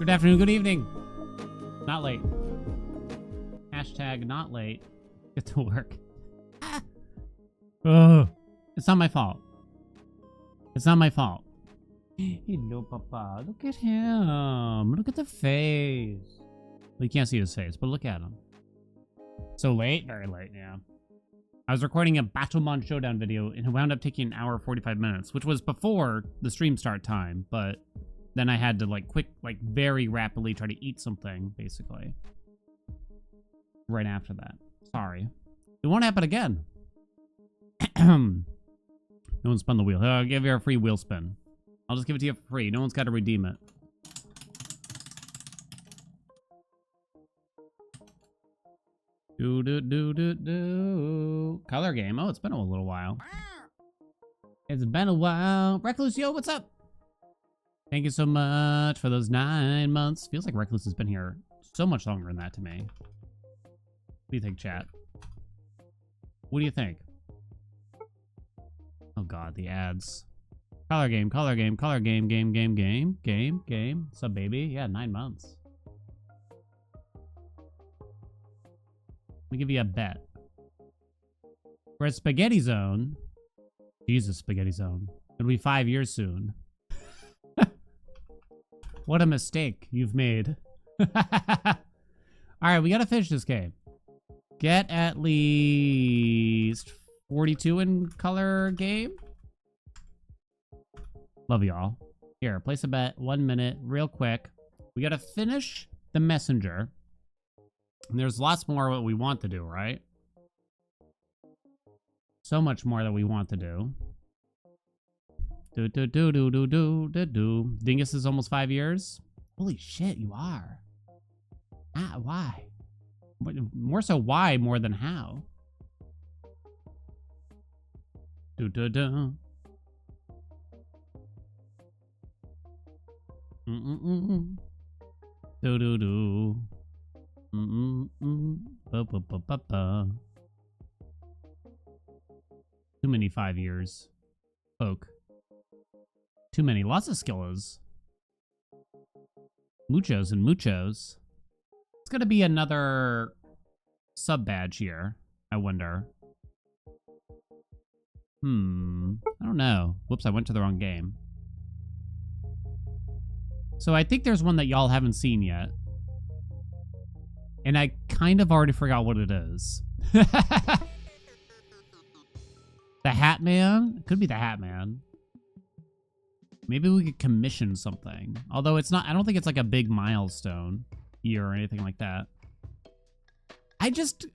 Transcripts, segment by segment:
Good afternoon, good evening. Not late. Hashtag not late. Get to work. Oh, it's not my fault. It's not my fault. Hello, Papa. Look at him. Look at the face. Well, you can't see his face, but look at him. So late? Very late, yeah. I was recording a Battlemon Showdown video, and it wound up taking an hour 45 minutes, which was before the stream start time, but then I had to, very rapidly try to eat something, basically. Right after that. Sorry. It won't happen again. No one spun the wheel. I'll give you a free wheel spin. I'll just give it to you for free. No one's got to redeem it. Color game. Oh, it's been a little while. It's been a while. Recluse, yo, what's up? Thank you so much for those 9 months. Feels like Recluse has been here so much longer than that to me. What do you think, chat? What do you think? Oh god, the ads. Color game, color game, color game, game. What's up, baby? Yeah, 9 months. Let me give you a bet. We're at Spaghetti Zone. Jesus, Spaghetti Zone. It'll be 5 years soon. What a mistake you've made. Alright, we gotta finish this game. Get at least 42 in color game. Love y'all. Here, place a bet. 1 minute, real quick. We gotta finish the messenger. And there's lots more what we want to do, right? So much more that we want to do. Dingus is almost 5 years. Holy shit, you are. Ah, why? More so why more than how. Too many 5 years. Poke. Too many. Lots of skills. Muchos and muchos. It's gonna be another sub badge here, I wonder. I don't know. Whoops, I went to the wrong game. So I think there's one that y'all haven't seen yet. And I kind of already forgot what it is. The Hat Man? Could be the Hat Man. Maybe we could commission something. Although it's not, I don't think it's like a big milestone year or anything like that.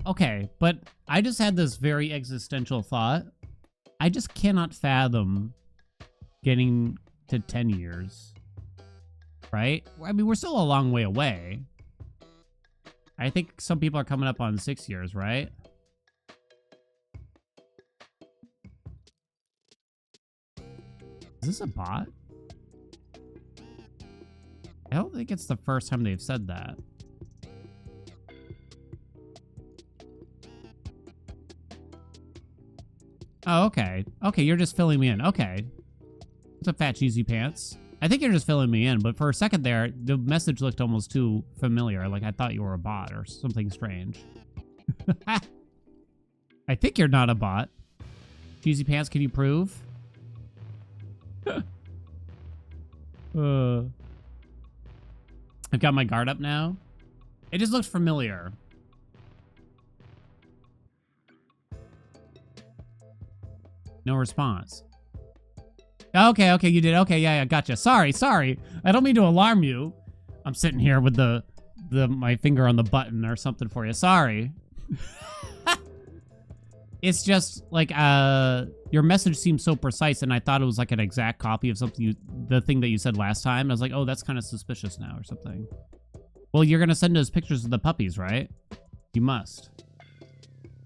Okay, but I just had this very existential thought. I just cannot fathom getting to 10 years. Right? I mean, we're still a long way away. I think some people are coming up on 6 years, right? Is this a bot? I don't think it's the first time they've said that. Oh, okay. Okay, you're just filling me in. Okay. What's up, fat cheesy pants? I think you're just filling me in, but for a second there, the message looked almost too familiar. Like I thought you were a bot or something strange. I think you're not a bot. Cheesy pants, can you prove? I've got my guard up now. It just looks familiar. No response. Okay, okay, you did. Okay, yeah, gotcha. Sorry. I don't mean to alarm you. I'm sitting here with my finger on the button or something for you. Sorry. It's just like your message seems so precise, and I thought it was like an exact copy of something the thing that you said last time. And I was like, oh, that's kind of suspicious now or something. Well, you're gonna send us pictures of the puppies, right? You must.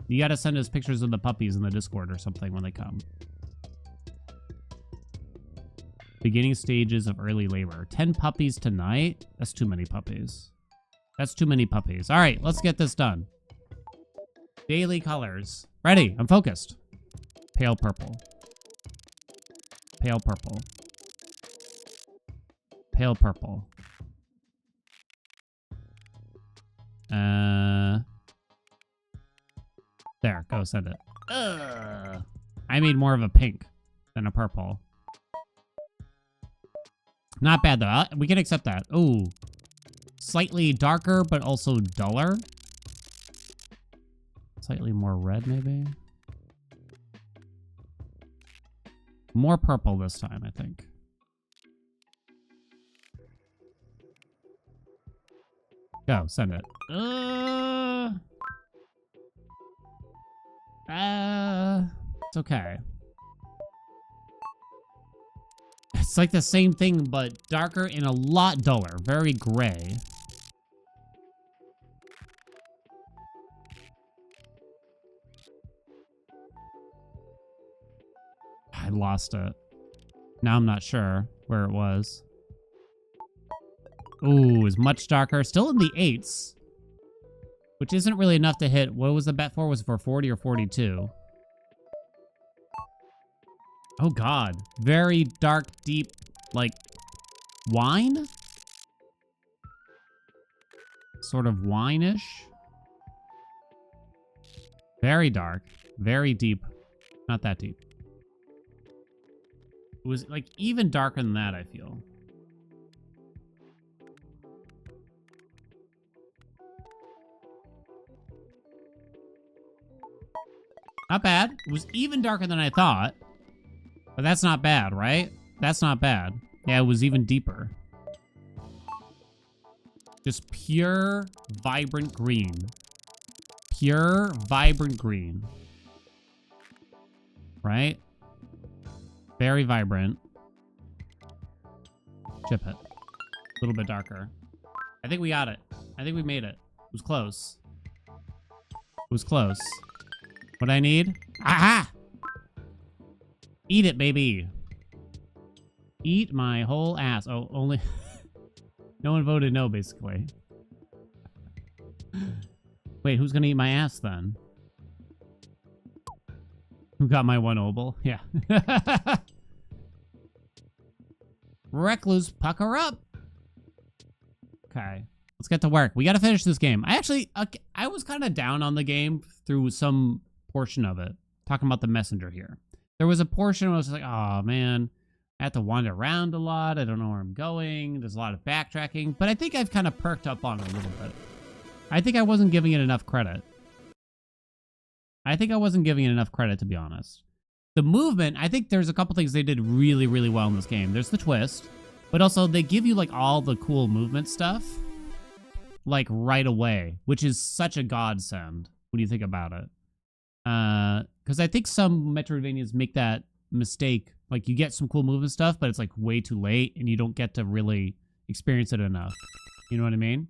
You gotta send us pictures of the puppies in the Discord or something when they come. Beginning stages of early labor. 10 puppies tonight? That's too many puppies. That's too many puppies. All right, let's get this done. Daily colors. Ready, I'm focused. Pale purple. Pale purple. Pale purple. There, go send it. I made more of a pink than a purple. Not bad though. We can accept that. Ooh. Slightly darker, but also duller. Slightly more red, maybe. More purple this time, I think. Go, send it. It's okay. It's like the same thing, but darker and a lot duller. Very gray. I lost it. Now I'm not sure where it was. Ooh, it's much darker. Still in the 8s. Which isn't really enough to hit. What was the bet for? Was it for 40 or 42? Oh, God. Very dark, deep, like, wine? Sort of wine-ish? Very dark. Very deep. Not that deep. It was, like, even darker than that, I feel. Not bad. It was even darker than I thought. But that's not bad, right? That's not bad. Yeah, it was even deeper. Just pure, vibrant green. Pure, vibrant green. Right? Very vibrant. Chip it. A little bit darker. I think we got it. I think we made it. It was close. It was close. What I need? Aha! Eat it, baby. Eat my whole ass. Oh, only... No one voted no, basically. Wait, who's gonna eat my ass, then? Who got my one obel? Yeah. Recluse, pucker up. Okay. Let's get to work. We gotta finish this game. I was kind of down on the game through some portion of it. Talking about the messenger here. There was a portion where I was like, oh, man. I have to wander around a lot. I don't know where I'm going. There's a lot of backtracking. But I think I've kind of perked up on it a little bit. I think I wasn't giving it enough credit. To be honest. The movement, I think there's a couple things they did really, really well in this game. There's the twist. But also, they give you, like, all the cool movement stuff. Like, right away. Which is such a godsend when you think about it. Because I think some Metroidvanias make that mistake. Like, you get some cool movement stuff, but it's, like, way too late, and you don't get to really experience it enough. You know what I mean?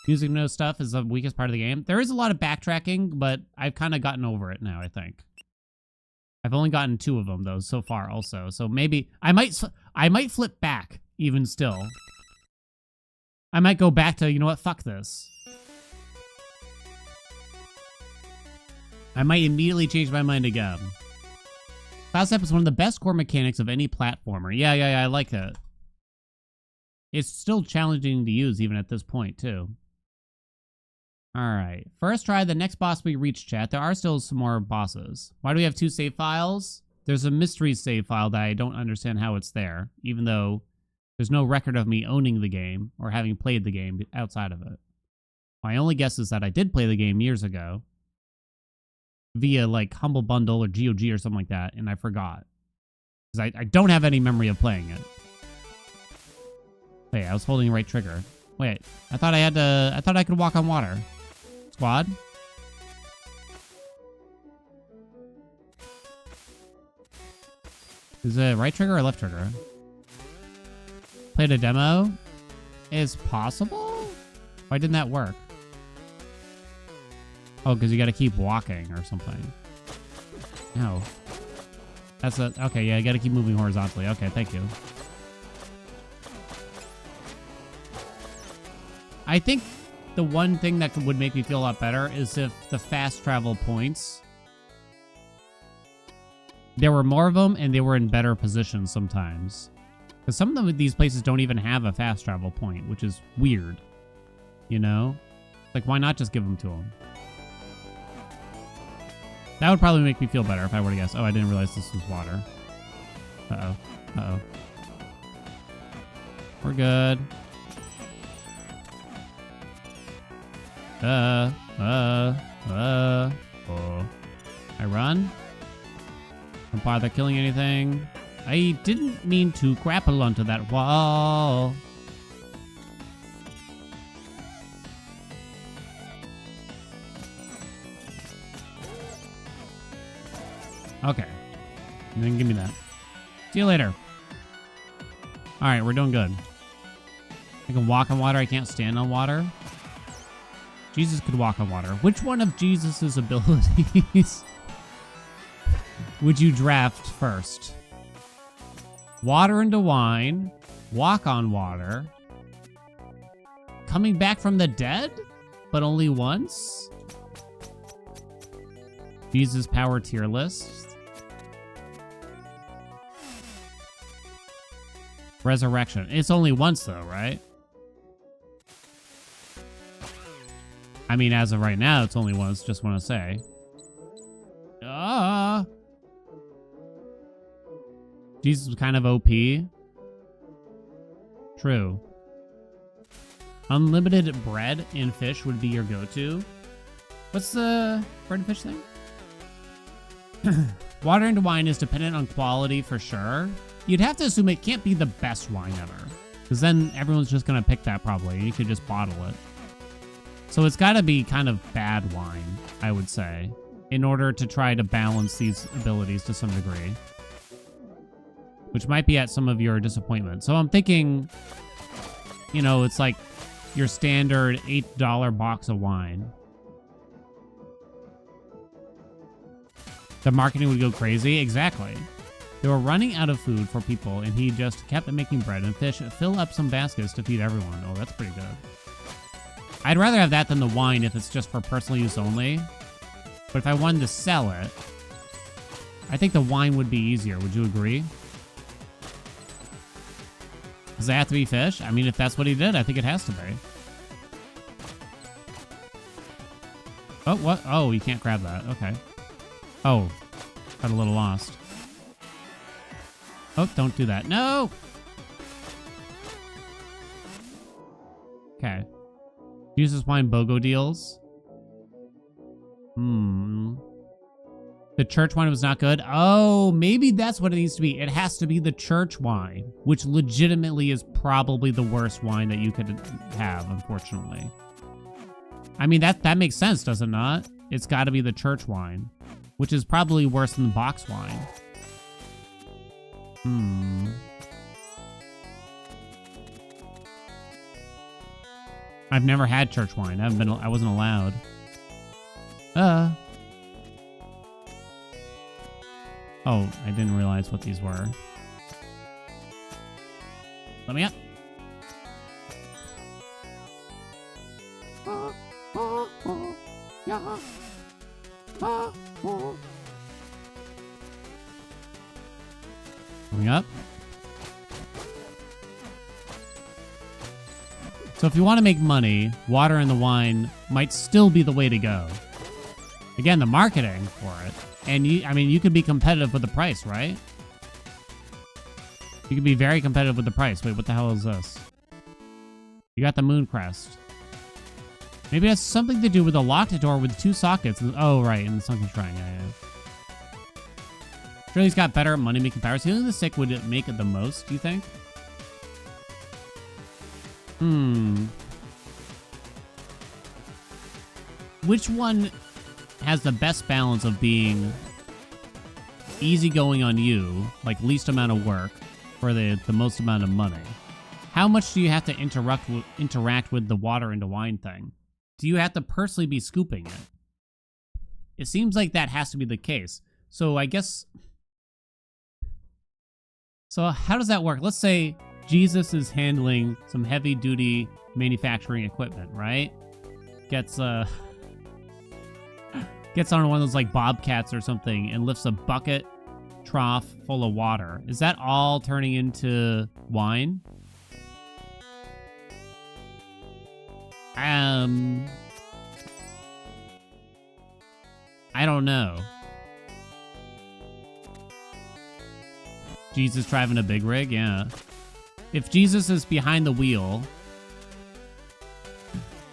Music no stuff is the weakest part of the game. There is a lot of backtracking, but I've kind of gotten over it now, I think. I've only gotten 2 of them, though, so far, also. So maybe... I might flip back, even still. I might go back to, you know what, fuck this. I might immediately change my mind again. Cloud Step is one of the best core mechanics of any platformer. Yeah, I like it. It's still challenging to use even at this point, too. Alright. First try the next boss we reach, chat. There are still some more bosses. Why do we have 2 save files? There's a mystery save file that I don't understand how it's there, even though there's no record of me owning the game or having played the game outside of it. My only guess is that I did play the game years ago via, like, Humble Bundle or GOG or something like that, and I forgot. Because I don't have any memory of playing it. Wait, I was holding the right trigger. Wait, I thought I could walk on water. Squad? Is it right trigger or left trigger? Played a demo? Is possible? Why didn't that work? Oh, because you got to keep walking or something. No. That's a... Okay, yeah, you got to keep moving horizontally. Okay, thank you. I think the one thing that would make me feel a lot better is if the fast travel points... There were more of them, and they were in better positions sometimes. Because some of these places don't even have a fast travel point, which is weird. You know? Like, why not just give them to him? That would probably make me feel better if I were to guess. Oh, I didn't realize this was water. Uh-oh. Uh-oh. We're good. Oh. I run? Don't bother killing anything. I didn't mean to grapple onto that wall. Okay. Then give me that. See you later. Alright, we're doing good. I can walk on water. I can't stand on water. Jesus could walk on water. Which one of Jesus's abilities would you draft first? Water into wine. Walk on water. Coming back from the dead? But only once? Jesus power tier list. Resurrection. It's only once though, right? I mean, as of right now, it's only once. Just want to say. Jesus was kind of OP. True. Unlimited bread and fish would be your go-to. What's the bread and fish thing? Water into wine is dependent on quality for sure. You'd have to assume it can't be the best wine ever, because then everyone's just going to pick that probably. You could just bottle it. So it's got to be kind of bad wine, I would say, in order to try to balance these abilities to some degree, which might be at some of your disappointment. So I'm thinking, you know, it's like your standard $8 box of wine. The marketing would go crazy. Exactly. They were running out of food for people, and he just kept making bread and fish, fill up some baskets to feed everyone. Oh, that's pretty good. I'd rather have that than the wine if it's just for personal use only. But if I wanted to sell it, I think the wine would be easier. Would you agree? Does it have to be fish? I mean, if that's what he did, I think it has to be. Oh, what? Oh, you can't grab that. Okay. Oh, got a little lost. Oh, don't do that. No! Okay. Use this wine BOGO deals. The church wine was not good. Oh, maybe that's what it needs to be. It has to be the church wine, which legitimately is probably the worst wine that you could have, unfortunately. I mean, that makes sense, does it not? It's got to be the church wine, which is probably worse than the box wine. I've never had church wine. I wasn't allowed. Oh, I didn't realize what these were. Let me up. Coming up. So if you want to make money, water and the wine might still be the way to go. Again, the marketing for it. And you could be competitive with the price, right? You could be very competitive with the price. Wait, what the hell is this? You got the moon crest. Maybe it has something to do with a locked door with 2 sockets. Oh, right, in the sunken shrine. Yeah. Surely he's got better money-making powers. Healing the sick would it make it the most, do you think? Which one has the best balance of being easygoing on you, like least amount of work, for the most amount of money? How much do you have to interact with the water into wine thing? Do you have to personally be scooping it? It seems like that has to be the case. So I guess... So how does that work? Let's say Jesus is handling some heavy-duty manufacturing equipment, right? Gets on one of those like bobcats or something and lifts a bucket trough full of water. Is that all turning into wine? I don't know. Jesus driving a big rig? Yeah. If Jesus is behind the wheel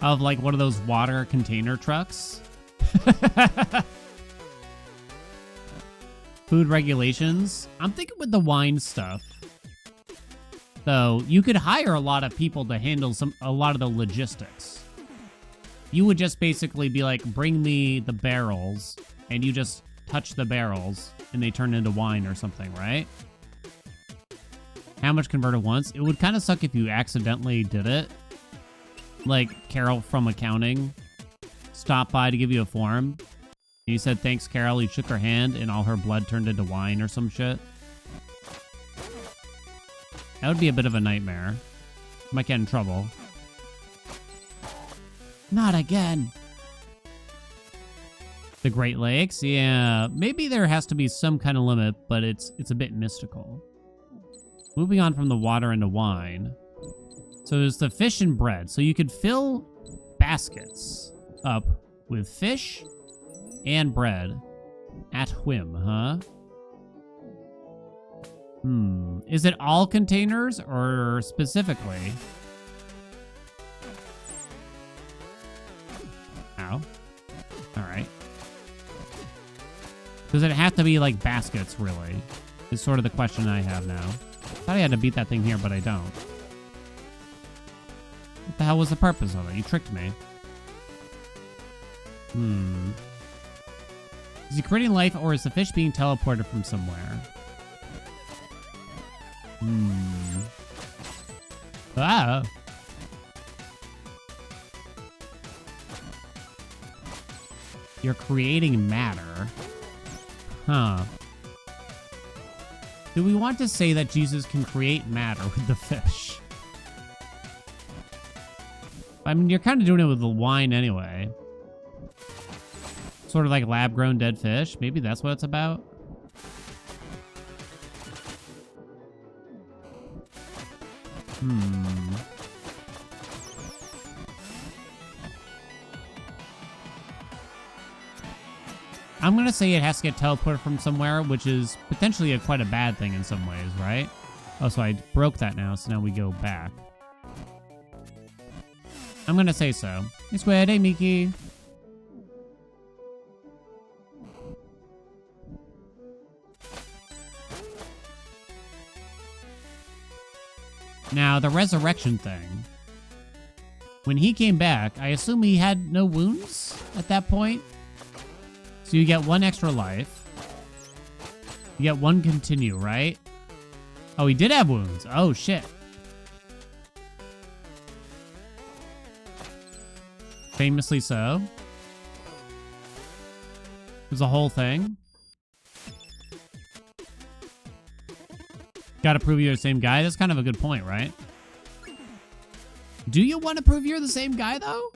of like one of those water container trucks. Food regulations. I'm thinking with the wine stuff. Though you could hire a lot of people to handle a lot of the logistics. You would just basically be like, bring me the barrels, and you just touch the barrels and they turn into wine or something, right? How much converted once? It would kind of suck if you accidentally did it. Like Carol from accounting stopped by to give you a form. And you said, thanks, Carol. You shook her hand and all her blood turned into wine or some shit. That would be a bit of a nightmare. Might get in trouble. Not again. The Great Lakes? Yeah, maybe there has to be some kind of limit, but it's a bit mystical. Moving on from the water into wine. So there's the fish and bread. So you could fill baskets up with fish and bread at whim, huh? Is it all containers or specifically? Ow. All right. Does it have to be like baskets, really? Is sort of the question I have now. Thought I had to beat that thing here, but I don't. What the hell was the purpose of it? You tricked me. Is he creating life, or is the fish being teleported from somewhere? Ah. You're creating matter. Huh. Do we want to say that Jesus can create matter with the fish? I mean, you're kind of doing it with the wine anyway. Sort of like lab-grown dead fish. Maybe that's what it's about. I'm going to say it has to get teleported from somewhere, which is potentially quite a bad thing in some ways, right? Oh, so I broke that now, so now we go back. I'm going to say so. Hey, Squid. Hey, Miki. Now, the resurrection thing. When he came back, I assume he had no wounds at that point? So you get one extra life. You get one continue, right? Oh, he did have wounds. Oh, shit. Famously so. It was a whole thing. Gotta prove you're the same guy. That's kind of a good point, right? Do you want to prove you're the same guy, though?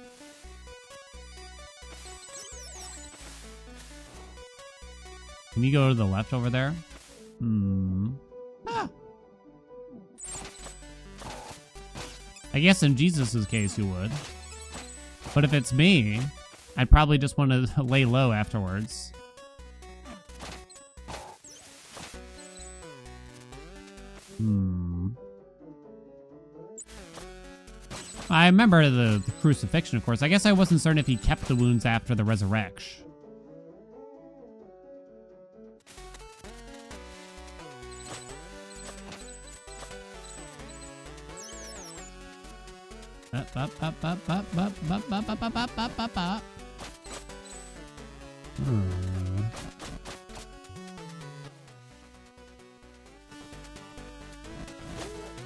Can you go to the left over there? Ah. I guess in Jesus' case you would. But if it's me, I'd probably just want to lay low afterwards. I remember the crucifixion, of course. I guess I wasn't certain if he kept the wounds after the resurrection.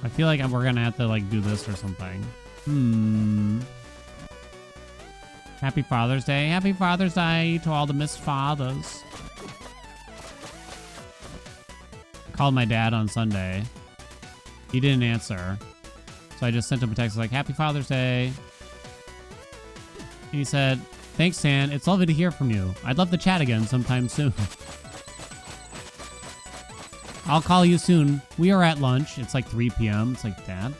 I feel like we're gonna have to like do this or something. Happy Father's Day. Happy Father's Day to all the missed fathers. I called my dad on Sunday. He didn't answer. So I just sent him a text like, Happy Father's Day. And he said, thanks, Stan. It's lovely to hear from you. I'd love to chat again sometime soon. I'll call you soon. We are at lunch. It's like 3 p.m. It's like, Dad.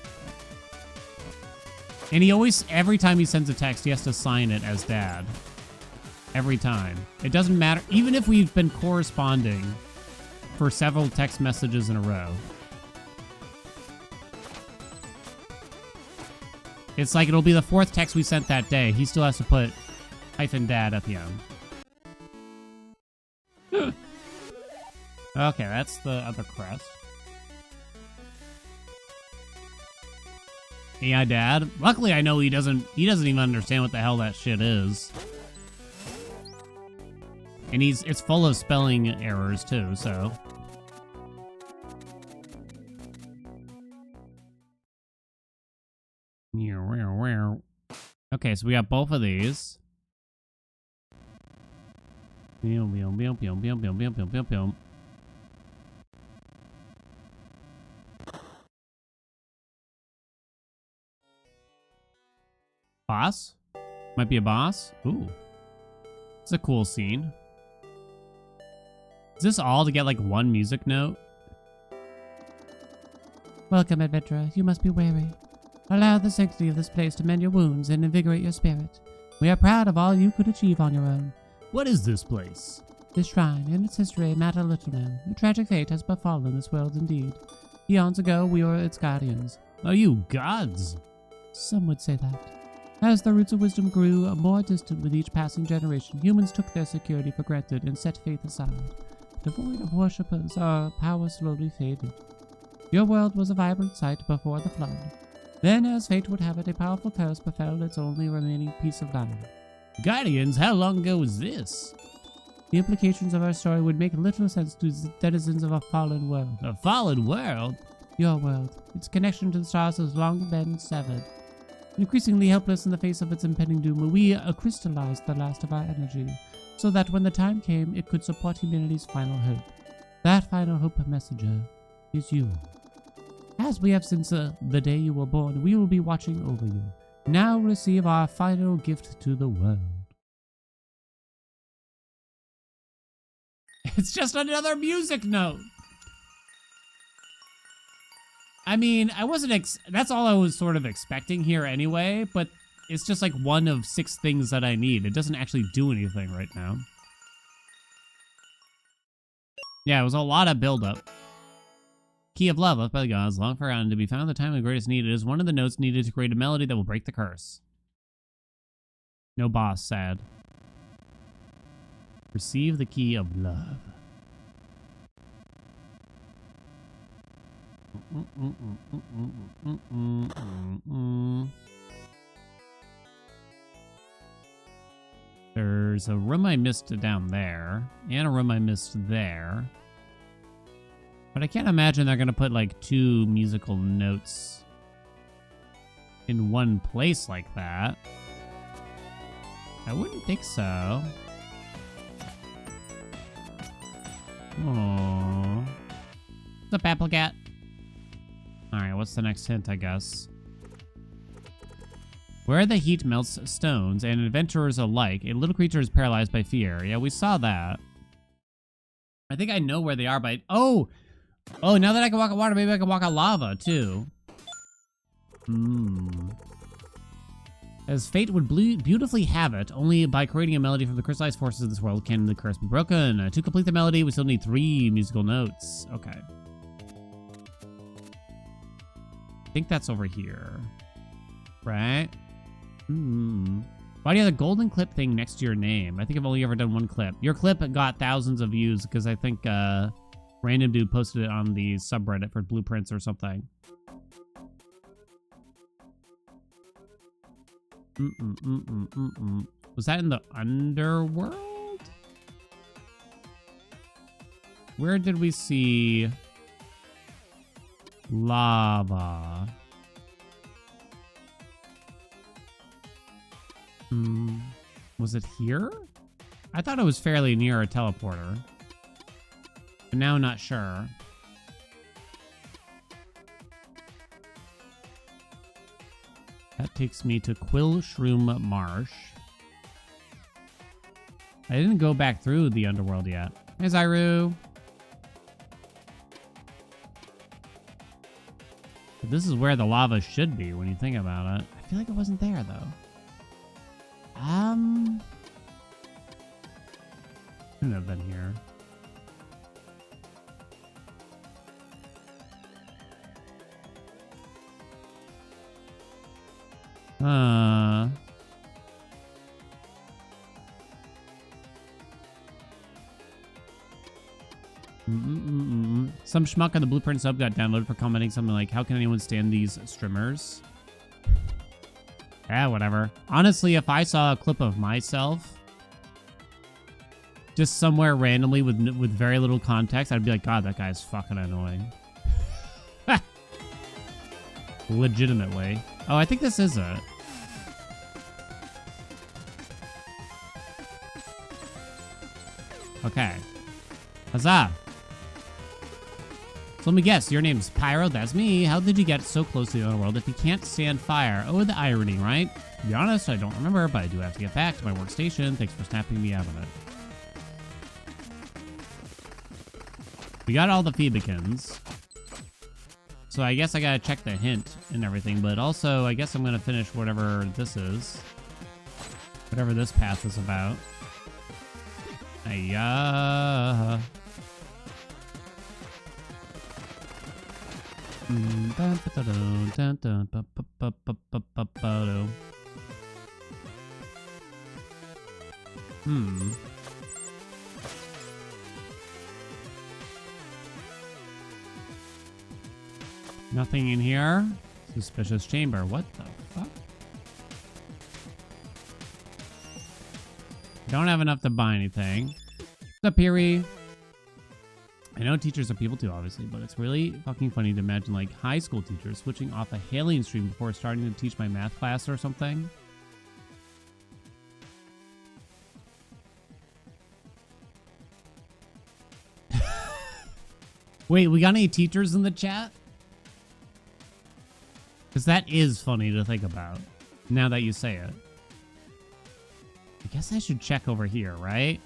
And he always, every time he sends a text, he has to sign it as dad. Every time. It doesn't matter, even if we've been corresponding for several text messages in a row. It's like it'll be the 4th text we sent that day. He still has to put -dad at the end. Okay, that's the other crest. Yeah, Dad. Luckily, I know he doesn't even understand what the hell that shit is. And it's full of spelling errors too, so. Okay, so we got both of these. Boss? Might be a boss? Ooh. It's a cool scene. Is this all to get like one music note? Welcome, adventurer. You must be wary. Allow the sanctity of this place to mend your wounds and invigorate your spirit. We are proud of all you could achieve on your own. What is this place? This shrine and its history matter little now. A tragic fate has befallen this world indeed. Eons ago, we were its guardians. Are you gods? Some would say that. As the roots of wisdom grew more distant with each passing generation, humans took their security for granted and set faith aside. Devoid of worshippers, our power slowly faded. Your world was a vibrant sight before the flood. Then, as fate would have it, a powerful curse befell its only remaining piece of land. Guardians? How long ago was this? The implications of our story would make little sense to the denizens of a fallen world. A fallen world? Your world. Its connection to the stars has long been severed. Increasingly helpless in the face of its impending doom, we crystallized the last of our energy, so that when the time came, it could support humanity's final hope. That final hope messenger is you. As we have since the day you were born, we will be watching over you. Now receive our final gift to the world. It's just another music note. I mean, I wasn't that's all I was sort of expecting here anyway, but it's just like one of 6 things that I need. It doesn't actually do anything right now. Yeah, it was a lot of buildup. Key of Love, left by the gods, long forgotten, to be found at the time of greatest need. It is one of the notes needed to create a melody that will break the curse. No boss, sad. Receive the Key of Love. There's a room I missed down there, and a room I missed there. But I can't imagine they're gonna put like 2 musical notes in one place like that. I wouldn't think so. Oh. What's up, Applecat? Alright, what's the next hint, I guess? Where the heat melts stones, and adventurers alike, a little creature is paralyzed by fear. Yeah, we saw that. I think I know where they are by... Oh! Oh, now that I can walk on water, maybe I can walk on lava, too. As fate would beautifully have it, only by creating a melody from the crystallized forces of this world can the curse be broken. To complete the melody, we still need 3 musical notes. Okay. I think that's over here. Right? Why do you have the golden clip thing next to your name? I think I've only ever done 1 clip. Your clip got thousands of views because I think random dude posted it on the subreddit for blueprints or something. Was that in the underworld? Where did we see lava? Was it here? I thought it was fairly near a teleporter. But now I'm not sure. That takes me to Quillshroom Marsh. I didn't go back through the underworld yet. Hey, Zyru. This is where the lava should be when you think about it. I feel like it wasn't there, though. Couldn't have been here. Some schmuck on the Blueprint sub got downloaded for commenting something like, how can anyone stand these streamers? Yeah, whatever. Honestly, if I saw a clip of myself just somewhere randomly with very little context, I'd be like, God, that guy's fucking annoying. Legitimately. Oh, I think this is it. Okay. Huzzah. So let me guess, your name's Pyro, that's me. How did you get so close to the underworld if you can't stand fire? Oh, the irony, right? To be honest, I don't remember, but I do have to get back to my workstation. Thanks for snapping me out of it. We got all the Phoebicans. So I guess I gotta check the hint and everything, but also I guess I'm gonna finish whatever this is. Whatever this path is about. Ayah. Nothing in here. Suspicious chamber. What the fuck? Don't have enough to buy anything. What's up, Peary? I know teachers are people too, obviously, but it's really fucking funny to imagine, like, high school teachers switching off a Haelian stream before starting to teach my math class or something. Wait, we got any teachers in the chat? Because that is funny to think about, now that you say it. I guess I should check over here, right?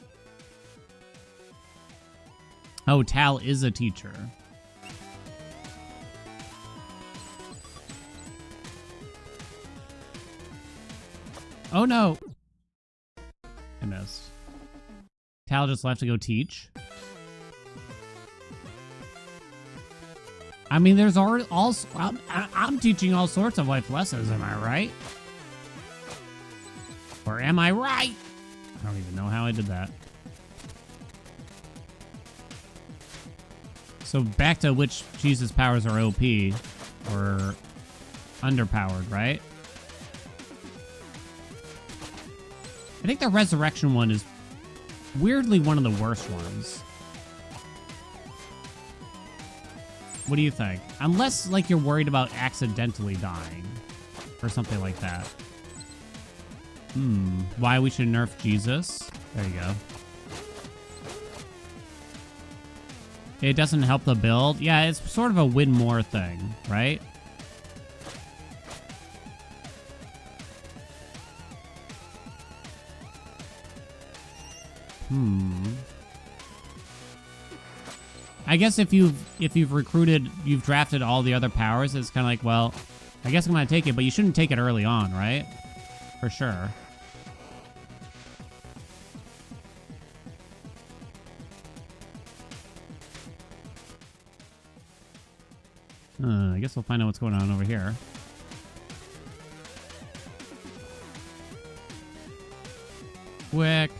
Oh, Tal is a teacher. Oh, no. I missed. Tal just left to go teach. I mean, there's already also... I'm teaching all sorts of life lessons, am I right? Or am I right? I don't even know how I did that. So back to which Jesus powers are OP or underpowered, right? I think the resurrection one is weirdly one of the worst ones. What do you think? Unless, like, you're worried about accidentally dying or something like that. Why we should nerf Jesus? There you go. It doesn't help the build. Yeah, it's sort of a win more thing, right? I guess if you've recruited, you've drafted all the other powers, it's kind of like, well, I guess I'm gonna take it, but you shouldn't take it early on, right? For sure. I guess we'll find out what's going on over here. Quick.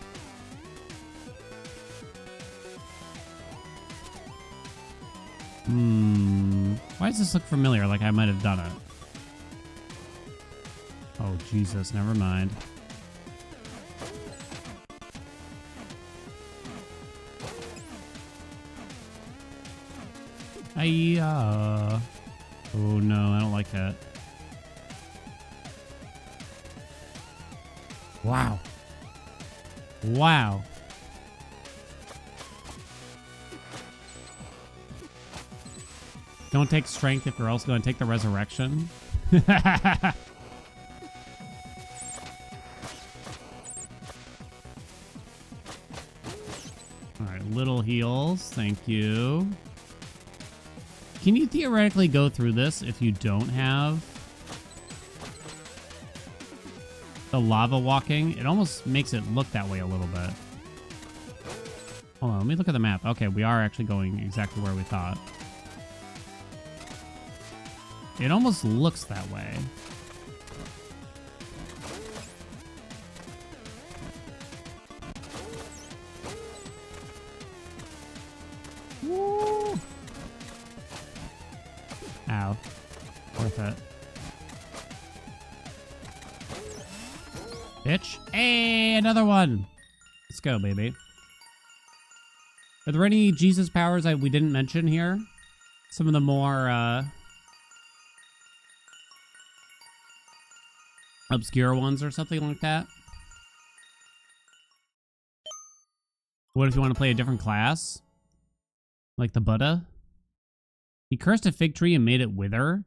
Why does this look familiar? Like I might have done it. Oh, Jesus. Never mind. Oh no, I don't like that. Wow. Wow. Don't take strength if you're also going to take the resurrection. Alright, little heals. Thank you. Can you theoretically go through this if you don't have the lava walking, it almost makes it look that way a little bit. Hold on, let me look at the map. Okay, we are actually going exactly where we thought. It almost looks that way. Woo! Ow. Worth it. Bitch. Hey, another one. Let's go, baby. Are there any Jesus powers we didn't mention here? Some of the more obscure ones or something like that? What if you want to play a different class? Like the Buddha? He cursed a fig tree and made it wither?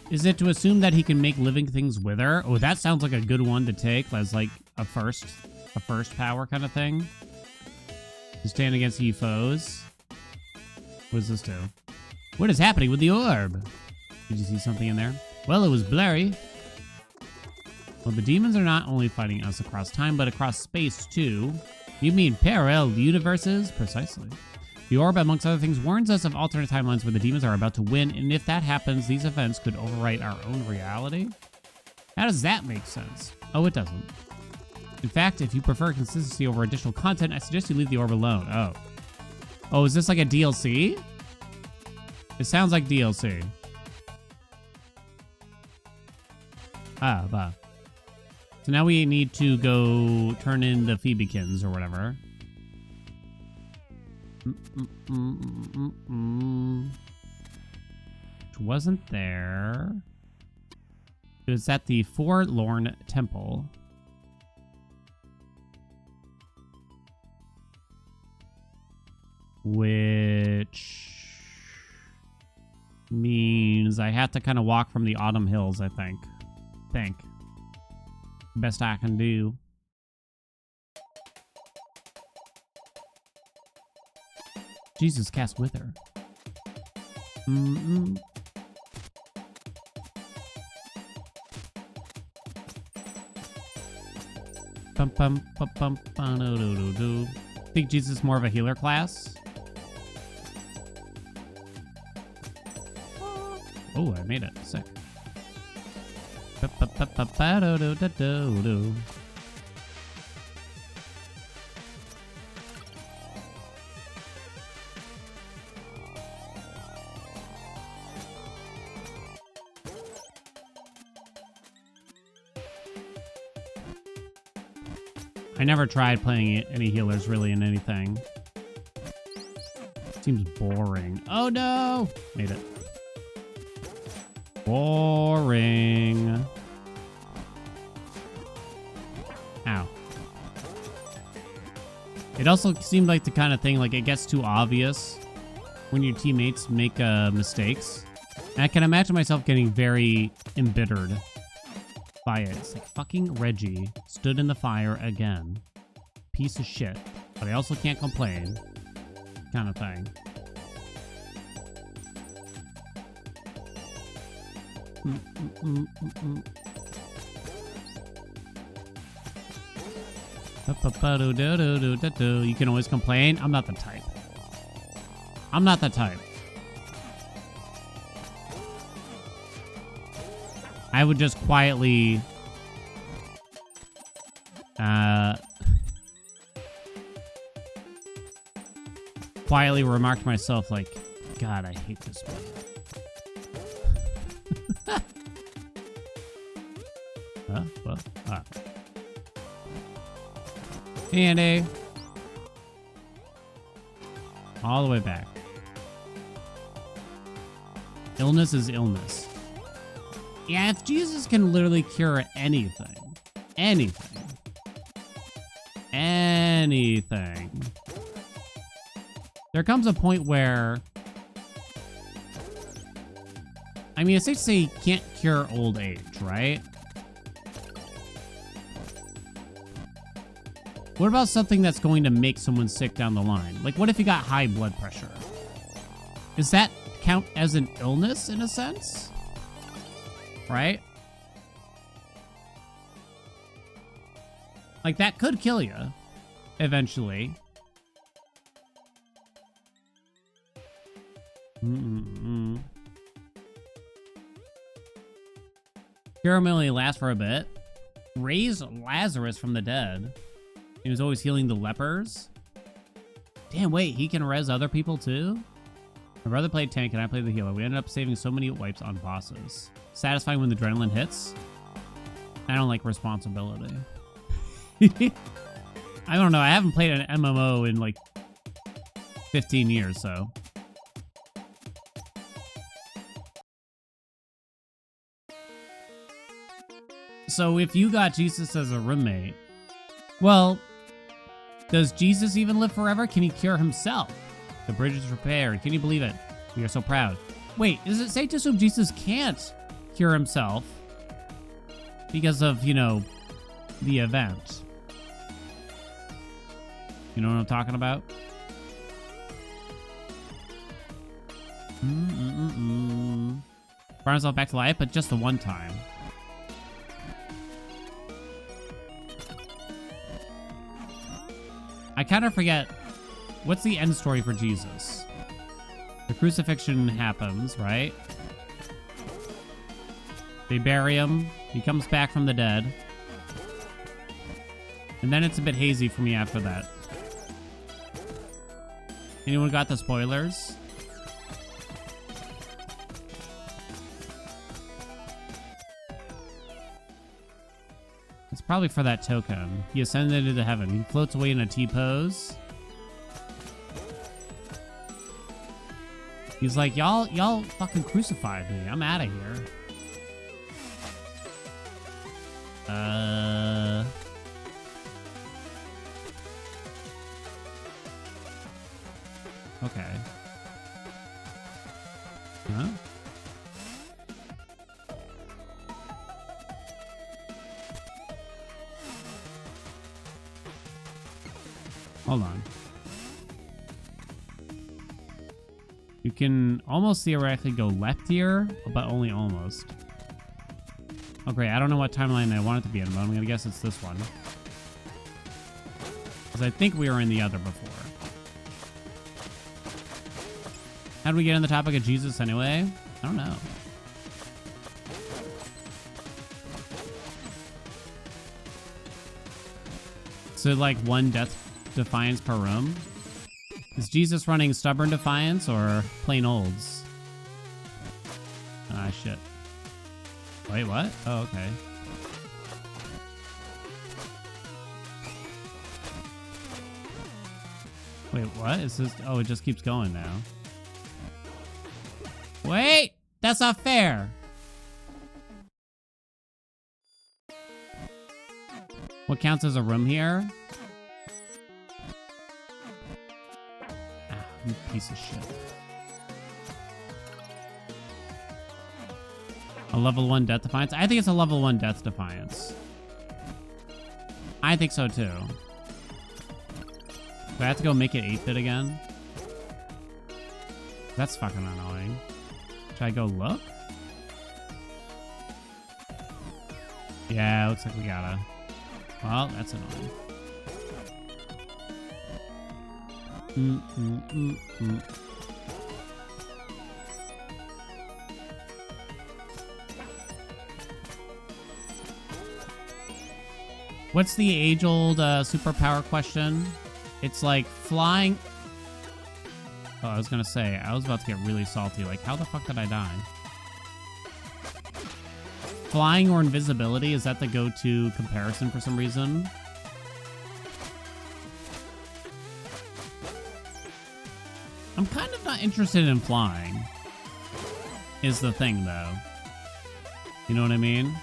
Is it to assume that he can make living things wither? Oh, that sounds like a good one to take as like a first power kind of thing. To stand against ye foes. What does this do? What is happening with the orb? Did you see something in there? Well, it was blurry. Well, the demons are not only fighting us across time, but across space, too. You mean parallel universes? Precisely. The orb, amongst other things, warns us of alternate timelines where the demons are about to win, and if that happens, these events could overwrite our own reality? How does that make sense? Oh, it doesn't. In fact, if you prefer consistency over additional content, I suggest you leave the orb alone. Oh. Oh, is this like a DLC? It sounds like DLC. Ah. So now we need to go turn in the Phoebekins or whatever. Which wasn't there. It was at the Forlorn Temple. Which means I have to kind of walk from the Autumn Hills, I think. Best I can do. Jesus, cast Wither. Think Jesus is more of a healer class? Oh, I made it. Sick. I never tried playing any healers really in anything. Seems boring. Oh no! Made it. Boring. Ow. It also seemed like the kind of thing, like it gets too obvious when your teammates make mistakes. And I can imagine myself getting very embittered by it. It's like fucking Reggie stood in the fire again. Piece of shit. But I also can't complain. Kind of thing. You can always complain. I'm not the type. I'm not the type. I would just quietly quietly remark to myself like, God, I hate this one. Handy. All the way back. Illness is illness. Yeah, if Jesus can literally cure anything. There comes a point where, I mean, it's safe to say he can't cure old age, right? What about something that's going to make someone sick down the line? Like, what if you got high blood pressure? Does that count as an illness in a sense? Right? Like, that could kill you eventually. Cure may only last for a bit. Raise Lazarus from the dead. He was always healing the lepers. Damn, wait, he can res other people too? My brother played tank and I played the healer. We ended up saving so many wipes on bosses. Satisfying when the adrenaline hits. I don't like responsibility. I don't know. I haven't played an MMO in like 15 years, so. So if you got Jesus as a roommate, well, does Jesus even live forever? Can he cure himself? The bridge is repaired. Can you believe it? We are so proud. Wait, is it safe to assume Jesus can't cure himself because of, you know, the event? You know what I'm talking about? Brought himself back to life, but just the one time. I kind of forget, what's the end story for Jesus? The crucifixion happens, right? They bury him. He comes back from the dead. And then it's a bit hazy for me after that. Anyone got the spoilers? It's probably for that token. He ascended into heaven. He floats away in a T-pose. He's like, y'all fucking crucified me. I'm out of here. Okay. Huh? Hold on. You can almost theoretically go left here, but only almost. Oh, great. I don't know what timeline I want it to be in, but I'm going to guess it's this one. Because I think we were in the other before. How do we get on the topic of Jesus anyway? I don't know. So, like, one death defiance per room? Is Jesus running stubborn defiance or plain olds? Ah, shit. Wait, what? Oh, okay. Wait, what? Is this? Oh, it just keeps going now. Wait! That's not fair! What counts as a room here? Ah, you piece of shit. A level 1 death defiance? I think it's a level 1 death defiance. I think so too. Do I have to go make it 8-bit again? That's fucking annoying. Should I go look? Yeah, looks like we gotta. Well, that's annoying. What's the age-old superpower question? It's like flying... Oh, I was gonna say, I was about to get really salty. Like, how the fuck did I die? Flying or invisibility, is that the go-to comparison for some reason? I'm kind of not interested in flying, is the thing, though. You know what I mean?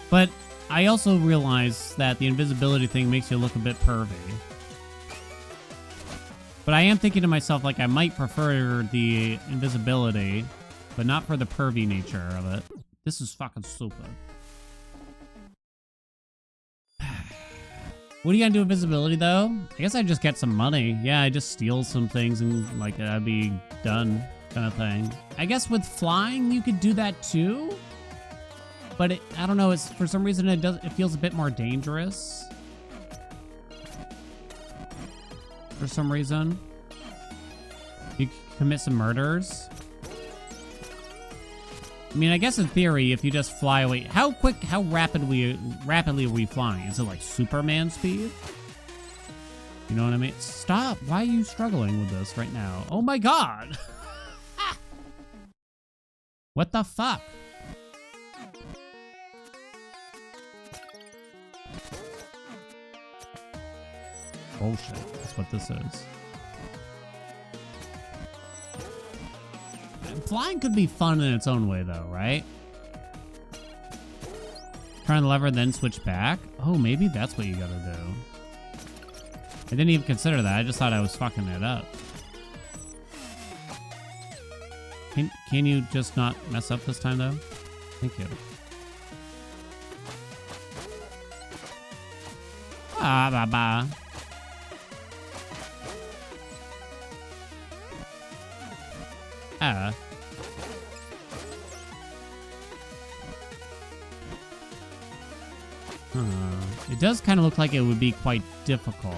But I also realize that the invisibility thing makes you look a bit pervy. But I am thinking to myself, like, I might prefer the invisibility, but not for the pervy nature of it. This is fucking stupid. What are you gonna do with invisibility, though? I guess I just get some money. Yeah, I just steal some things and, like, I'd be done, kind of thing. I guess with flying, you could do that too? but I don't know. It's for some reason it feels a bit more dangerous. For some reason, you commit some murders. I mean, I guess in theory, if you just fly away, how rapidly are we flying? Is it like Superman speed? You know what I mean? Stop! Why are you struggling with this right now? Oh my god! What the fuck? Bullshit. That's what this is. Flying could be fun in its own way, though, right? Turn the lever, then switch back? Oh, maybe that's what you gotta do. I didn't even consider that. I just thought I was fucking it up. Can you just not mess up this time, though? Thank you. Ba. It does kind of look like it would be quite difficult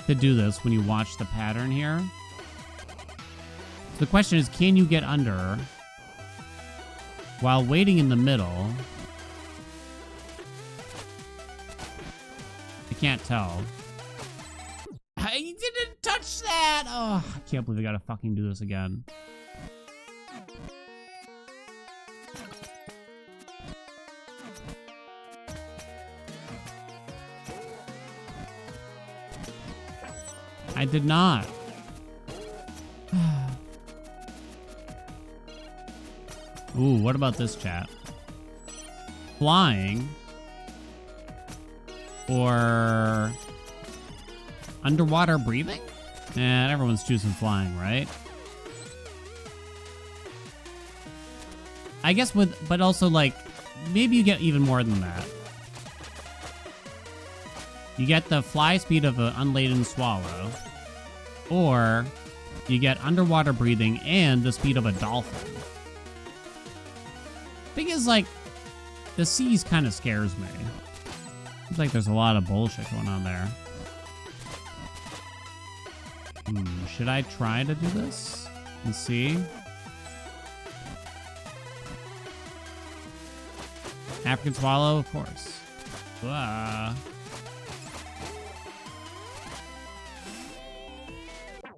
to do this when you watch the pattern here. So the question is, can you get under while waiting in the middle? I can't tell. I didn't touch that! Oh, I can't believe I gotta fucking do this again. I did not. Ooh, what about this, chat? Flying or underwater breathing? And everyone's choosing flying, right? I guess but also like, maybe you get even more than that. You get the fly speed of an unladen swallow, or you get underwater breathing and the speed of a dolphin. Thing is, like, the seas kind of scares me. Seems like there's a lot of bullshit going on there. Should I try to do this and see? African swallow, of course.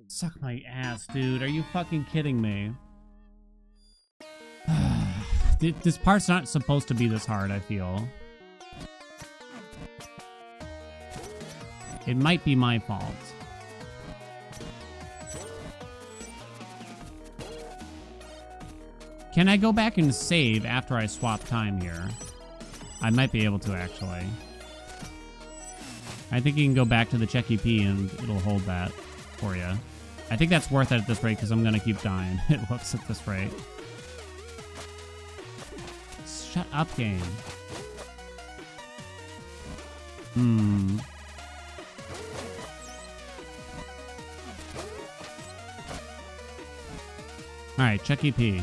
Suck my ass, dude. Are you fucking kidding me? This part's not supposed to be this hard, I feel. It might be my fault. Can I go back and save after I swap time here? I might be able to, actually. I think you can go back to the check EP and it'll hold that for you. I think that's worth it at this rate because I'm going to keep dying. It looks at this rate. Shut up, game. Alright, check EP.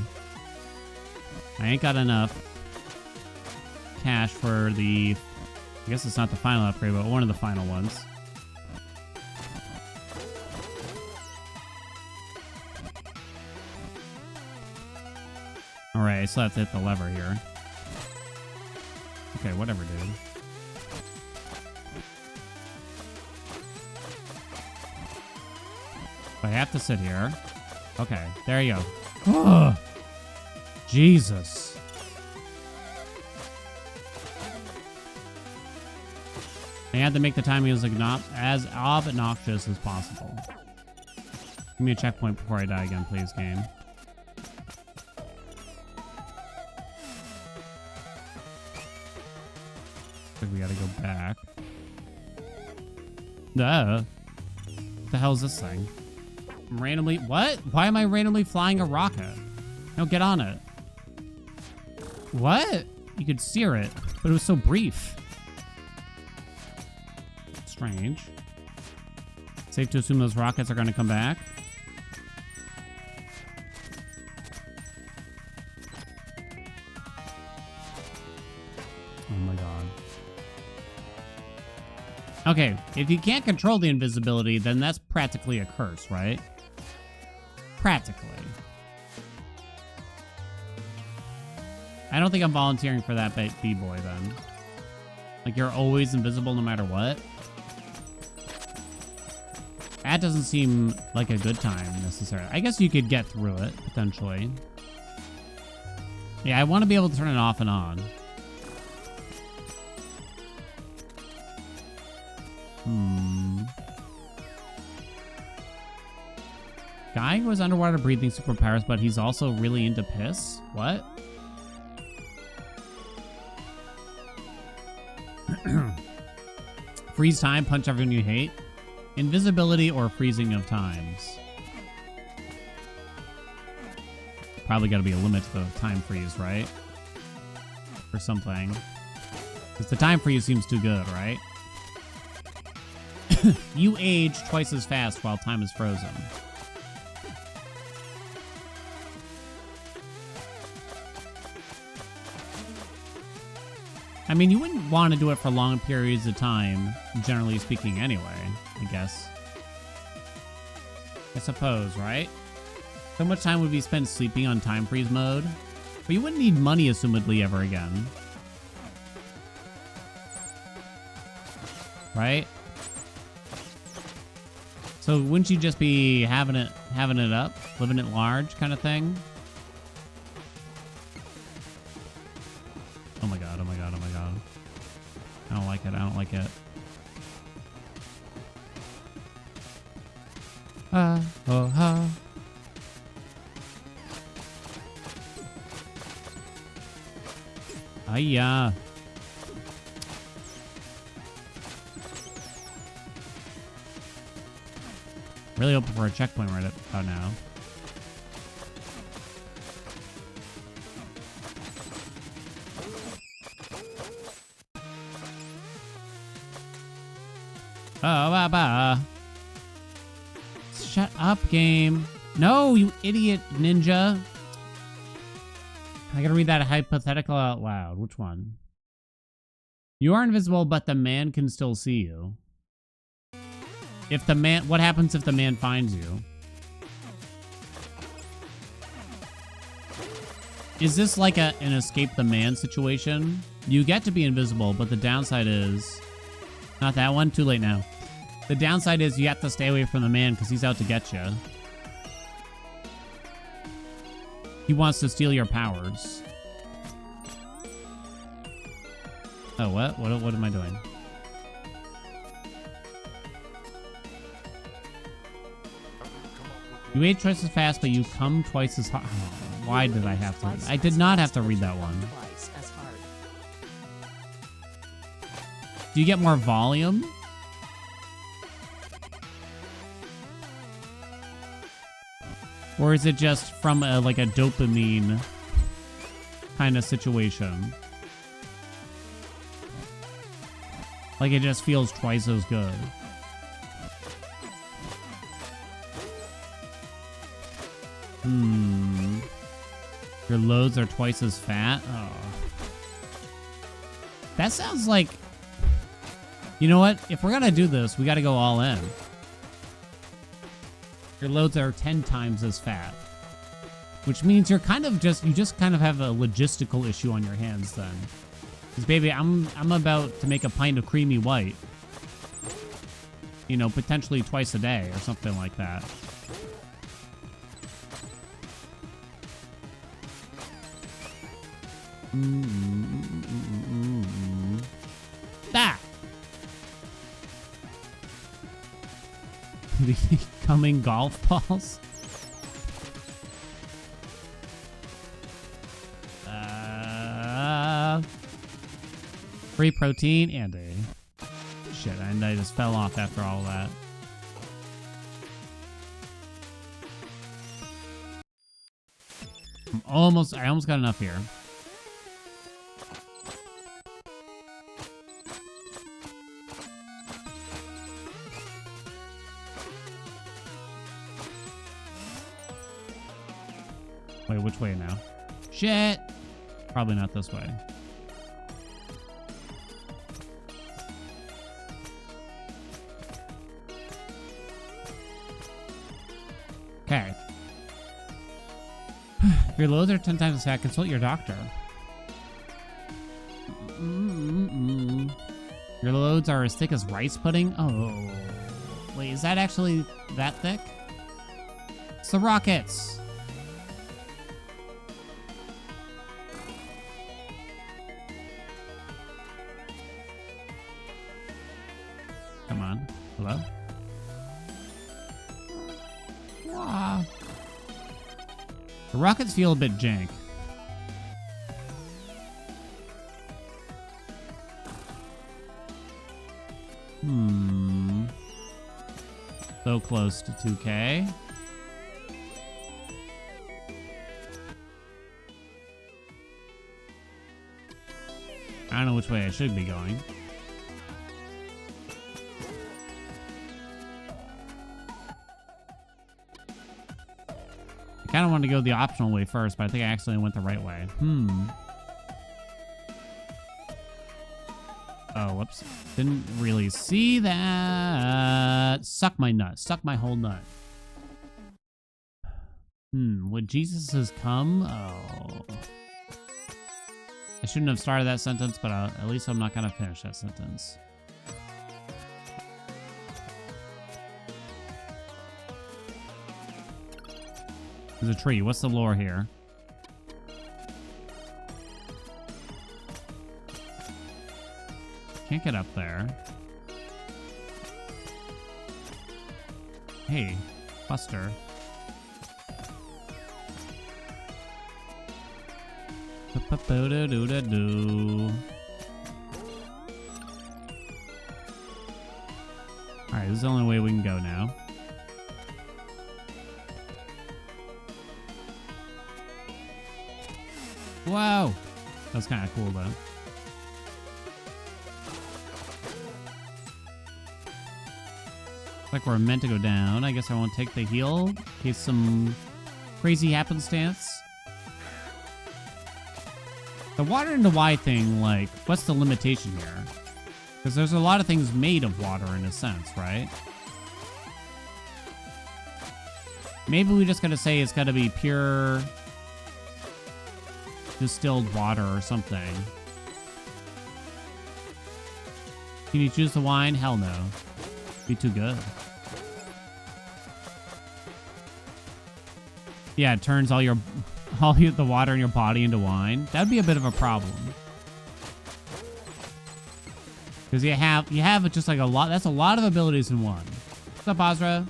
I ain't got enough cash for the... I guess it's not the final upgrade, but one of the final ones. Alright, I still have to hit the lever here. Okay, whatever, dude. I have to sit here. Okay, there you go. Ugh. Jesus. I had to make the timing as obnoxious as possible. Give me a checkpoint before I die again, please, game. I think we gotta go back. What the hell is this thing? Randomly... What? Why am I randomly flying a rocket? No, get on it. What? You could steer it, but it was so brief. Strange. Safe to assume those rockets are going to come back. Oh my god. Okay, if you can't control the invisibility, then that's practically a curse, right? Practically. I don't think I'm volunteering for that B-boy then. Like, you're always invisible no matter what? That doesn't seem like a good time, necessarily. I guess you could get through it, potentially. Yeah, I want to be able to turn it off and on. Guy who has underwater breathing superpowers, but he's also really into piss? What? Freeze time, punch everyone you hate. Invisibility or freezing of times. Probably got to be a limit to the time freeze, right? Or something. Because the time freeze seems too good, right? You age twice as fast while time is frozen. I mean, you wouldn't want to do it for long periods of time, generally speaking, anyway, I guess. I suppose, right? So much time would be spent sleeping on time freeze mode. But you wouldn't need money, assumedly, ever again. Right? So wouldn't you just be having it up, living it large kind of thing? Oh my god, oh my god, oh my god. I don't like it, I don't like it. Oh, ha. Hiya. Really hoping for a checkpoint right about now. Oh, ba. Shut up, game. No, you idiot ninja. I gotta read that hypothetical out loud. Which one? You are invisible, but the man can still see you. If the man... What happens if the man finds you? Is this like an escape the man situation? You get to be invisible, but the downside is... Not that one. Too late now. The downside is you have to stay away from the man because he's out to get you. He wants to steal your powers. Oh, what? What am I doing? You age twice as fast, but you come twice as hard. Oh, why did I have to? I did not have to read that one. Do you get more volume? Or is it just from like a dopamine kind of situation? Like it just feels twice as good. Your loads are twice as fat? Oh. That sounds like... You know what? If we're gonna do this, we gotta go all in. Your loads are 10 times as fat. Which means you're kind of just... You just kind of have a logistical issue on your hands then. Because baby, I'm about to make a pint of creamy white. You know, potentially twice a day or something like that. That. Becoming golf balls. Free protein and a shit, and I just fell off after all of that. I almost got enough here. Wait, which way now? Shit! Probably not this way. Okay. If your loads are 10 times as fat, consult your doctor. Your loads are as thick as rice pudding? Oh. Wait, is that actually that thick? It's the rockets. Come on. Hello? Wow. The rockets feel a bit jank. So close to 2K. I don't know which way I should be going. I kind of wanted to go the optional way first, but I think I accidentally went the right way. Oh, whoops. Didn't really see that. Suck my nut. Suck my whole nut. When Jesus has come? Oh. I shouldn't have started that sentence, but at least I'm not going to finish that sentence. There's a tree. What's the lore here? Can't get up there. Hey, Buster. Alright, this is the only way we can go now. Whoa! That's kind of cool, though. Looks like we're meant to go down. I guess I won't take the heal in case some crazy happenstance. The water into Y thing, like, what's the limitation here? Because there's a lot of things made of water in a sense, right? Maybe we just gotta say it's gotta be pure distilled water or something. Can you choose the wine? Hell no. Be too good. Yeah, it turns all the water in your body into wine. That'd be a bit of a problem. Because you have just like a lot. That's a lot of abilities in one. What's up, Azra?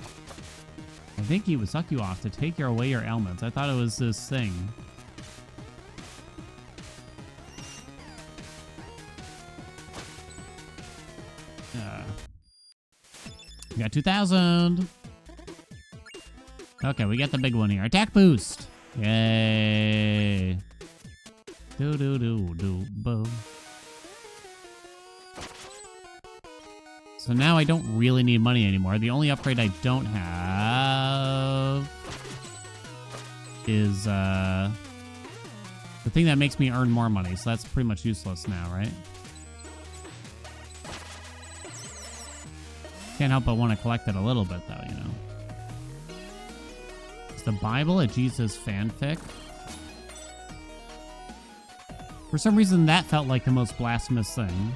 I think he would suck you off to take away your ailments. I thought it was this thing. We got 2,000. Okay, we got the big one here. Attack boost. Yay. Boom. So now I don't really need money anymore. The only upgrade I don't have is the thing that makes me earn more money. So that's pretty much useless now, right? Can't help but want to collect it a little bit, though, you know. Is the Bible a Jesus fanfic? For some reason, that felt like the most blasphemous thing.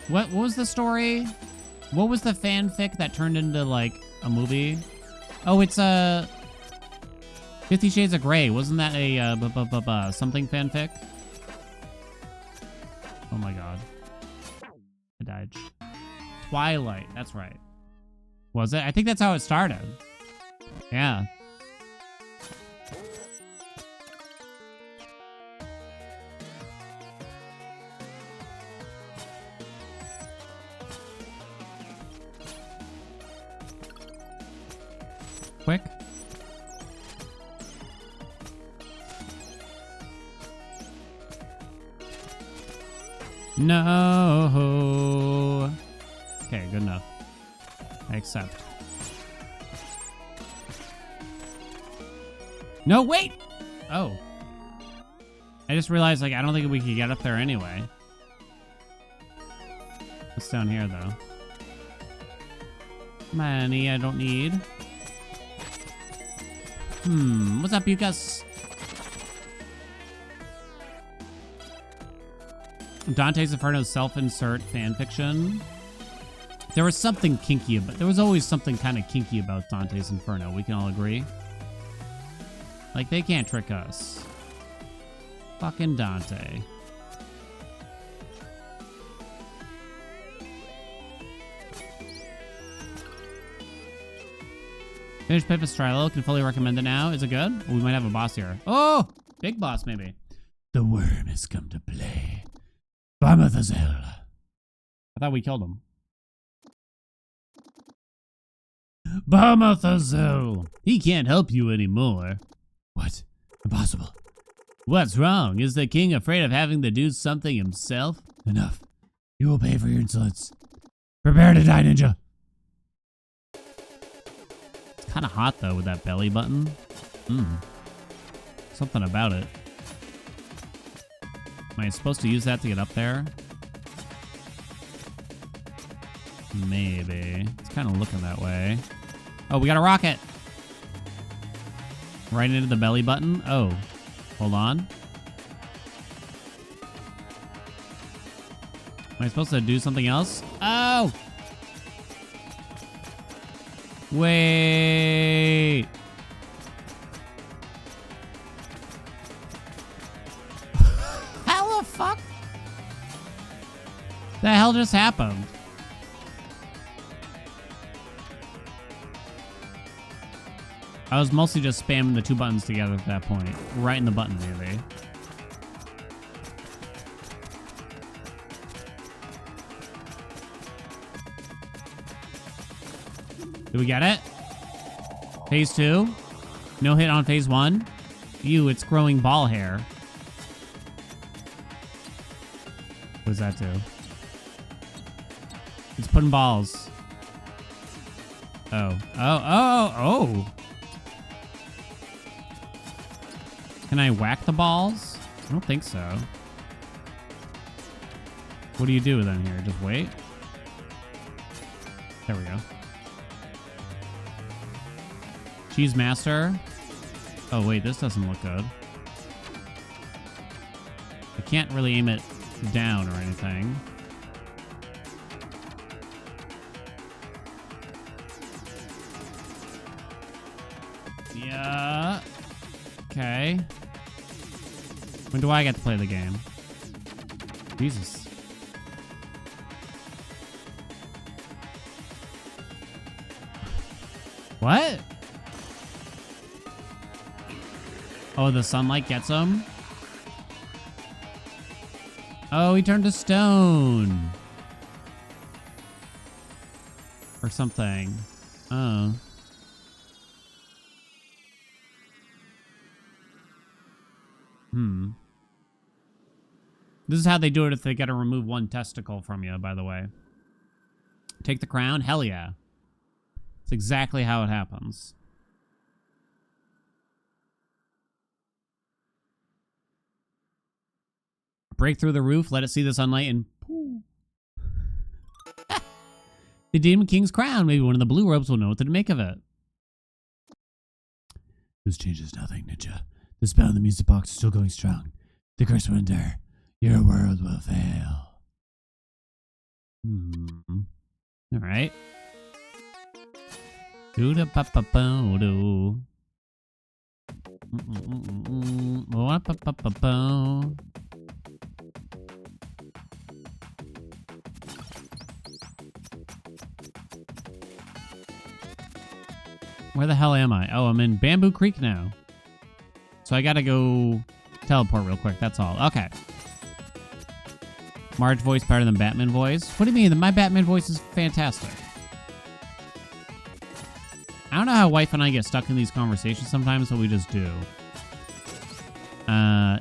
What was the story? What was the fanfic that turned into, like, a movie? Oh, it's 50 Shades of Grey. Wasn't that a something fanfic? Oh my god. I died. Twilight. That's right. Was it? I think that's how it started. Yeah. Quick. No. Okay, good enough. I accept. No, wait! Oh. I just realized, like, I don't think we could get up there anyway. What's down here, though? Money I don't need. What's up, you guys? Dante's Inferno self-insert fanfiction. There was something kinky about... There was always something kind of kinky about Dante's Inferno. We can all agree. Like, they can't trick us. Fucking Dante. Finished Pipistrello. Can fully recommend it now. Is it good? We might have a boss here. Oh! Big boss, maybe. The worm has come to play. Barmathazel. I thought we killed him. Barmathazel. He can't help you anymore. What? Impossible. What's wrong? Is the king afraid of having to do something himself? Enough. You will pay for your insolence. Prepare to die, ninja. It's kind of hot, though, with that belly button. Something about it. Am I supposed to use that to get up there? Maybe. It's kind of looking that way. Oh, we got a rocket! Right into the belly button? Oh. Hold on. Am I supposed to do something else? Oh! Wait! How the fuck? The hell just happened? I was mostly just spamming the two buttons together at that point. Right in the button, maybe. Did we get it? Phase 2? No hit on phase 1? Ew, it's growing ball hair. What does that do? It's putting balls. Oh. Oh. Can I whack the balls? I don't think so. What do you do with them here? Just wait? There we go. Cheese master. Oh, wait, this doesn't look good. I can't really aim it down or anything. Yeah. Okay. When do I get to play the game? Jesus. What? Oh, the sunlight gets him? Oh, he turned to stone. Or something. Oh. This is how they do it if they gotta remove one testicle from you, by the way. Take the crown? Hell yeah. It's exactly how it happens. Break through the roof, let it see the sunlight, and pooh. The Demon King's crown. Maybe one of the blue robes will know what to make of it. This changes nothing, Ninja. The spell in the music box is still going strong. The curse will endure. Your world will fail. All right. Do da pa pa pa do. Pa pa pa pa. Where the hell am I? Oh, I'm in Bamboo Creek now. So I gotta go teleport real quick, that's all. Okay. Marge voice better than Batman voice? What do you mean? My Batman voice is fantastic. I don't know how wife and I get stuck in these conversations sometimes, but we just do.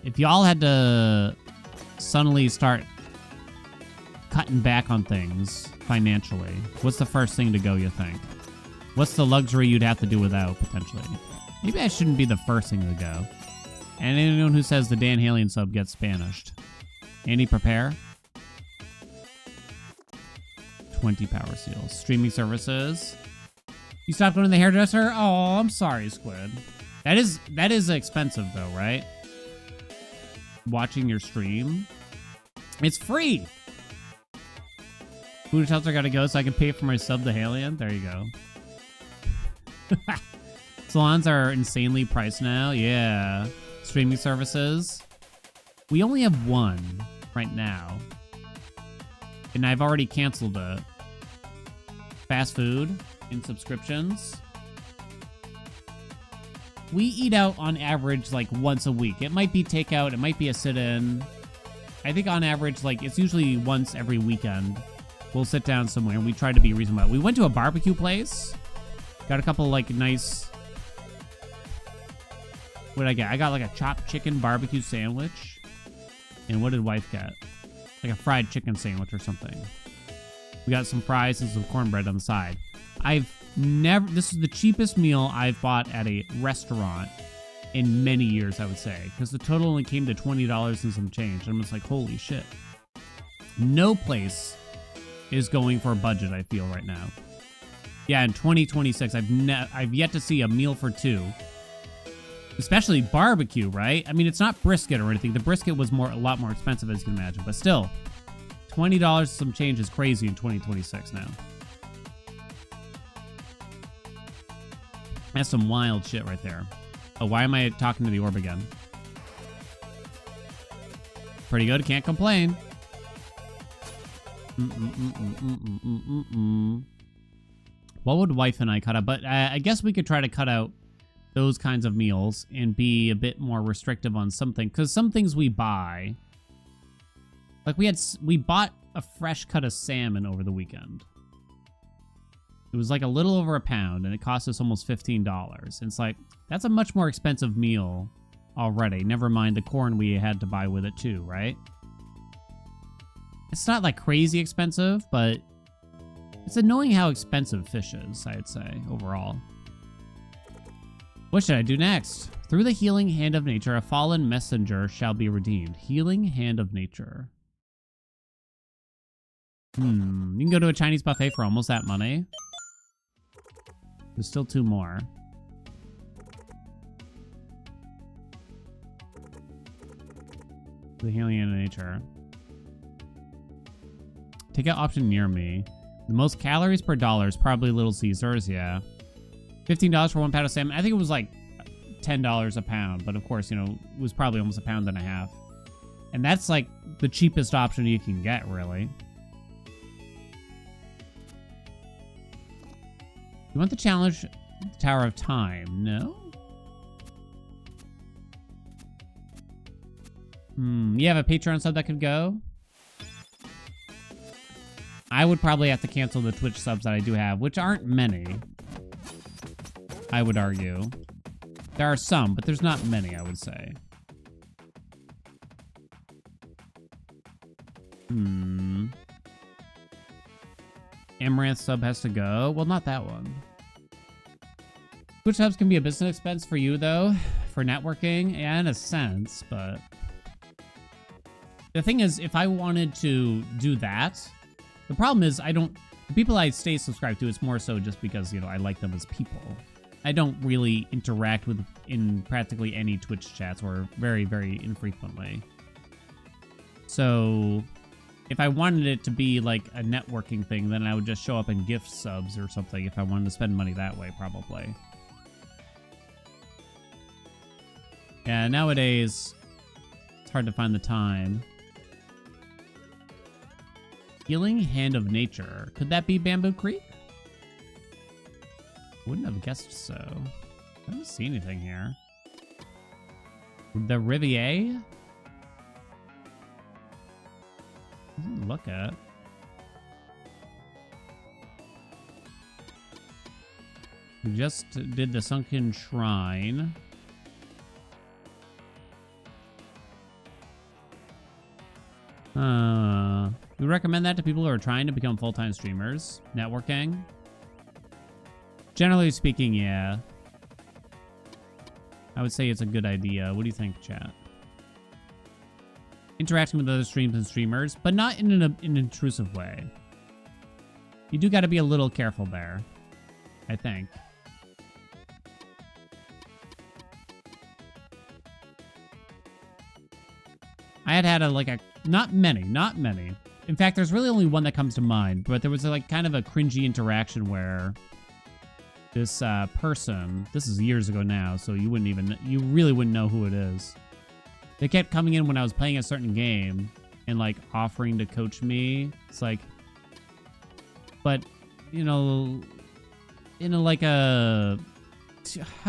If y'all had to suddenly start cutting back on things financially, what's the first thing to go, you think? What's the luxury you'd have to do without, potentially? Maybe I shouldn't be the first thing to go. And anyone who says the Dan Haelian sub gets Spanished. Andy, prepare. 20 power seals. Streaming services. You stopped going to the hairdresser? Oh, I'm sorry, Squid. That is expensive, though, right? Watching your stream. It's free! Food shelter gotta go so I can pay for my sub to Haelian. There you go. Salons are insanely priced now. Yeah. Streaming services. We only have one right now. And I've already canceled it. Fast food and subscriptions. We eat out on average like once a week. It might be takeout. It might be a sit-in. I think on average, like, it's usually once every weekend. We'll sit down somewhere and we try to be reasonable. We went to a barbecue place. Got a couple, like, nice... What did I get? I got, like, a chopped chicken barbecue sandwich. And what did wife get? Like a fried chicken sandwich or something. We got some fries and some cornbread on the side. This is the cheapest meal I've bought at a restaurant in many years, I would say. Because the total only came to $20 and some change. I'm just like, holy shit. No place is going for a budget, I feel, right now. Yeah, in 2026, I've yet to see a meal for two. Especially barbecue, right? I mean, it's not brisket or anything. The brisket was a lot more expensive, as you can imagine. But still, $20 some change is crazy in 2026 now. That's some wild shit right there. Oh, why am I talking to the orb again? Pretty good. Can't complain. What would wife and I cut out? But I guess we could try to cut out those kinds of meals and be a bit more restrictive on something. Because some things we buy... Like we bought a fresh cut of salmon over the weekend. It was like a little over a pound, and it cost us almost $15. And it's like, that's a much more expensive meal already. Never mind the corn we had to buy with it too, right? It's not like crazy expensive, but it's annoying how expensive fish is, I'd say, overall. What should I do next? Through the healing hand of nature, a fallen messenger shall be redeemed. Healing hand of nature. You can go to a Chinese buffet for almost that money. There's still two more. The healing hand of nature. Take out option near me. The most calories per dollar is probably Little Caesars, yeah. $15 for 1 pound of salmon. I think it was like $10 a pound, but of course, you know, it was probably almost a pound and a half. And that's like the cheapest option you can get, really. You want the challenge Tower of Time? No? You have a Patreon sub that could go? I would probably have to cancel the Twitch subs that I do have, which aren't many. I would argue. There are some, but there's not many, I would say. Amaranth sub has to go. Well, not that one. Twitch subs can be a business expense for you, though, for networking. Yeah, in a sense, but... The thing is, if I wanted to do that... The problem is, the people I stay subscribed to, it's more so just because, you know, I like them as people. I don't really interact with in practically any Twitch chats, or very, very infrequently. So... If I wanted it to be like a networking thing, then I would just show up and gift subs or something if I wanted to spend money that way, probably. Yeah, nowadays, it's hard to find the time. Healing Hand of Nature. Could that be Bamboo Creek? Wouldn't have guessed so. I don't see anything here. The Riviere? Look at. We just did the Sunken Shrine. We recommend that to people who are trying to become full-time streamers. Networking. Generally speaking, yeah. I would say it's a good idea. What do you think, chat? Interacting with other streams and streamers, but not in an intrusive way. You do got to be a little careful there, I think. I had not many. In fact, there's really only one that comes to mind, but there was like kind of a cringy interaction where this person, this is years ago now, so you really wouldn't know who it is. They kept coming in when I was playing a certain game and like offering to coach me. It's like, but you know, in how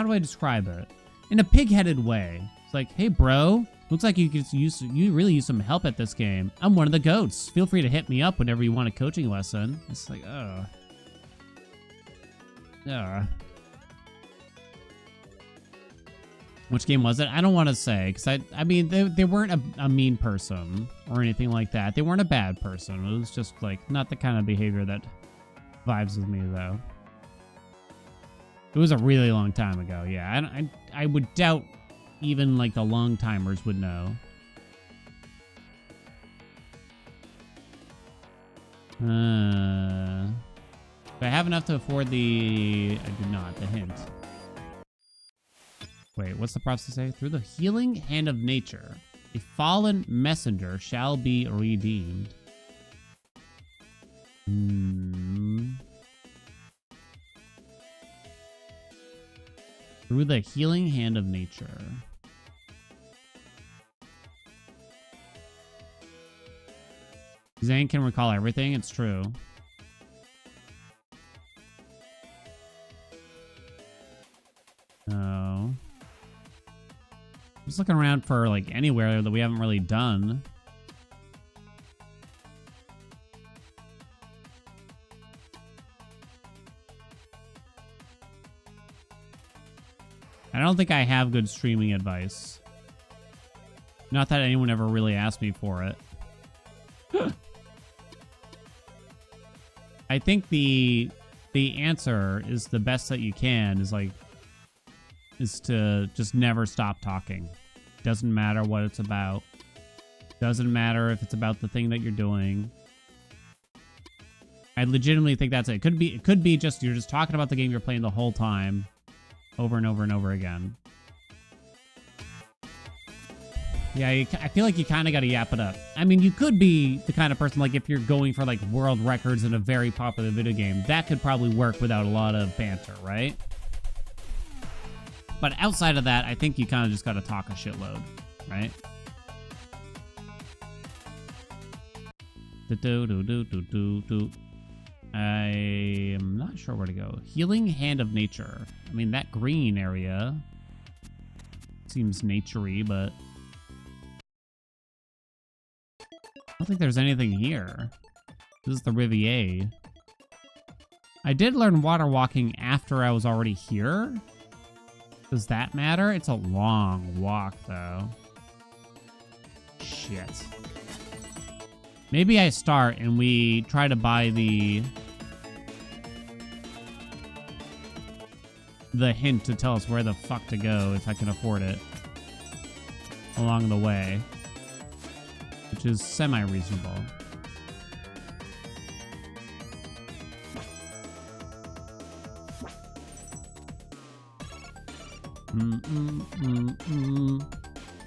do I describe it? In a pig-headed way. It's like, hey bro, looks like you really use some help at this game. I'm one of the goats. Feel free to hit me up whenever you want a coaching lesson. It's like, Which game was it? I don't want to say, because I mean, they weren't a mean person or anything like that. They weren't a bad person. It was just like not the kind of behavior that vibes with me, though. It was a really long time ago. Yeah, I would doubt even like the long timers would know. Do I have enough to afford the... I do not. The hint. Wait, what's the process say? Through the healing hand of nature, a fallen messenger shall be redeemed. Through the healing hand of nature. Zane can recall everything. It's true. Oh. Just looking around for like anywhere that we haven't really done. I don't think I have good streaming advice. Not that anyone ever really asked me for it. I think the answer is the best that you can is to just never stop talking. Doesn't matter what it's about. Doesn't matter if it's about the thing that you're doing. I legitimately think that's it. It could be just you're just talking about the game you're playing the whole time, over and over and over again. Yeah, I feel like you kind of got to yap it up. I mean, you could be the kind of person, like, if you're going for, like, world records in a very popular video game, that could probably work without a lot of banter, right? But outside of that, I think you kind of just got to talk a shitload, right? I am not sure where to go. Healing Hand of Nature. I mean, that green area seems naturey, but I don't think there's anything here. This is the Riviera. I did learn water walking after I was already here. Does that matter? It's a long walk, though. Shit. Maybe I start and we try to buy the hint to tell us where the fuck to go if I can afford it along the way, which is semi-reasonable.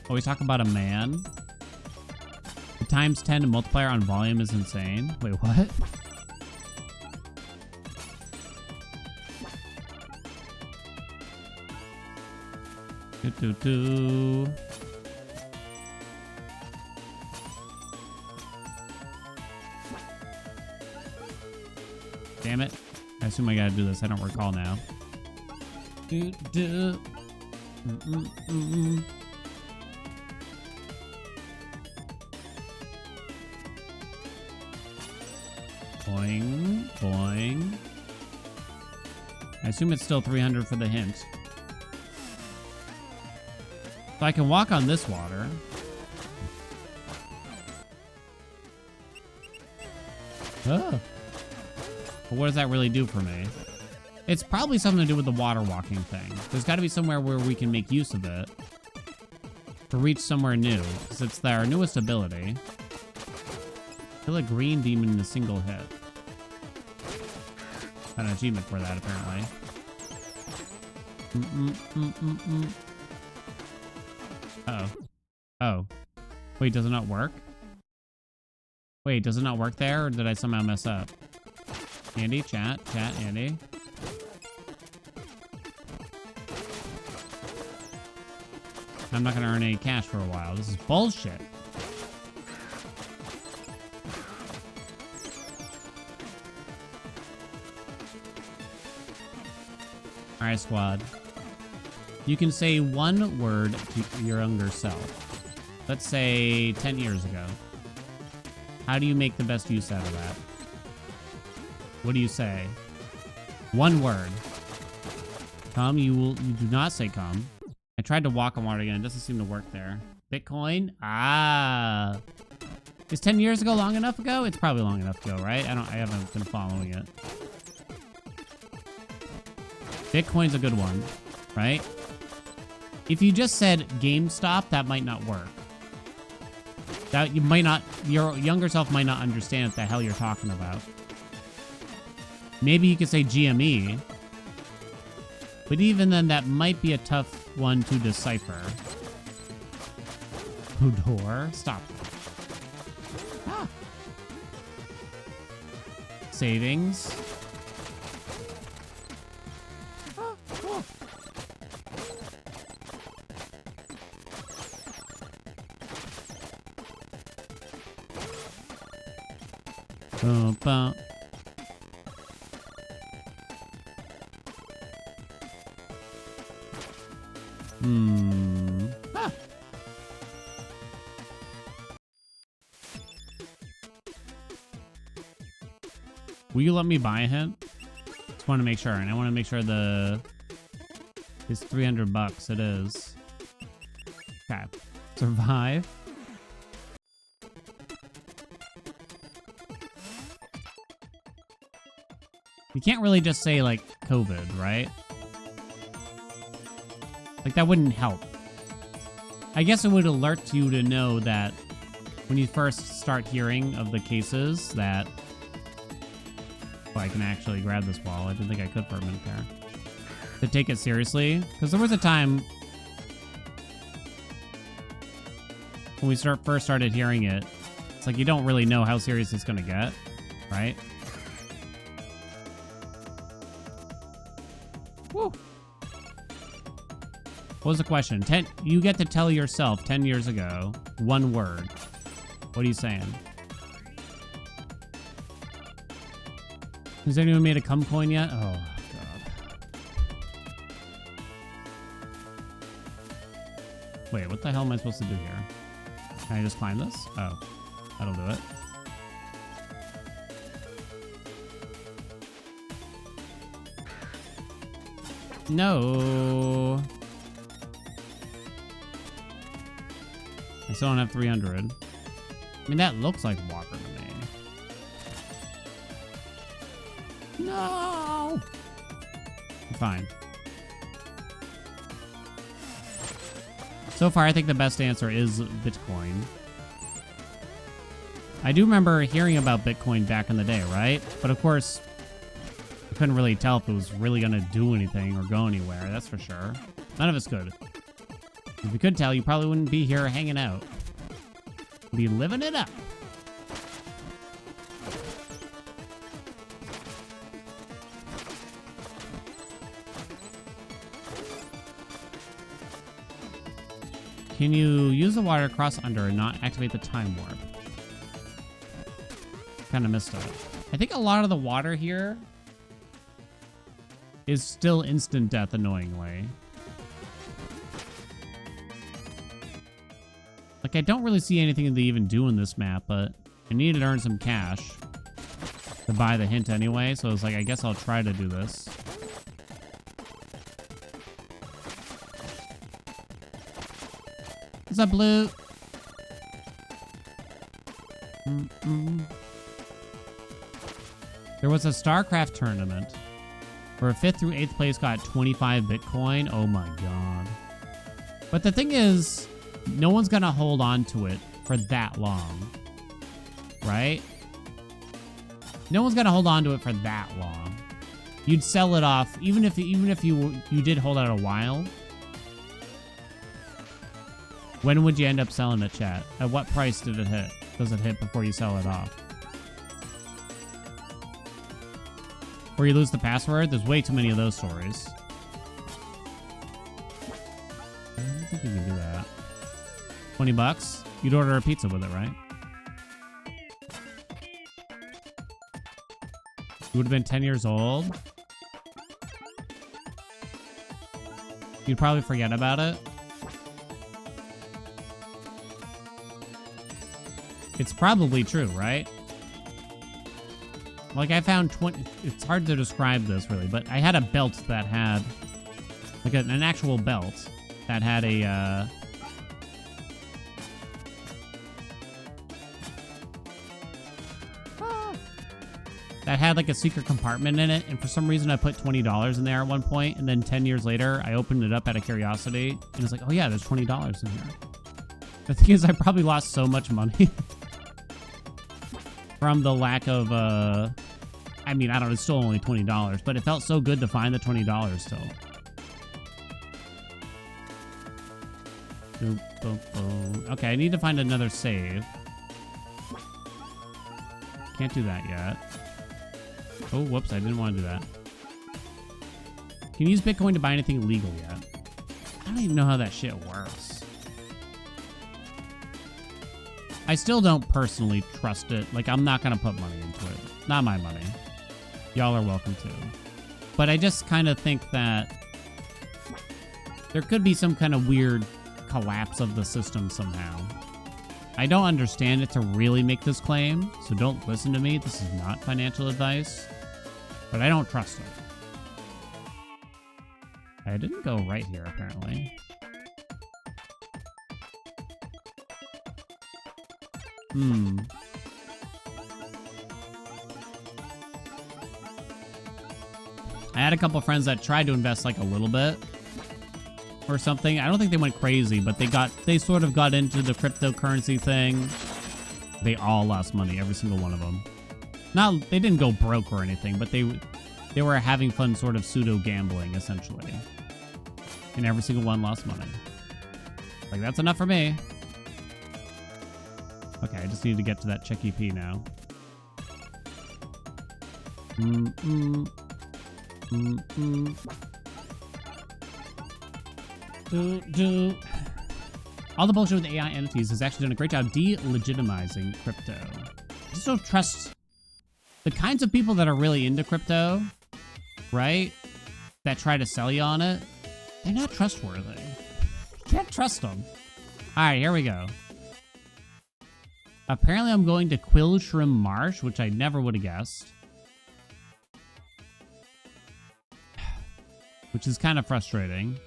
Oh, we talk about a man? The times 10 multiplier on volume is insane. Wait, what? Damn it. I assume I gotta do this. I don't recall now. Boing, boing. I assume it's still 300 for the hint. So I can walk on this water. Oh. But what does that really do for me? It's probably something to do with the water walking thing. There's got to be somewhere where we can make use of it to reach somewhere new, because it's our newest ability. Kill a green demon in a single hit. Got an achievement for that, apparently. Uh-oh. Oh. Wait, does it not work? Wait, does it not work there, or did I somehow mess up? Andy, chat, Andy. I'm not gonna earn any cash for a while. This is bullshit. Alright, squad. You can say one word to your younger self. Let's say 10 years ago. How do you make the best use out of that? What do you say? One word. Come, you do not say come. I tried to walk on water again. It doesn't seem to work there. Bitcoin? Ah. Is 10 years ago long enough ago? It's probably long enough ago, right? I haven't been following it. Bitcoin's a good one, right? If you just said GameStop, that might not work. That you might not, your younger self might not understand what the hell you're talking about. Maybe you could say GME. But even then, that might be a tough one to decipher. Hodor? Stop. Ah. Savings. Ah, cool. Boom, boom. Ah. Will you let me buy a hint? Just want to make sure, and I want to make sure it's 300 bucks. It is. Okay. Survive. You can't really just say like COVID, right? Like, that wouldn't help. I guess it would alert you to know that when you first start hearing of the cases that... Oh, I can actually grab this wall. I didn't think I could for a minute there. To take it seriously. Because there was a time when we first started hearing it. It's like you don't really know how serious it's going to get, right? Woo! What was the question? You get to tell yourself 10 years ago one word. What are you saying? Has anyone made a cum coin yet? Oh, God. Wait, what the hell am I supposed to do here? Can I just climb this? Oh, that'll do it. No. I still don't have 300. I mean, that looks like water to me. No! I'm fine. So far, I think the best answer is Bitcoin. I do remember hearing about Bitcoin back in the day, right? But of course, I couldn't really tell if it was really going to do anything or go anywhere, that's for sure. None of us could. If you could tell, you probably wouldn't be here hanging out. You'd be living it up. Can you use the water to cross under and not activate the time warp? Kind of missed it. I think a lot of the water here is still instant death, annoyingly. Like, I don't really see anything they even do in this map, but I needed to earn some cash to buy the hint anyway, so I was like, I guess I'll try to do this. What's up, Blue? There was a StarCraft tournament where 5th through 8th place got 25 Bitcoin. Oh my god. But the thing is, no one's gonna hold on to it for that long. Right? No one's gonna hold on to it for that long. You'd sell it off, even if you did hold out a while. When would you end up selling it, chat? At what price did it hit? Does it hit before you sell it off? Or you lose the password? There's way too many of those stories. I don't think you can do that. 20 bucks? You'd order a pizza with it, right? You would have been 10 years old. You'd probably forget about it. It's probably true, right? Like, I found 20... It's hard to describe this, really, but I had a belt that had... Like, an actual belt that had a, that had, like, a secret compartment in it, and for some reason I put $20 in there at one point, and then 10 years later, I opened it up out of curiosity, and it's like, oh yeah, there's $20 in here. The thing is, I probably lost so much money from the lack of, I mean, I don't know, it's still only $20, but it felt so good to find the $20 still. Boom, boom, boom. Okay, I need to find another save. Can't do that yet. Oh, whoops, I didn't want to do that. Can you use Bitcoin to buy anything legal yet? I don't even know how that shit works. I still don't personally trust it. Like, I'm not going to put money into it. Not my money. Y'all are welcome to. But I just kind of think that there could be some kind of weird collapse of the system somehow. I don't understand it to really make this claim, so don't listen to me. This is not financial advice. But I don't trust it. I didn't go right here, apparently. I had a couple friends that tried to invest like a little bit or something. I don't think they went crazy, but they sort of got into the cryptocurrency thing. They all lost money, every single one of them. They didn't go broke or anything, but they were having fun sort of pseudo gambling essentially. And every single one lost money. Like, that's enough for me. Okay, I just need to get to that check EP now. All the bullshit with AI entities has actually done a great job delegitimizing crypto. I just don't trust the kinds of people that are really into crypto, right? That try to sell you on it. They're not trustworthy. You can't trust them. All right, here we go. Apparently, I'm going to Quillshrim Marsh, which I never would have guessed. Which is kind of frustrating.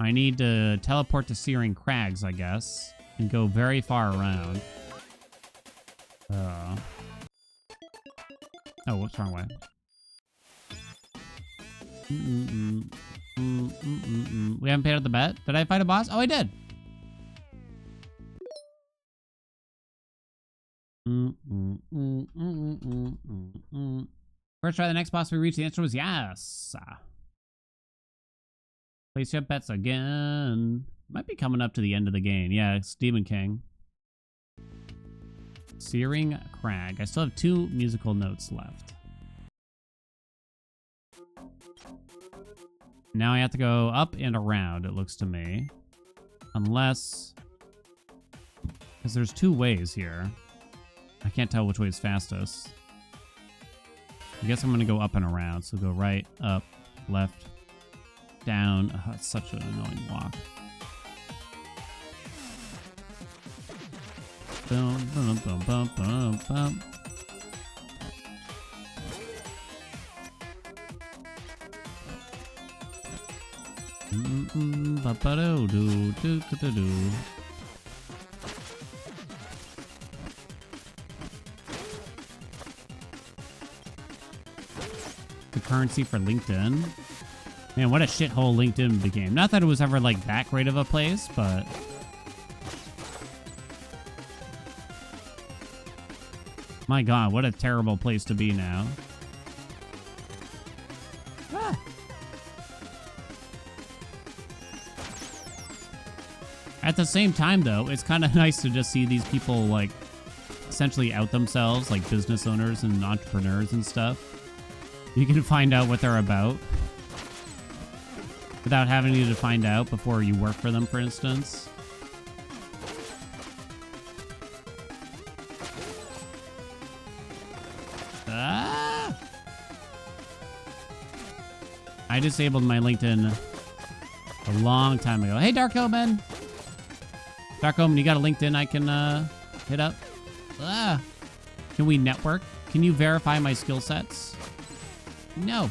I need to teleport to Searing Crags, I guess, and go very far around. Oh, what's wrong way? We haven't paid out the bet. Did I fight a boss? Oh, I did. First try the next boss we reached. The answer was yes. Place your bets again. Might be coming up to the end of the game. Yeah, it's Demon King. Searing Crag. I still have 2 musical notes left. Now I have to go up and around, it looks to me. Unless... because there's 2 ways here. I can't tell which way is fastest. I guess I'm going to go up and around. So go right, up, left, down. Oh, it's such an annoying walk. Boom, boom, boom, boom, boom, boom. Ba-ba-do-do-do-do-do-do. currency for LinkedIn. Man, what a shithole LinkedIn became. Not that it was ever like that great of a place, but my God, what a terrible place to be now. Ah. At the same time, though, it's kind of nice to just see these people like essentially out themselves, like business owners and entrepreneurs and stuff. You can find out what they're about without having to find out before you work for them, for instance. Ah! I disabled my LinkedIn a long time ago. Hey, Dark Omen! Dark Omen, you got a LinkedIn I can hit up? Ah! Can we network? Can you verify my skill sets? No.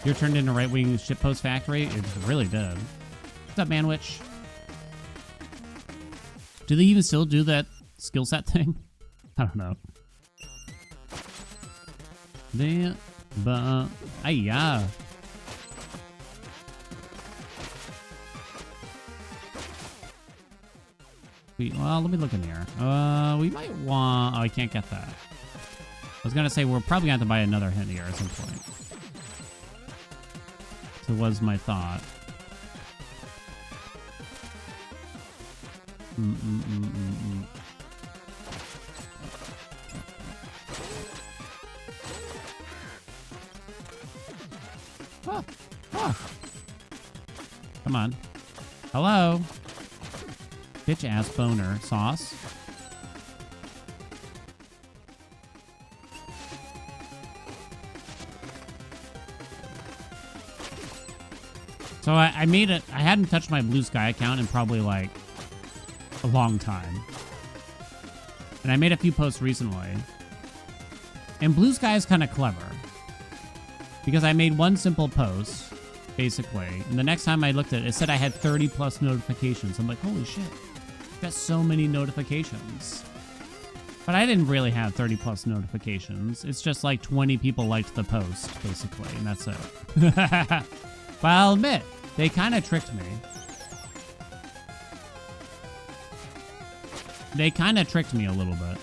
You're turned into right-wing shitpost factory? It really did. What's up, Manwich? Do they even still do that skill set thing? I don't know. Ay-ya. Well, let me look in here. We might want... Oh, I can't get that. I was gonna say, we're probably gonna have to buy another hint here at some point. So was my thought. Oh, oh. Come on. Hello? Bitch ass boner sauce. So I made it. I hadn't touched my Blue Sky account in probably like a long time. And I made a few posts recently. And Blue Sky is kind of clever. Because I made one simple post, basically. And the next time I looked at it, it said I had 30 plus notifications. I'm like, holy shit. Got so many notifications. But I didn't really have 30 plus notifications. It's just like 20 people liked the post, basically. And that's it. But I'll admit, they kind of tricked me. They kind of tricked me a little bit.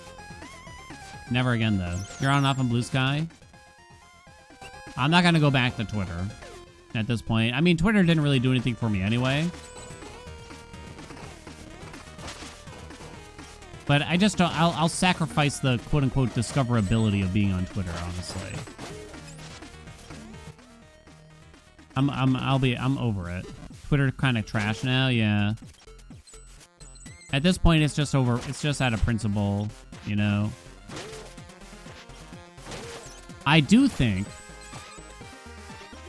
Never again, though. You're on and off on Blue Sky? I'm not going to go back to Twitter at this point. I mean, Twitter didn't really do anything for me anyway. But I just don't... I'll sacrifice the quote-unquote discoverability of being on Twitter, honestly. I'm over it. Twitter kind of trash now, yeah. At this point, it's just over. It's just out of principle, you know. I do think,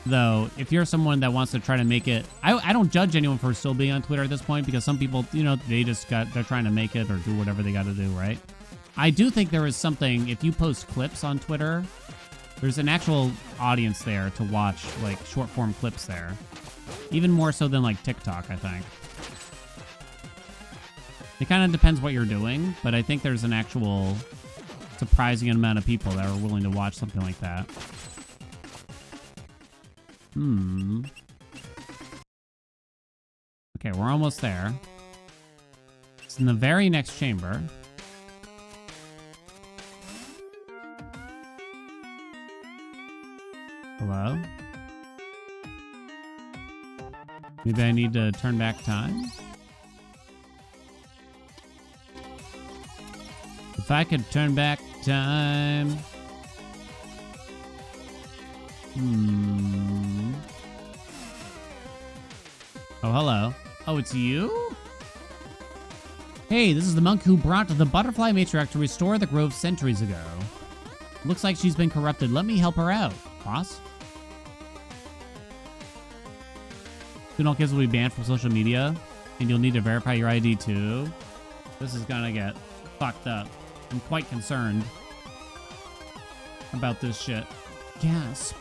though, if you're someone that wants to try to make it, I don't judge anyone for still being on Twitter at this point, because some people, you know, they're trying to make it or do whatever they got to do, right? I do think there is something, if you post clips on Twitter, there's an actual audience there to watch, like, short-form clips there. Even more so than, like, TikTok, I think. It kind of depends what you're doing, but I think there's an actual surprising amount of people that are willing to watch something like that. Okay, we're almost there. It's in the very next chamber. Hello? Maybe I need to turn back time? If I could turn back time... Oh, hello. Oh, it's you? Hey, this is the monk who brought the butterfly matriarch to restore the grove centuries ago. Looks like she's been corrupted. Let me help her out, boss. Soon all kids will be banned from social media, and you'll need to verify your ID too. This is gonna get fucked up. I'm quite concerned about this shit. Gasp.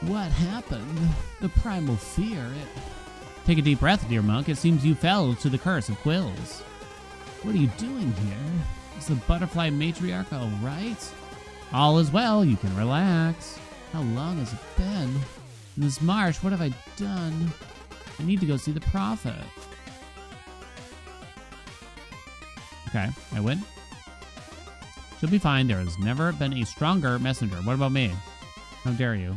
What happened? The primal fear. Take a deep breath, dear monk. It seems you fell to the curse of quills. What are you doing here? Is the butterfly matriarch all right? All is well. You can relax. How long has it been? In this marsh, what have I done? I need to go see the prophet. Okay, I win. She'll be fine. There has never been a stronger messenger. What about me? How dare you?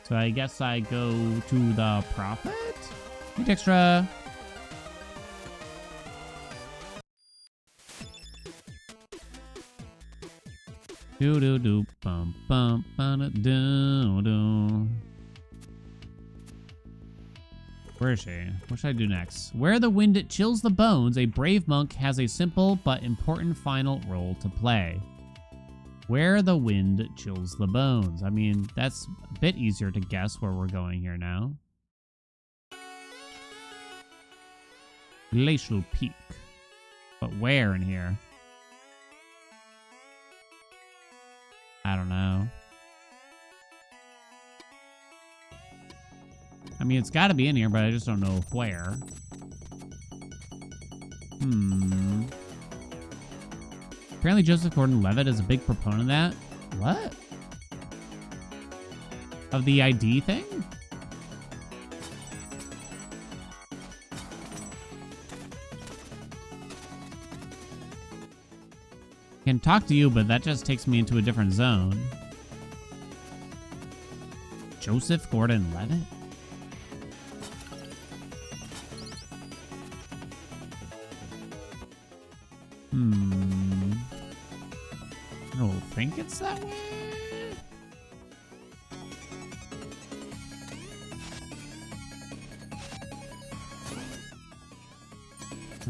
So I guess I go to the prophet? Need extra. Do do do bum bum ba do do. Where is she? What should I do next? Where the wind chills the bones, a brave monk has a simple but important final role to play. Where the wind chills the bones. I mean, that's a bit easier to guess where we're going here now. Glacial Peak. But where in here? I don't know. I mean, it's got to be in here, but I just don't know where. Apparently Joseph Gordon-Levitt is a big proponent of that. What? Of the ID thing? I can talk to you, but that just takes me into a different zone. Joseph Gordon-Levitt? I don't think it's that way.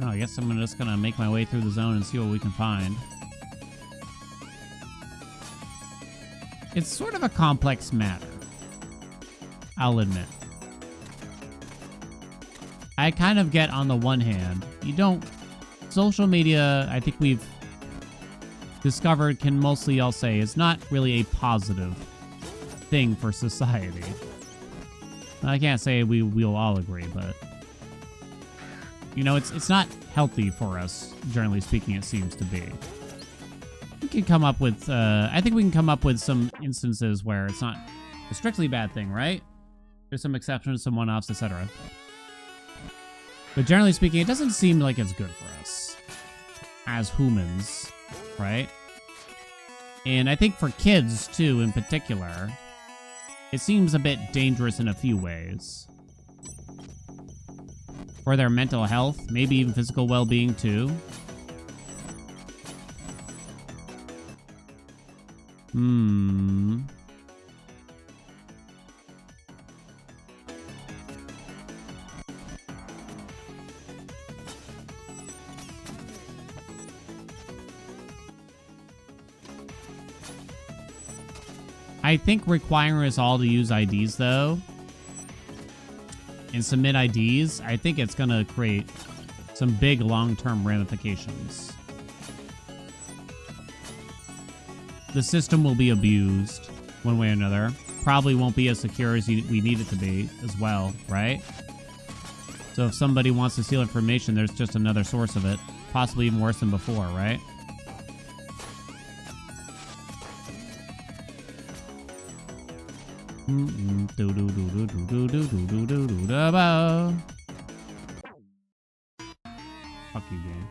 Oh, I guess I'm just gonna make my way through the zone and see what we can find. It's sort of a complex matter, I'll admit. I kind of get on the one hand, social media, I think we've discovered, can mostly all say it's not really a positive thing for society. I can't say we'll all agree, but you know, it's not healthy for us, generally speaking, it seems to be. We can come up with, I think we can come up with some instances where it's not a strictly bad thing, right? There's some exceptions, some one-offs, etc. But generally speaking, it doesn't seem like it's good for us as humans, right? And I think for kids, too, in particular, it seems a bit dangerous in a few ways. For their mental health, maybe even physical well-being, too. I think requiring us all to use IDs, though, and submit IDs, I think it's going to create some big long-term ramifications. The system will be abused one way or another. Probably won't be as secure as we need it to be as well, right? So if somebody wants to steal information, there's just another source of it. Possibly even worse than before, right? Fuck you, game.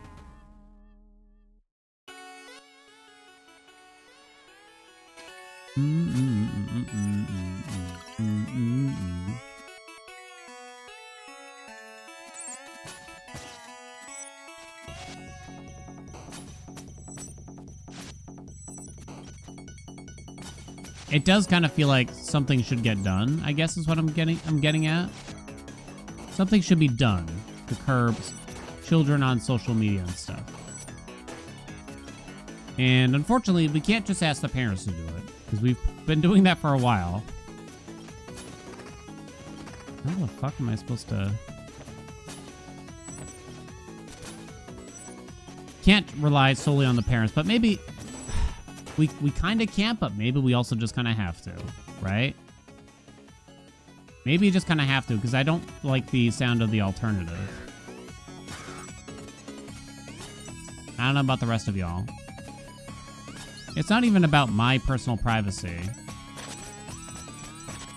It does kind of feel like something should get done, I guess is what I'm getting at. Something should be done to curb children on social media and stuff. And unfortunately, we can't just ask the parents to do it, because we've been doing that for a while. How the fuck am I supposed to... Can't rely solely on the parents, but maybe... We kind of can't, but maybe we also just kind of have to, right? Maybe you just kind of have to, because I don't like the sound of the alternative. I don't know about the rest of y'all. It's not even about my personal privacy.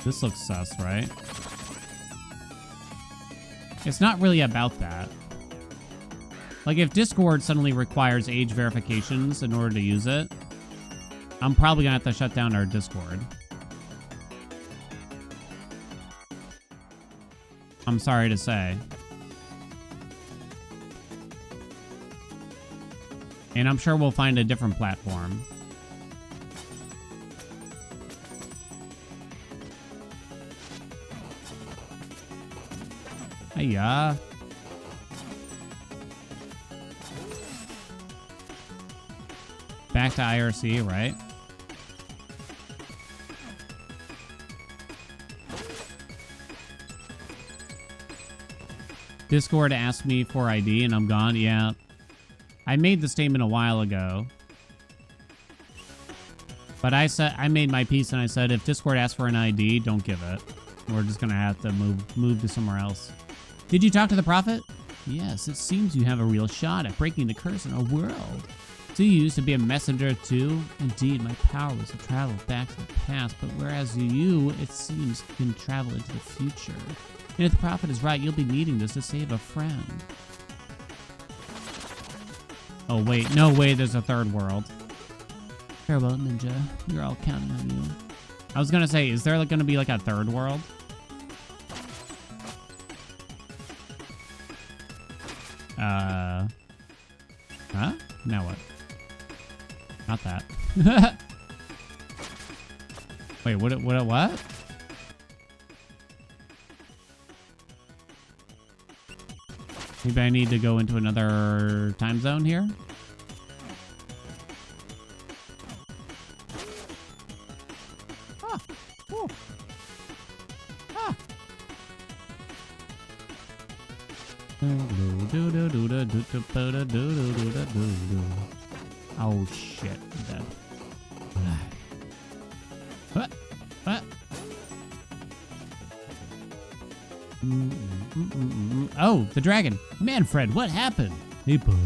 This looks sus, right? It's not really about that. Like, if Discord suddenly requires age verifications in order to use it, I'm probably gonna have to shut down our Discord. I'm sorry to say. And I'm sure we'll find a different platform. Hiya. Back to IRC, right? Discord asked me for ID and I'm gone. Yeah. I made the statement a while ago. But I made my piece and I said if Discord asks for an ID, don't give it. We're just gonna have to move to somewhere else. Did you talk to the Prophet? Yes, it seems you have a real shot at breaking the curse in our world. Do you used to be a messenger too? Indeed, my power was to travel back to the past, but whereas you, it seems, can travel into the future. And if the Prophet is right, you'll be needing this to save a friend. Oh wait, no way there's a third world. Farewell, Ninja. We're all counting on you. I was gonna say, is there like gonna be like a third world? Huh? Now what? Not that. Wait, what? Maybe I need to go into another time zone here? Ah. Ooh. Ah. Oh shit, I'm dead. Oh, the dragon. Manfred, what happened? Hey, buddy.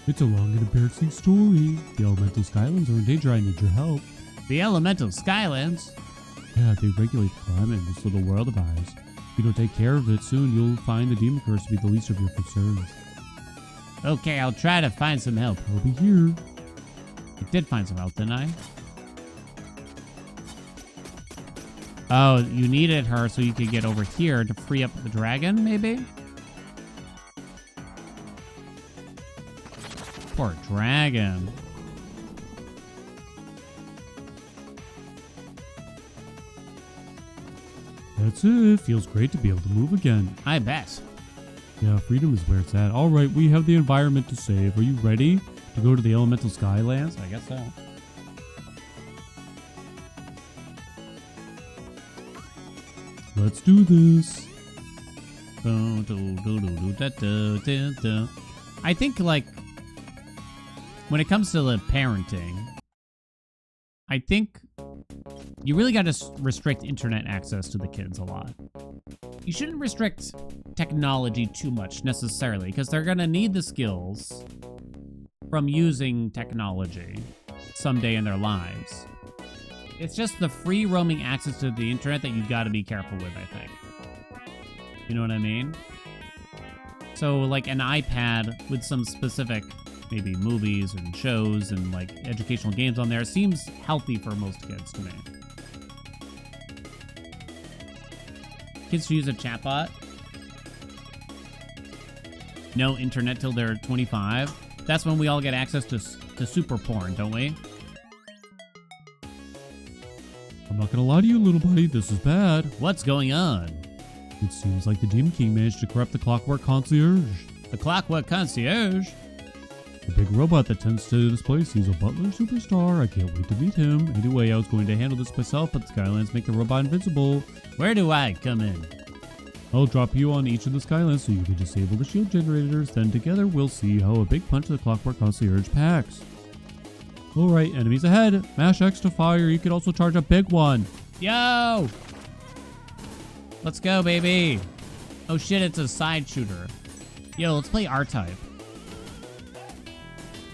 It's a long and embarrassing story. The elemental Skylands are in danger. I need your help. The elemental Skylands? Yeah, they regulate the climate in this little world of ours. If you don't take care of it soon, you'll find the demon curse to be the least of your concerns. Okay, I'll try to find some help. I'll be here. I did find some help, didn't I? Oh, you needed her so you could get over here to free up the dragon, maybe? Poor dragon. That's it. Feels great to be able to move again. I bet. Yeah, freedom is where it's at. All right, we have the environment to save. Are you ready to go to the elemental Skylands? I guess so. Let's do this. I think, like, when it comes to the parenting, I think you really got to restrict internet access to the kids a lot. You shouldn't restrict technology too much necessarily, because they're going to need the skills from using technology someday in their lives. It's just the free roaming access to the internet that you got to be careful with, I think. You know what I mean? So like an iPad with some specific maybe movies and shows and like educational games on there seems healthy for most kids to me. Kids should use a chatbot. No internet till they're 25. That's when we all get access to super porn, don't we? I'm not gonna lie to you, little buddy. This is bad. What's going on? It seems like the Demon King managed to corrupt the Clockwork Concierge. The Clockwork Concierge? The big robot that tends to this place. He's a butler superstar. I can't wait to meet him. Anyway, I was going to handle this myself, but the Skylands make the robot invincible. Where do I come in? I'll drop you on each of the Skylands so you can disable the shield generators. Then together we'll see how a big punch the Clockwork Concierge packs. Alright, enemies ahead. Mash X to fire. You can also charge a big one. Yo! Let's go, baby. Oh shit, it's a side shooter. Yo, let's play R-Type.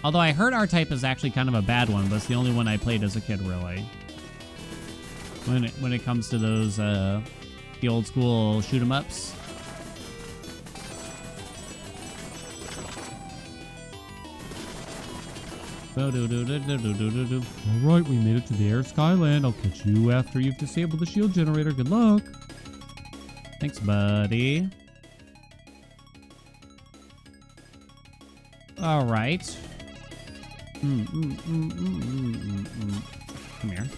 Although I heard R-Type is actually kind of a bad one, but it's the only one I played as a kid, really. When it comes to those, the old school shoot 'em ups. Alright, we made it to the Air Skyland. I'll catch you after you've disabled the shield generator. Good luck. Thanks, buddy. Alright. Come here.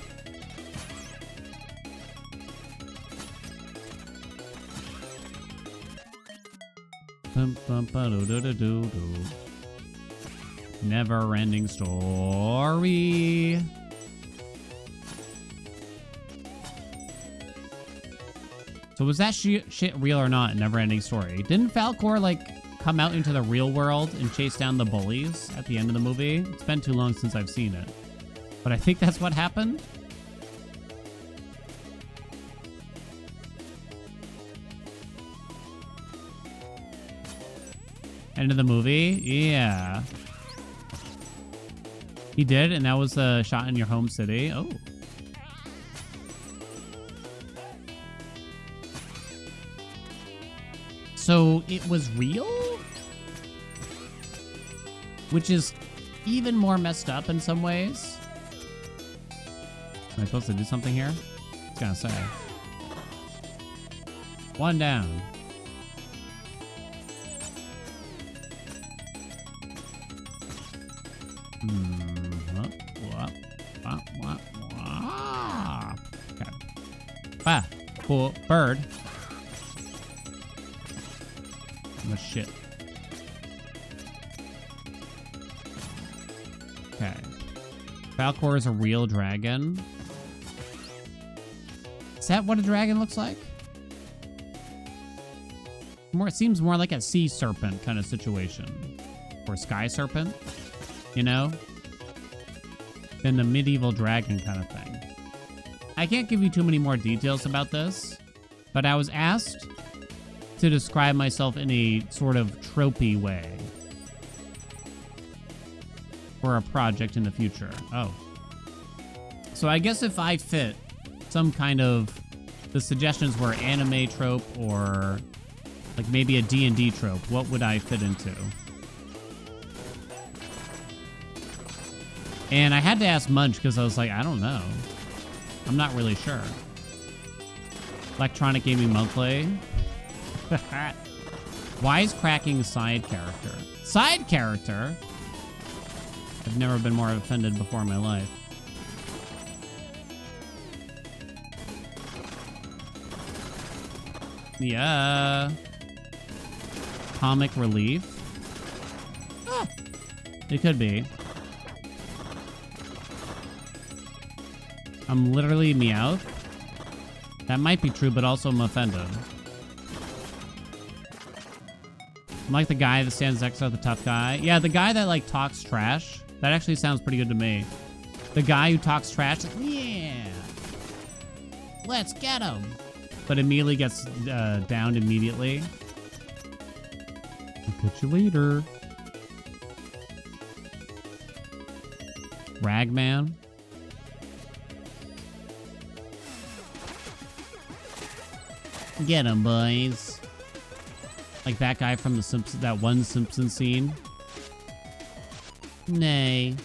Never-ending story. So was that shit real or not? Never-ending story. Didn't Falcor, like, come out into the real world and chase down the bullies at the end of the movie? It's been too long since I've seen it. But I think that's what happened. End of the movie? Yeah. He did, and that was a shot in your home city. Oh. So it was real? Which is even more messed up in some ways. Am I supposed to do something here? I was gonna say. One down. Okay. Ah, cool bird. Oh shit. Okay. Falcor is a real dragon. Is that what a dragon looks like? It seems more like a sea serpent kind of situation. Or sky serpent, you know? Than the medieval dragon kind of thing. I can't give you too many more details about this, but I was asked to describe myself in a sort of tropey way for a project in the future. Oh. So I guess if I fit some kind of, the suggestions were anime trope or like maybe a D&D trope, what would I fit into? And I had to ask Munch because I was like, I don't know. I'm not really sure. Electronic Gaming Monthly. Wisecracking side character. Side character? I've never been more offended before in my life. Yeah. Comic relief? Ah, it could be. I'm literally Meowth. That might be true, but also I'm offended. I'm like the guy that stands next to the tough guy. Yeah, the guy that like talks trash. That actually sounds pretty good to me. The guy who talks trash, like, yeah, let's get him. But immediately gets downed immediately. I'll catch you later. Ragman. Get him, boys. Like that guy from the Simpsons, that one Simpsons scene. Nay.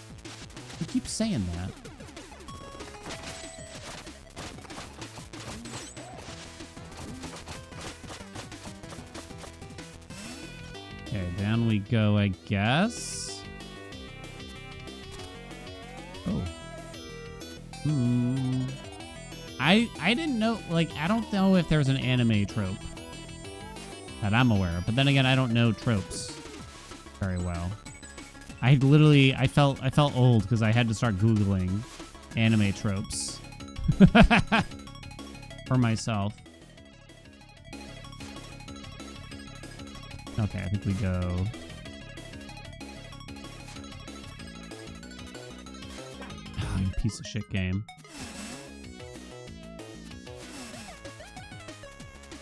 You keep saying that. Okay, down we go, I guess. Oh. I didn't know, like, I don't know if there's an anime trope that I'm aware of, but then again, I don't know tropes very well. I felt old because I had to start Googling anime tropes for myself. Okay, I think we go. Oh, you piece of shit game.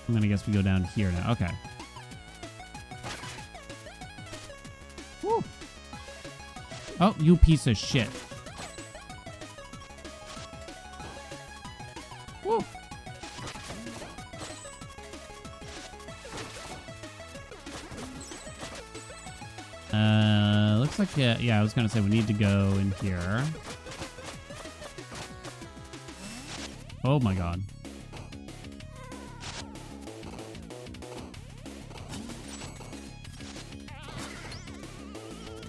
I'm gonna guess we go down here now. Okay. Woo. Oh, you piece of shit. Woo. Looks like, yeah, I was gonna say we need to go in here. Oh my god.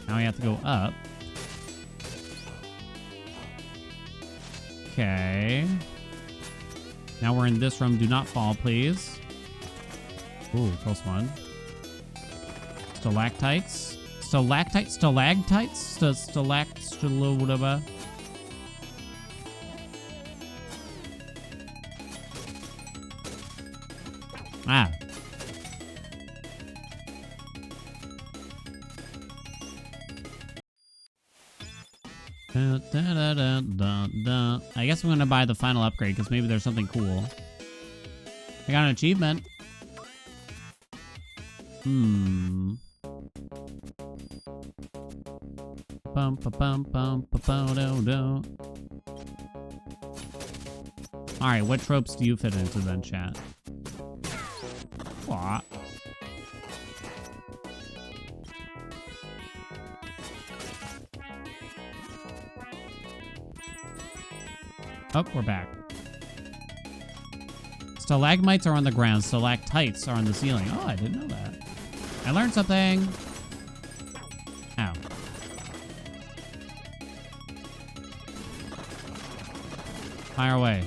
Now we have to go up. Okay. Now we're in this room. Do not fall, please. Ooh, close one. Stalactites. Stalactites? Stalactites? Whatever. Ah. I guess I'm gonna buy the final upgrade because maybe there's something cool. I got an achievement. Bum pa bum bum pa bum do do. All right, what tropes do you fit into then, chat? What? Oh, we're back. Stalagmites are on the ground. Stalactites are on the ceiling. Oh, I didn't know that. I learned something. Ow. Fire away.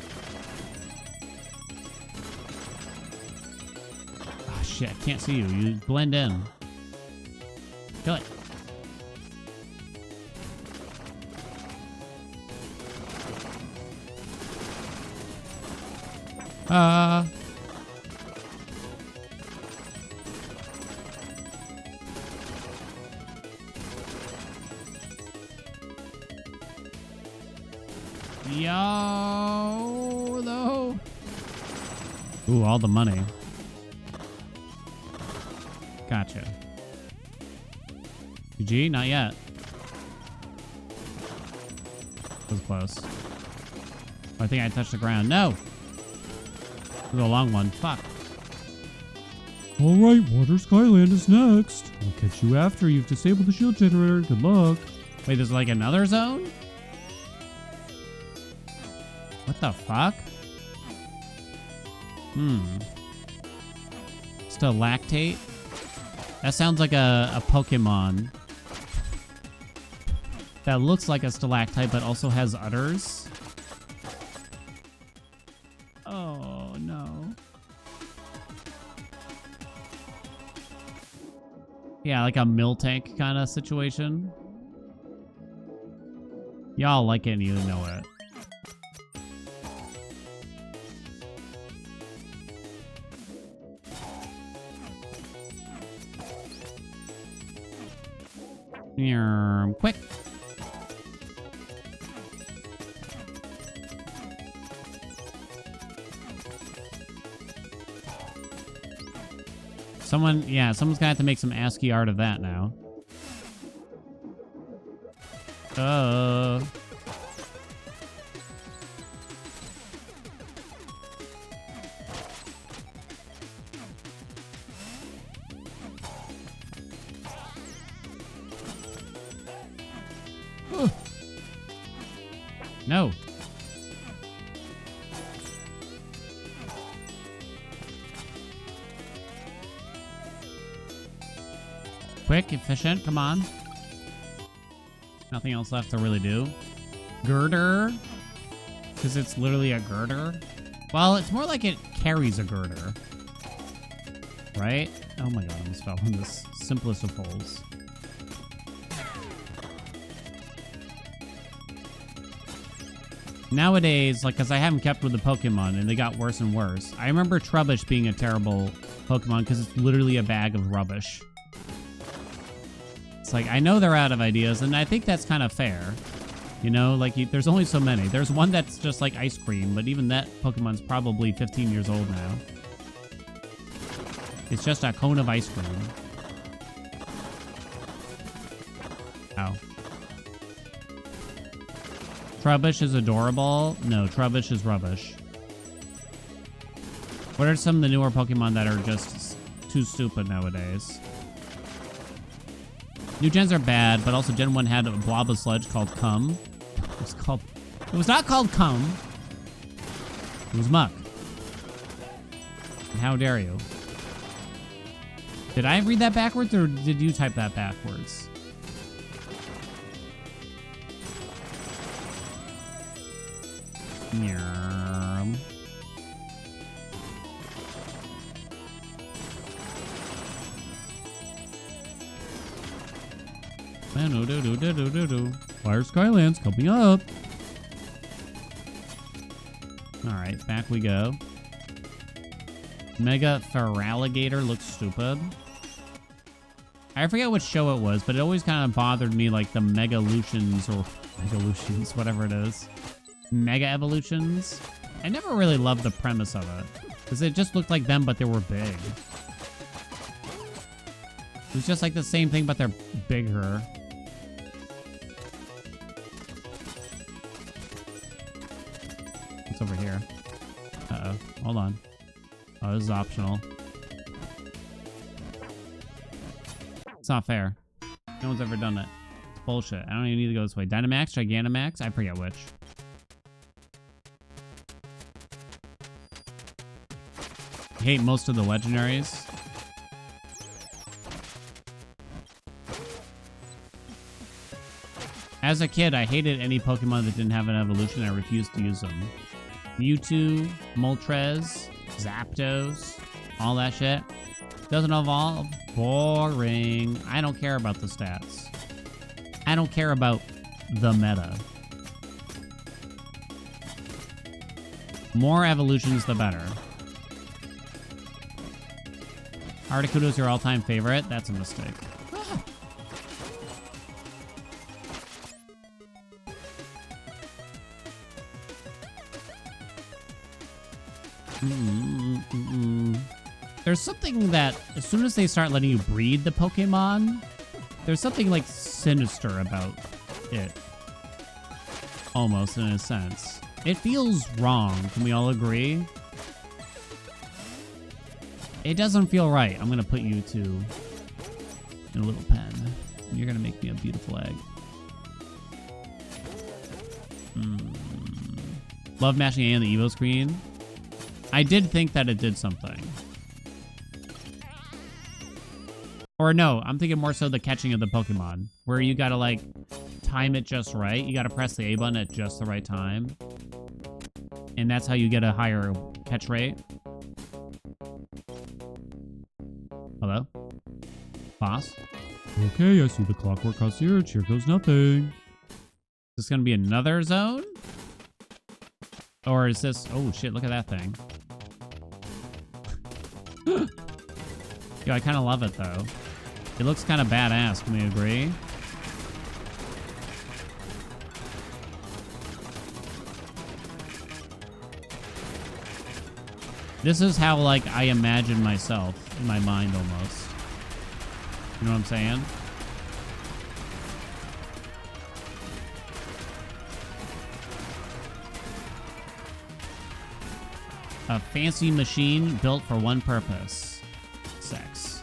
Oh, shit. I can't see you. You blend in. Kill it. Yo, though. Ooh, all the money. Gotcha. GG? Not yet. That was close. I think I touched the ground. No! This is a long one. Fuck. Alright, Water Skyland is next. I'll catch you after you've disabled the shield generator. Good luck. Wait, there's like another zone? What the fuck? Stalactate? That sounds like a Pokemon that looks like a stalactite but also has udders. Oh no. Yeah, like a Miltank kind of situation. Y'all like it and you know it. Quick. Someone's gonna have to make some ASCII art of that now. No. Quick, efficient, come on. Nothing else left to really do. Girder. Because it's literally a girder. Well, it's more like it carries a girder. Right? Oh my god, I almost fell in this simplest of holes. Nowadays, like, because I haven't kept with the Pokemon, and they got worse and worse. I remember Trubbish being a terrible Pokemon because it's literally a bag of rubbish. It's like, I know they're out of ideas, and I think that's kind of fair. You know, like, there's only so many. There's one that's just like ice cream, but even that Pokemon's probably 15 years old now. It's just a cone of ice cream. Ow. Trubbish is adorable. No, Trubbish is rubbish. What are some of the newer Pokemon that are just too stupid nowadays? New gens are bad, but also Gen 1 had a blob of sludge called Cum. It was not called Cum. It was Muck. And how dare you? Did I read that backwards, or did you type that backwards? Nyam. Fire Skylands coming up. Alright, back we go. Mega Feraligatr looks stupid. I forget which show it was, but it always kind of bothered me, like the Megalutions, or Megalutions, whatever it is. Mega Evolutions. I never really loved the premise of it, because it just looked like them, but they were big. It was just like the same thing, but they're bigger. What's over here? Uh-oh. Hold on. Oh, this is optional. It's not fair. No one's ever done it. It's bullshit. I don't even need to go this way. Dynamax, Gigantamax? I forget which. I hate most of the legendaries. As a kid, I hated any Pokemon that didn't have an evolution. I refused to use them. Mewtwo, Moltres, Zapdos, all that shit. Doesn't evolve. Boring. I don't care about the stats. I don't care about the meta. More evolutions, the better. Articuno's your all-time favorite? That's a mistake. There's something that, as soon as they start letting you breed the Pokemon, there's something, like, sinister about it. Almost, in a sense. It feels wrong. Can we all agree? It doesn't feel right. I'm gonna put you two in a little pen. And you're gonna make me a beautiful egg. Love mashing A on the Evo screen. I did think that it did something. Or no, I'm thinking more so the catching of the Pokemon, where you gotta, like, time it just right. You gotta press the A button at just the right time. And that's how you get a higher catch rate. Hello? Boss? Okay, I see the Clockwork Concierge. Here goes nothing. Is this gonna be another zone? Or is this... Oh, shit, look at that thing. Yo, I kind of love it, though. It looks kind of badass. Can we agree? This is how, like, I imagine myself in my mind, almost. You know what I'm saying? A fancy machine built for one purpose. Sex.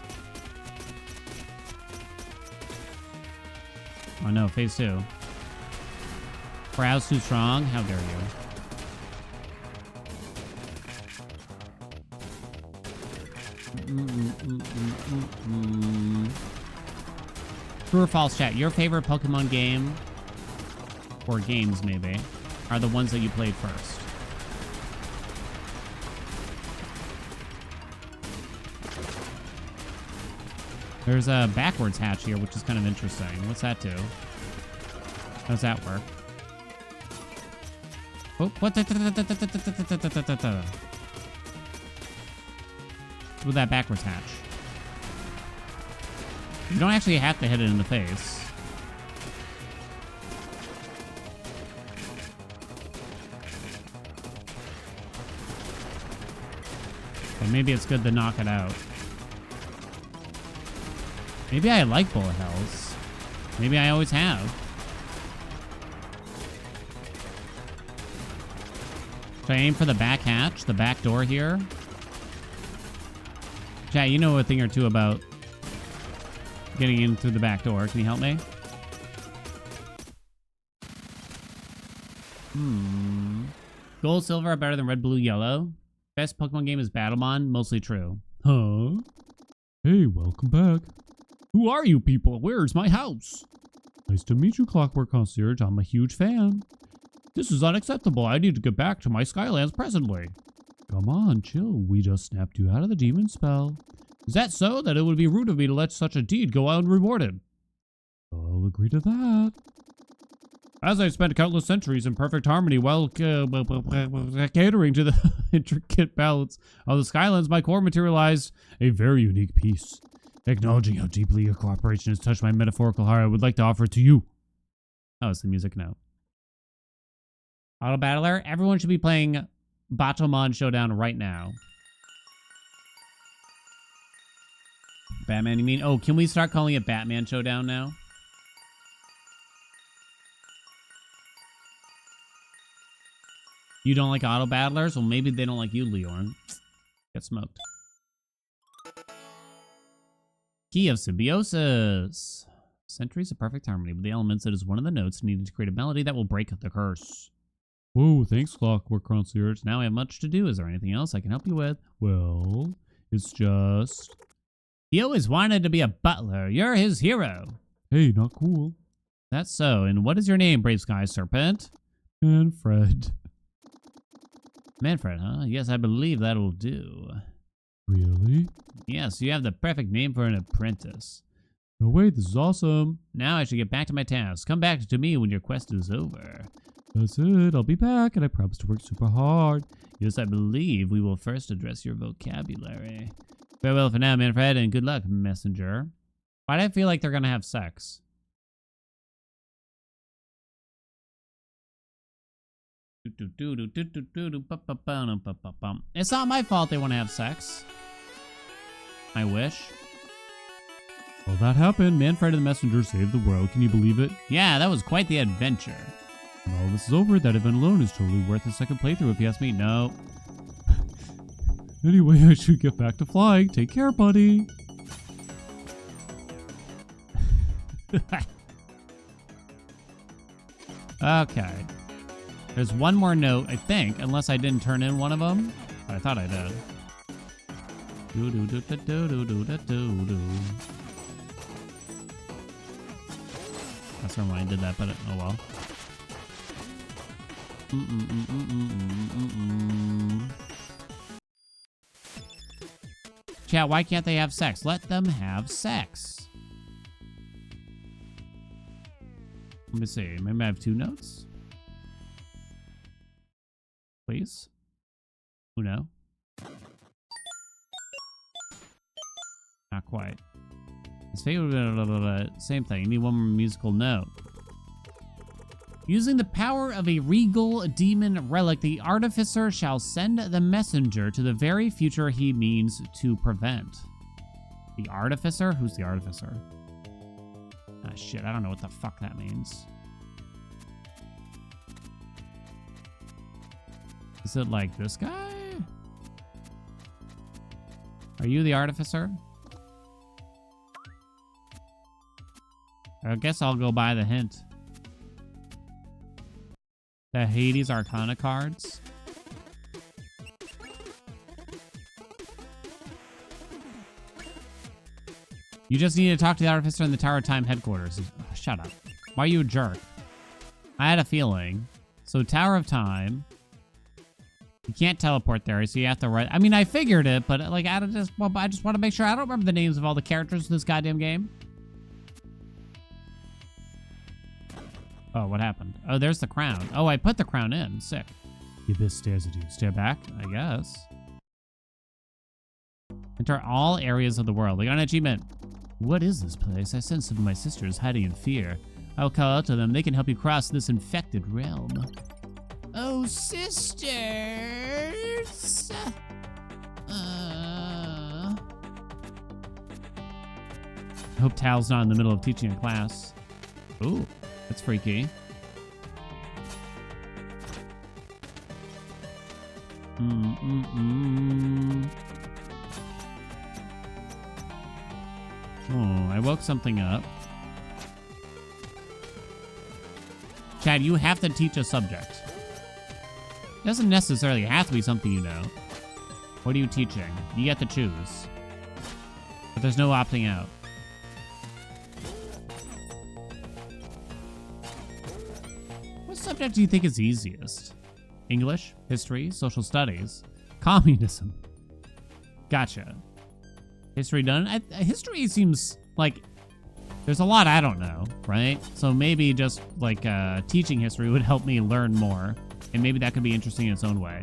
Oh no, phase 2. Crowd's too strong? How dare you? True or false, chat? Your favorite Pokemon game, or games maybe, are the ones that you played first. There's a backwards hatch here, which is kind of interesting. What's that do? How does that work? Oh, what? With that backwards hatch. You don't actually have to hit it in the face. But maybe it's good to knock it out. Maybe I like bullet hells. Maybe I always have. So I aim for the back hatch, the back door here. Chat, you know a thing or two about getting in through the back door. Can you help me? Gold, silver are better than red, blue, yellow. Best Pokemon game is Battlemon. Mostly true. Huh? Hey, welcome back. Who are you people? Where's my house? Nice to meet you, Clockwork Concierge. I'm a huge fan. This is unacceptable. I need to get back to my Skylands presently. Come on, chill. We just snapped you out of the demon spell. Is that so? That it would be rude of me to let such a deed go unrewarded. I'll agree to that. As I spent countless centuries in perfect harmony while catering to the intricate balance of the Skylands, my core materialized a very unique piece. Acknowledging how deeply your cooperation has touched my metaphorical heart, I would like to offer it to you. Oh, it's the music note. Auto Battler, everyone should be playing Battlemon Showdown right now. Batman, you mean? Oh, can we start calling it Batman Showdown now? You don't like auto battlers? Well, maybe they don't like you, Leorn. Get smoked. Key of Symbiosis. Centuries of perfect harmony with the elements. It is one of the notes needed to create a melody that will break the curse. Whoa, thanks, Clockwork Concierge. Now I have much to do. Is there anything else I can help you with? Well, it's just... He always wanted to be a butler. You're his hero. Hey, not cool. That's so. And what is your name, Brave Sky Serpent? Manfred. Manfred, huh? Yes, I believe that'll do. Really? Yes, you have the perfect name for an apprentice. No way, this is awesome. Now I should get back to my task. Come back to me when your quest is over. That's it, I'll be back, and I promise to work super hard. Yes, I believe we will first address your vocabulary. Farewell for now, Manfred, and good luck, messenger. Why do I feel like they're gonna have sex? It's not my fault they want to have sex. I wish. Well, that happened. Manfred and the messenger saved the world. Can you believe it? Yeah, that was quite the adventure. When all this is over, that event alone is totally worth a second playthrough if you ask me. No. Anyway, I should get back to flying. Take care, buddy. Okay. There's one more note, I think, unless I didn't turn in one of them. But I thought I did. That's why I did that, but oh well. Chat, why can't they have sex? Let them have sex. Let me see. Maybe I have two notes. Please. Uno. Not quite. His favorite, same thing. You need one more musical note. Using the power of a regal demon relic, the artificer shall send the messenger to the very future he means to prevent. The artificer? Who's the artificer? Ah, shit. I don't know what the fuck that means. Is it like this guy? Are you the artificer? I guess I'll go by the hint. The Hades Arcana cards. You just need to talk to the artificer in the Tower of Time headquarters. Shut up. Why are you a jerk? I had a feeling. So Tower of Time. You can't teleport there, so you have to write. I mean, I figured it, but like, I just want to make sure I don't remember the names of all the characters in this goddamn game. Oh, what happened? Oh, there's the crown. Oh, I put the crown in. Sick. The abyss stares at you. Stare back, I guess. Enter all areas of the world. I got an achievement. What is this place? I sense some of my sisters hiding in fear. I'll call out to them. They can help you cross this infected realm. Oh, sisters! I hope Tal's not in the middle of teaching a class. Ooh, that's freaky. Oh, I woke something up. Chad, you have to teach a subject. It doesn't necessarily have to be something you know. What are you teaching? You get to choose. But there's no opting out. What subject do you think is easiest? English, history, social studies, communism. Gotcha. History done? History seems like there's a lot I don't know, right? So maybe just like teaching history would help me learn more. And maybe that could be interesting in its own way.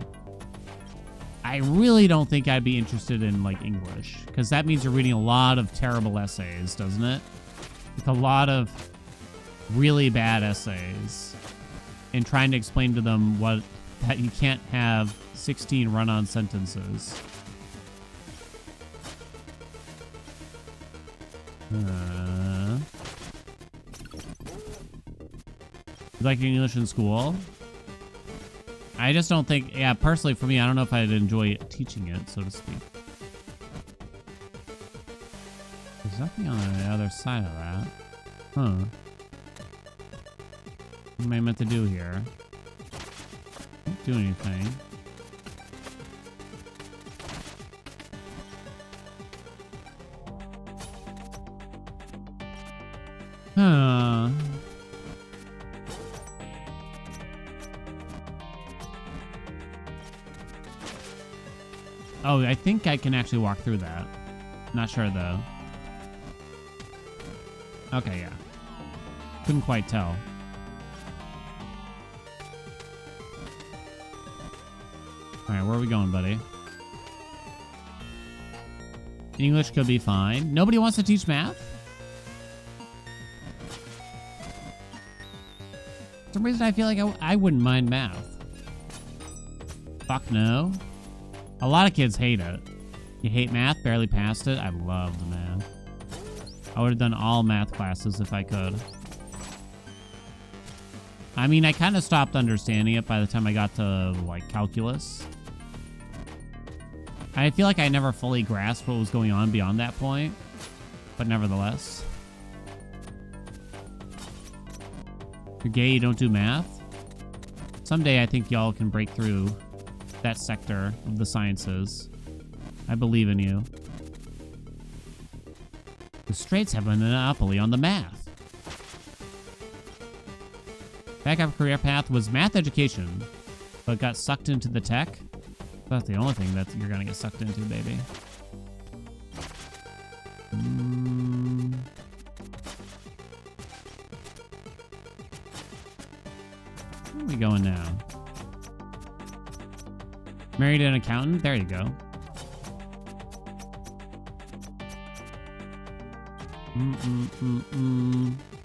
I really don't think I'd be interested in like English, because that means you're reading a lot of terrible essays, doesn't it? Like a lot of really bad essays and trying to explain to them that you can't have 16 run-on sentences. You like English in school? I just don't think, yeah, personally for me, I don't know if I'd enjoy teaching it, so to speak. There's nothing on the other side of that. Huh. What am I meant to do here? Can't do anything. Huh. Oh, I think I can actually walk through that. Not sure, though. Okay, yeah. Couldn't quite tell. Alright, where are we going, buddy? English could be fine. Nobody wants to teach math? For some reason, I feel like I wouldn't mind math. Fuck no. A lot of kids hate it. You hate math? Barely passed it? I loved math. I would have done all math classes if I could. I mean, I kind of stopped understanding it by the time I got to, like, calculus. I feel like I never fully grasped what was going on beyond that point. But nevertheless. If you're gay, you don't do math? Someday I think y'all can break through that sector of the sciences. I believe in you. The straights have a monopoly on the math. Backup career path was math education, but got sucked into the tech. That's the only thing that you're gonna get sucked into, baby. Where are we going now? Married an accountant? There you go.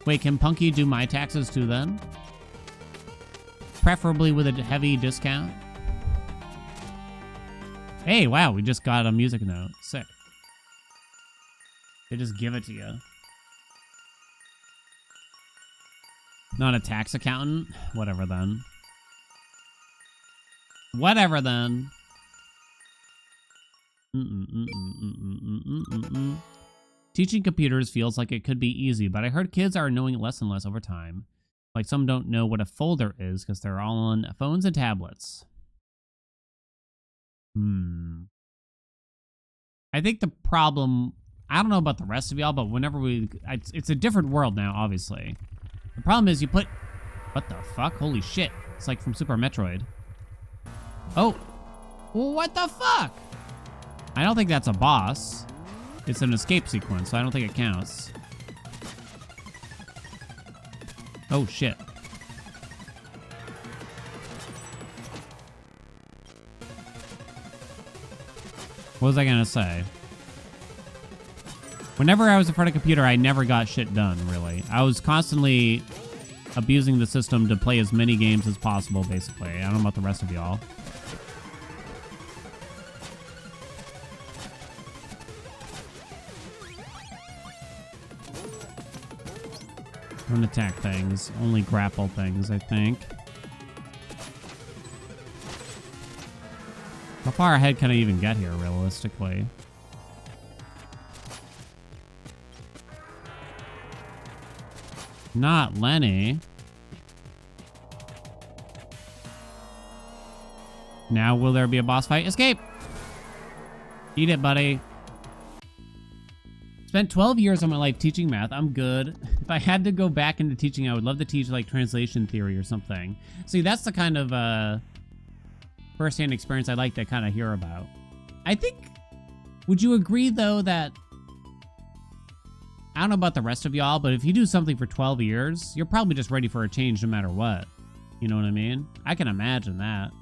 Wait, can Punky do my taxes too then? Preferably with a heavy discount. Hey, wow, we just got a music note. Sick. They just give it to you. Not a tax accountant? Whatever then. Whatever then. Teaching computers feels like it could be easy, but I heard kids are knowing less and less over time. Like some don't know what a folder is because they're all on phones and tablets. I think the problem, I don't know about the rest of y'all, but whenever it's a different world now, obviously. The problem is you put, what the fuck? Holy shit. It's like from Super Metroid. Oh, what the fuck? I don't think that's a boss. It's an escape sequence, so I don't think it counts. Oh, shit. What was I gonna say? Whenever I was in front of a computer, I never got shit done, really. I was constantly abusing the system to play as many games as possible, basically. I don't know about the rest of y'all. Don't attack things, only grapple things, I think. far ahead can I even get here, realistically? Not Lenny. Now will there be a boss fight? Escape! Eat it, buddy. Spent 12 years of my life teaching math. I'm good. If I had to go back into teaching, I would love to teach like translation theory or something. See, that's the kind of first-hand experience I like to kind of hear about. I think, would you agree though that, I don't know about the rest of y'all, but if you do something for 12 years, you're probably just ready for a change no matter what. You know what I mean? I can imagine that.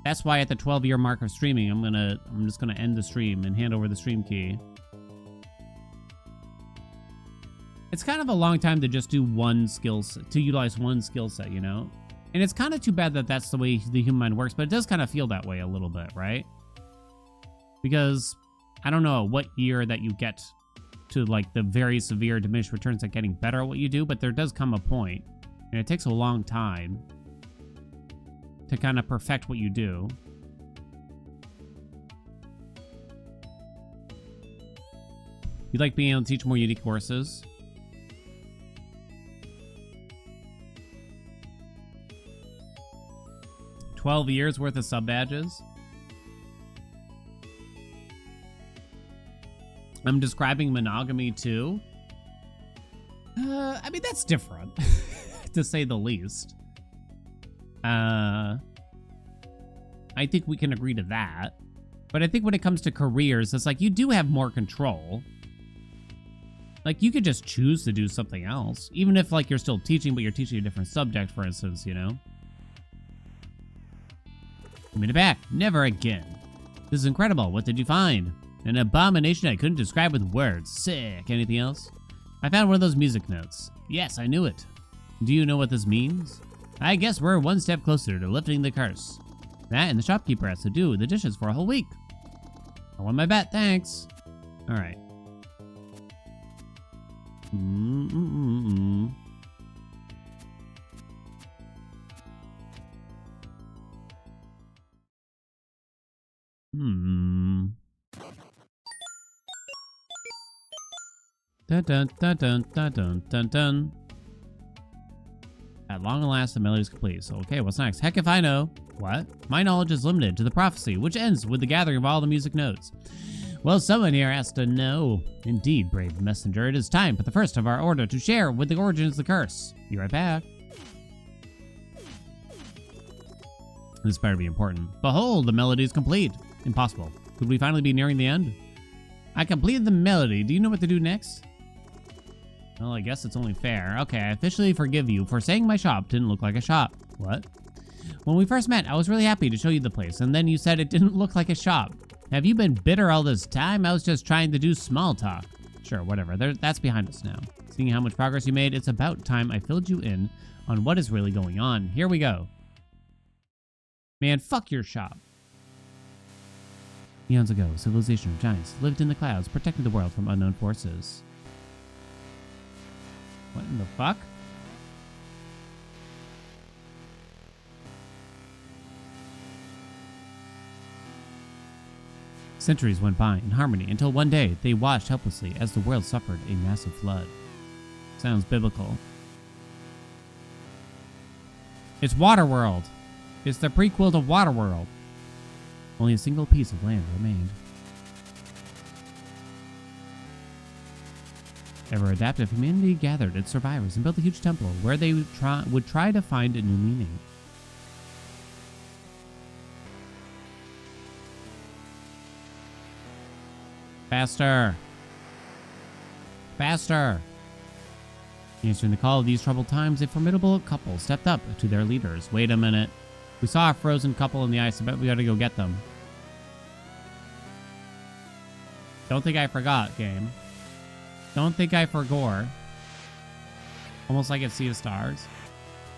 That's why at the 12-year mark of streaming, I'm just gonna end the stream and hand over the stream key. It's kind of a long time to just do one skill set, to utilize one skill set, you know? And it's kind of too bad that that's the way the human mind works, but it does kind of feel that way a little bit, right? Because I don't know what year that you get to like the very severe diminished returns at getting better at what you do, but there does come a point, and it takes a long time to kind of perfect what you do. You like being able to teach more unique courses? $12 years worth of sub badges? I'm describing monogamy too. I mean, that's different, to say the least. I think we can agree to that. But I think when it comes to careers, it's like you do have more control. Like, you could just choose to do something else. Even if, like, you're still teaching, but you're teaching a different subject, for instance, you know? Give me it back. Never again. This is incredible. What did you find? An abomination I couldn't describe with words. Sick. Anything else? I found one of those music notes. Yes, I knew it. Do you know what this means? I guess we're one step closer to lifting the curse. That and the shopkeeper has to do the dishes for a whole week. I won my bet, thanks. All right. Dun dun dun dun dun dun dun dun. At long last, the melody is complete. So, okay, what's next? Heck if I know. What? My knowledge is limited to the prophecy, which ends with the gathering of all the music notes. Well, someone here has to know. Indeed, brave messenger, it is time for the first of our order to share with the origins of the curse. Be right back. This better be important. Behold, the melody is complete. Impossible. Could we finally be nearing the end? I completed the melody. Do you know what to do next? Well, I guess it's only fair. Okay, I officially forgive you for saying my shop didn't look like a shop. What? When we first met, I was really happy to show you the place, and then you said it didn't look like a shop. Have you been bitter all this time? I was just trying to do small talk. Sure, whatever. That's behind us now. Seeing how much progress you made, it's about time I filled you in on what is really going on. Here we go. Man, fuck your shop. Eons ago, a civilization of giants lived in the clouds, protecting the world from unknown forces. What in the fuck? Centuries went by in harmony until one day they watched helplessly as the world suffered a massive flood. Sounds biblical. It's Waterworld. It's the prequel to Waterworld. Only a single piece of land remained. Ever adaptive humanity gathered its survivors and built a huge temple where they would try to find a new meaning. Faster! Faster! Answering the call of these troubled times, a formidable couple stepped up to their leaders. Wait a minute. We saw a frozen couple in the ice. I bet we gotta go get them. Don't think I forgot, game. Don't think I forgore. Almost like at Sea of Stars.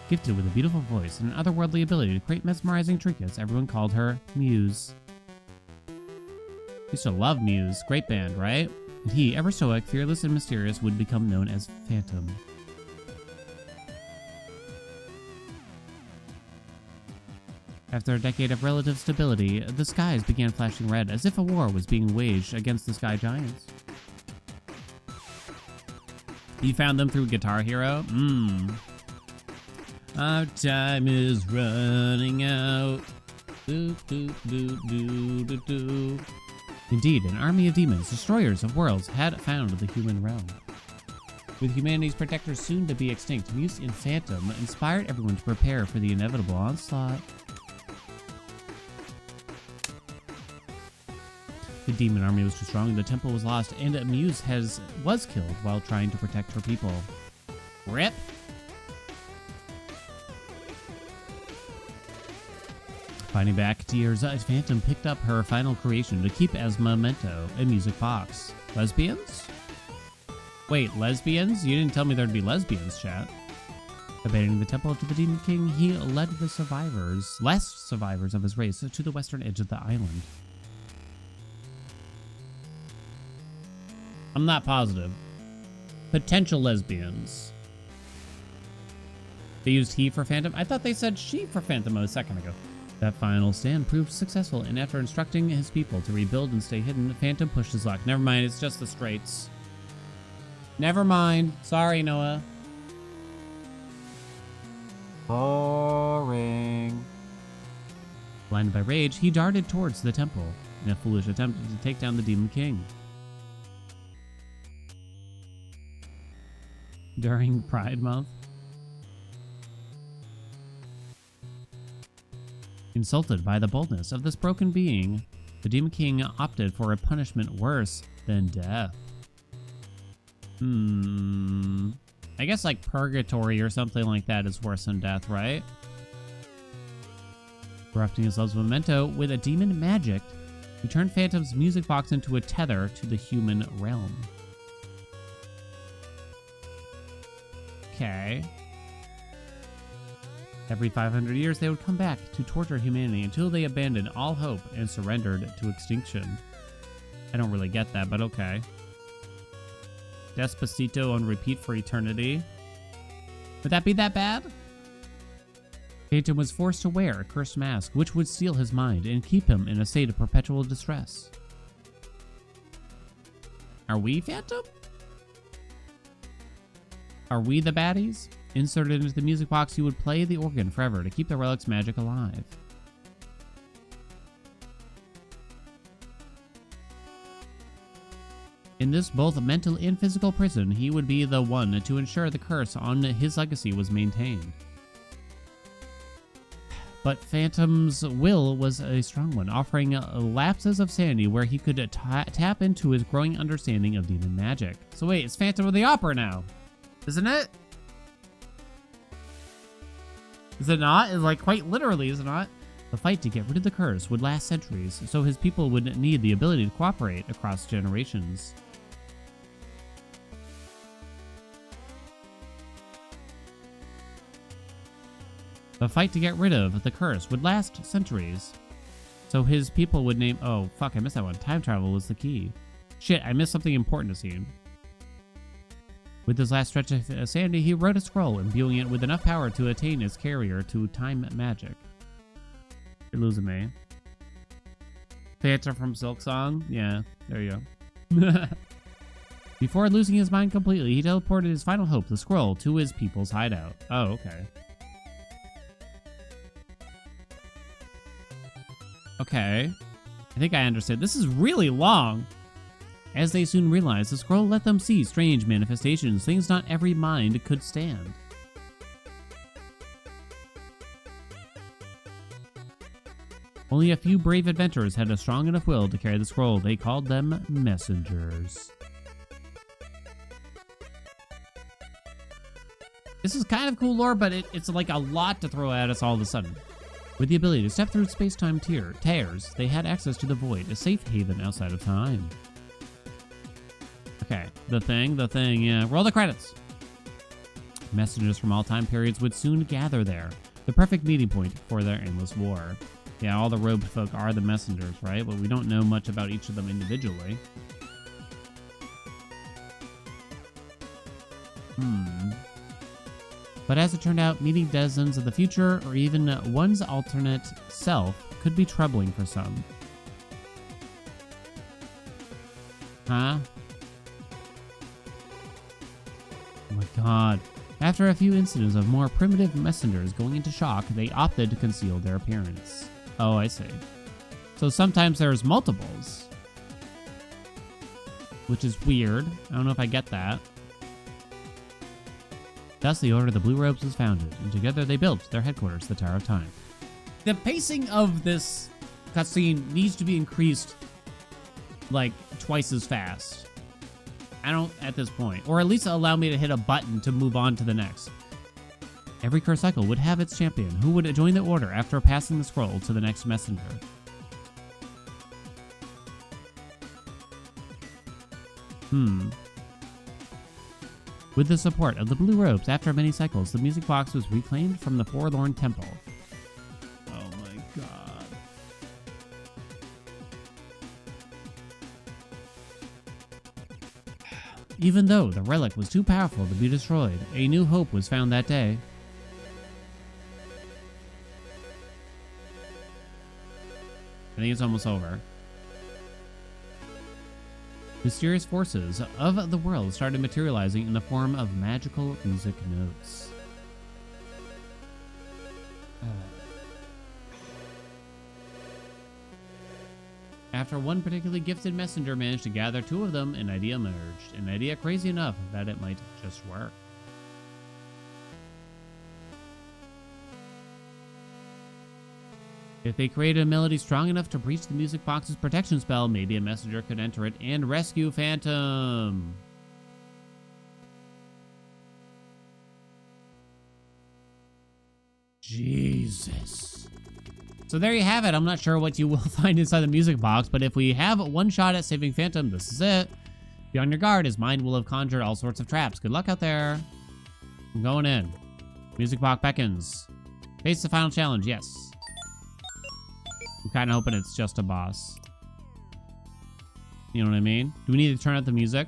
Gifted with a beautiful voice and an otherworldly ability to create mesmerizing trinkets, everyone called her Muse. Used to love Muse. Great band, right? And he, ever stoic, fearless, and mysterious, would become known as Phantom. After a decade of relative stability, the skies began flashing red as if a war was being waged against the sky giants. You found them through Guitar Hero? Our time is running out. Do, do, do, do, do, do. Indeed, an army of demons, destroyers of worlds, had found the human realm. With humanity's protectors soon to be extinct, Muse and Phantom inspired everyone to prepare for the inevitable onslaught. The demon army was too strong, the temple was lost, and Muse was killed while trying to protect her people. RIP! Finding back tears, Phantom picked up her final creation to keep as memento, a music box. Lesbians? Wait, lesbians? You didn't tell me there'd be lesbians, chat. Abandoning the temple to the Demon King, he led the last survivors of his race, to the western edge of the island. I'm not positive. Potential lesbians. They used he for Phantom? I thought they said she for Phantom a second ago. That final stand proved successful, and after instructing his people to rebuild and stay hidden, Phantom pushed his luck. Never mind, it's just the Straits. Never mind. Sorry, Noah. Boring. Blinded by rage, he darted towards the temple in a foolish attempt to take down the Demon King. During Pride Month. Insulted by the boldness of this broken being, the Demon King opted for a punishment worse than death. I guess like purgatory or something like that is worse than death, right? Corrupting his love's memento with a demon magic, he turned Phantom's music box into a tether to the human realm. Okay. Every 500 years, they would come back to torture humanity until they abandoned all hope and surrendered to extinction. I don't really get that, but okay. Despacito on repeat for eternity. Would that be that bad? Phantom was forced to wear a cursed mask, which would steal his mind and keep him in a state of perpetual distress. Are we Phantom? Are we the baddies? Inserted into the music box, he would play the organ forever to keep the relic's magic alive. In this both mental and physical prison, he would be the one to ensure the curse on his legacy was maintained. But Phantom's will was a strong one, offering lapses of sanity where he could tap into his growing understanding of demon magic. So wait, it's Phantom of the Opera now, isn't it? Is it not? It's like quite literally, is it not? The fight to get rid of the curse would last centuries, so his people would need the ability to cooperate across generations. The fight to get rid of the curse would last centuries, so his people would name— oh, fuck, I missed that one. Time travel was the key. Shit, I missed something important to see. With his last stretch of sanity, he wrote a scroll, imbuing it with enough power to attain its carrier to time magic. You're losing me. Phantom from Silk Song? Yeah, there you go. Before losing his mind completely, he teleported his final hope, the scroll, to his people's hideout. Oh, okay. Okay. I think I understand. This is really long. As they soon realized, the scroll let them see strange manifestations, things not every mind could stand. Only a few brave adventurers had a strong enough will to carry the scroll. They called them messengers. This is kind of cool lore, but it's like a lot to throw at us all of a sudden. With the ability to step through space-time tears, they had access to the void, a safe haven outside of time. Okay, the thing, yeah. Roll the credits. Messengers from all time periods would soon gather there, the perfect meeting point for their endless war. Yeah, all the robed folk are the messengers, right? But we don't know much about each of them individually. But as it turned out, meeting dozens of the future, or even one's alternate self, could be troubling for some. Huh? Oh my god. After a few incidents of more primitive messengers going into shock, they opted to conceal their appearance. Oh, I see. So sometimes there's multiples. Which is weird. I don't know if I get that. Thus, the Order of the Blue Robes was founded, and together they built their headquarters, the Tower of Time. The pacing of this cutscene needs to be increased like twice as fast. I don't at this point. Or at least allow me to hit a button to move on to the next. Every curse cycle would have its champion, who would join the Order after passing the scroll to the next messenger. With the support of the Blue Robes, after many cycles, the music box was reclaimed from the Forlorn Temple. Oh my god. Even though the relic was too powerful to be destroyed, a new hope was found that day. I think it's almost over. Mysterious forces of the world started materializing in the form of magical music notes. After one particularly gifted messenger managed to gather two of them, an idea emerged. An idea crazy enough that it might just work. If they created a melody strong enough to breach the music box's protection spell, maybe a messenger could enter it and rescue Phantom. Jesus. So there you have it. I'm not sure what you will find inside the music box, but if we have one shot at saving Phantom, this is it. Be on your guard, his mind will have conjured all sorts of traps. Good luck out there. I'm going in. Music box beckons. Face the final challenge, yes. I'm kind of hoping it's just a boss. You know what I mean? Do we need to turn up the music?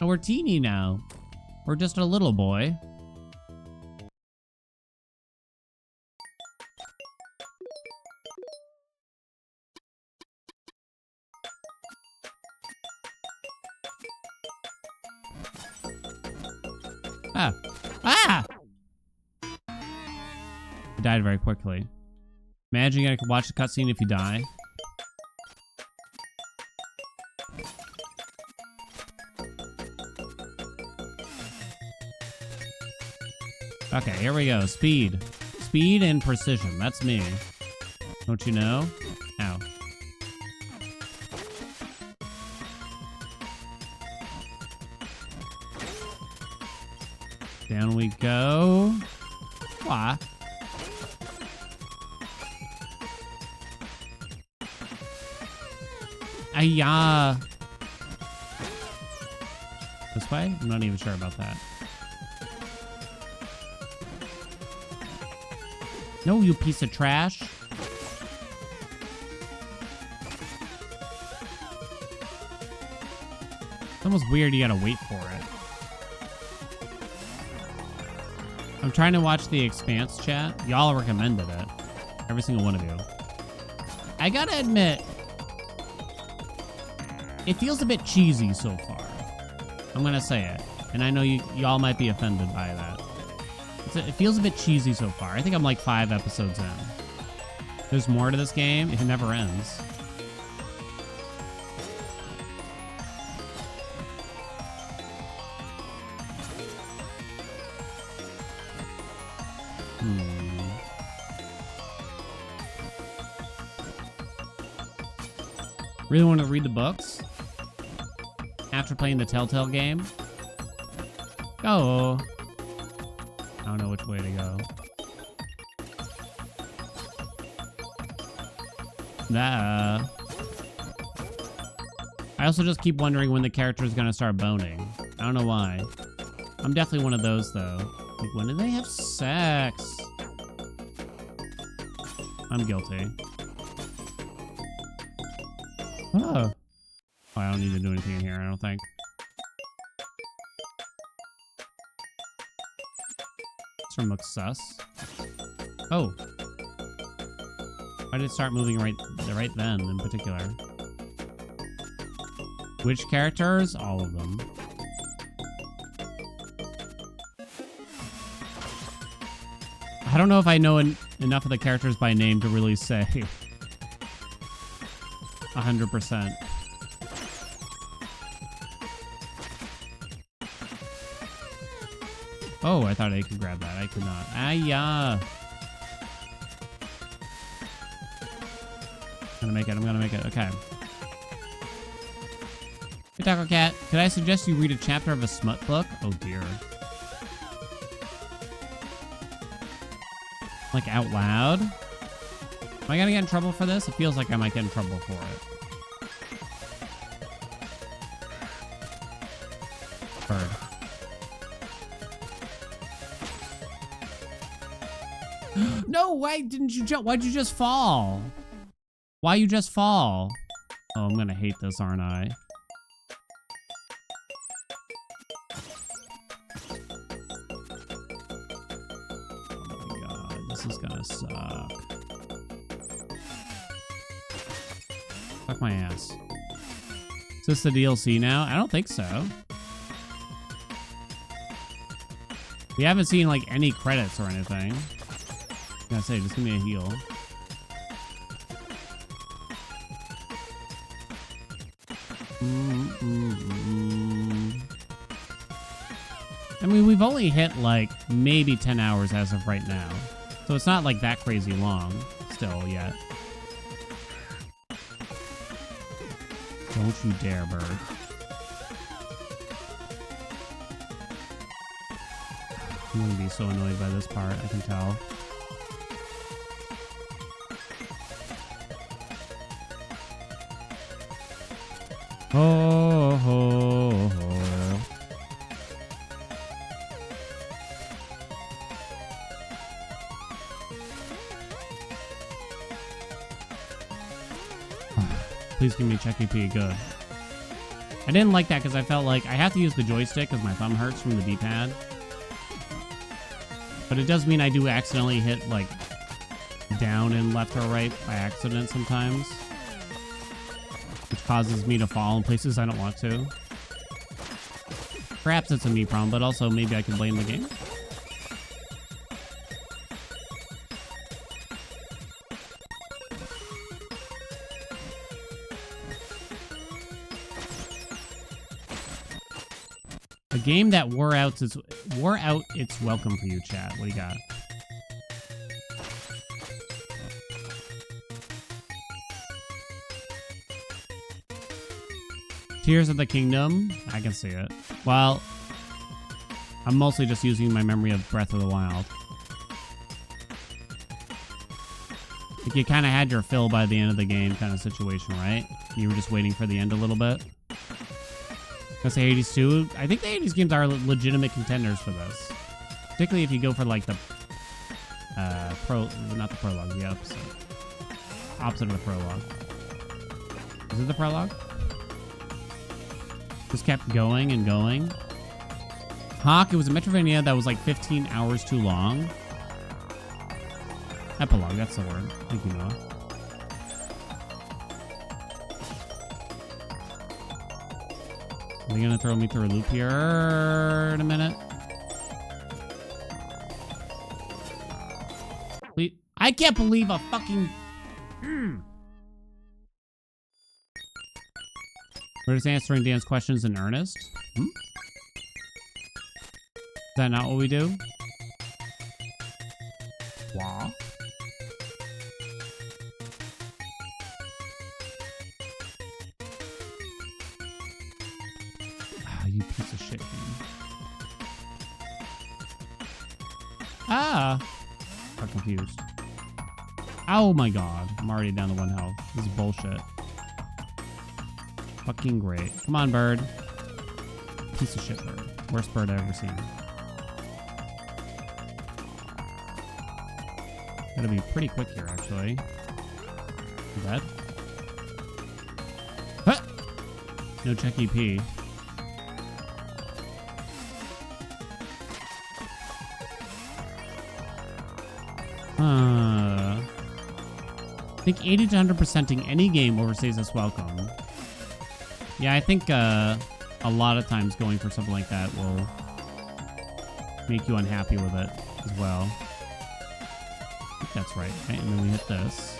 Oh, we're teeny now. We're just a little boy. Ah! Ah! I died very quickly. Imagine I could watch the cutscene if you die. Okay, here we go. Speed. Speed and precision. That's me. Don't you know? Ow. Down we go. Why? Ayah. This way? I'm not even sure about that. No, you piece of trash. It's almost weird you gotta wait for it. I'm trying to watch the Expanse chat. Y'all recommended it. Every single one of you. I gotta admit, it feels a bit cheesy so far. I'm gonna say it. And I know y'all might be offended by that. It feels a bit cheesy so far. I think I'm like 5 episodes in. There's more to this game. It never ends. Really want to read the books after playing the Telltale game? Go. I don't know which way to go. Nah. I also just keep wondering when the character is gonna start boning. I don't know why. I'm definitely one of those though. Like, when do they have sex? I'm guilty. Oh. I don't need to do anything in here, I don't think. from success. Oh. Why did it start moving right then in particular? Which characters? All of them. I don't know if I know enough of the characters by name to really say 100%. Oh, I thought I could grab that. I could not. Ah-ya! I'm gonna make it. I'm gonna make it. Okay. Hey, Taco Cat. Could I suggest you read a chapter of a smut book? Oh, dear. Like, out loud? Am I gonna get in trouble for this? It feels like I might get in trouble for it. Bird. No, why didn't you jump? Why'd you just fall? Why you just fall? Oh, I'm gonna hate this, aren't I? Oh my god, this is gonna suck. Fuck my ass. Is this the DLC now? I don't think so. We haven't seen, like, any credits or anything. I gotta say, just give me a heal. I mean, we've only hit, like, maybe 10 hours as of right now. So it's not, like, that crazy long still yet. Don't you dare, bird. I'm gonna be so annoyed by this part, I can tell. Oh, ho, ho. Please give me check EP, good. I didn't like that because I felt like I have to use the joystick because my thumb hurts from the D-pad. But it does mean I do accidentally hit, like, down and left or right by accident sometimes. Which causes me to fall in places I don't want to. Perhaps it's a me problem, but also maybe I can blame the game. A game that wore out its welcome for you, chat. What do you got? Tears of the Kingdom. I can see it. Well, I'm mostly just using my memory of Breath of the Wild. Like you kind of had your fill by the end of the game kind of situation, right? You were just waiting for the end a little bit. That's the 80s too. I think the 80s games are legitimate contenders for this. Particularly if you go for like the not the prologue, the opposite. Opposite of the prologue. Is it the prologue? Just kept going and going. Hawk, it was a Metroidvania that was like 15 hours too long. Epilogue, that's the word. Thank you, Noah. Are they gonna throw me through a loop here in a minute? I can't believe a fucking... We're just answering Dan's questions in earnest. Is that not what we do? Wow. You piece of shit, man. Ah! I'm confused. Oh my god. I'm already down to 1 health. This is bullshit. Fucking great. Come on, bird. Piece of shit bird. Worst bird I've ever seen. Gotta be pretty quick here, actually. You dead? Huh! No check EP. I think 80 to 100%ing any game overstays its welcome. Yeah, I think a lot of times going for something like that will make you unhappy with it as well. I think that's right. Okay, and then we hit this.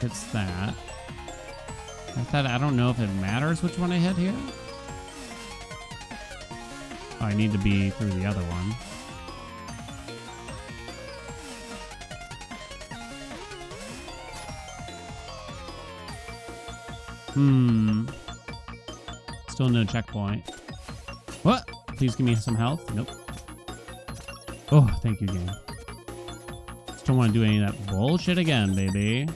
Hits that. I don't know if it matters which one I hit here. Oh, I need to be through the other one. Still no checkpoint. What? Please give me some health. Nope. Oh, thank you, game. Just don't want to do any of that bullshit again, baby.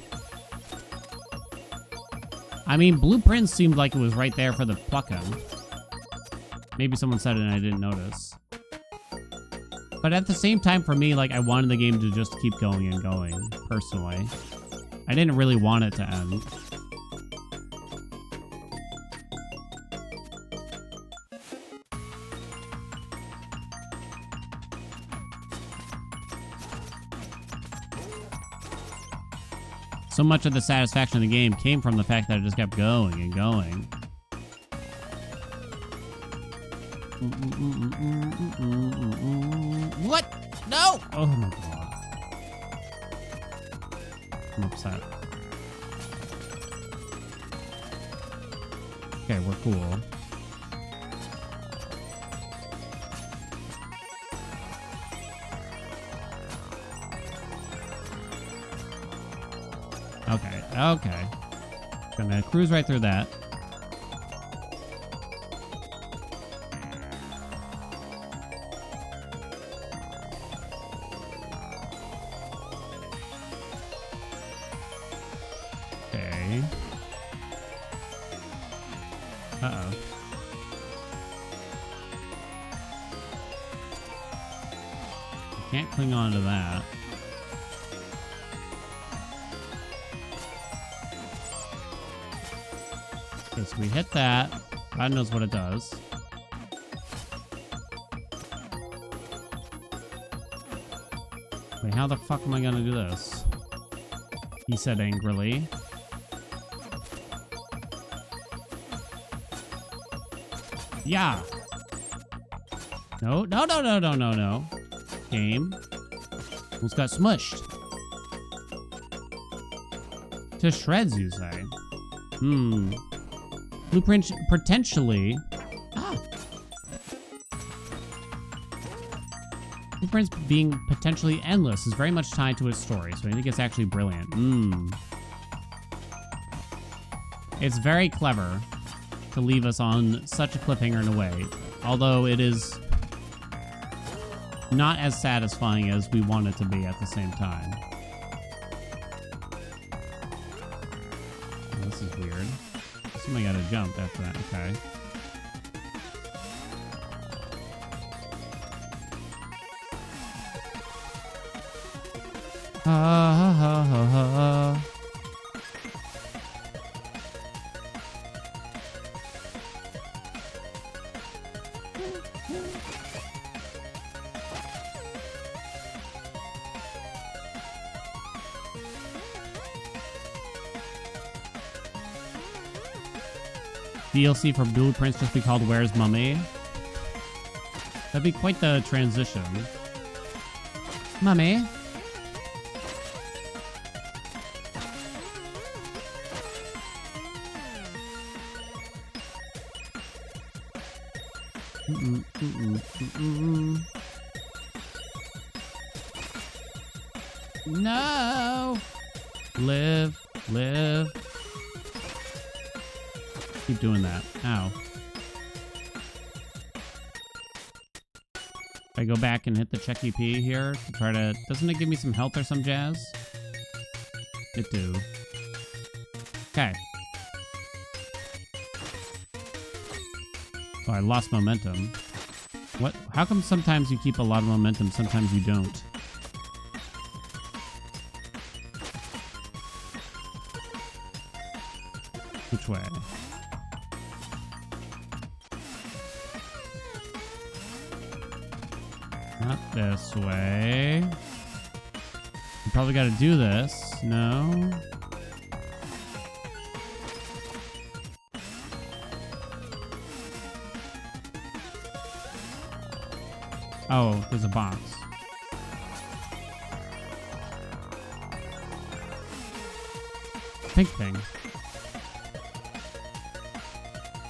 I mean, blueprints seemed like it was right there for the plucking. Maybe someone said it and I didn't notice. But at the same time, for me, like, I wanted the game to just keep going and going, personally. I didn't really want it to end. So much of the satisfaction of the game came from the fact that it just kept going and going. What? No! Oh my god. I'm upset. Okay, we're cool. Okay, okay. Gonna cruise right through that. Okay. Uh-oh. I can't cling on to that. Okay, so we hit that. God knows what it does. Wait, how the fuck am I gonna do this? He said angrily. Yeah. No, no, no, no, no, no, no. Game. Almost got smushed. To shreds, you say? Blueprint potentially. Blueprints being potentially endless is very much tied to its story, so I think it's actually brilliant. It's very clever to leave us on such a cliffhanger in a way, although it is not as satisfying as we want it to be at the same time. Oh, this is weird. Somebody gotta jump after that. Okay. Ha ha ha ha ha. DLC for Blueprints just be called Where's Mummy? That'd be quite the transition. Mummy? No! Live, live. Keep doing that. Ow. I go back and hit the check EP here to try to... Doesn't it give me some health or some jazz? It do. Okay. Oh, I lost momentum. What? How come sometimes you keep a lot of momentum, sometimes you don't? Which way? Not this way. Probably got to do this. No. Oh, there's a box. Pink thing.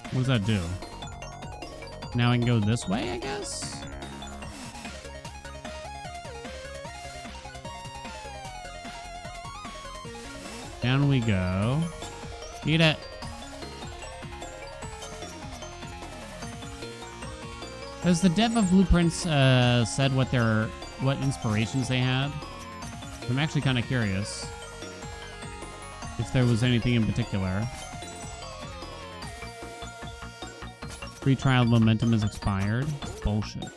What does that do? Now I can go this way, I guess? Down we go. Eat it. Has the dev of Blueprints said what inspirations they had? I'm actually kind of curious if there was anything in particular. Free trial momentum is expired. Bullshit.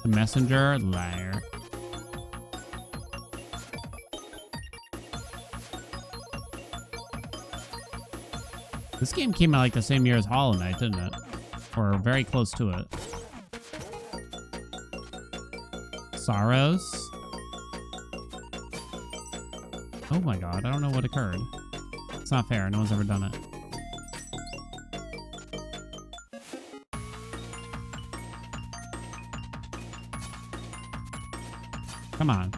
The messenger, liar. This game came out like the same year as Hollow Knight, didn't it? Or very close to it. Sorrows. Oh my god, I don't know what occurred. It's not fair, no one's ever done it. Come on.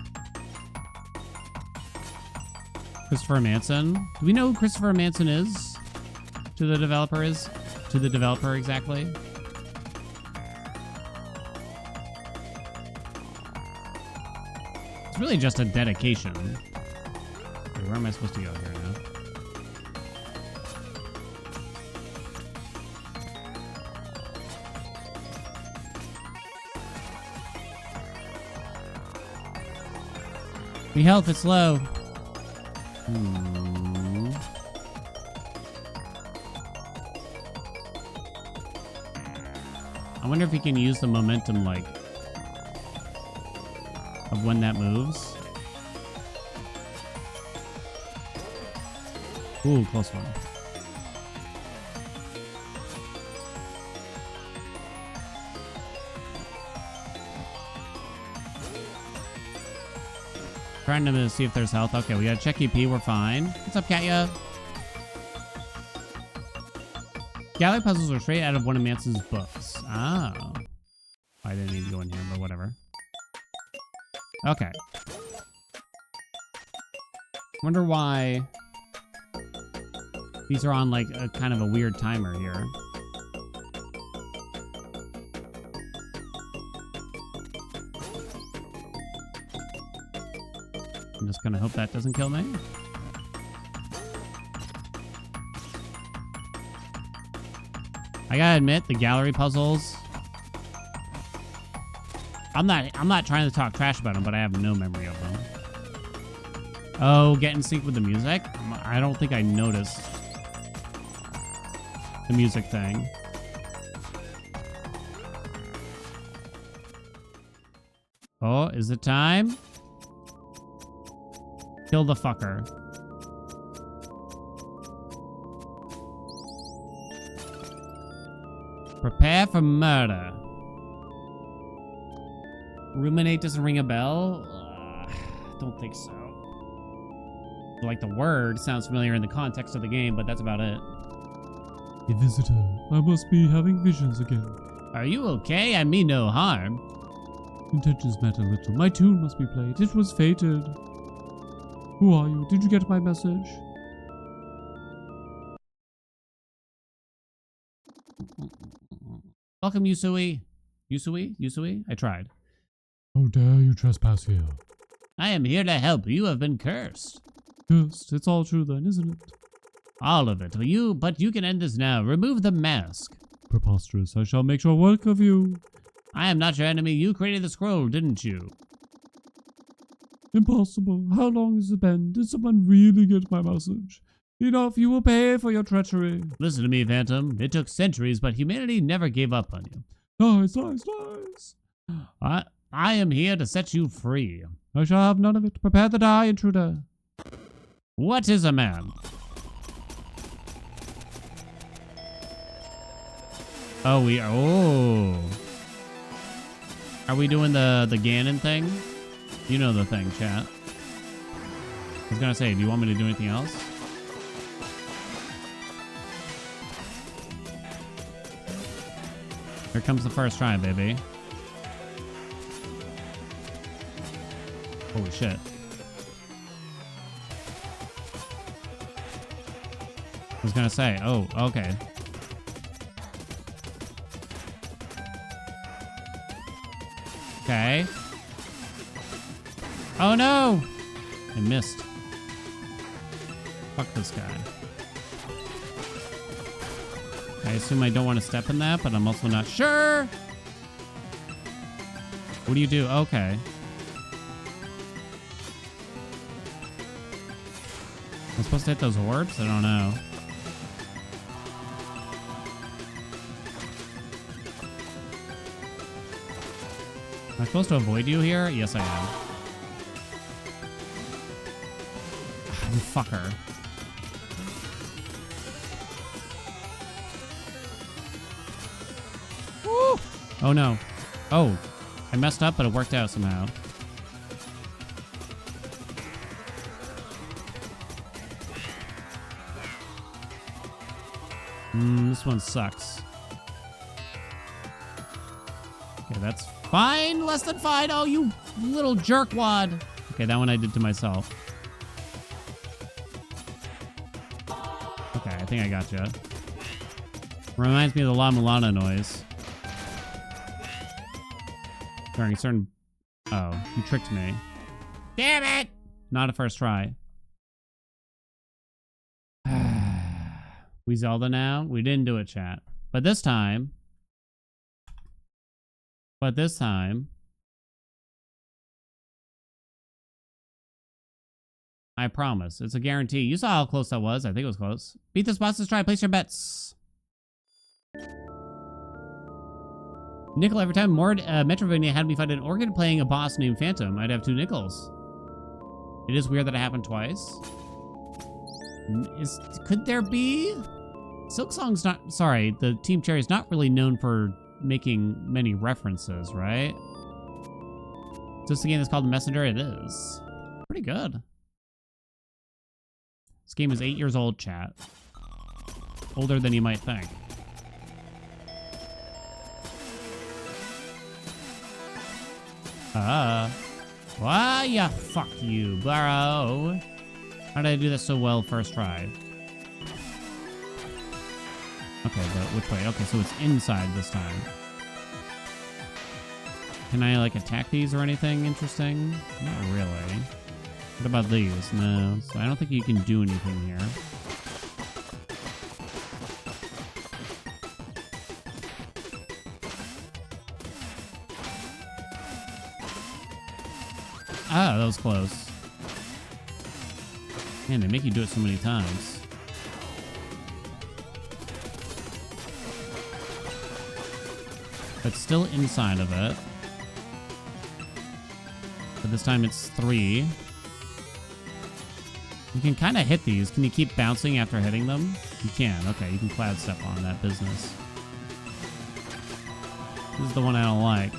Christopher Manson. Do we know who Christopher Manson is? To the developer is? To the developer, exactly. It's really just a dedication. Wait, where am I supposed to go here now? The health is low. I wonder if he can use the momentum, like, of when that moves. Ooh, close one. Trying to see if there's health. Okay, we got a check EP. We're fine. What's up, Katya? Gallery puzzles are straight out of one of Manson's books. Oh. I didn't need to go in here, but whatever. Okay. Wonder why these are on like a kind of a weird timer here. I'm just gonna hope that doesn't kill me. I gotta admit, the gallery puzzles. I'm not trying to talk trash about them, but I have no memory of them. Oh, get in sync with the music? I don't think I noticed the music thing. Oh, is it time? Kill the fucker. Prepare for murder. Ruminate doesn't ring a bell? Don't think so. Like the word sounds familiar in the context of the game, but that's about it. A visitor. I must be having visions again. Are you okay? I mean no harm. Intentions matter little. My tune must be played. It was fated. Who are you? Did you get my message? Welcome, Yusui. Yusui? I tried. How dare you trespass here? I am here to help. You have been cursed. Cursed. It's all true then, isn't it? All of it. But you can end this now. Remove the mask. Preposterous. I shall make short work of you. I am not your enemy. You created the scroll, didn't you? Impossible. How long has it been? Did someone really get my message? Enough, you will pay for your treachery. Listen to me, Phantom. It took centuries, but humanity never gave up on you. Nice, nice, nice. I am here to set you free. I shall have none of it. Prepare to die, intruder. What is a man? Oh, Are we doing the Ganon thing? You know the thing, chat. I was gonna say, do you want me to do anything else? Here comes the first try, baby. Holy shit. I was gonna say, oh, okay. Okay. Oh no! I missed. Fuck this guy. I assume I don't want to step in that, but I'm also not sure. What do you do? Okay. Am I supposed to hit those orbs? I don't know. Am I supposed to avoid you here? Yes, I am. You fucker. Woo! Oh no. Oh, I messed up, but it worked out somehow. This one sucks. Okay, that's fine. Less than fine. Oh, you little jerkwad. Okay, that one I did to myself. Okay, I think I gotcha. Reminds me of the La Mulana noise. During a certain... Oh, you tricked me. Damn it! Not a first try. We Zelda now? We didn't do it, chat. But this time... I promise. It's a guarantee. You saw how close that was. I think it was close. Beat this boss. Let's try. Place your bets. Nickel every time. More Metrovania had me find an organ playing a boss named Phantom. I'd have 2 nickels. It is weird that it happened twice. Could there be? Silksong's not... Sorry, the Team Cherry is not really known for making many references, right? Is this the game that's called The Messenger? It is. Pretty good. This game is 8 years old, chat. Older than you might think. Why ya? Fuck you, bro. How did I do that so well first try? Okay, but which way? Okay, so it's inside this time. Can I, like, attack these or anything interesting? Not really. What about these? No. So I don't think you can do anything here. Ah, that was close. Man, they make you do it so many times. But still inside of it. But this time it's 3. You can kind of hit these. Can you keep bouncing after hitting them? You can. Okay, you can cloud step on that business. This is the one I don't like.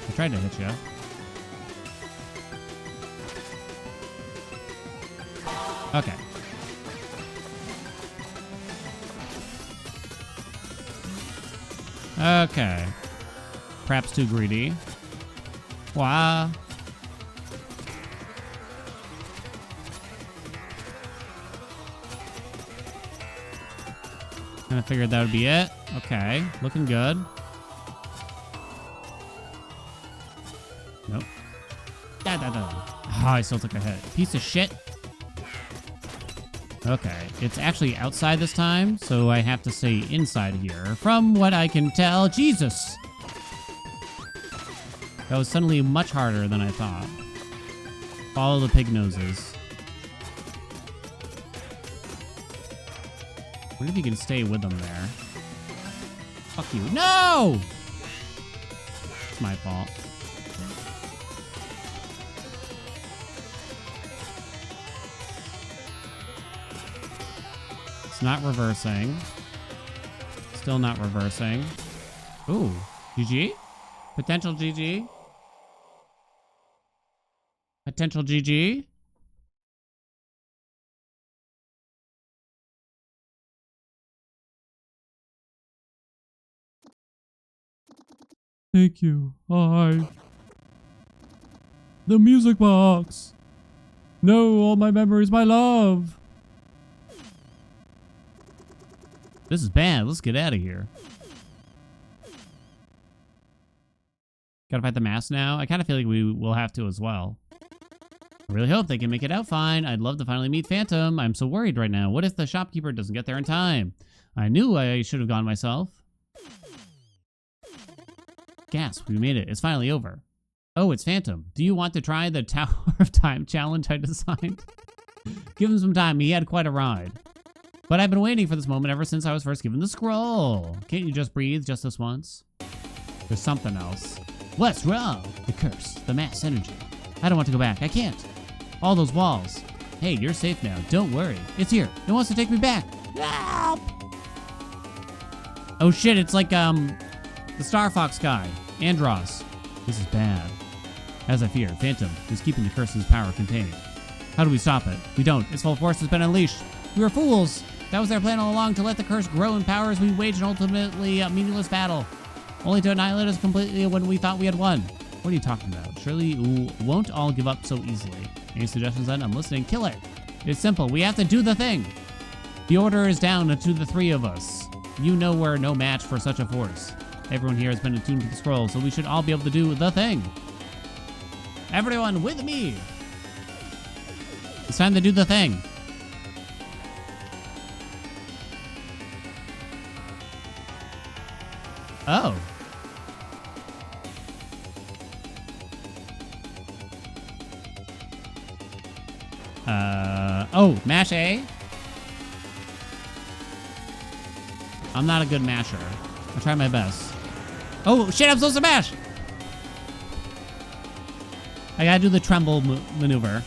I tried to hit you. Okay. Okay. Perhaps too greedy. Wow. Kind of figured that would be it. Okay. Looking good. Nope. Oh, I still took a hit. Piece of shit. Okay, it's actually outside this time, so I have to stay inside here. From what I can tell, Jesus! That was suddenly much harder than I thought. Follow the pig noses. I wonder if you can stay with them there. Fuck you. No! It's my fault. Not reversing. Still not reversing. Ooh, GG? Potential GG? Potential GG? Thank you. Hi. The music box. No, all my memories, my love. This is bad. Let's get out of here. Gotta fight the mask now. I kind of feel like we will have to as well. I really hope they can make it out fine. I'd love to finally meet Phantom. I'm so worried right now. What if the shopkeeper doesn't get there in time? I knew I should have gone myself. Gasp, we made it. It's finally over. Oh, it's Phantom. Do you want to try the Tower of Time challenge I designed? Give him some time. He had quite a ride. But I've been waiting for this moment ever since I was first given the scroll. Can't you just breathe just this once? There's something else. What's wrong? The curse. The mass energy. I don't want to go back. I can't. All those walls. Hey, you're safe now. Don't worry. It's here. It wants to take me back. Help! Oh shit, it's like, the Star Fox guy. Andros. This is bad. As I fear, Phantom is keeping the curse's power contained. How do we stop it? We don't. Its full force has been unleashed. We were fools. That was their plan all along, to let the curse grow in power as we waged an ultimately meaningless battle. Only to annihilate us completely when we thought we had won. What are you talking about? Surely you won't all give up so easily. Any suggestions then? I'm listening. Kill it. It's simple. We have to do the thing. The order is down to the three of us. You know we're no match for such a force. Everyone here has been attuned to the scroll, so we should all be able to do the thing. Everyone with me. It's time to do the thing. Oh. Oh, mash A? I'm not a good masher. I'll try my best. Oh, shit, I'm supposed to mash! I gotta do the tremble maneuver.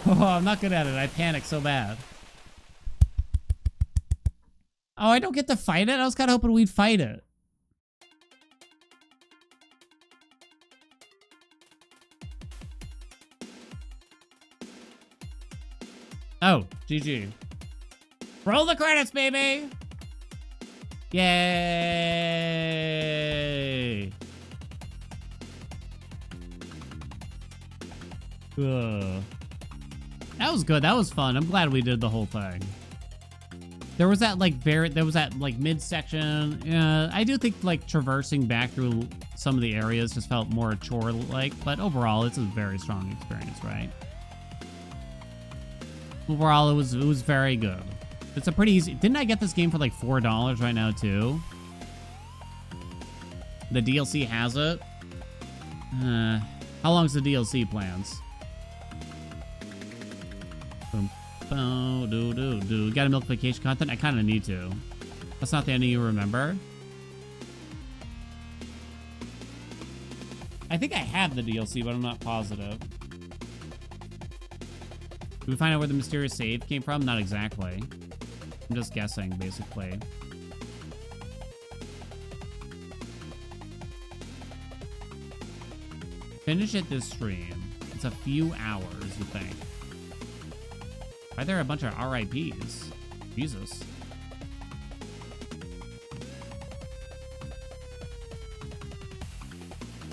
Oh, I'm not good at it. I panic so bad. Oh, I don't get to fight it? I was kind of hoping we'd fight it. Oh, GG. Roll the credits, baby! Yay! Ugh. That was good. That was fun. I'm glad we did the whole thing. There was that like mid-section. I do think like traversing back through some of the areas just felt more chore-like, but overall it's a very strong experience, right? Overall it was very good. It's a pretty easy. Didn't I get this game for like $4 right now too? The DLC has it. How long's the DLC plans? Got a milk vacation content? I kind of need to. That's not the ending you remember. I think I have the DLC, but I'm not positive. Did we find out where the mysterious save came from? Not exactly. I'm just guessing, basically. Finish it this stream. It's a few hours, you think. Why are there a bunch of RIPs? Jesus.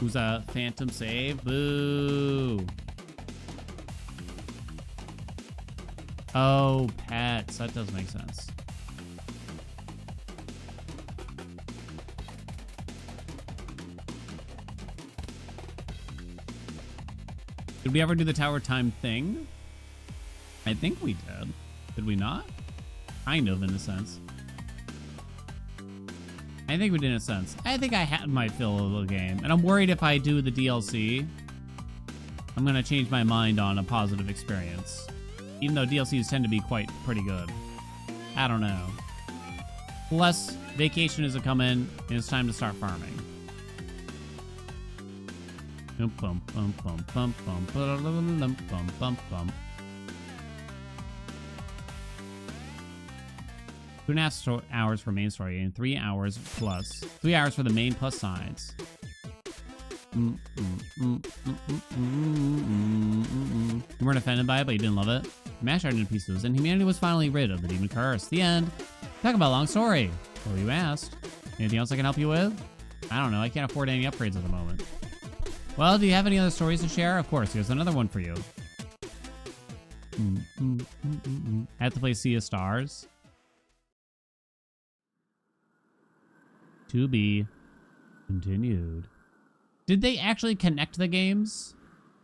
Who's a phantom save? Boo. Oh, pets. That does make sense. Did we ever do the tower time thing? I think we did. Did we not? Kind of, in a sense. I think we did in a sense. I think I might fill a little game. And I'm worried if I do the DLC, I'm going to change my mind on a positive experience. Even though DLCs tend to be pretty good. I don't know. Plus, vacation is a come in, and it's time to start farming. 2.5 hours for main story and 3 hours plus. 3 hours for the main plus sides. You weren't offended by it, but you didn't love it. Mash art into pieces, and humanity was finally rid of the demon curse. The end. Talk about long story. Well, you asked. Anything else I can help you with? I don't know. I can't afford any upgrades at the moment. Well, do you have any other stories to share? Of course, here's another one for you. I have to play Sea of Stars. To be continued. Did they actually connect the games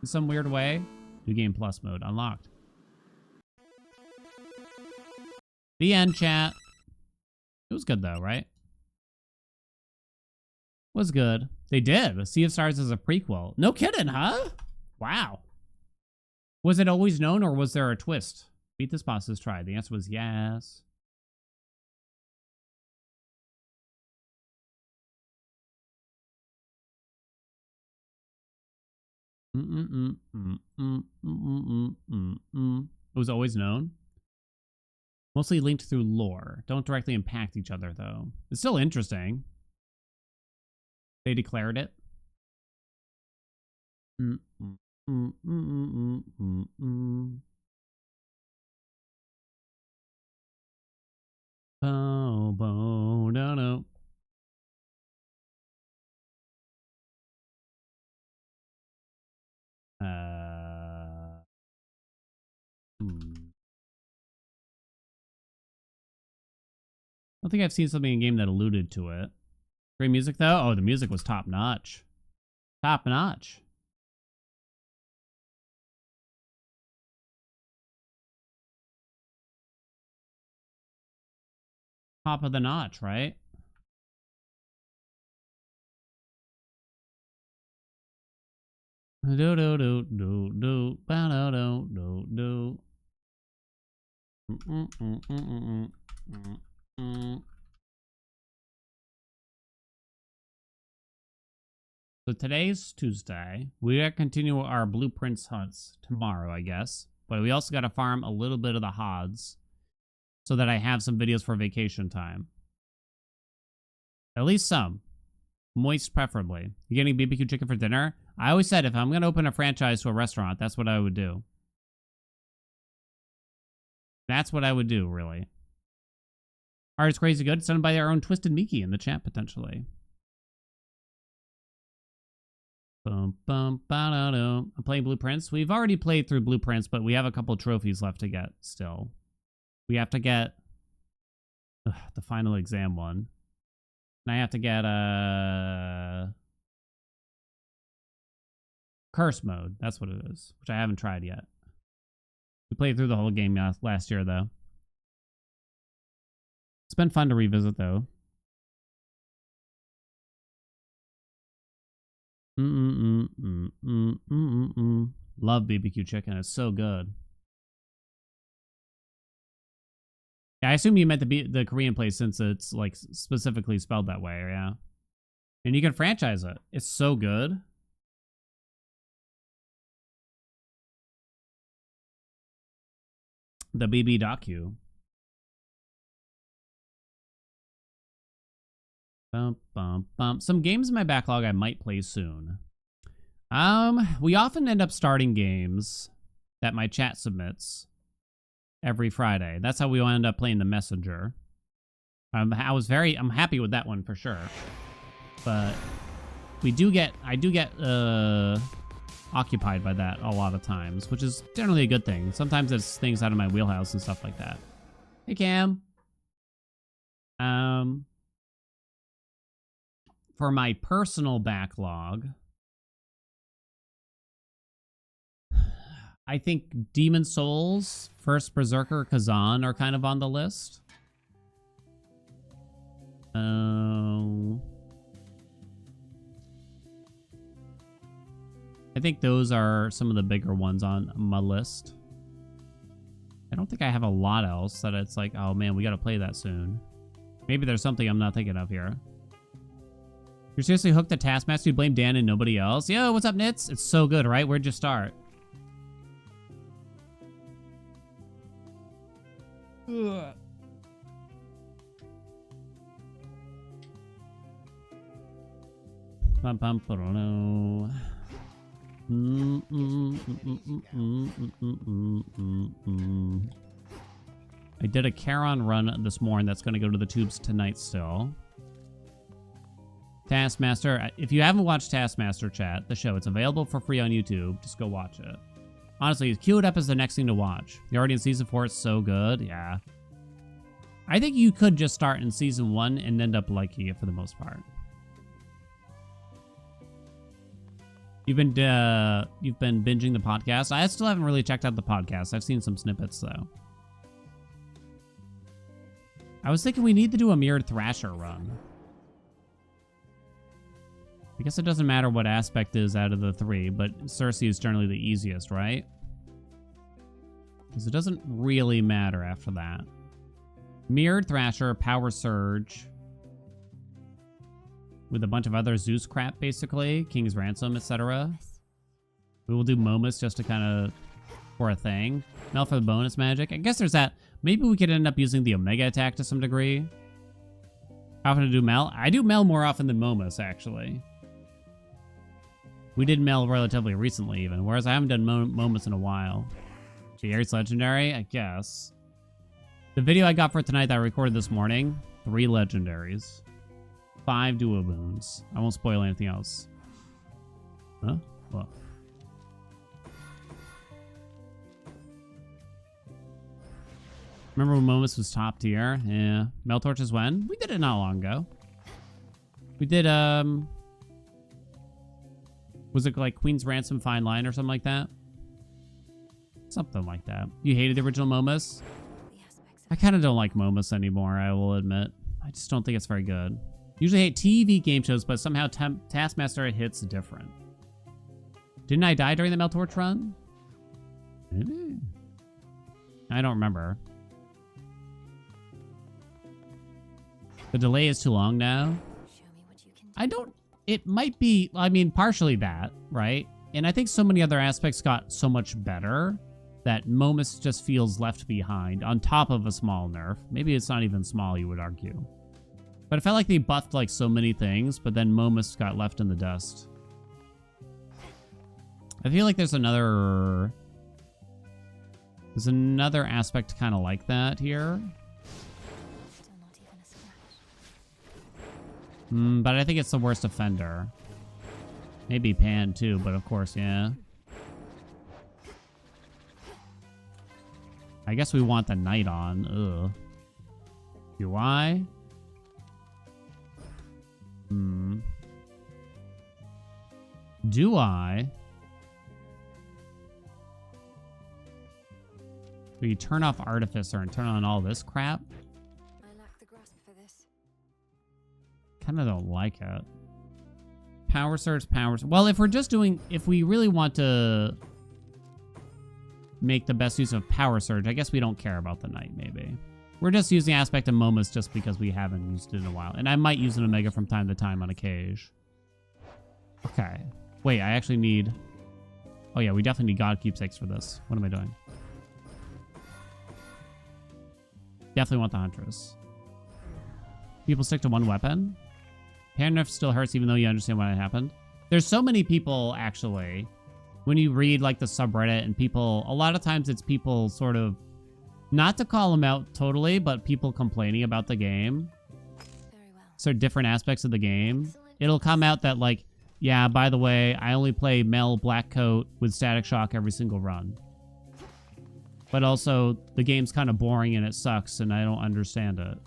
in some weird way? New game plus mode unlocked. The end, chat. It was good though, right? Was good. They did. Sea of Stars is a prequel. No kidding, huh? Wow. Was it always known or was there a twist? Beat this boss is tried. The answer was yes. It was always known. Mostly linked through lore. Don't directly impact each other, though. It's still interesting. They declared it. Oh, no. I don't think I've seen something in game that alluded to it. Great music, though? Oh, the music was top notch. Top notch. Top of the notch, right? Do. So today's Tuesday. We gotta continue our blueprints hunts tomorrow, I guess. But we also gotta farm a little bit of the HODs so that I have some videos for vacation time. At least some. Moist, preferably. You getting BBQ chicken for dinner? I always said if I'm gonna open a franchise to a restaurant, that's what I would do. That's what I would do, really. Art is crazy good. It's done by our own Twisted Miki in the chat, potentially. I'm playing Blueprints. We've already played through Blueprints, but we have a couple trophies left to get still. We have to get the final exam one. And I have to get curse mode. That's what it is, which I haven't tried yet. We played through the whole game last year, though. It's been fun to revisit, though. Love BBQ chicken. It's so good. Yeah, I assume you meant the Korean place since it's like specifically spelled that way, yeah. And you can franchise it. It's so good. The BB docu. Some games in my backlog I might play soon. We often end up starting games that my chat submits every Friday. That's how we end up playing The Messenger. I'm happy with that one for sure. But I do get occupied by that a lot of times, which is generally a good thing. Sometimes it's things out of my wheelhouse and stuff like that. Hey, Cam. For my personal backlog, I think Demon Souls, First Berserker, Kazan are kind of on the list. I think those are some of the bigger ones on my list. I don't think I have a lot else that it's like, oh man, we gotta play that soon. Maybe there's something I'm not thinking of here. You're seriously hooked to Taskmaster? You blame Dan and nobody else? Yo, what's up, Nits? It's so good, right? Where'd you start? Ugh. I did a Charon run this morning that's going to go to the tubes tonight still. Taskmaster. If you haven't watched Taskmaster Chat, the show, it's available for free on YouTube. Just go watch it. Honestly, queue it up as the next thing to watch. You're already in season 4. It's so good. Yeah. I think you could just start in season 1 and end up liking it for the most part. You've been binging the podcast. I still haven't really checked out the podcast. I've seen some snippets though. I was thinking we need to do a mirrored Thrasher run. I guess it doesn't matter what aspect is out of the 3, but Cersei is generally the easiest, right? Because it doesn't really matter after that. Mirrored Thrasher, Power Surge, with a bunch of other Zeus crap, basically. King's Ransom, etc. We will do Momus just to kind of... for a thing. Mel for the bonus magic. I guess there's that. Maybe we could end up using the Omega attack to some degree. How often to do Mel? I do Mel more often than Momus, actually. We did Mel relatively recently, even. Whereas I haven't done Momus in a while. Ares Legendary? I guess. The video I got for tonight that I recorded this morning, 3 legendaries. 5 duo boons. I won't spoil anything else. Huh? What? Remember when Momus was top tier? Yeah. Meltorch is when? We did it not long ago. We did, was it like Queen's Ransom Fine Line or something like that? Something like that. You hated the original Momus? I kind of don't like Momus anymore, I will admit. I just don't think it's very good. Usually hate TV game shows, but somehow Taskmaster hits different. Didn't I die during the Meltorch run? Maybe. I don't remember. The delay is too long now. I don't... It might be... I mean, partially that, right? And I think so many other aspects got so much better that Momus just feels left behind on top of a small nerf. Maybe it's not even small, you would argue. But it felt like they buffed like so many things, but then Momus got left in the dust. I feel like there's another aspect kind of like that here. But I think it's the worst offender. Maybe Pan too, but of course, yeah. I guess we want the knight on. Ugh. Do I? Do I? We turn off Artificer and turn on all this crap? I lack the grasp for this. Kind of don't like it. Power Surge, Power... Well, if we're just doing... If we really want to make the best use of Power Surge, I guess we don't care about the knight, maybe. We're just using Aspect of Momus just because we haven't used it in a while. And I might use an Omega from time to time on a cage. Okay. Wait, I actually need... Oh yeah, we definitely need God Keepsakes for this. What am I doing? Definitely want the Huntress. People stick to one weapon? Pan nerf still hurts even though you understand what happened. There's so many people, actually, when you read like the subreddit and people, a lot of times it's people sort of, not to call them out totally, but people complaining about the game. Very well. So different aspects of the game. It'll come out that like, yeah, by the way, I only play Mel Blackcoat with Static Shock every single run. But also, the game's kind of boring and it sucks and I don't understand it.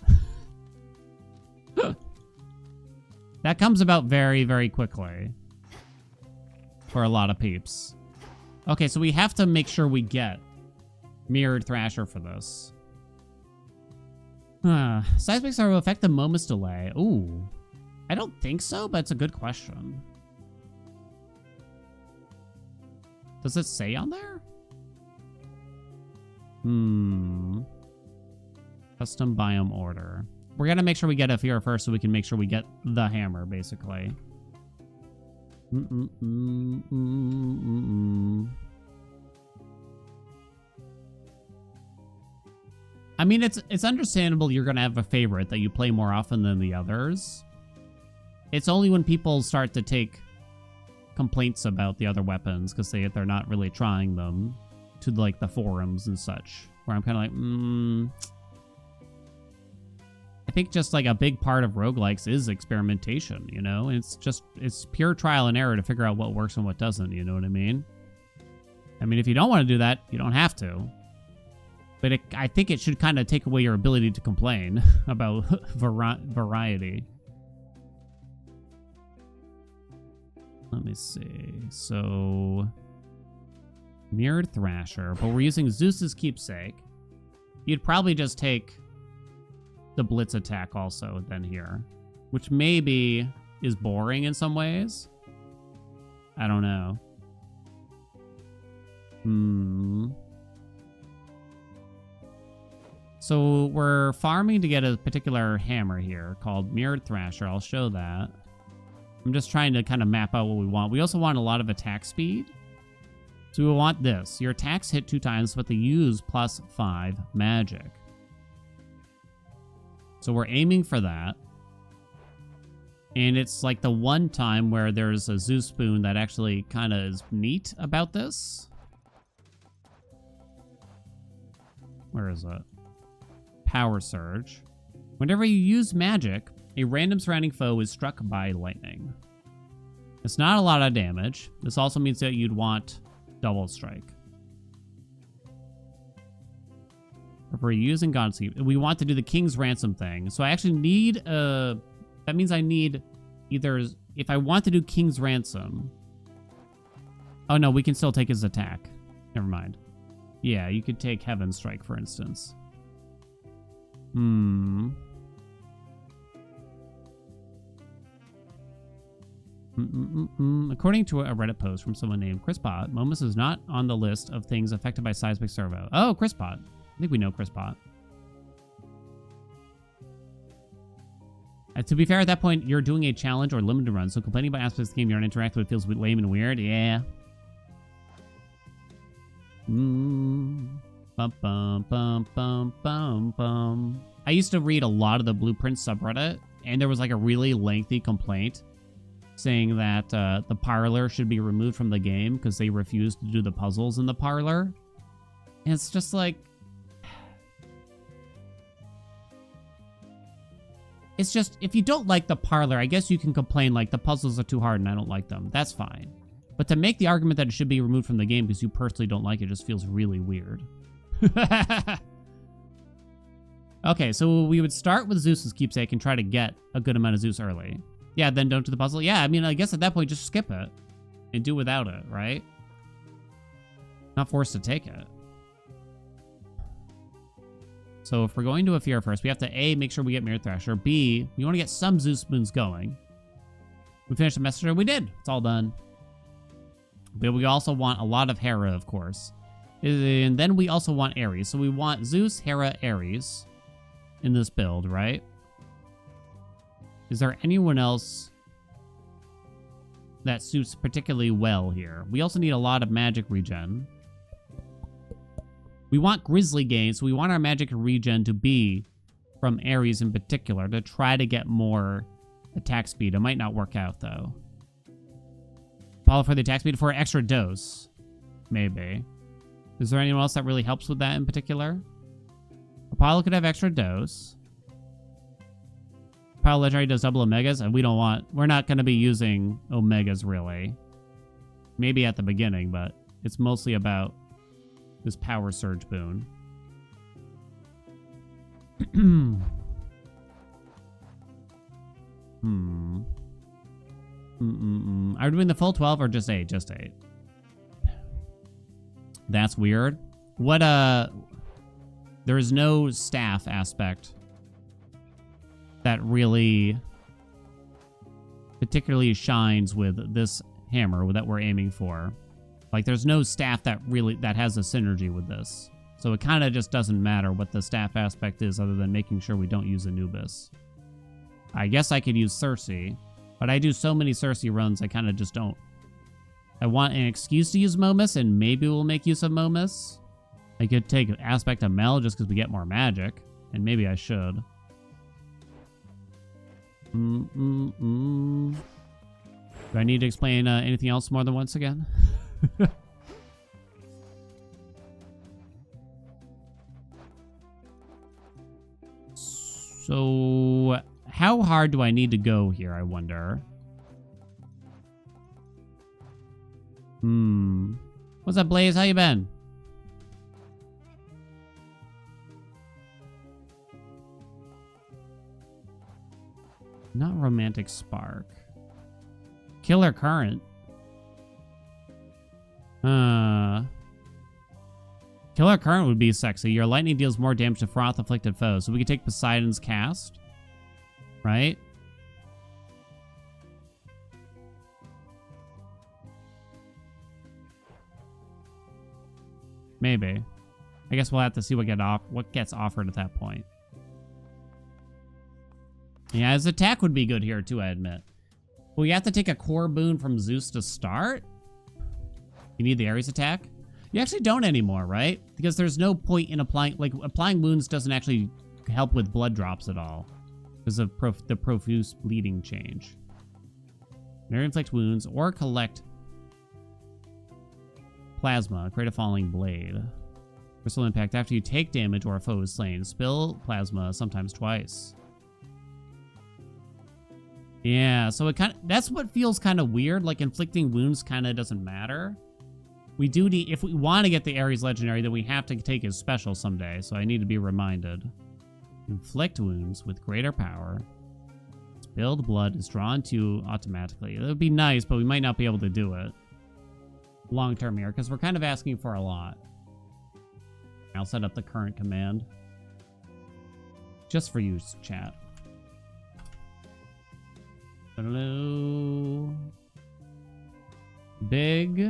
That comes about very, very quickly. For a lot of peeps. Okay, so we have to make sure we get Mirrored Thrasher for this. Seismics are will affect the Momus delay. Ooh. I don't think so, but it's a good question. Does it say on there? Custom biome order. We're gonna make sure we get Aphira first so we can make sure we get the hammer, basically. I mean, it's understandable you're gonna have a favorite that you play more often than the others. It's only when people start to take complaints about the other weapons because they're not really trying them to like the forums and such, where I'm kind of like, I think just like a big part of roguelikes is experimentation, you know? It's pure trial and error to figure out what works and what doesn't, you know what I mean? I mean, if you don't want to do that, you don't have to. But I think it should kind of take away your ability to complain about variety. Let me see. So, Mirrored Thrasher, but we're using Zeus's Keepsake. You'd probably just take the Blitz attack also then here, which maybe is boring in some ways. I don't know. So we're farming to get a particular hammer here called Mirrored Thrasher. I'll show that. I'm just trying to kind of map out what we want. We also want a lot of attack speed. So we want this. Your attacks hit 2 times, but they use +5 magic. So we're aiming for that. And it's like the one time where there's a Zeus spoon that actually kind of is neat about this. Where is it? Power Surge. Whenever you use magic, a random surrounding foe is struck by lightning. It's not a lot of damage. This also means that you'd want Double Strike. If we're using Godspeed, we want to do the King's Ransom thing. So I actually need that means I need either, if I want to do King's Ransom. Oh no, we can still take his attack. Never mind. Yeah, you could take Heaven Strike, for instance. According to a Reddit post from someone named Chrispot, Momus is not on the list of things affected by seismic servo. Oh, Chrispot. I think we know Chrispot. To be fair, at that point, you're doing a challenge or limited run, so complaining about aspects of the game you're not interacting with feels lame and weird. Yeah. Bum, bum, bum, bum, bum, bum. I used to read a lot of the Blueprint subreddit, and there was like a really lengthy complaint saying that the parlor should be removed from the game because they refused to do the puzzles in the parlor. And it's just like... It's just, if you don't like the parlor, I guess you can complain like the puzzles are too hard and I don't like them. That's fine. But to make the argument that it should be removed from the game because you personally don't like it just feels really weird. Okay, so we would start with Zeus's Keepsake and try to get a good amount of Zeus early. Yeah, then don't do the puzzle. Yeah, I mean, I guess at that point, just skip it and do without it, right? Not forced to take it. So if we're going to a Fear first, we have to A, make sure we get Mirror Thrasher. B, we want to get some Zeus spoons going. We finished the messenger. We did. It's all done. But we also want a lot of Hera, of course. And then we also want Ares. So we want Zeus, Hera, Ares in this build, right? Is there anyone else that suits particularly well here? We also need a lot of magic regen. We want Grizzly gain, so we want our magic regen to be from Ares in particular to try to get more attack speed. It might not work out, though. Apollo for the attack speed for extra dose. Maybe. Is there anyone else that really helps with that in particular? Apollo could have extra dose. Apollo Legendary does double Omegas, and we're not going to be using Omegas, really. Maybe at the beginning, but it's mostly about this Power Surge boon. Are we doing the full 12 or just 8? Just 8. That's weird. What, there is no staff aspect that really particularly shines with this hammer that we're aiming for. Like, there's no staff that has a synergy with this. So it kind of just doesn't matter what the staff aspect is other than making sure we don't use Anubis. I guess I could use Cersei, but I do so many Cersei runs, I kind of just don't. I want an excuse to use Momus, and maybe we'll make use of Momus. I could take Aspect of Mel just because we get more magic, and maybe I should. Do I need to explain anything else more than once again? So, how hard do I need to go here, I wonder? What's up, Blaze? How you been? Not romantic spark. Killer current. Killer current would be sexy. Your lightning deals more damage to froth afflicted foes. So we could take Poseidon's cast. Right? Maybe. I guess we'll have to see what gets offered at that point. Yeah, his attack would be good here too, I admit. Well, you have to take a core boon from Zeus to start? You need the Ares attack? You actually don't anymore, right? Because there's no point in applying wounds doesn't actually help with blood drops at all. Because of the profuse bleeding change. Never inflict wounds or collect plasma. Create a falling blade. Crystal impact after you take damage or a foe is slain. Spill plasma sometimes twice. Yeah, so that's what feels kind of weird. Like inflicting wounds kind of doesn't matter. We do need, if we want to get the Ares legendary, then we have to take his special someday. So I need to be reminded. Inflict wounds with greater power. Spilled blood is drawn to you automatically. It would be nice, but we might not be able to do it long term here because we're kind of asking for a lot. I'll set up the current command just for you, chat. Hello. Big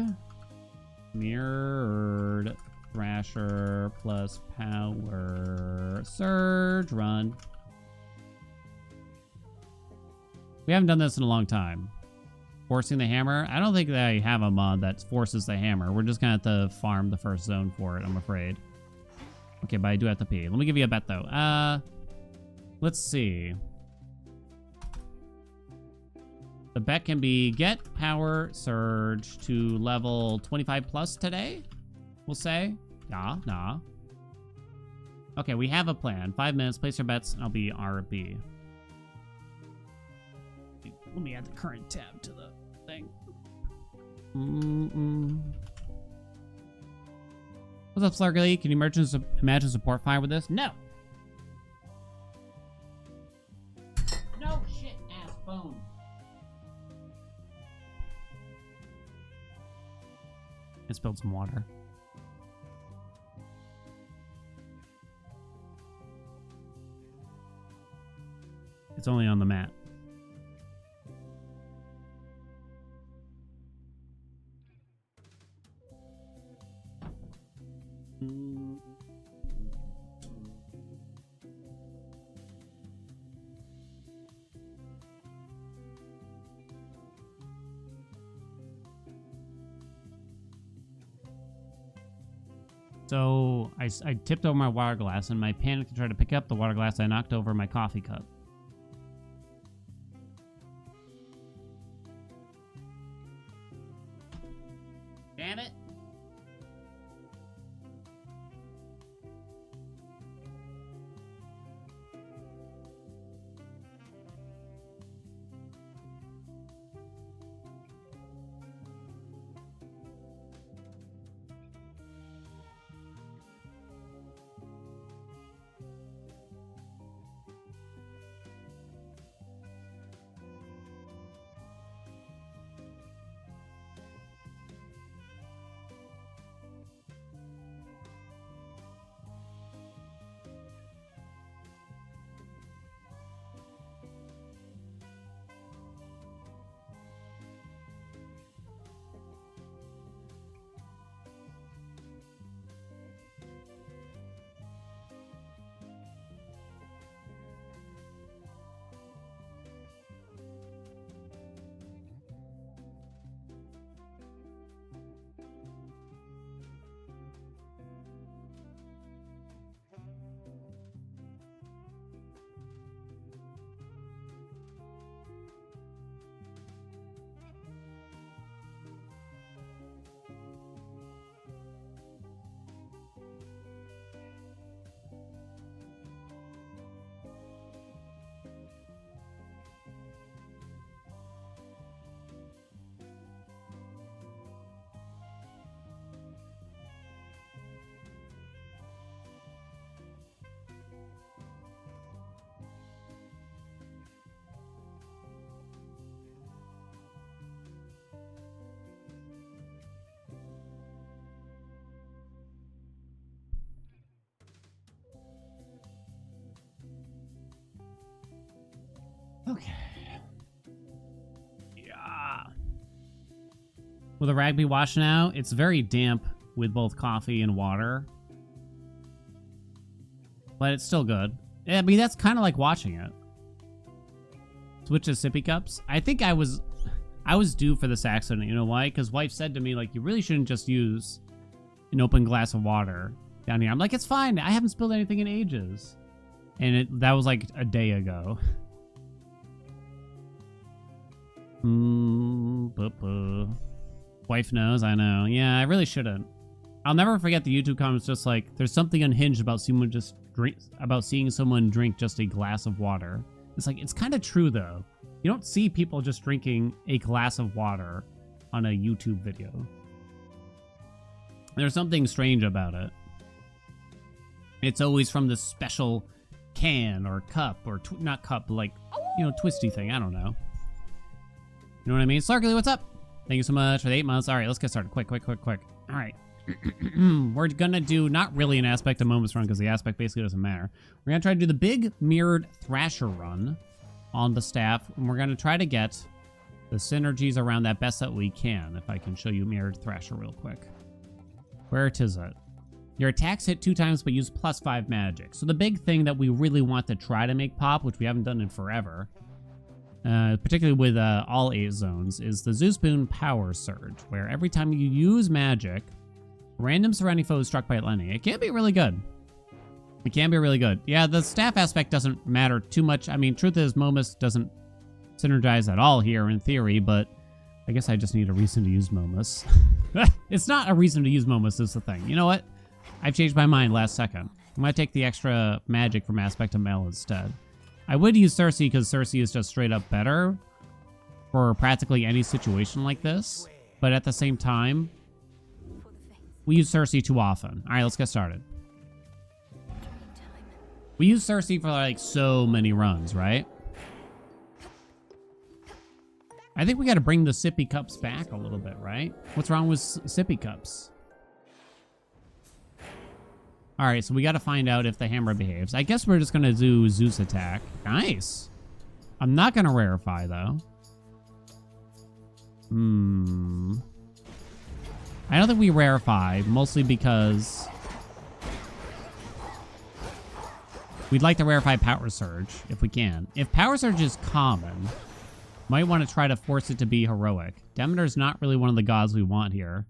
mirrored thrasher plus power surge run. We haven't done this in a long time. Forcing the hammer. I don't think that I have a mod that forces the hammer. We're just gonna have to farm the first zone for it, I'm afraid. Okay, but I do have to pee. Let me give you a bet though. Let's see. The bet can be get power surge to level 25 plus today, we'll say. Nah. Okay, we have a plan. 5 minutes, place your bets, and I'll be RB. Let me add the current tab to the thing. What's up, Slurgly? Can you imagine support fire with this? No! No shit, ass phone. I spilled some water. It's only on the mat. So I tipped over my water glass and my panic to try to pick up the water glass. I knocked over my coffee cup. Damn it. Okay. Yeah. Will the rag be washed now? It's very damp with both coffee and water. But it's still good. I mean, that's kind of like washing it. Switch to sippy cups. I think I was due for this accident. You know why? Because wife said to me, like, you really shouldn't just use an open glass of water down here. I'm like, it's fine. I haven't spilled anything in ages. And that was like a day ago. Wife knows, I know. Yeah, I really shouldn't. I'll never forget the YouTube comments just like, there's something unhinged about seeing someone drink just a glass of water. It's like, it's kind of true though. You don't see people just drinking a glass of water on a YouTube video. There's something strange about it. It's always from this special can or cup or not cup, but like, you know, twisty thing. I don't know. You know what I mean? Slarkly, what's up? Thank you so much for the 8 months. All right, let's get started. Quick. All right. We're gonna do not really an aspect of moments run because the aspect basically doesn't matter. We're gonna try to do the big mirrored Thrasher run on the staff, and we're gonna try to get the synergies around that best that we can. If I can show you mirrored Thrasher real quick. Where it is it? Your attacks hit 2 times but use +5 magic. So the big thing that we really want to try to make pop, which we haven't done in forever, particularly with all 8 zones, is the Zeuspoon Power Surge, where every time you use magic, random surrounding foes struck by lightning. It can be really good. It can be really good. Yeah, the staff aspect doesn't matter too much. I mean, truth is, Momus doesn't synergize at all here in theory, but I guess I just need a reason to use Momus. It's not a reason to use Momus is the thing. You know what? I've changed my mind last second. I'm going to take the extra magic from Aspect of Mel instead. I would use Cersei because Cersei is just straight up better for practically any situation like this. But at the same time, we use Cersei too often. All right, let's get started. We use Cersei for like so many runs, right? I think we got to bring the sippy cups back a little bit, right? What's wrong with sippy cups? All right, so we got to find out if the hammer behaves. I guess we're just going to do Zeus attack. Nice. I'm not going to rarefy, though. I don't think we rarefy, mostly because we'd like to rarefy Power Surge, if we can. If Power Surge is common, might want to try to force it to be heroic. Demeter's not really one of the gods we want here.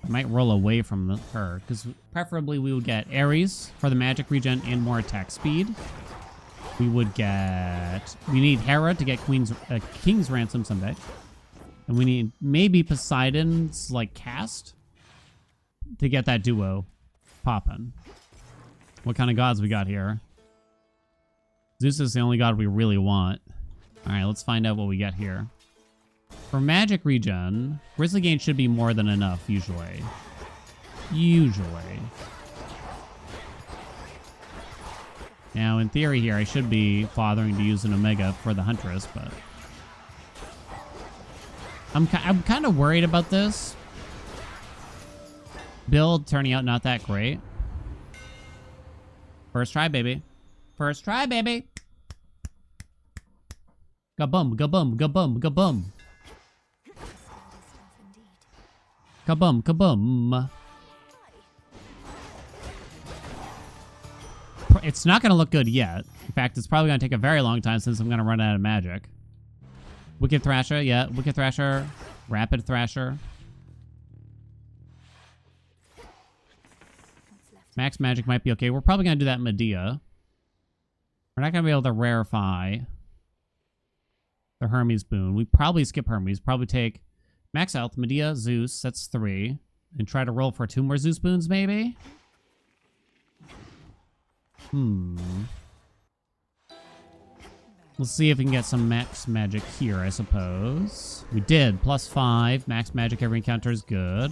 I might roll away from her, because preferably we would get Ares for the magic regen and more attack speed. We need Hera to get King's Ransom someday. And we need maybe Poseidon's, like, cast to get that duo popping. What kind of gods we got here? Zeus is the only god we really want. All right, let's find out what we get here. For magic regen, Grizzly Gain should be more than enough, usually. Now, in theory here, I should be bothering to use an Omega for the Huntress, but I'm kind of worried about this build turning out not that great. First try, baby. First try, baby. Ga-bum, ga-bum, ga-bum, ga-bum. Kabum, kabum. It's not going to look good yet. In fact, it's probably going to take a very long time since I'm going to run out of magic. Wicked Thrasher, yeah. Wicked Thrasher. Rapid Thrasher. Max magic might be okay. We're probably going to do that in Medea. We're not going to be able to rarefy the Hermes boon. We probably skip Hermes. Probably take max health, Medea, Zeus. That's 3. And try to roll for 2 more Zeus boons, maybe? Let's see if we can get some max magic here, I suppose. We did. +5. Max magic every encounter is good.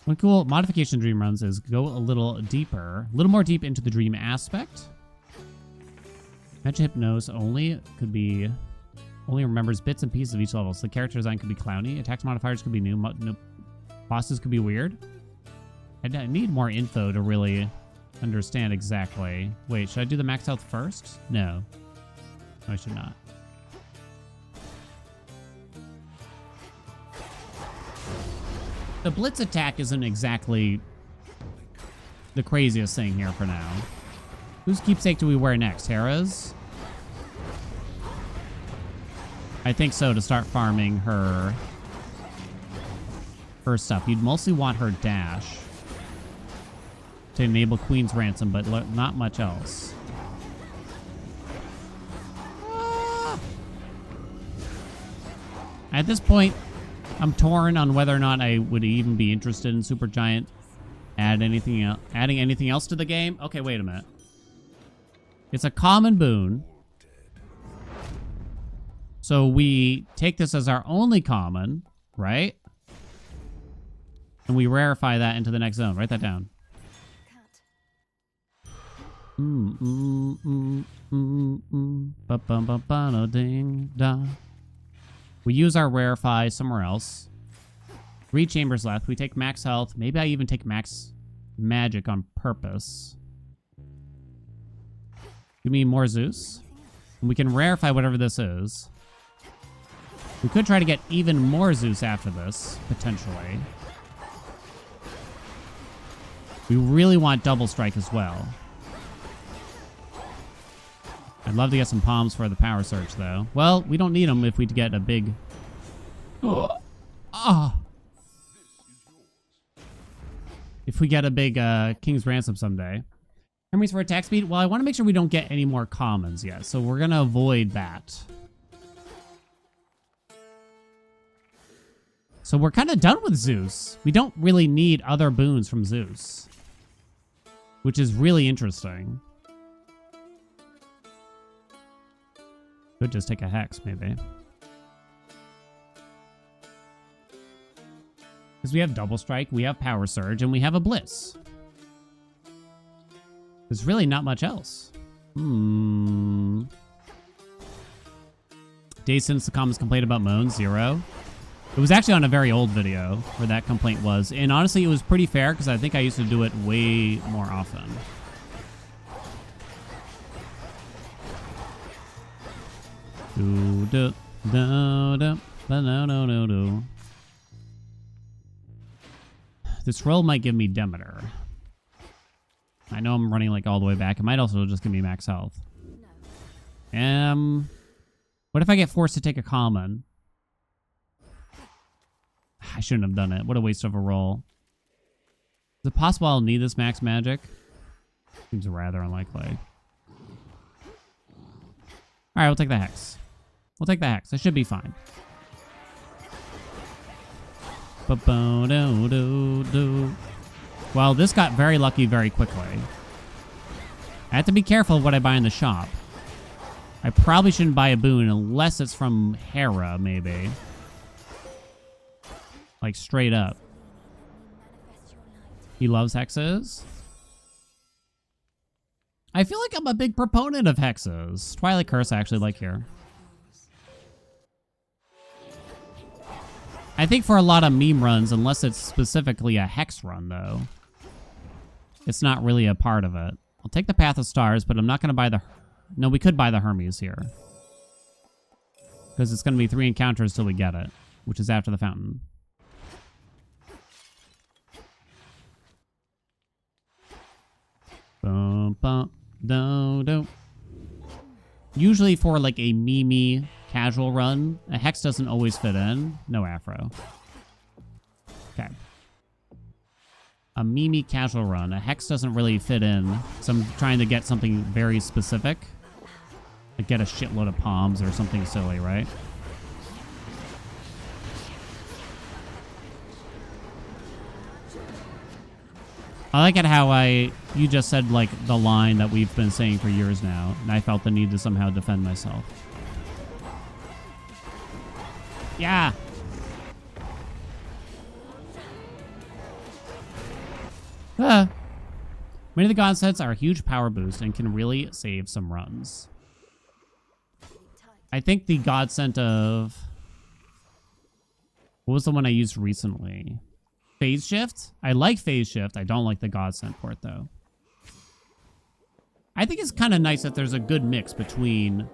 One cool modification dream runs is go a little deeper. A little more deep into the dream aspect. Magic Hypnose only could be... Only remembers bits and pieces of each level. So the character design could be clowny. Attacks modifiers could be new. Bosses could be weird. I need more info to really understand exactly. Wait, should I do the max health first? No. No, I should not. The blitz attack isn't exactly the craziest thing here for now. Whose keepsake do we wear next? Hera's? I think so, to start farming her stuff. You'd mostly want her dash to enable Queen's Ransom, but not much else. At this point, I'm torn on whether or not I would even be interested in Supergiant adding anything else to the game. Okay, wait a minute. It's a common boon. So we take this as our only common, right? And we rarefy that into the next zone. Write that down. Ding da. We use our rarefy somewhere else. 3 chambers left. We take max health. Maybe I even take max magic on purpose. Give me more Zeus. And we can rarefy whatever this is. We could try to get even more Zeus after this, potentially. We really want double strike as well. I'd love to get some palms for the power surge, though. Well, we don't need them if we get a big... If we get a big King's Ransom someday. Hermes for attack speed? Well, I want to make sure we don't get any more commons yet, so we're going to avoid that. So we're kind of done with Zeus. We don't really need other boons from Zeus, which is really interesting. Could just take a Hex, maybe. Because we have Double Strike, we have Power Surge, and we have a Blitz. There's really not much else. Days since the comments complained about moans, 0. It was actually on a very old video where that complaint was. And honestly, it was pretty fair because I think I used to do it way more often. This roll might give me Demeter. I know I'm running like all the way back. It might also just give me max health. What if I get forced to take a common? I shouldn't have done it. What a waste of a roll. Is it possible I'll need this max magic? Seems rather unlikely. Alright, we'll take the Hex. We'll take the Hex. It should be fine. Well, this got very lucky very quickly. I have to be careful of what I buy in the shop. I probably shouldn't buy a boon unless it's from Hera, maybe. Like, straight up. He loves hexes. I feel like I'm a big proponent of hexes. Twilight Curse I actually like here. I think for a lot of meme runs, unless it's specifically a hex run, though, it's not really a part of it. I'll take the Path of Stars, but I'm not going to buy the... No, we could buy the Hermes here. Because it's going to be 3 encounters till we get it, which is after the fountain. Usually for like a meme casual run, a Hex doesn't always fit in. No Afro. Okay. A meme casual run, a Hex doesn't really fit in. So I'm trying to get something very specific. Like get a shitload of palms or something silly, right? I like it how you just said like the line that we've been saying for years now, and I felt the need to somehow defend myself. Yeah. Many of the god sets are a huge power boost and can really save some runs. I think the god scent of... What was the one I used recently? Phase Shift? I like Phase Shift. I don't like the God Sent port, though. I think it's kind of nice that there's a good mix between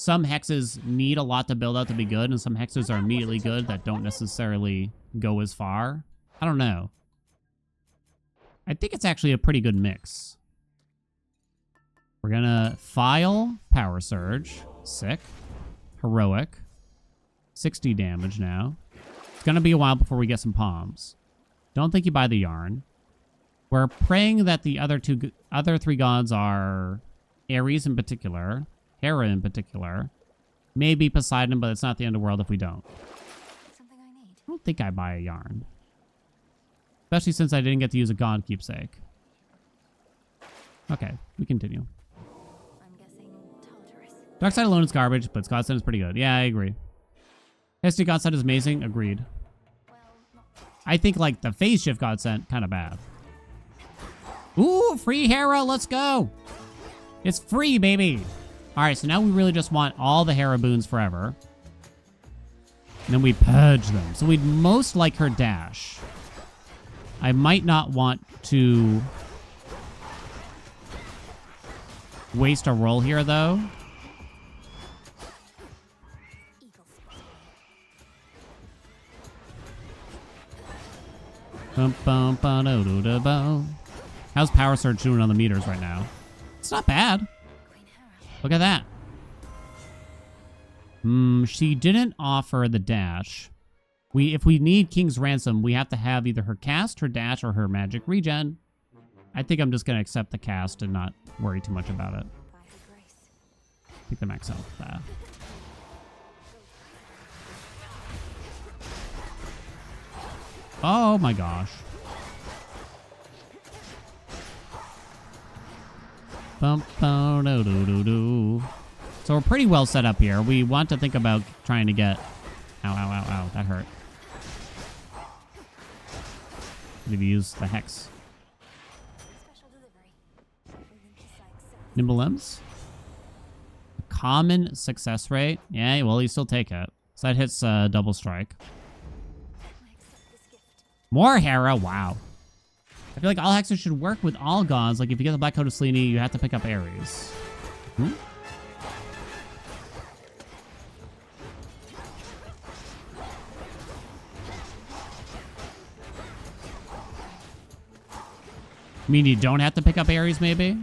some hexes need a lot to build out to be good, and some hexes are immediately good that don't necessarily go as far. I don't know. I think it's actually a pretty good mix. We're gonna file Power Surge. Sick. Heroic. 60 damage now. It's gonna be a while before we get some palms. Don't think you buy the yarn. We're praying that the other three gods are Ares in particular, Hera in particular, maybe Poseidon, but it's not the end of the world if we don't. Something I need. I don't think I buy a yarn. Especially since I didn't get to use a god keepsake. Okay, we continue. I'm guessing Tartarus. Dark Side alone is garbage, but Godsend is pretty good. Yeah, I agree. SD Godsend is amazing. Agreed. Well, not I think, like, the phase shift Godsend, kind of bad. Ooh, free Hera. Let's go. It's free, baby. All right, so now we really just want all the Hera boons forever. And then we purge them. So we'd most like her dash. I might not want to waste a roll here, though. eagle Bum. How's Power Surge doing on the meters right now? It's not bad. Queen Hera. Look at that. She didn't offer the dash. If we need King's Ransom, we have to have either her cast, her dash, or her magic regen. I think I'm just going to accept the cast and not worry too much about it. By her grace. I think that max out with that. Oh my gosh. So we're pretty well set up here. We want to think about trying to get... Ow. That hurt. Maybe use the hex. Special delivery. Nimble Limbs. Common success rate. Yeah, well, you still take it. So that hits double strike. I accept this gift. More Hera. Wow. I feel like all hexes should work with all gods. Like, if you get the Black Coat of Selene, you have to pick up Ares. I mean, you don't have to pick up Ares, maybe?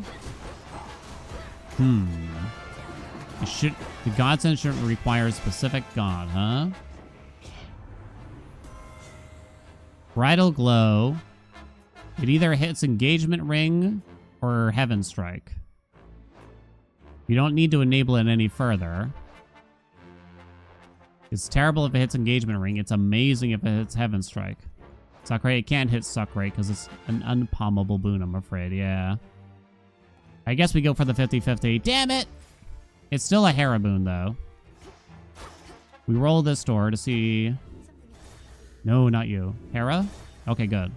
The Godsend shouldn't require a specific god, huh? Bridal Glow. It either hits Engagement Ring or Heaven Strike. You don't need to enable it any further. It's terrible if it hits Engagement Ring. It's amazing if it hits Heaven Strike. Suck Rate, it can't hit Suck Rate because it's an unpalmable boon, I'm afraid. Yeah. I guess we go for the 50-50. Damn it! It's still a Hera boon, though. We roll this door to see... No, not you. Hera? Okay, good.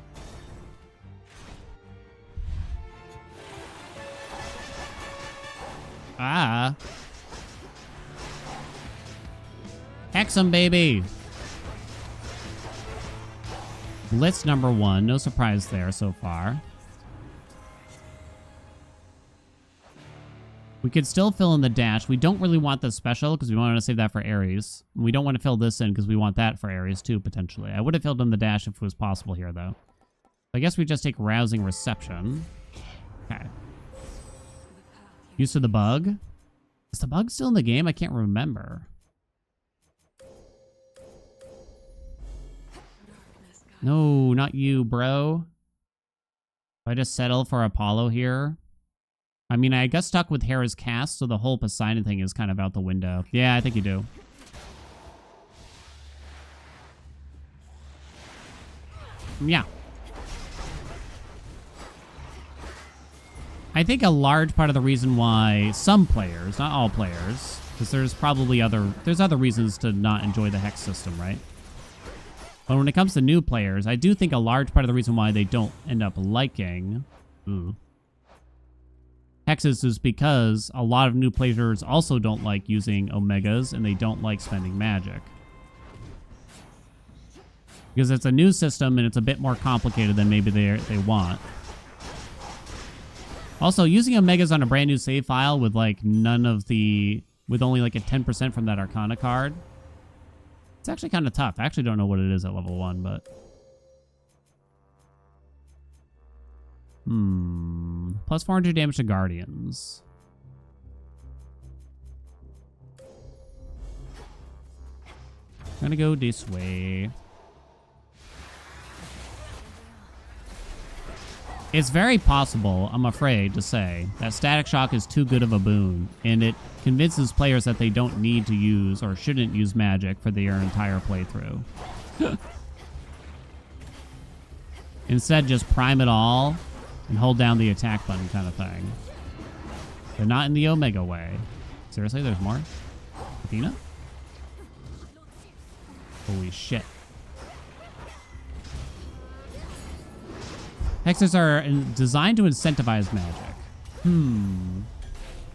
Ah. Hex 'em, baby! Blitz number 1. No surprise there so far. We could still fill in the dash. We don't really want the special because we want to save that for Ares. We don't want to fill this in because we want that for Ares too, potentially. I would have filled in the dash if it was possible here, though. I guess we just take Rousing Reception. Okay. Use of the bug. Is the bug still in the game? I can't remember. No, not you, bro. If I just settle for Apollo here. I mean, I got stuck with Hera's cast, so the whole Poseidon thing is kind of out the window. Yeah, I think you do. Yeah. I think a large part of the reason why some players, not all players, because there's probably other reasons to not enjoy the hex system, right? But when it comes to new players, I do think a large part of the reason why they don't end up liking hexes is because a lot of new players also don't like using omegas and they don't like spending magic. Because it's a new system and it's a bit more complicated than maybe they want. Also, using omegas on a brand new save file with like none of the with only like a 10% from that Arcana card. It's actually kind of tough. I actually don't know what it is at level 1, but... Plus 400 damage to Guardians. Gonna go this way. It's very possible, I'm afraid to say, that Static Shock is too good of a boon, and it convinces players that they don't need to use or shouldn't use magic for their entire playthrough. Instead, just prime it all and hold down the attack button kind of thing. But not in the Omega way. Seriously, there's more? Athena? Holy shit. Hexes are designed to incentivize magic.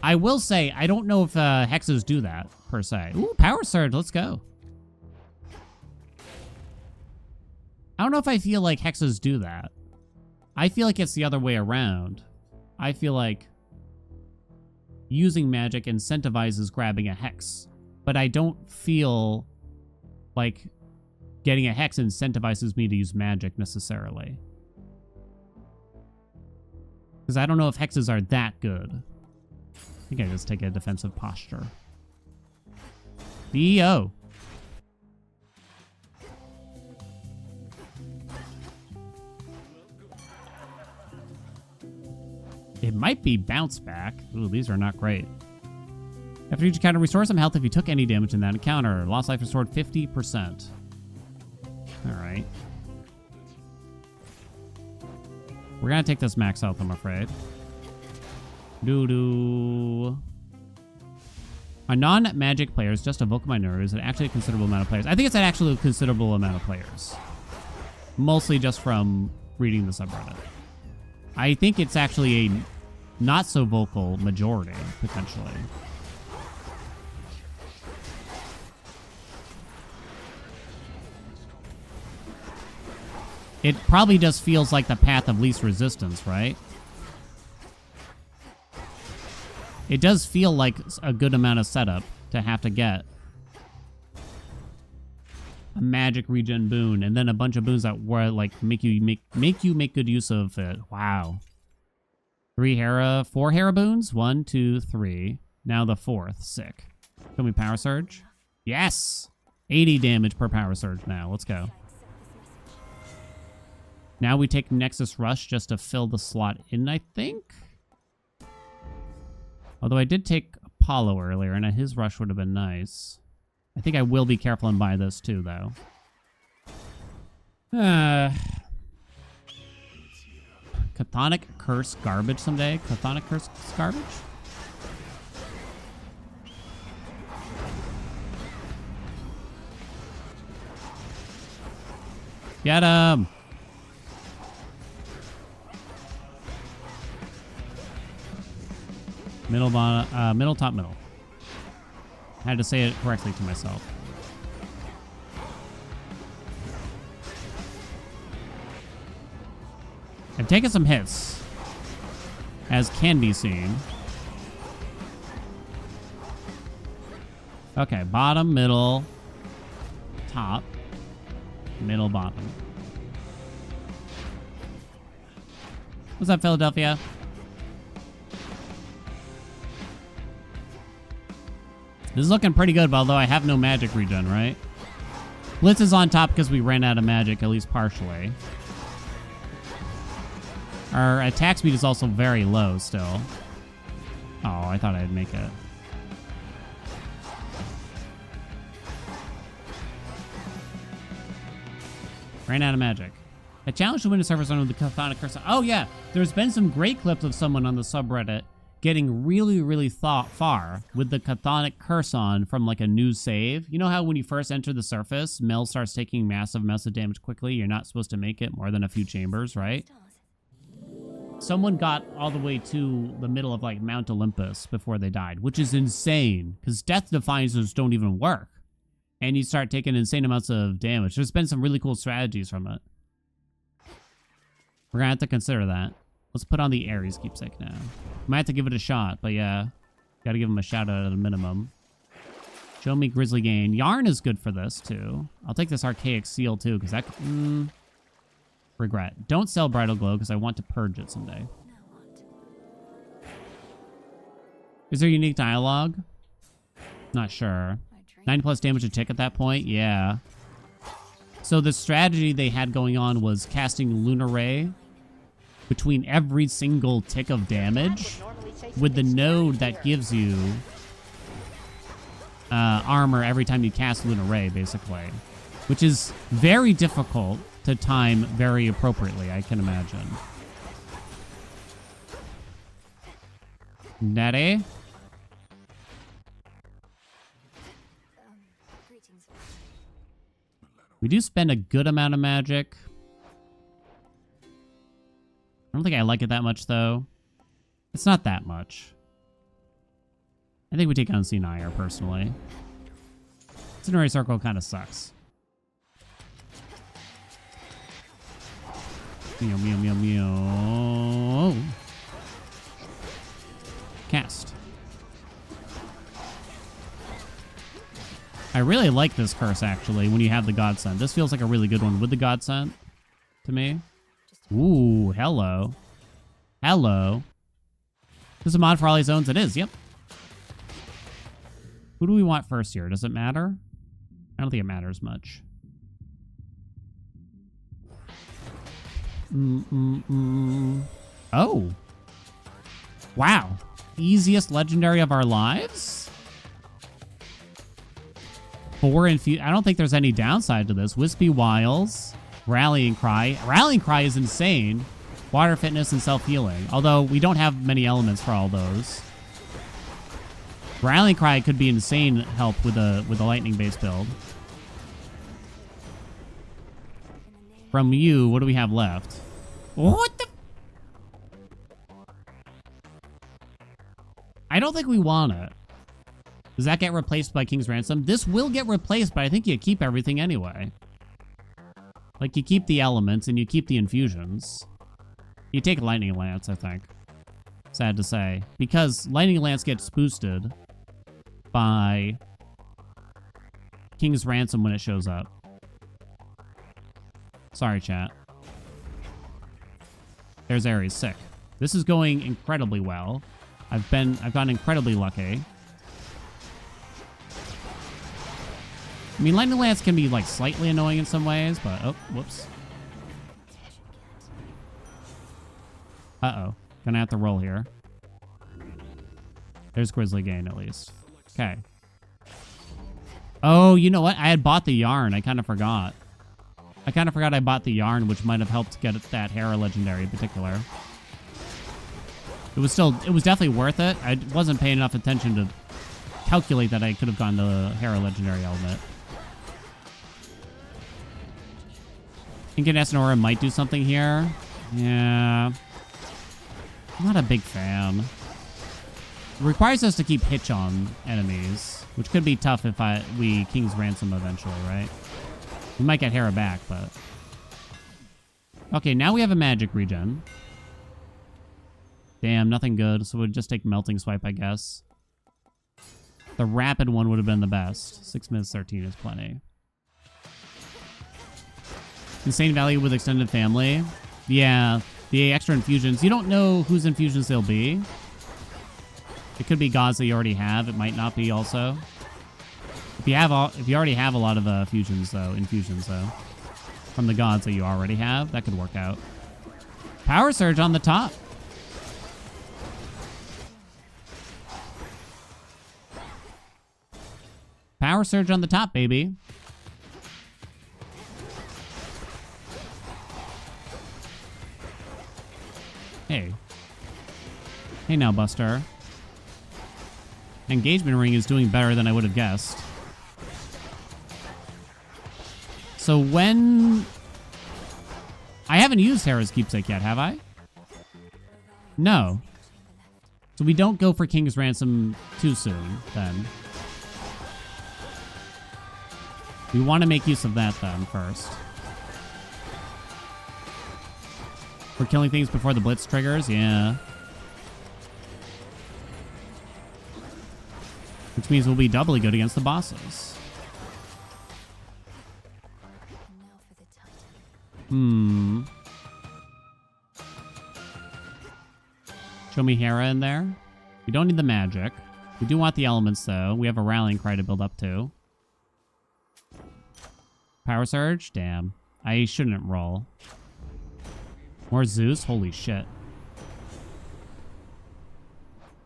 I will say, I don't know if hexes do that, per se. Ooh, Power Surge, let's go. I don't know if I feel like hexes do that. I feel like it's the other way around. I feel like using magic incentivizes grabbing a hex. But I don't feel like getting a hex incentivizes me to use magic necessarily. Because I don't know if hexes are that good. I think I just take a defensive posture. BO. It might be bounce back. Ooh, these are not great. After each encounter, restore some health if you took any damage in that encounter. Lost life restored 50%. Alright. We're gonna take this max health, I'm afraid. Doo-doo. On non-magic players, just evoke my nerves, and actually a considerable amount of players. I think it's an actually considerable amount of players. Mostly just from reading the subreddit. I think it's actually a not so vocal majority, potentially. It probably just feels like the path of least resistance, right? It does feel like a good amount of setup to have to get a magic regen boon, and then a bunch of boons that were like make you make good use of it. Wow. 4 Hera boons? 1, 2, 3. Now the 4th. Sick. Show me Power Surge. Yes! 80 damage per Power Surge now. Let's go. Now we take Nexus Rush just to fill the slot in, I think. Although I did take Apollo earlier, and his Rush would have been nice. I think I will be careful and buy this too, though. Chthonic Curse garbage someday? Chthonic Curse garbage? Get him! Middle, middle, top, middle. I had to say it correctly to myself. I've taken some hits, as can be seen. Okay, bottom, middle, top, middle, bottom. What's up, Philadelphia? This is looking pretty good, although I have no magic regen, right? Blitz is on top because we ran out of magic, at least partially. Our attack speed is also very low still. Oh, I thought I'd make it. Ran out of magic. A challenge to win a server zone with the Chthonic Curse. Oh yeah, there's been some great clips of someone on the subreddit getting really, really far with the Chthonic Curse on from like a new save. You know how when you first enter the surface, Mel starts taking massive damage quickly? You're not supposed to make it more than a few chambers, right? Someone got all the way to the middle of like Mount Olympus before they died, which is insane because death defiances don't even work. And you start taking insane amounts of damage. There's been some really cool strategies from it. We're gonna have to consider that. Let's put on the Ares keepsake now. Might have to give it a shot, but yeah. Gotta give him a shout out at a minimum. Show me Grizzly Gain. Yarn is good for this, too. I'll take this Archaic Seal, too, because that... regret. Don't sell Bridal Glow, because I want to purge it someday. Now what? Is there unique dialogue? Not sure. I drink. 9 plus damage a tick at that point? Yeah. So the strategy they had going on was casting Lunar Ray between every single tick of damage with the node that gives you armor every time you cast Lunar Ray, basically. Which is very difficult to time very appropriately, I can imagine. Natty? Greetings. We do spend a good amount of magic. I don't think I like it that much, though. It's not that much. I think we take Unseen Ire, personally. Incendiary Circle kind of sucks. Meow, meow, meow, meow. Cast. I really like this curse, actually, when you have the Godsend. This feels like a really good one with the Godsend, to me. Ooh, hello. Hello. This is a mod for all these zones? It is, yep. Who do we want first here? Does it matter? I don't think it matters much. Oh. Wow. Easiest legendary of our lives? 4 infuse. I don't think there's any downside to this. Wispy Wiles, Rallying Cry. Rallying Cry is insane. Water Fitness and Self-Healing. Although we don't have many elements for all those. Rallying Cry could be insane help with a lightning-based build. From you, what do we have left? What the? I don't think we want it. Does that get replaced by King's Ransom? This will get replaced, but I think you keep everything anyway. Like, you keep the elements and you keep the infusions. You take Lightning Lance, I think. Sad to say. Because Lightning Lance gets boosted by King's Ransom when it shows up. Sorry, chat. There's Ares, sick. This is going incredibly well. I've gotten incredibly lucky. I mean, Lightning Lance can be, like, slightly annoying in some ways, but... Oh, whoops. Uh-oh. Gonna have to roll here. There's Grizzly Gain, at least. Okay. Oh, you know what? I had bought the Yarn. I kind of forgot. I bought the Yarn, which might have helped get that Hera Legendary in particular. It was definitely worth it. I wasn't paying enough attention to calculate that I could have gone the Hera Legendary element. Incandescent Aura might do something here. Yeah. I'm not a big fan. It requires us to keep Hitch on enemies, which could be tough if we King's Ransom eventually, right? We might get Hera back, but... Okay, now we have a magic regen. Damn, nothing good, so we'll just take Melting Swipe, I guess. The rapid one would have been the best. 6 minutes 13 is plenty. Insane value with extended family. Yeah, the extra infusions. You don't know whose infusions they'll be. It could be gods that you already have. It might not be also. If you already have a lot of infusions though, from the gods that you already have, that could work out. Power Surge on the top. Power Surge on the top, baby. Hey. Hey now, Buster. Engagement Ring is doing better than I would have guessed. So when... I haven't used Hera's Keepsake yet, have I? No. So we don't go for King's Ransom too soon, then. We want to make use of that, then, first. We're killing things before the Blitz triggers? Yeah. Which means we'll be doubly good against the bosses. And now for the Titan. Show me Hera in there. We don't need the magic. We do want the elements, though. We have a rallying cry to build up to. Power Surge? Damn. I shouldn't roll. More Zeus? Holy shit.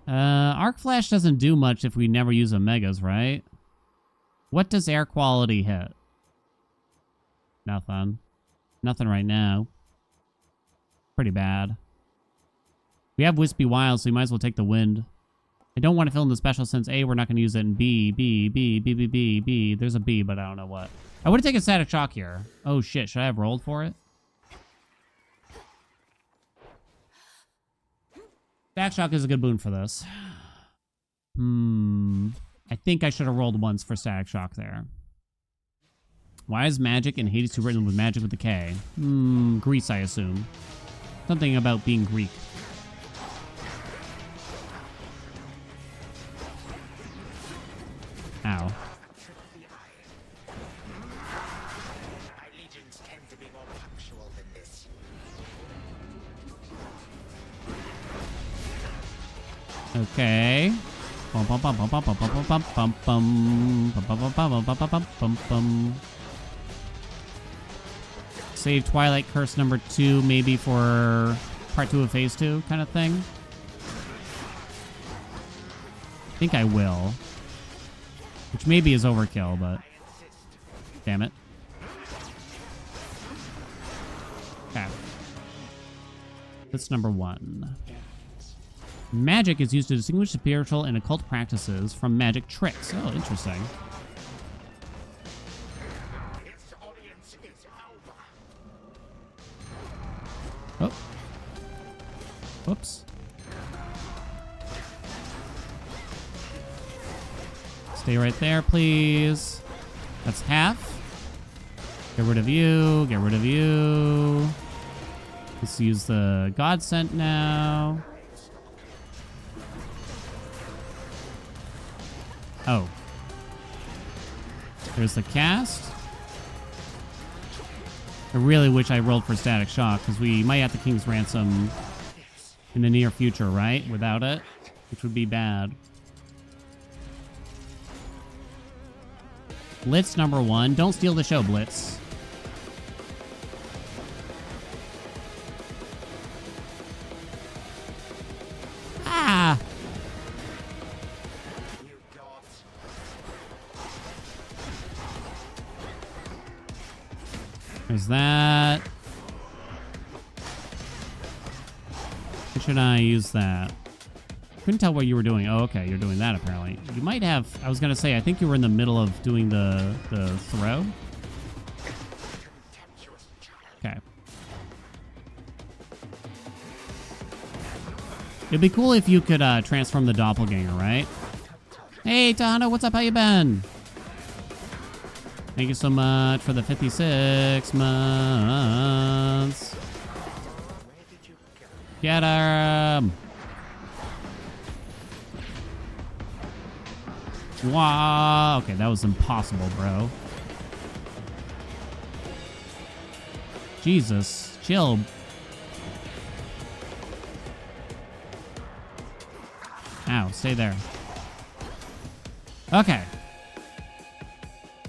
Arc Flash doesn't do much if we never use Omegas, right? What does air quality hit? Nothing. Nothing right now. Pretty bad. We have Wispy Wild, so we might as well take the wind. I don't want to fill in the special since A, we're not going to use it in B. There's a B, but I don't know what. I would have taken Static Shock here. Oh shit, should I have rolled for it? Static Shock is a good boon for this. I think I should have rolled once for Static Shock there. Why is magic in Hades 2 written with magic with a K? Greece, I assume. Something about being Greek. Ow. Okay. Save Twilight Curse number 2 maybe for part 2 of phase 2 kind of thing. I think I will. Which maybe is overkill, but damn it. Okay. That's number 1. Magic is used to distinguish spiritual and occult practices from magic tricks. Oh, interesting. Oh. Whoops. Stay right there, please. That's half. Get rid of you. Get rid of you. Let's use the God Sent now. Oh. There's the cast. I really wish I rolled for Static Shock, because we might have the King's Ransom in the near future, right? Without it, which would be bad. Blitz number 1. Don't steal the show, Blitz. Ah! There's that. Or should I use that? Couldn't tell what you were doing. Oh, okay. You're doing that, apparently. You might have... I was going to say, I think you were in the middle of doing the throw. Okay. It'd be cool if you could transform the doppelganger, right? Hey, Tahano, what's up? How you been? Thank you so much for the 56 months. Get him! Wow. Okay, that was impossible, bro. Jesus. Chill. Ow, stay there. Okay.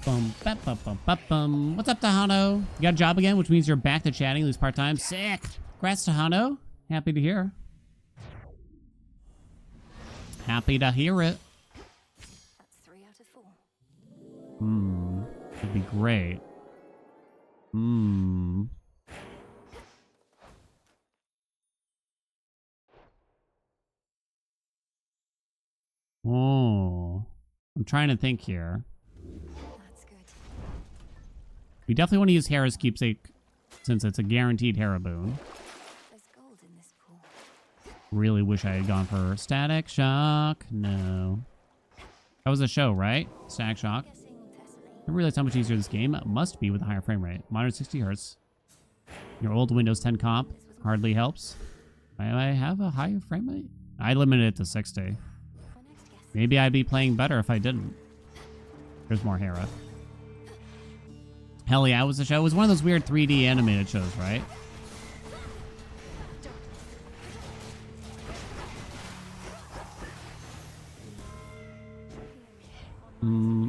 Bum, bum, bum, bum, bum, bum. What's up, Tahano? You got a job again, which means you're back to chatting, at least part-time. Sick. Congrats, Tahano. Happy to hear. Happy to hear it. That's 3 out of 4. That'd be great. Oh. I'm trying to think here. That's good. We definitely want to use Hera's Keepsake since it's a guaranteed Hera boon. There's gold in this pool. Really wish I had gone for Static Shock. No. That was a show, right? Static Shock. Guessing Thessaly. I realize how much easier this game must be with a higher frame rate. Modern 60 Hz. Your old Windows 10 comp hardly helps. Why do I have a higher frame rate? I limited it to 60. My next guess Maybe I'd be playing better if I didn't. There's more Hera. Hell yeah, it was a show. It was one of those weird 3D animated shows, right?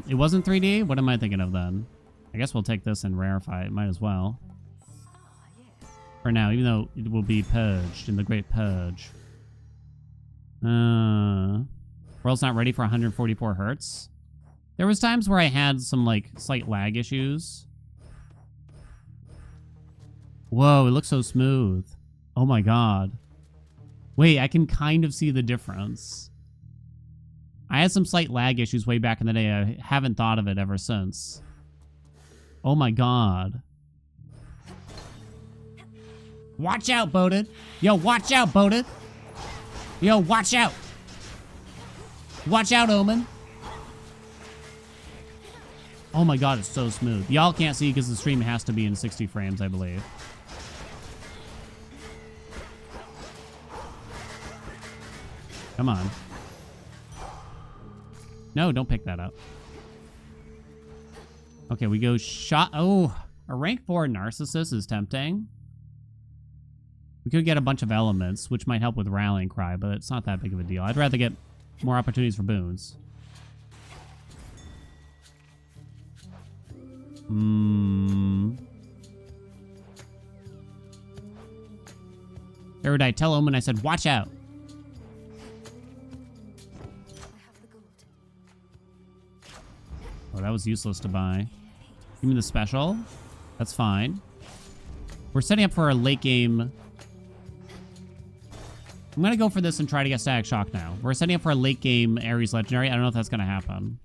It wasn't 3D? What am I thinking of then? I guess we'll take this and rarefy it. Might as well. For now, even though it will be purged in the Great Purge. World's not ready for 144 hertz. There was times where I had some, like, slight lag issues. Whoa, it looks so smooth. Oh my god. Wait, I can kind of see the difference. I had some slight lag issues way back in the day. I haven't thought of it ever since. Oh my god. Watch out, Boded. Yo, watch out, Boded. Yo, watch out. Watch out, Omen. Oh my god, it's so smooth. Y'all can't see because the stream has to be in 60 frames, I believe. Come on. No, don't pick that up. Okay, we go shot. Oh, a rank 4 narcissist is tempting. We could get a bunch of elements, which might help with rallying cry, but it's not that big of a deal. I'd rather get more opportunities for boons. Erudite, tell Omen I said, watch out. Oh, that was useless to buy. Give me the special. That's fine. We're setting up for a late game. I'm going to go for this and try to get Static Shock now. We're setting up for a late game Ares Legendary. I don't know if that's going to happen.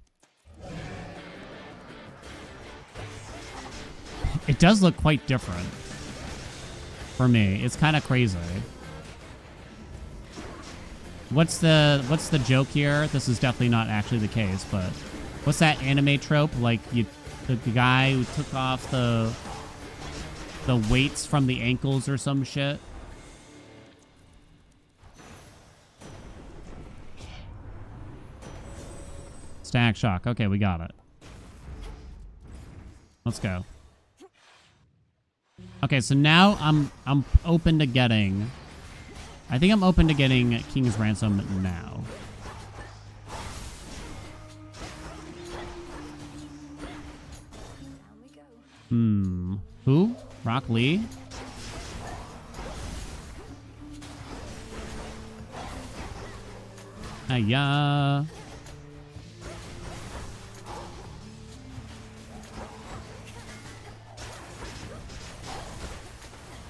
It does look quite different. For me. It's kind of crazy. What's the joke here? This is definitely not actually the case, but what's that anime trope? Like the guy who took off the weights from the ankles or some shit. Static Shock. Okay, we got it. Let's go. Okay, so now I'm open to getting. I think I'm open to getting King's Ransom now. Who? Rock Lee? Hiya.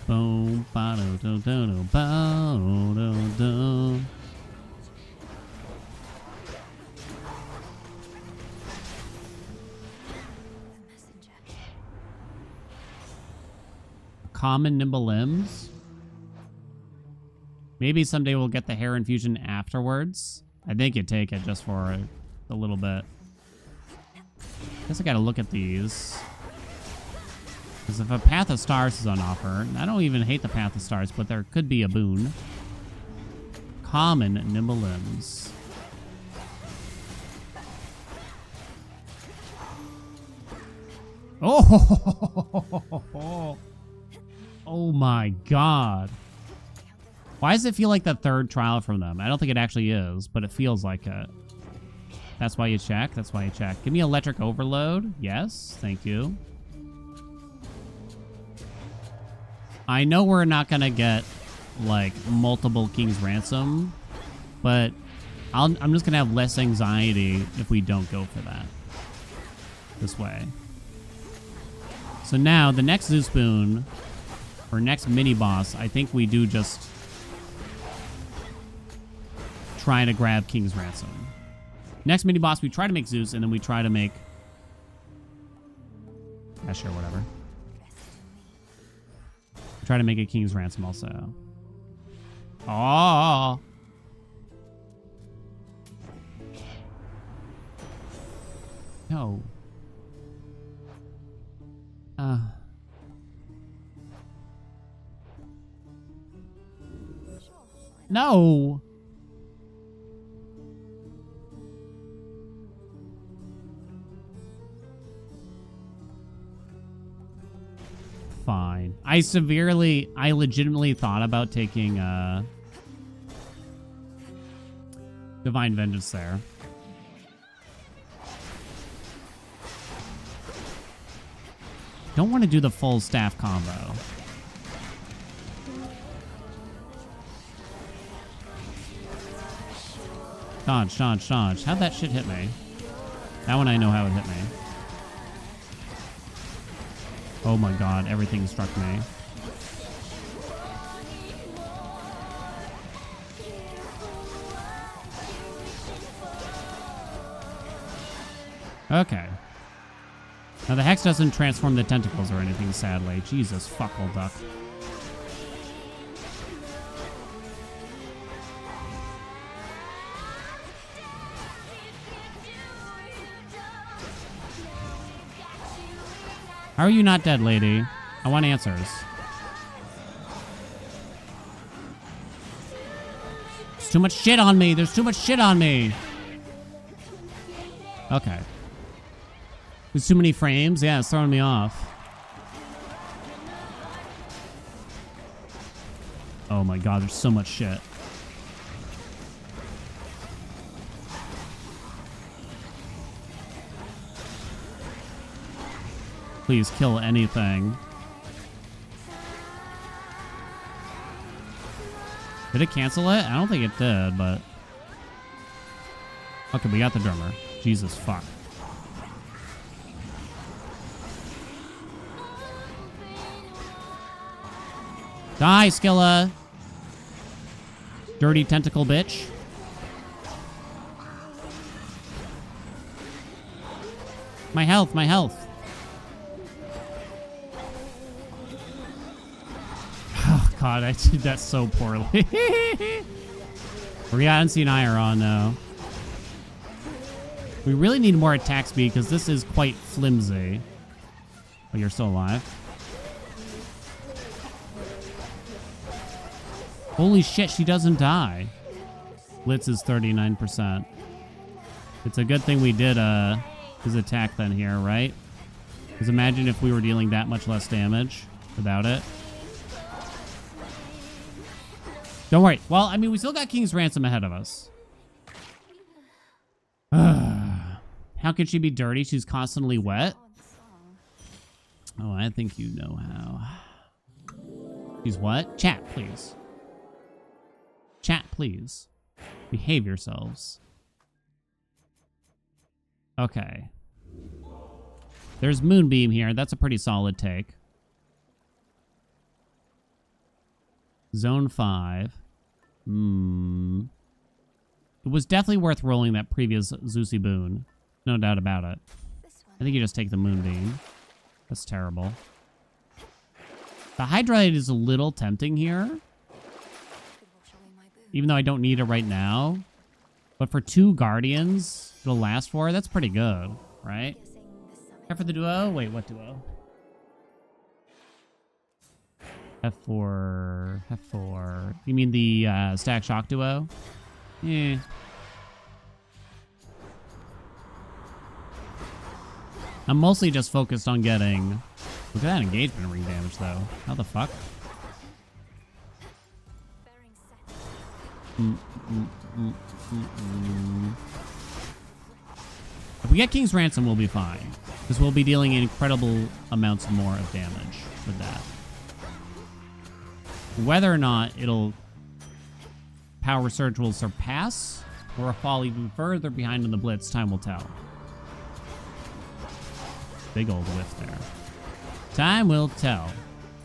Boom, ba do do do do, ba do do. Common nimble limbs. Maybe someday we'll get the hair infusion afterwards. I think you'd take it just for a little bit. Guess I gotta look at these. Because if a Path of Stars is on offer, I don't even hate the Path of Stars, but there could be a boon. Common nimble limbs. Oh! Oh my god. Why does it feel like the third trial from them? I don't think it actually is, but it feels like it. That's why you check? That's why you check. Give me Electric Overload. Yes, thank you. I know we're not going to get, like, multiple King's Ransom, but I'm just going to have less anxiety if we don't go for that. This way. So now, the next Zeus Boon, or next mini-boss, I think we do just try to grab King's Ransom. Next mini-boss, we try to make Zeus, and then we try to make... Yeah, sure, whatever. Try to make a King's Ransom also. Oh! No. No! fine. I legitimately thought about taking Divine Vengeance there. Don't want to do the full staff combo. Dodge, dodge, dodge. How'd that shit hit me? That one I know how it hit me. Oh my god, everything struck me. Okay. Now the Hex doesn't transform the tentacles or anything, sadly. Jesus, fuck old duck. How are you not dead, lady? I want answers. There's too much shit on me. There's too much shit on me. Okay. There's too many frames. Yeah, it's throwing me off. Oh my god, there's so much shit. Please kill anything. Did it cancel it? I don't think it did, but... Okay, we got the drummer. Jesus, fuck. Die, Skilla! Dirty tentacle bitch. My health, my health. Oh, God, I did that so poorly. Regency and I are on now. We really need more attack speed because this is quite flimsy. Oh, you're still alive. Holy shit, she doesn't die. Blitz is 39%. It's a good thing we did his attack then here, right? Because imagine if we were dealing that much less damage without it. Don't worry. Well, I mean, we still got King's Ransom ahead of us. How can she be dirty? She's constantly wet. Oh, I think you know how. She's what? Chat, please. Chat, please. Behave yourselves. Okay. There's Moonbeam here. That's a pretty solid take. Zone 5. It was definitely worth rolling that previous Zeusy boon. No doubt about it. I think you just take the Moonbeam. That's terrible. The Hydrite is a little tempting here. Even though I don't need it right now. But for 2 Guardians, it'll last for. That's pretty good, right? Care for the duo? Wait, what duo? F4. F4. You mean the Stack Shock duo? Yeah. I'm mostly just focused on getting... Look at that engagement ring damage, though. How the fuck? If we get King's Ransom, we'll be fine. Because we'll be dealing incredible amounts more of damage with that. Whether or not it'll... Power Surge will surpass or fall even further behind in the Blitz, time will tell. Big old whiff there. Time will tell.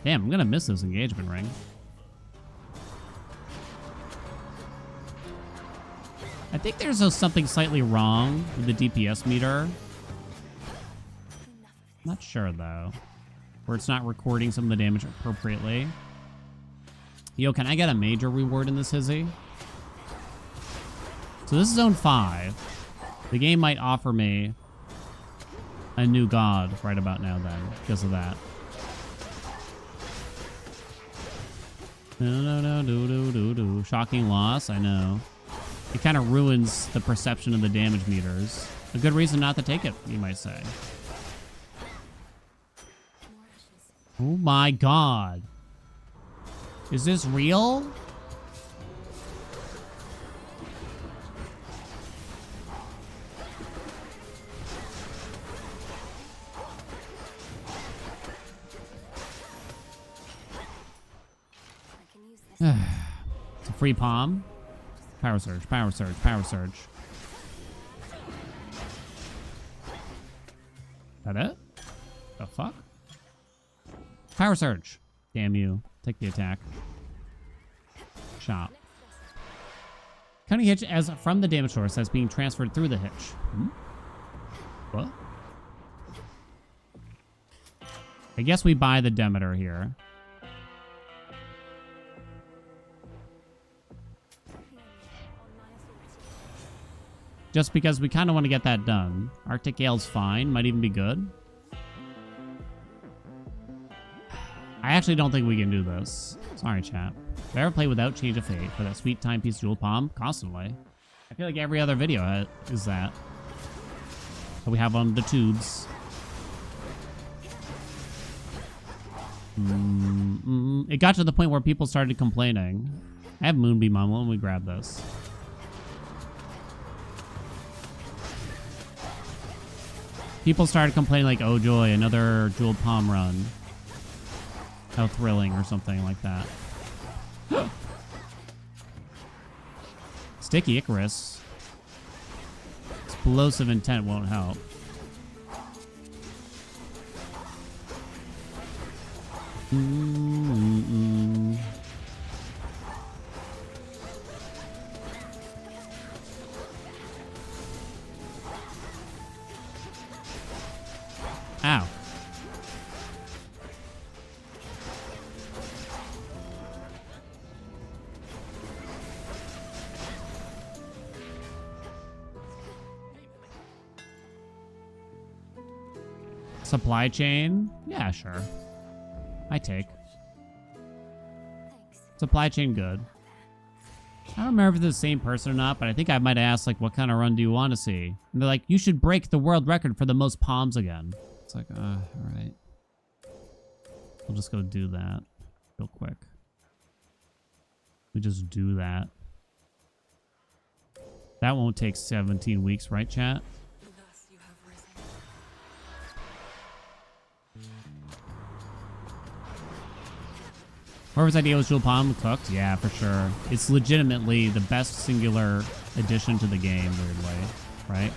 Damn, I'm gonna miss this engagement ring. I think there's something slightly wrong with the DPS meter. Not sure, though. Where it's not recording some of the damage appropriately. Yo, can I get a major reward in this hizzy? So this is Zone 5. The game might offer me a new god right about now then, because of that. No. Shocking loss, I know. It kind of ruins the perception of the damage meters. A good reason not to take it, you might say. Oh my god. Is this real? I can use this. It's a free palm. Power surge, power surge, power surge. That it? The fuck? Power surge. Damn you. Take the attack. Shot. Counting hitch as from the damage source as being transferred through the hitch. Hmm? What? I guess we buy the Demeter here. Just because we kind of want to get that done. Arctic Gale's fine. Might even be good. I actually don't think we can do this. Sorry, chat. Do I ever play without Change of Fate for that sweet timepiece dual palm? Constantly. I feel like every other video is that. So we have on the tubes. It got to the point where people started complaining. I have Moonbeam on. When we grab this. People started complaining like, oh joy, another jeweled palm run. How thrilling or something like that. Sticky Icarus. Explosive intent won't help. Ow. Supply chain? Yeah, sure. I take. Thanks. Supply chain good. I don't remember if it's the same person or not, but I think I might have asked, like, what kind of run do you want to see? And they're like, you should break the world record for the most palms again. It's like, all right. We'll just go do that real quick. We just do that. That won't take 17 weeks, right, chat? Thus you have risen. Whoever's idea was Jewel Palm cooked? Yeah, for sure. It's legitimately the best singular addition to the game, weirdly. Right?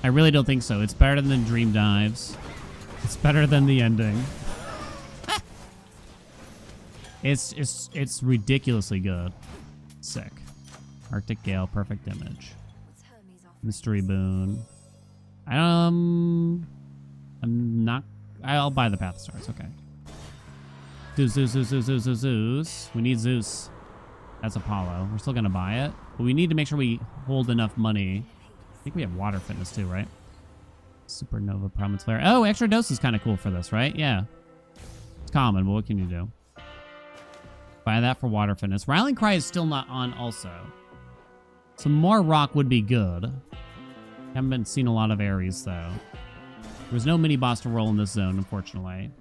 I really don't think so. It's better than Dream Dives. It's better than the ending. It's ridiculously good. Sick. Arctic Gale, perfect image. What's Hermes off? Mystery boon. I'm not. I'll buy the Path of Stars. Okay. Zeus. We need Zeus. That's Apollo. We're still gonna buy it, but we need to make sure we hold enough money. I think we have water fitness too, right? Supernova Prominence Flare. Oh, extra dose is kind of cool for this, right? Yeah. It's common, but what can you do? Buy that for water fitness. Rallying Cry is still not on also. Some more rock would be good. Haven't been seen a lot of Ares though. There's no mini boss to roll in this zone, unfortunately.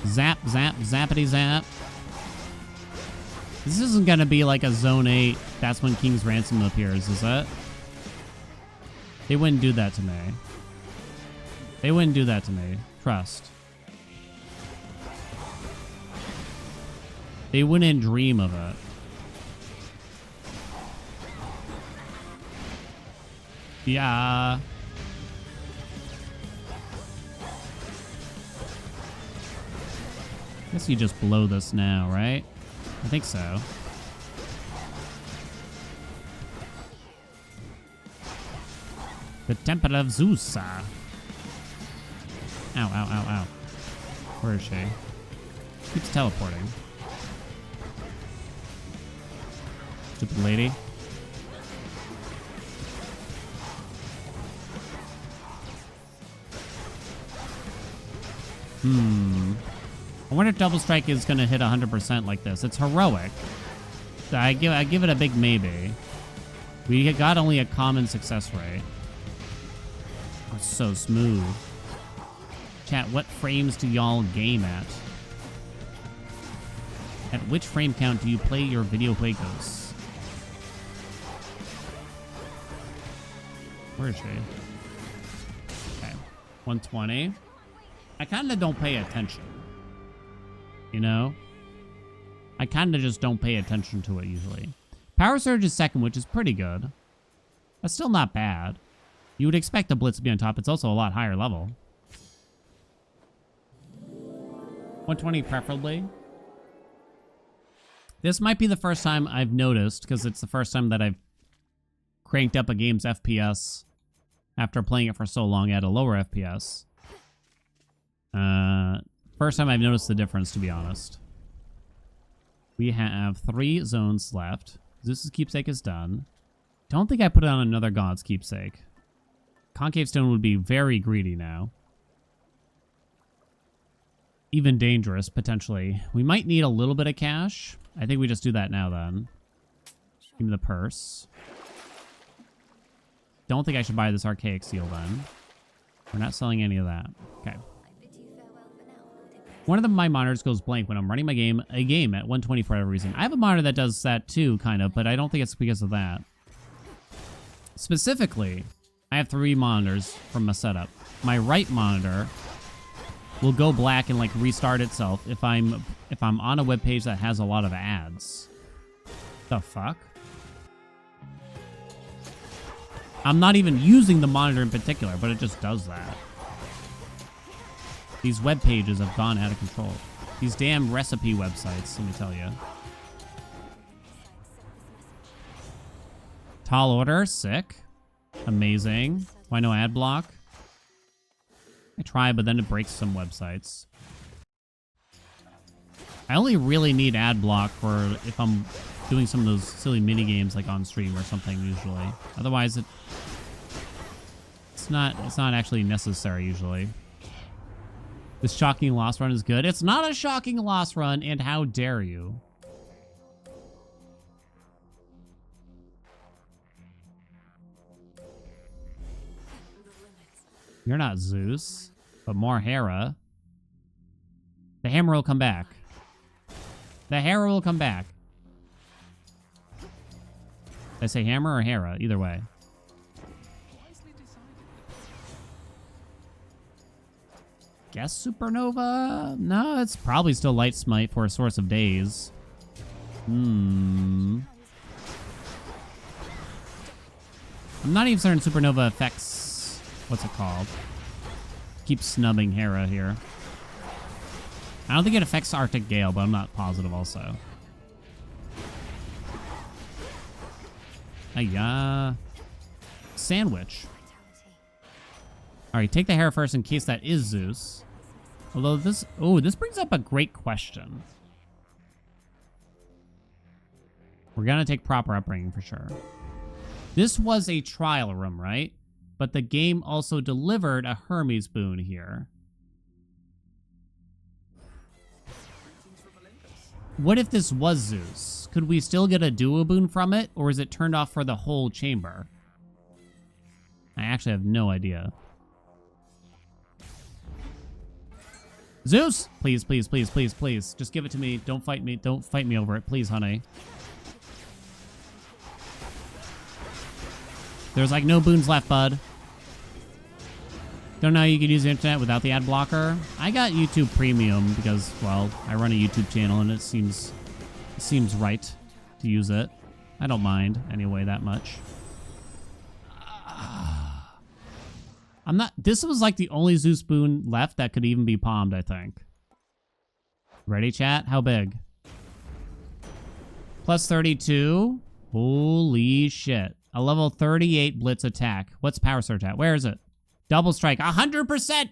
Zap, zap, zappity zap. This isn't gonna be like a Zone 8, that's when King's Ransom appears, is it? They wouldn't do that to me. They wouldn't do that to me. Trust. They wouldn't dream of it. Yeah. Guess you just blow this now, right? I think so. The Temple of Zeus. Ow, ow, ow, ow. Where is she? Keeps teleporting. Stupid lady. I wonder if Double Strike is going to hit 100% like this. It's heroic. I give it a big maybe. We got only a common success rate. Oh, it's so smooth. Chat, what frames do y'all game at? At which frame count do you play your video juegos? Where is she? Okay, 120. I kind of don't pay attention. You know? I kind of just don't pay attention to it usually. Power Surge is second, which is pretty good. That's still not bad. You would expect the Blitz to be on top. It's also a lot higher level. 120 preferably. This might be the first time I've noticed, because it's the first time that I've cranked up a game's FPS after playing it for so long at a lower FPS. First time I've noticed the difference, to be honest. We have 3 zones left. Zeus's Keepsake is done. Don't think I put it on another God's Keepsake. Concave Stone would be very greedy now. Even dangerous, potentially. We might need a little bit of cash. I think we just do that now, then. Give me the purse. Don't think I should buy this archaic seal, then. We're not selling any of that. Okay. One of my monitors goes blank when I'm running a game at 120 for whatever reason. I have a monitor that does that too, kind of, but I don't think it's because of that. Specifically, I have 3 monitors from my setup. My right monitor will go black and like restart itself if I'm on a web page that has a lot of ads. The fuck? I'm not even using the monitor in particular, but it just does that. These web pages have gone out of control. These damn recipe websites, let me tell you. Tall order, sick. Amazing. Why no ad block? I try, but then it breaks some websites. I only really need ad block for if I'm doing some of those silly mini games like on stream or something usually. Otherwise, it's not actually necessary usually. This shocking loss run is good. It's not a shocking loss run, and how dare you? You're not Zeus, but more Hera. The hammer will come back. The Hera will come back. Did I say hammer or Hera? Either way. Guess supernova? No, it's probably still light smite for a source of days. I'm not even certain supernova affects... What's it called? Keep snubbing Hera here. I don't think it affects Arctic Gale, but I'm not positive also. Sandwich. Alright, take the Hera first in case that is Zeus. Although this... Oh, this brings up a great question. We're gonna take proper upbringing for sure. This was a trial room, right? But the game also delivered a Hermes boon here. What if this was Zeus? Could we still get a duo boon from it? Or is it turned off for the whole chamber? I actually have no idea. Zeus! Please, please, please, please, please. Just give it to me. Don't fight me. Don't fight me over it. Please, honey. There's like no boons left, bud. Don't know how you can use the internet without the ad blocker. I got YouTube Premium because, well, I run a YouTube channel and it seems right to use it. I don't mind anyway that much. This was like the only Zeus boon left that could even be palmed, I think. Ready, chat? How big? Plus 32? Holy shit. A level 38 blitz attack. What's power surge at? Where is it? Double strike, 100%!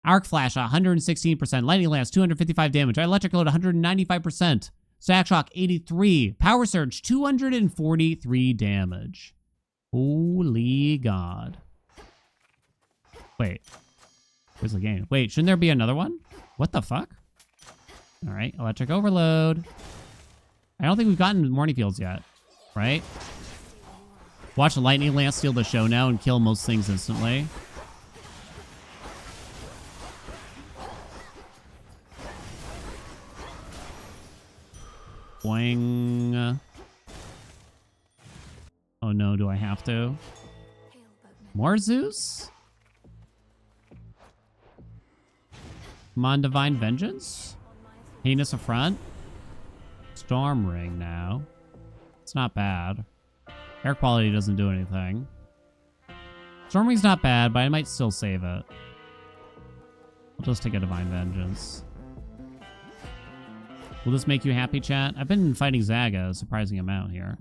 Arc flash, 116%. Lightning lance, 255 damage. Electric load, 195%. Stack shock, 83. Power surge, 243 damage. Holy God. Wait. Where's the game? Wait, shouldn't there be another one? What the fuck? All right, electric overload. I don't think we've gotten Morning Fields yet, right? Watch the lightning lance steal the show now and kill most things instantly. Boing. Oh no, do I have to? More Zeus? Come on, Divine Vengeance? Heinous Affront? Storm Ring now. It's not bad. Air quality doesn't do anything. Storm Ring's not bad, but I might still save it. I'll just take a Divine Vengeance. Will this make you happy, chat? I've been fighting Zaga a surprising amount here.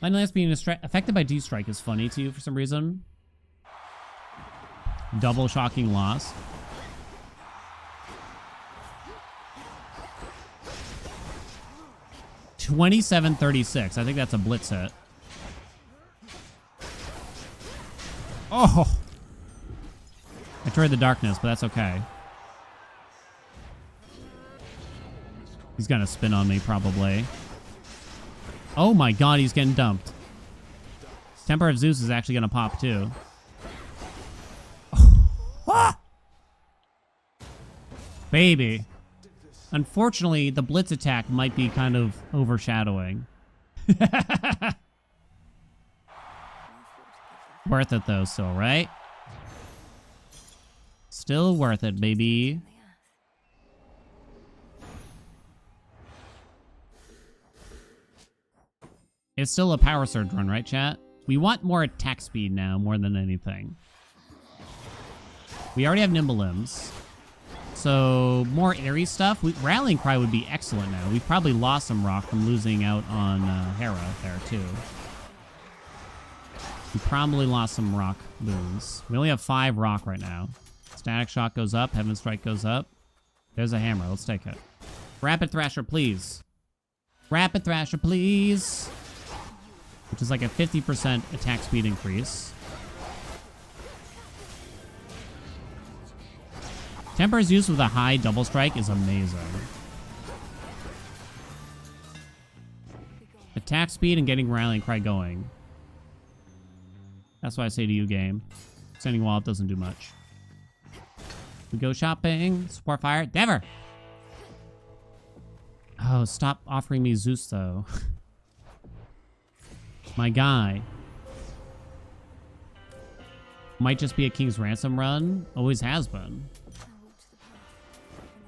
Lightning Lance being affected by D-Strike is funny to you for some reason. Double shocking loss. $27.36. I think that's a blitz hit. Oh! I tried the darkness, but that's okay. He's gonna spin on me, probably. Oh my god, he's getting dumped. Temper of Zeus is actually gonna pop, too. Ah! Baby. Unfortunately, the blitz attack might be kind of overshadowing. Worth it, though, still, right? Still worth it, baby. It's still a power surge run, right, chat? We want more attack speed now, more than anything. We already have Nimble Limbs. So, more airy stuff. Rallying Cry would be excellent now. We've probably lost some rock from losing out on Hera there, too. We probably lost some rock boons. We only have 5 rock right now. Static Shock goes up. Heaven Strike goes up. There's a hammer. Let's take it. Rapid Thrasher, please. Rapid Thrasher, please. Which is like a 50% attack speed increase. Temper's use with a high double strike is amazing. Attack speed and getting Rallying Cry going. That's what I say to you, game. Sending Wallop doesn't do much. We go shopping. Support fire. Never! Oh, stop offering me Zeus, though. My guy. Might just be a King's Ransom run. Always has been.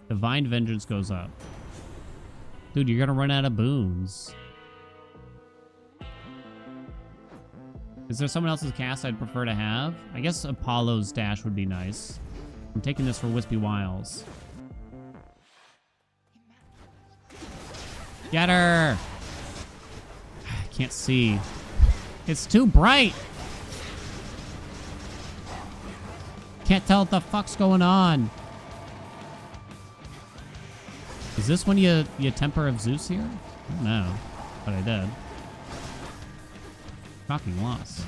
Divine Vengeance goes up. Dude, you're gonna run out of boons. Is there someone else's cast I'd prefer to have? I guess Apollo's dash would be nice. I'm taking this for Wispy Wiles. Get her! I can't see. It's too bright! Can't tell what the fuck's going on. Is this when you Temper of Zeus here? I don't know, but I did. Shocking loss.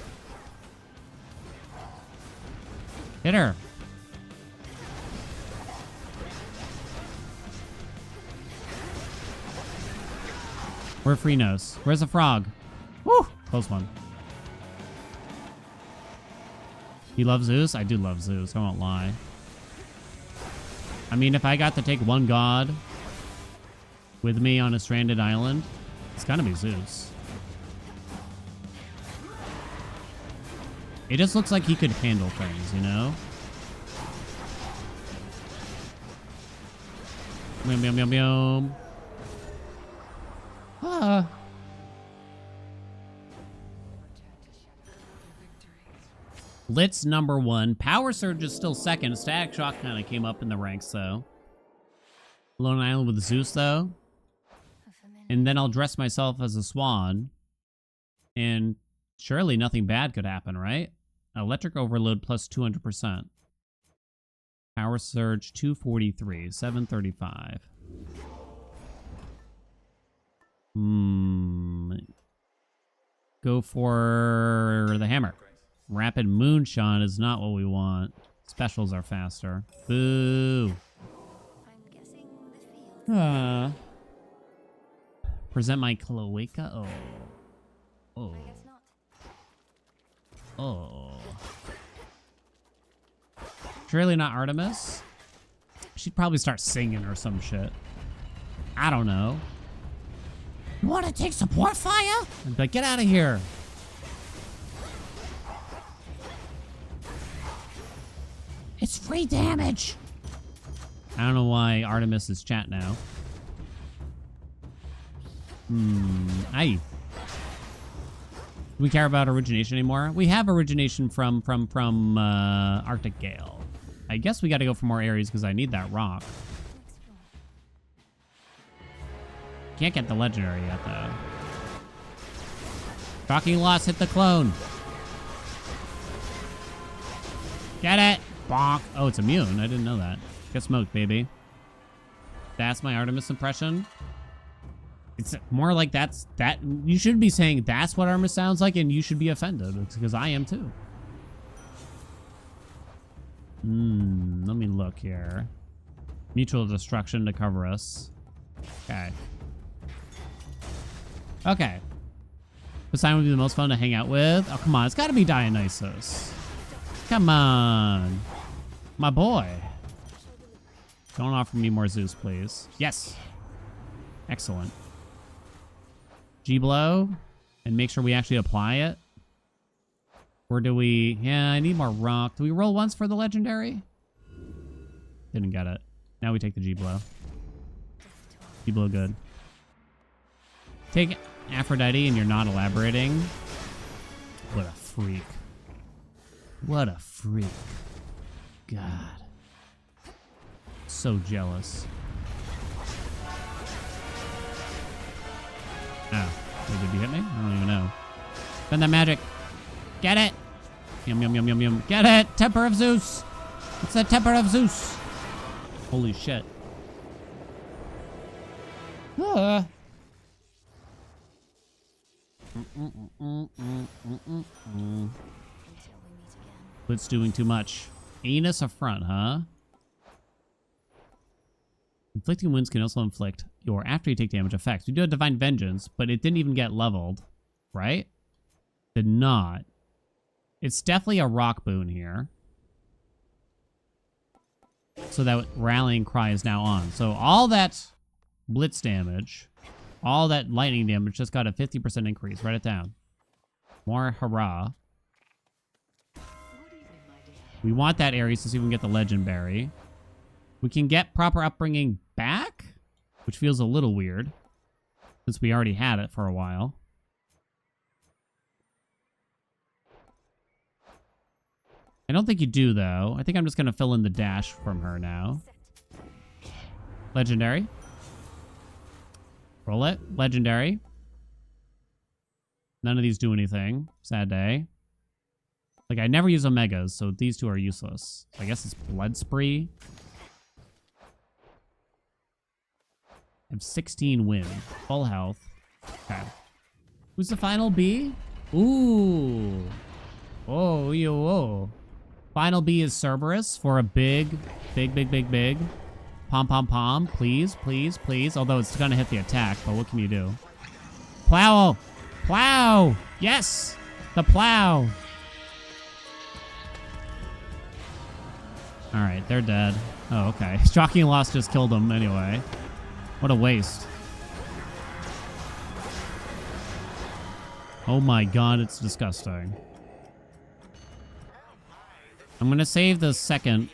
Hit her. Where Freenos? Where's the frog? Woo! Close one. You love Zeus? I do love Zeus, I won't lie. I mean, if I got to take one god with me on a stranded island, it's gotta be Zeus. It just looks like he could handle things, you know? Boom, boom, boom, boom. Ah. Blitz number 1. Power Surge is still second. Static Shock kind of came up in the ranks, though. Lone Island with Zeus, though. And then I'll dress myself as a swan. And surely nothing bad could happen, right? Electric Overload plus 200%. Power Surge 243, 735. Go for the hammer. Rapid moonshine is not what we want. Specials are faster. Boo. I'm guessing the field. Present my cloaca. Oh. Oh. I guess not. Oh. Surely not Artemis. She'd probably start singing or some shit. I don't know. You want to take support fire? I'd be like, get out of here. It's free damage. I don't know why Artemis is chat now. Aye. Do we care about origination anymore? We have origination from Arctic Gale. I guess we got to go for more areas because I need that rock. Can't get the legendary yet, though. Shocking loss, hit the clone. Get it! Bonk. Oh, it's immune. I didn't know that. Get smoked, baby. That's my Artemis impression. It's more like that. You should be saying that's what Artemis sounds like, and you should be offended. It's because I am too. Let me look here. Mutual destruction to cover us. Okay. Okay. Poseidon would be the most fun to hang out with. Oh, come on. It's got to be Dionysus. Come on. My boy. Don't offer me more Zeus, please. Yes. Excellent. G-blow. And make sure we actually apply it. Or do we... Yeah, I need more rock. Do we roll once for the legendary? Didn't get it. Now we take the G-blow. G-blow good. Take Aphrodite and you're not elaborating. What a freak. What a freak. God. So jealous. Oh. Wait, did he hit me? I don't even know. Spend that magic. Get it. Yum, yum, yum, yum, yum. Get it. Temper of Zeus. It's the Temper of Zeus. Holy shit. Ah. Until we meet again. Blitz doing too much. Anus affront, huh? Inflicting wounds can also inflict your after you take damage effects. We do a Divine Vengeance, but it didn't even get leveled, right? Did not. It's definitely a rock boon here. So that Rallying Cry is now on. So all that blitz damage, all that lightning damage just got a 50% increase. Write it down. More hurrah. We want that Ares to see if we can get the legendary. We can get proper upbringing back, which feels a little weird since we already had it for a while. I don't think you do, though. I think I'm just going to fill in the dash from her now. Legendary. Roll it. Legendary. None of these do anything. Sad day. Like, I never use Omegas, so these two are useless. I guess it's Blood Spree. I have 16 win. Full health. Okay. Who's the final B? Ooh. Oh, yo, whoa. Final B is Cerberus for a big. Pom, pom, pom. Please, please, please. Although it's going to hit the attack, but what can you do? Plow! Plow! Yes! The plow! Alright, they're dead. Oh, okay. Shocking loss just killed them anyway. What a waste. Oh my god, it's disgusting. I'm gonna save the second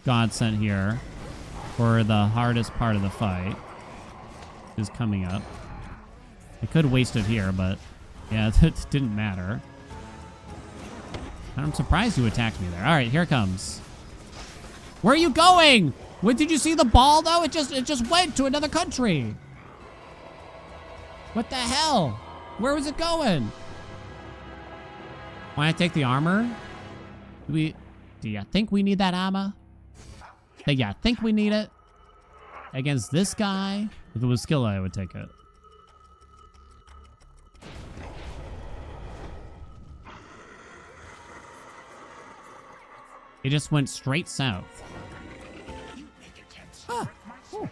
godsend here for the hardest part of the fight. Is coming up. I could waste it here, but yeah, it didn't matter. I'm surprised you attacked me there. All right, here it comes. Where are you going? What, did you see the ball though? It just went to another country. What the hell? Where was it going? Why I take the armor? Do you think we need that armor? Do you think we need it? Against this guy? If it was skill, I would take it. It just went straight south. Ah. Oh.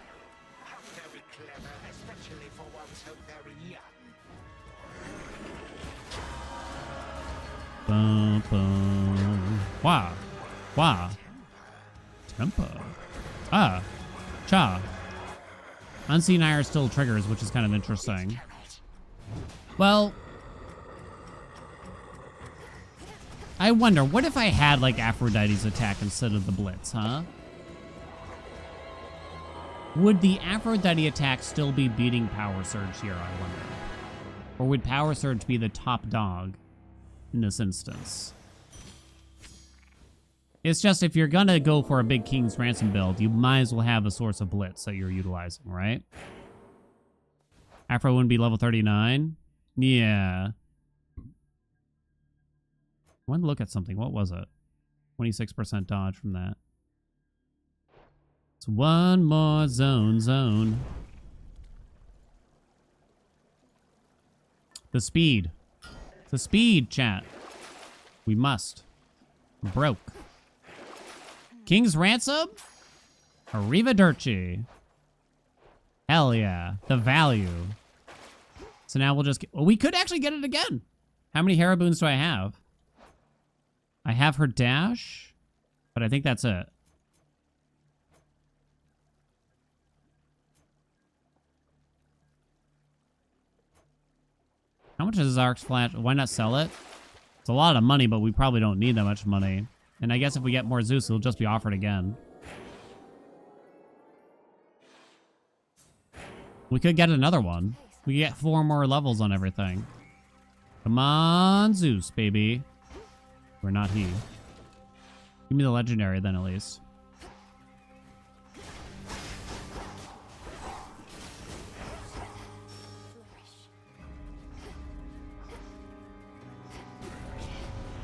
Bum, bum. Wah. Wah. Tempo. Ah. Cha. Unseen Eye are still triggers, which is kind of interesting. Well, I wonder, what if I had, like, Aphrodite's attack instead of the Blitz, huh? Would the Aphrodite attack still be beating Power Surge here, I wonder? Or would Power Surge be the top dog in this instance? It's just, if you're gonna go for a big King's Ransom build, you might as well have a source of Blitz that you're utilizing, right? Aphro wouldn't be level 39? Yeah. I wanted to look at something. What was it? 26% dodge from that. It's one more zone. The speed. The speed, chat. We must. Broke. King's Ransom? Arrivederci. Hell yeah. The value. So now we'll just get... Oh, we could actually get it again. How many Hera boons do I have? I have her dash, but I think that's it. How much is Zark's Flash? Why not sell it? It's a lot of money, but we probably don't need that much money. And I guess if we get more Zeus, it'll just be offered again. We could get another one. We get 4 more levels on everything. Come on, Zeus, baby. We're not he. Give me the legendary then, at least.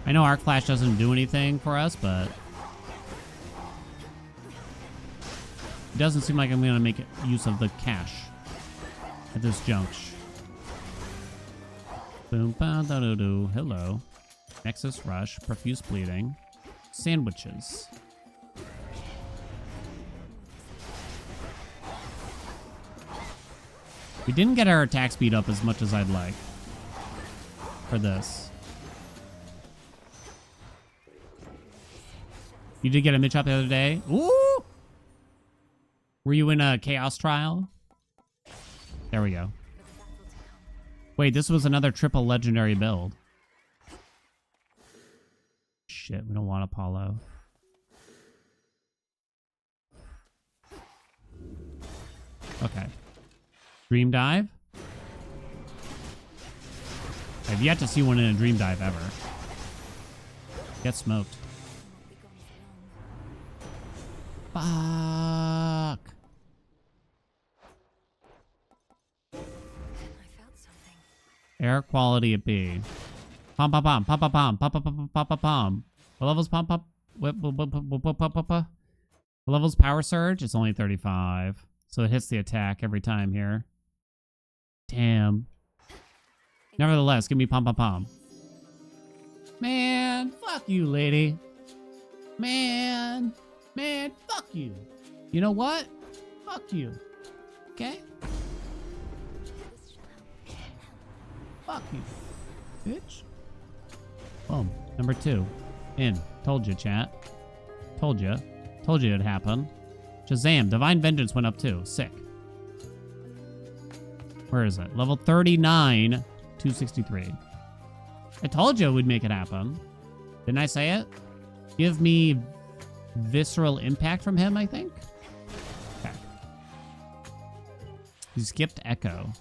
I know Arc Flash doesn't do anything for us, but it doesn't seem like I'm going to make use of the cash at this junction. Boom, ba, da, do, do. Hello. Nexus Rush, Profuse Bleeding, Sandwiches. We didn't get our attack speed up as much as I'd like for this. You did get a mid-chop the other day? Ooh! Were you in a Chaos Trial? There we go. Wait, this was another triple legendary build. Shit, we don't want Apollo. Okay. Dream Dive? I've yet to see one in a Dream Dive ever. Get smoked. Fuck. I felt something. Air quality at B. Pom pom pom pom pom pom pom pom pom pom pom pom. What levels pom pom? What levels Power Surge? It's only 35, so it hits the attack every time here. Damn. Nevertheless, give me pom pom pom. Man, fuck you, lady. Man, fuck you. You know what? Fuck you. Okay? Fuck you, bitch. Boom. Number 2. In. Told you, chat. Told you. Told you it'd happen. Shazam. Divine Vengeance went up too. Sick. Where is it? Level 39, 263. I told you we'd make it happen. Didn't I say it? Give me Visceral Impact from him, I think? Okay. He skipped Echo.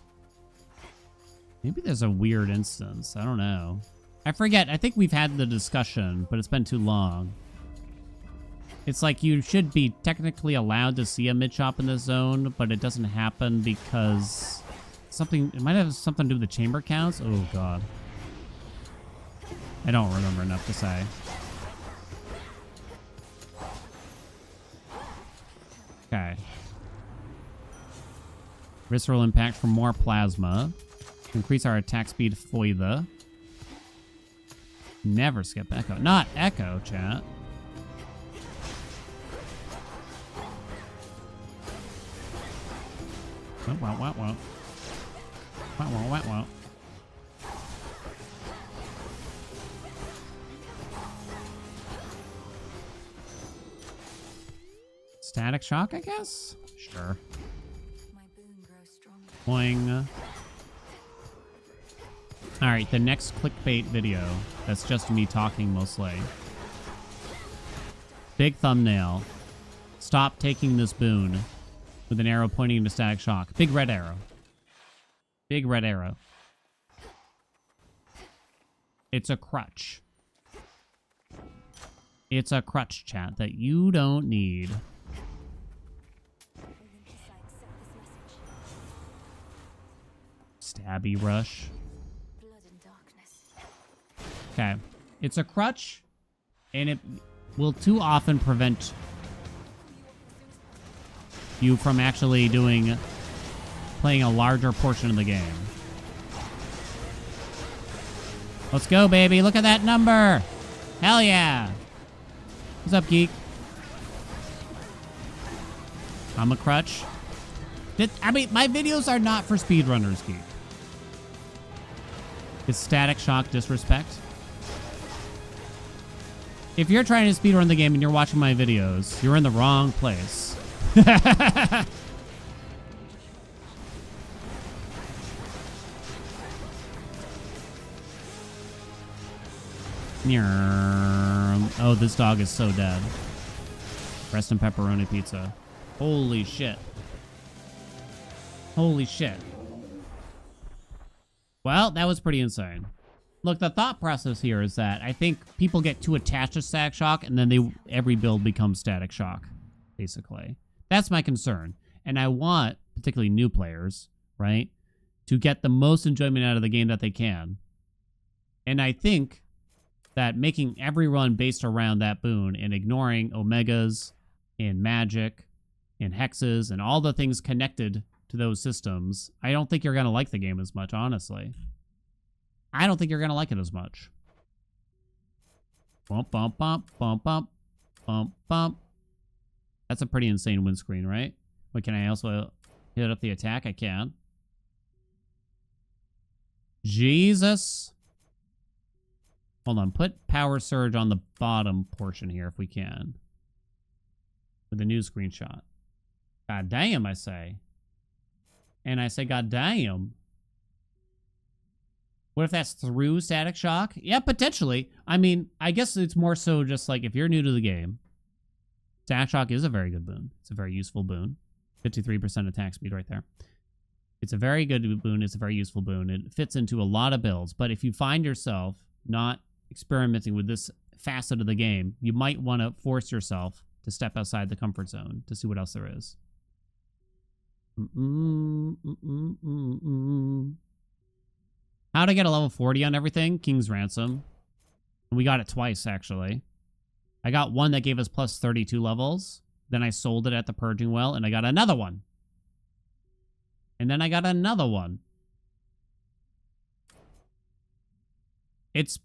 Maybe there's a weird instance. I don't know. I forget. I think we've had the discussion, but it's been too long. It's like you should be technically allowed to see a mid-chop in this zone, but it doesn't happen because something... It might have something to do with the chamber counts. Oh, God. I don't remember enough to say. Okay. Visceral Impact for more plasma. Increase our attack speed further. Never skip Echo. Not Echo, chat. Wow, wow, wow. Wow, wow, wow, wow. Static shock, I guess? Sure. My boon grows stronger. Boing. Alright, the next clickbait video. That's just me talking mostly. Big thumbnail. Stop taking this boon. With an arrow pointing to static shock. Big red arrow. Big red arrow. It's a crutch. It's a crutch, chat, that you don't need. Stabby rush. Blood and darkness. Okay. It's a crutch, and it will too often prevent you from actually playing a larger portion of the game. Let's go, baby. Look at that number. Hell yeah. What's up, geek? I'm a crutch. I mean, my videos are not for speedrunners, geek. Is static shock disrespect? If you're trying to speedrun the game and you're watching my videos, you're in the wrong place. Oh, this dog is so dead. Rest in pepperoni pizza. Holy shit. Holy shit. Well, that was pretty insane. Look, the thought process here is that I think people get too attached to static shock and then every build becomes static shock, basically. That's my concern. And I want, particularly new players, right, to get the most enjoyment out of the game that they can. And I think that making every run based around that boon and ignoring omegas and magic and hexes and all the things connected to those systems, I don't think you're going to like the game as much, honestly. I don't think you're going to like it as much. Bump, bump, bump, bump, bump, bump, bump. That's a pretty insane windscreen, right? But can I also hit up the attack? I can. Jesus. Hold on. Put power surge on the bottom portion here if we can. With a new screenshot. God damn, I say. And I say, God damn. What if that's through static shock? Yeah, potentially. I mean, I guess it's more so just like if you're new to the game, static shock is a very good boon. It's a very useful boon. 53% attack speed right there. It's a very good boon. It's a very useful boon. It fits into a lot of builds. But if you find yourself not experimenting with this facet of the game, you might want to force yourself to step outside the comfort zone to see what else there is. How to get a level 40 on everything? King's Ransom. We got it twice, actually. I got one that gave us plus 32 levels. Then I sold it at the Purging Well, and I got another one. And then I got another one. It's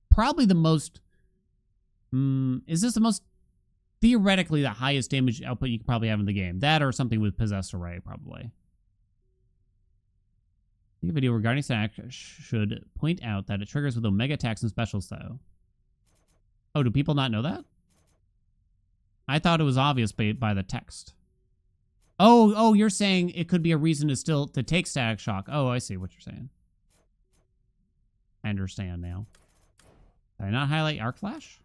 probably the most... is this the most... theoretically the highest damage output you could probably have in the game? That or something with Possessed Array, probably. I think a video regarding static should point out that it triggers with Omega attacks and specials, though. Oh, do people not know that? I thought it was obvious by the text. Oh, you're saying it could be a reason to take static shock. Oh, I see what you're saying. I understand now. Did I not highlight Arc Flash?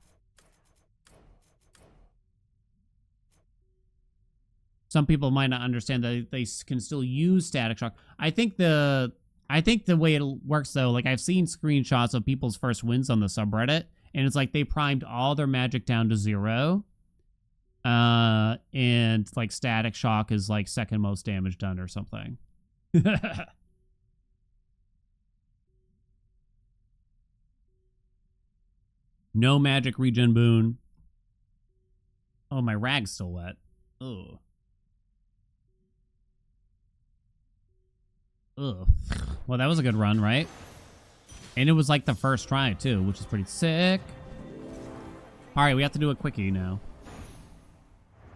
Some people might not understand that they can still use static shock. I think the way it works, though, like I've seen screenshots of people's first wins on the subreddit, and it's like they primed all their magic down to 0. And like static shock is like second most damage done or something. No magic regen boon. Oh, my rag's still wet. Ugh. Ugh. Well, that was a good run, right? And it was like the first try, too, which is pretty sick. All right, we have to do a quickie now.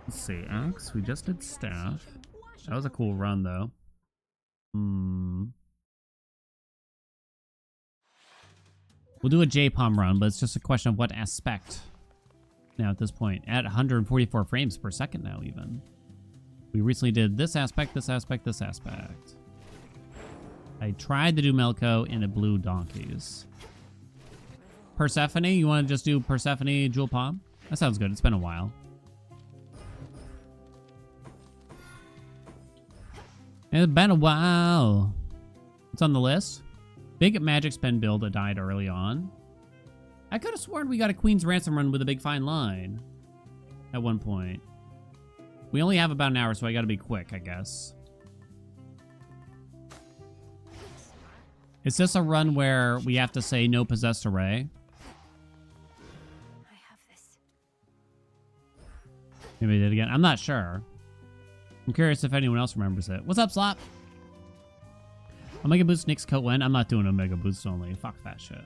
Let's see. Axe, we just did staff. That was a cool run, though. We'll do a J-Palm run, but it's just a question of what aspect. Now, at this point, at 144 frames per second now, even. We recently did this aspect, this aspect, this aspect. I tried to do Melko, and it blew donkeys. Persephone? You want to just do Persephone, Jewel Palm? That sounds good. It's been a while. It's been a while. What's on the list? Big magic spend build that died early on. I could have sworn we got a Queen's Ransom run with a big fine line at one point. We only have about an hour, so I gotta be quick, I guess. Is this a run where we have to say no possessed array? I have this. Maybe I did again. I'm not sure. I'm curious if anyone else remembers it. What's up, Slop? Omega Boost Nick's coat when? I'm not doing Omega Boost only. Fuck that shit.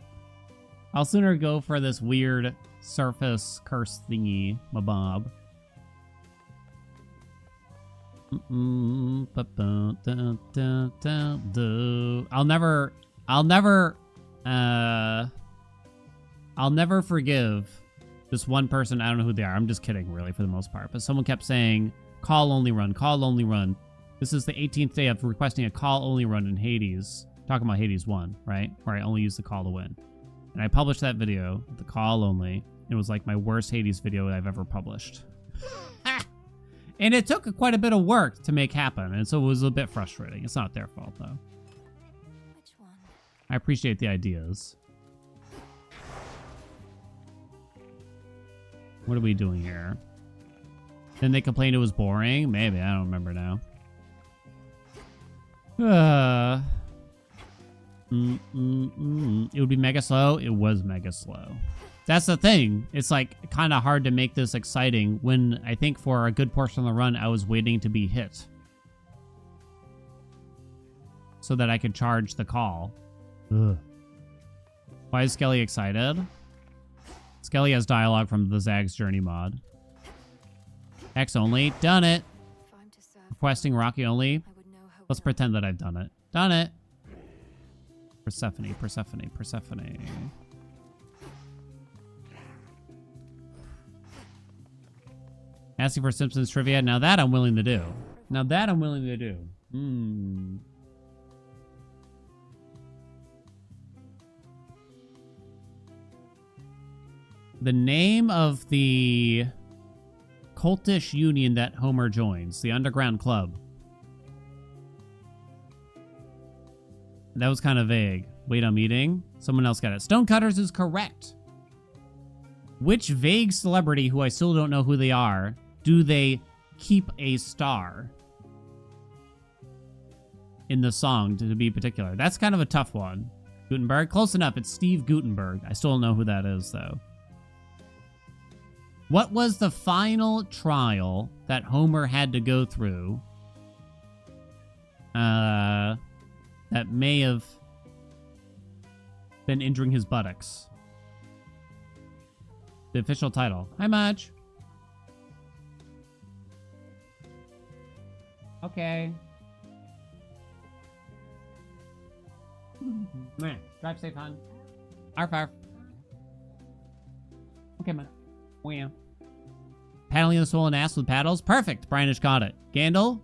I'll sooner go for this weird surface curse thingy, my bob. I'll never forgive this one person. I don't know who they are. I'm just kidding, really, for the most part. But someone kept saying, call only run, call only run. This is the 18th day of requesting a call only run in Hades. Talking about Hades 1, right? Where I only use the call to win. And I published that video, the call only. It was like my worst Hades video I've ever published. And it took quite a bit of work to make happen, and so it was a bit frustrating. It's not their fault, though. Which one? I appreciate the ideas. What are we doing here? Then they complained it was boring? Maybe, I don't remember now. It would be mega slow. It was mega slow. That's the thing. It's like kind of hard to make this exciting when I think for a good portion of the run, I was waiting to be hit so that I could charge the call. Ugh. Why is Skelly excited? Skelly has dialogue from the Zag's Journey mod. X only. Done it. If I'm to serve, Requesting Rocky only. I would know her Let's well. pretend that I've done it. Done it. Persephone, Persephone, Persephone. Asking for Simpsons trivia. Now that I'm willing to do. Now that I'm willing to do. The name of the cultish union that Homer joins. The Underground Club. That was kind of vague. Wait, I'm eating. Someone else got it. Stonecutters is correct. Which vague celebrity, who I still don't know who they are, do they keep a star in the song to be particular? That's kind of a tough one. Gutenberg? Close enough. It's Steve Gutenberg. I still don't know who that is, though. What was the final trial that Homer had to go through that may have been injuring his buttocks? The official title. Hi, Marge. Okay. Man, drive safe, hon. Arf, arf. Okay, man. Wow. Paddling the swollen ass with paddles? Perfect. Brianish got it. Gandalf?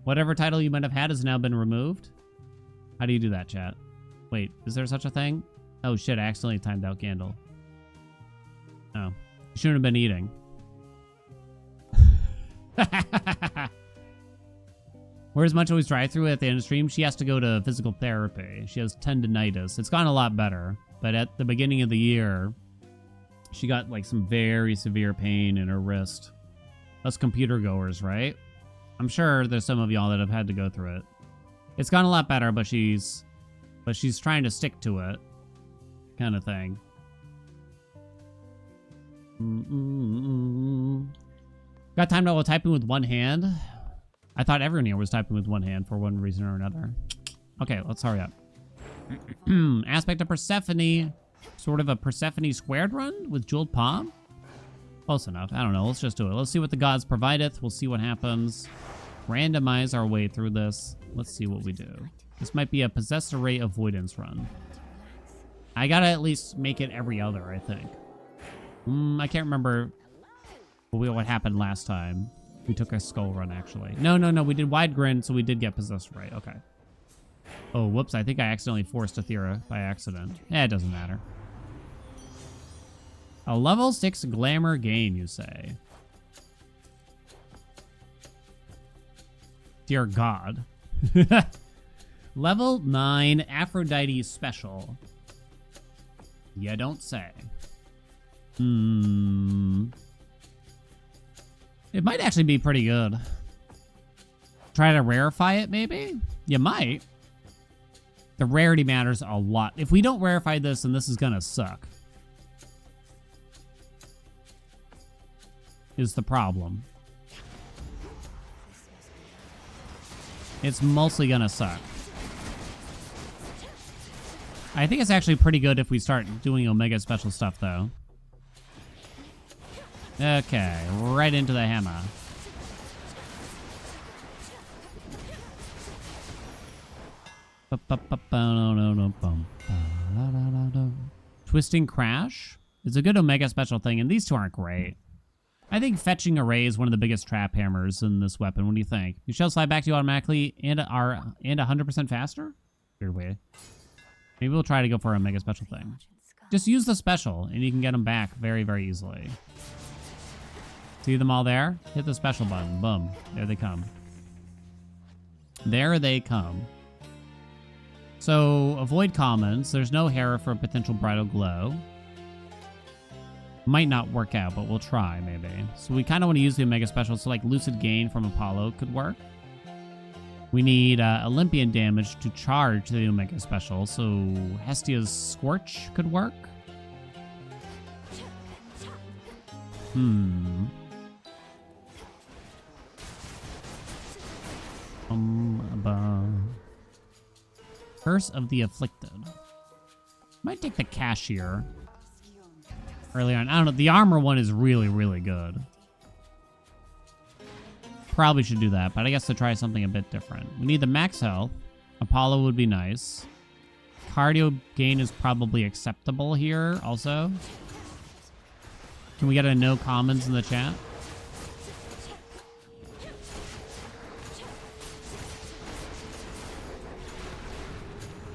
Whatever title you might have had has now been removed. How do you do that, chat? Wait, is there such a thing? Oh shit, I accidentally timed out Gandalf. Oh. You shouldn't have been eating. Where's Munch always drive-through at the end of stream? She has to go to physical therapy. She has tendinitis. It's gotten a lot better, but at the beginning of the year, she got like some very severe pain in her wrist. Us computer goers, right? I'm sure there's some of y'all that have had to go through it. It's gotten a lot better, but she's trying to stick to it, kind of thing. Got timed out while typing with one hand. I thought everyone here was typing with one hand for one reason or another. Okay, let's hurry up. Aspect of Persephone. Sort of a Persephone squared run with Jeweled Palm? Close enough. I don't know. Let's just do it. Let's see what the gods provideth. We'll see what happens. randomize our way through this. Let's see what we do. This might be a Possessed Array avoidance run. I gotta at least make it every other, I think. I can't remember what happened last time. We took a skull run, actually. No, we did Wide Grin, so we did get Possessed Array. Okay. Oh, whoops, I think I accidentally forced Aethera by accident. It doesn't matter. A level 6 glamour gain, you say? Dear God. Level 9 Aphrodite special. You don't say. It might actually be pretty good. Try to rarefy it, maybe? You might. The rarity matters a lot. If we don't rarefy this, then this is gonna suck. Is the problem. It's mostly gonna suck. I think it's actually pretty good if we start doing Omega special stuff, though. Okay, right into the hammer. Twisting Crash is a good Omega special thing, and these two aren't great. I think Fetching Array is one of the biggest trap hammers in this weapon. What do you think? You shall slide back to you automatically and 100% faster? Weird way. Maybe we'll try to go for a Omega special thing. Just use the special, and you can get them back very, very easily. See them all there? Hit the special button. Boom. There they come. There they come. So, avoid commons. There's no Hera for a potential bridal glow. Might not work out, but we'll try, maybe. So we kind of want to use the Omega special, so like Lucid Gain from Apollo could work. We need Olympian damage to charge the Omega special, so Hestia's Scorch could work. Curse of the Afflicted. Might take the Cashier early on. I don't know. The armor one is really, really good. Probably should do that, but I guess to try something a bit different. We need the max health. Apollo would be nice. Cardio gain is probably acceptable here also. Can we get a no commons in the chat?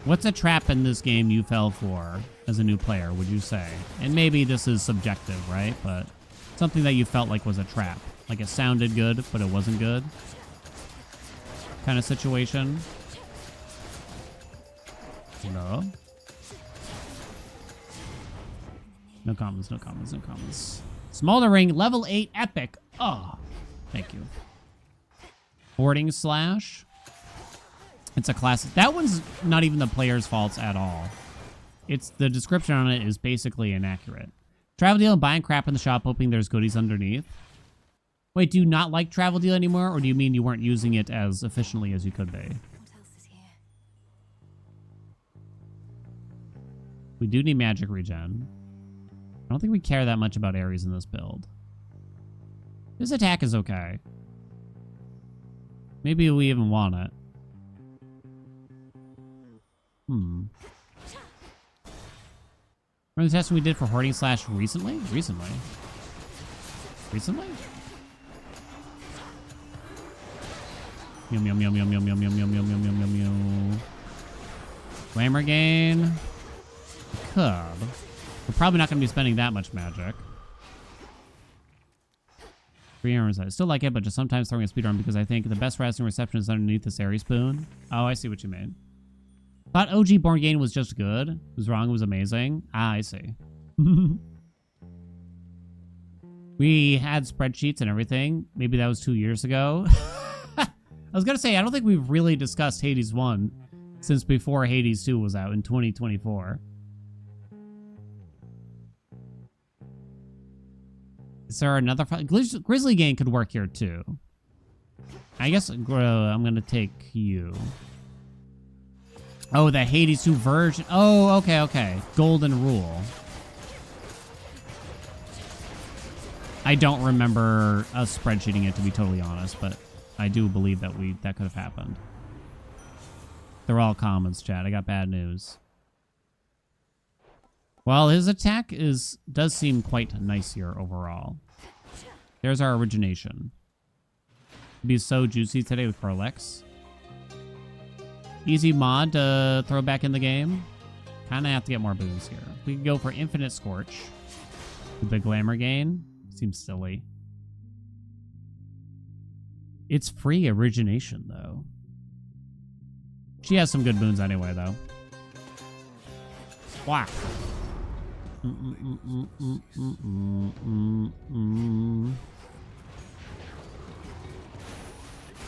What's a trap in this game you fell for as a new player, would you say? And maybe this is subjective, right? But something that you felt like was a trap. Like it sounded good, but it wasn't good. Kind of situation. No. No comments, no comments, no comments. Smoldering, level 8 epic. Oh, thank you. Boarding Slash. It's a classic. That one's not even the player's faults at all. It's the description on it is basically inaccurate. Travel deal and buying crap in the shop, hoping there's goodies underneath. Wait, do you not like Travel Deal anymore, or do you mean you weren't using it as efficiently as you could be? What else is here? We do need magic regen. I don't think we care that much about Ares in this build. His attack is okay. Maybe we even want it. Remember the testing we did for Hoarding Slash recently? Recently? Yum yum yum yum yum yum yum yum yum yum yum yum yum. Glamour gain. Could. We're probably not going to be spending that much magic. 3 arrows. I still like it, but just sometimes throwing a speedrun because I think the best resting reception is underneath this Ares spoon. Oh, I see what you mean. Thought OG Born Gain was just good. Was wrong. It was amazing. Ah, I see. We had spreadsheets and everything. Maybe that was 2 years ago. I was going to say, I don't think we've really discussed Hades 1 since before Hades 2 was out in 2024. Is there another... Grizzly Gang could work here, too. I guess I'm going to take you. Oh, the Hades 2 version. Oh, okay, okay. Golden Rule. I don't remember us spreadsheeting it, to be totally honest, but I do believe that that could have happened. They're all commons, chat. I got bad news. Well, his attack does seem quite nice here overall. There's our origination. It'd be so juicy today with Prolix. Easy mod to throw back in the game. Kind of have to get more boons here. We can go for Infinite Scorch. With the glamour gain. Seems silly. It's free origination, though. She has some good boons anyway, though. Whack.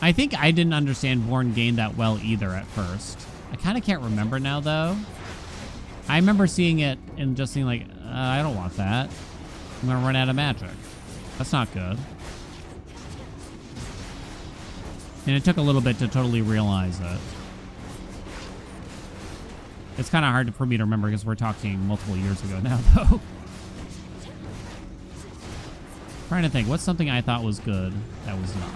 I think I didn't understand Born Gain that well either at first. I kind of can't remember now, though. I remember seeing it and just being like, I don't want that. I'm going to run out of magic. That's not good. And it took a little bit to totally realize it. It's kind of hard for me to remember because we're talking multiple years ago now, though. Trying to think, what's something I thought was good that was not?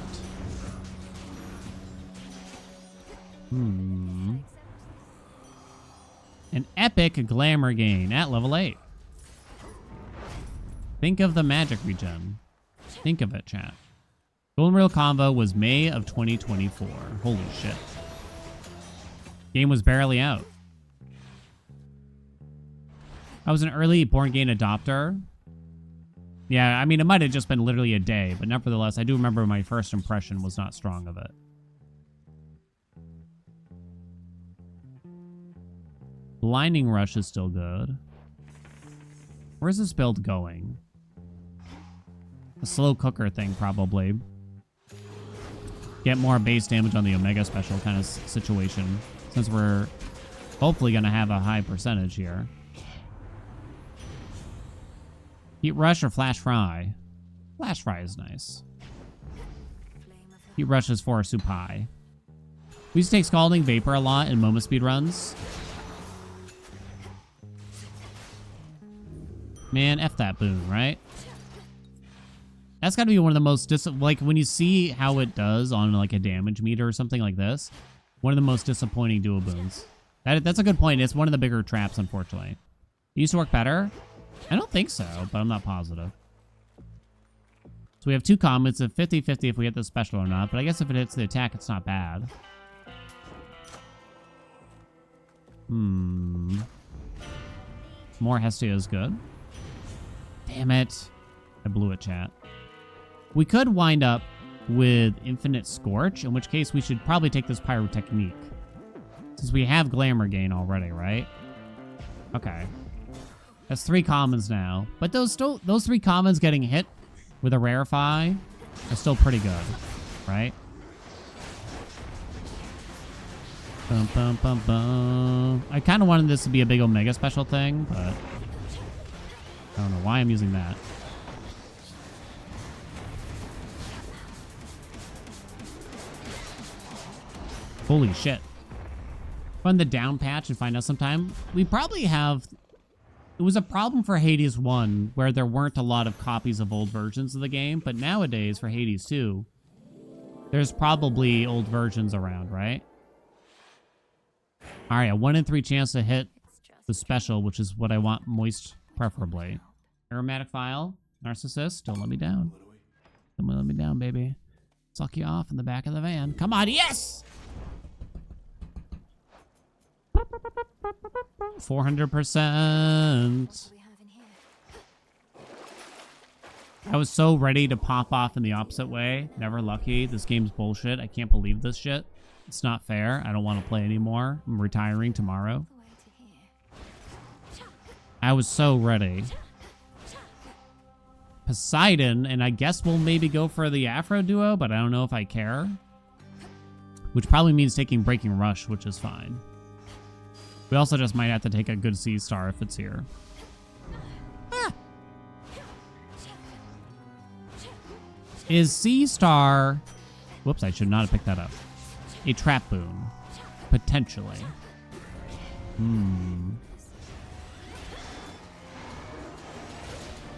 An epic glamour gain at level 8. Think of the magic regen. Think of it, chat. Golden Reel Convo was May of 2024. Holy shit. Game was barely out. I was an early Born Gain adopter. Yeah, I mean, it might have just been literally a day, but nevertheless, I do remember my first impression was not strong of it. Blinding Rush is still good. Where's this build going? A slow cooker thing, probably. Get more base damage on the Omega special kind of situation, since we're hopefully going to have a high percentage here. Heat Rush or Flash Fry? Flash Fry is nice. Heat Rush is for Supai. We used to take Scalding Vapor a lot in MoMA speedruns. Man, F that boon, right? That's got to be one of the most like when you see how it does on like a damage meter or something like this, one of the most disappointing duo boons. That's a good point. It's one of the bigger traps, unfortunately. It used to work better. I don't think so, but I'm not positive. So we have two commons. It's a 50-50 if we hit the special or not, but I guess if it hits the attack, it's not bad. More Hestia is good. Damn it. I blew it, chat. We could wind up with Infinite Scorch, in which case we should probably take this Pyrotechnique. Since we have Glamour Gain already, right? Okay. That's 3 commons now. But those 3 commons getting hit with a Rarefy are still pretty good, right? Bum, bum, bum, bum. I kind of wanted this to be a big Omega special thing, but I don't know why I'm using that. Holy shit. Run the down patch and find out sometime. We probably have... It was a problem for Hades 1 where there weren't a lot of copies of old versions of the game, but nowadays for Hades 2, there's probably old versions around, right? All right, a 1 in 3 chance to hit the special, which is what I want moist, preferably. Aromatic File, Narcissist, don't let me down. Don't let me down, baby. Suck you off in the back of the van. Come on, yes! 400%. I was so ready to pop off in the opposite way. Never lucky. This game's bullshit. I can't believe this shit. It's not fair. I don't want to play anymore. I'm retiring tomorrow. I was so ready. Poseidon, and I guess we'll maybe go for the Afro duo, but I don't know if I care. Which probably means taking Breaking Rush, which is fine. We also just might have to take a good Sea Star if it's here. Ah. Is Sea Star... Whoops, I should not have picked that up. A trap boon. Potentially. Yum,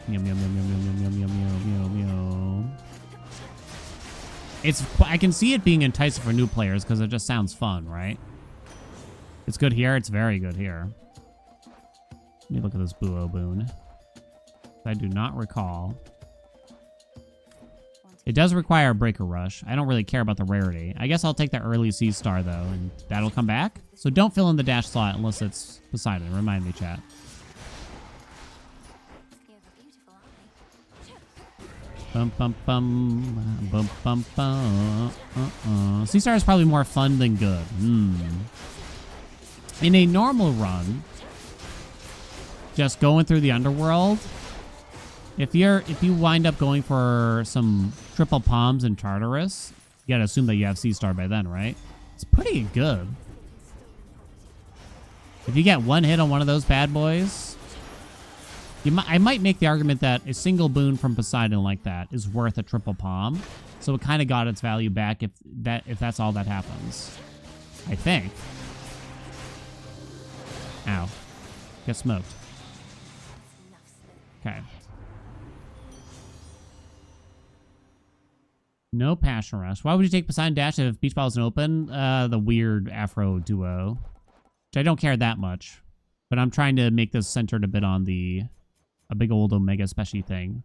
yum, yum, yum, yum, yum, yum, yum, yum, yum, yum. I can see it being enticing for new players because it just sounds fun, right? It's good here. It's very good here. Let me look at this Buo boon. I do not recall. It does require a Breaker Rush. I don't really care about the rarity. I guess I'll take the early Sea Star, though, and that'll come back. So don't fill in the dash slot unless it's Poseidon. Remind me, chat. Bum, bum, bum. Bum, bum, bum. Sea Star is probably more fun than good. In a normal run, just going through the underworld, if you wind up going for some triple palms in Tartarus, you gotta assume that you have Sea Star by then, right? It's pretty good. If you get one hit on one of those bad boys, I might make the argument that a single boon from Poseidon like that is worth a triple palm. So it kind of got its value back if that's all that happens. I think. Ow. Get smoked. Okay. No Passion Rush. Why would you take Poseidon Dash if Beach Ball isn't open? The weird Afro duo. Which I don't care that much. But I'm trying to make this centered a bit on a big old Omega Special thing.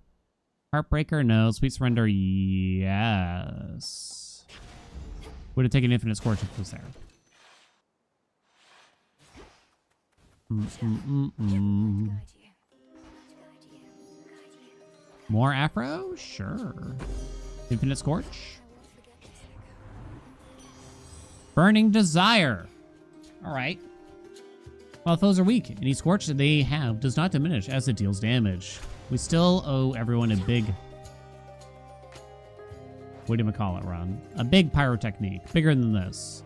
Heartbreaker? No. Sweet Surrender? Yes. Would have taken Infinite Scorch if it was there. More Afro? Sure. Infinite Scorch? Burning Desire. Alright. While those are weak, any Scorch that they have does not diminish as it deals damage. We still owe everyone a big... whatchamacallit run. A big pyrotechnique. Bigger than this.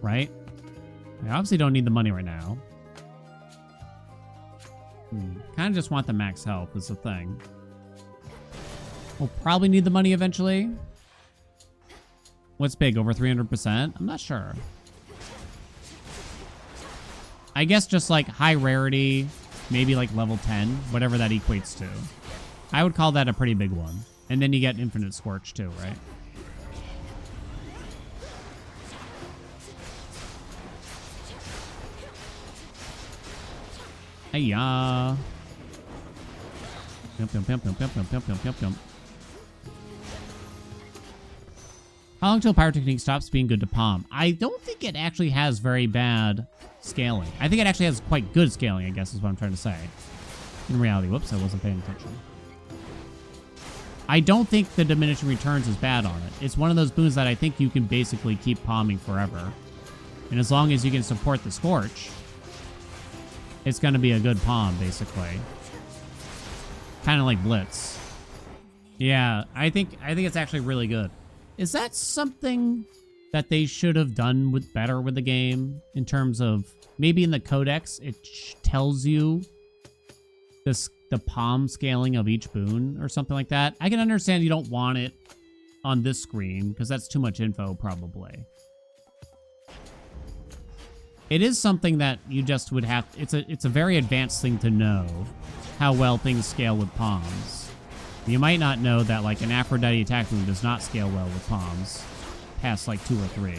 Right? I obviously don't need the money right now. Kind of just want the max health is the thing. We'll probably need the money eventually. What's big? Over 300%? I'm not sure. I guess just like high rarity, maybe like level 10, whatever that equates to. I would call that a pretty big one. And then you get Infinite Scorch too, right? Hey-ya. How long till Pyrotechnique stops being good to palm? I don't think it actually has very bad scaling. I think it actually has quite good scaling, I guess is what I'm trying to say. In reality, whoops, I wasn't paying attention. I don't think the diminishing returns is bad on it. It's one of those boons that I think you can basically keep palming forever. And as long as you can support the Scorch, it's going to be a good palm, basically. Kind of like Blitz. Yeah, I think it's actually really good. Is that something that they should have done better with the game? In terms of, maybe in the codex, it tells you the palm scaling of each boon or something like that. I can understand you don't want it on this screen because that's too much info, probably. It is something that you just would have... It's a very advanced thing to know how well things scale with palms. You might not know that, like, an Aphrodite attack boon does not scale well with palms past, like, 2 or 3.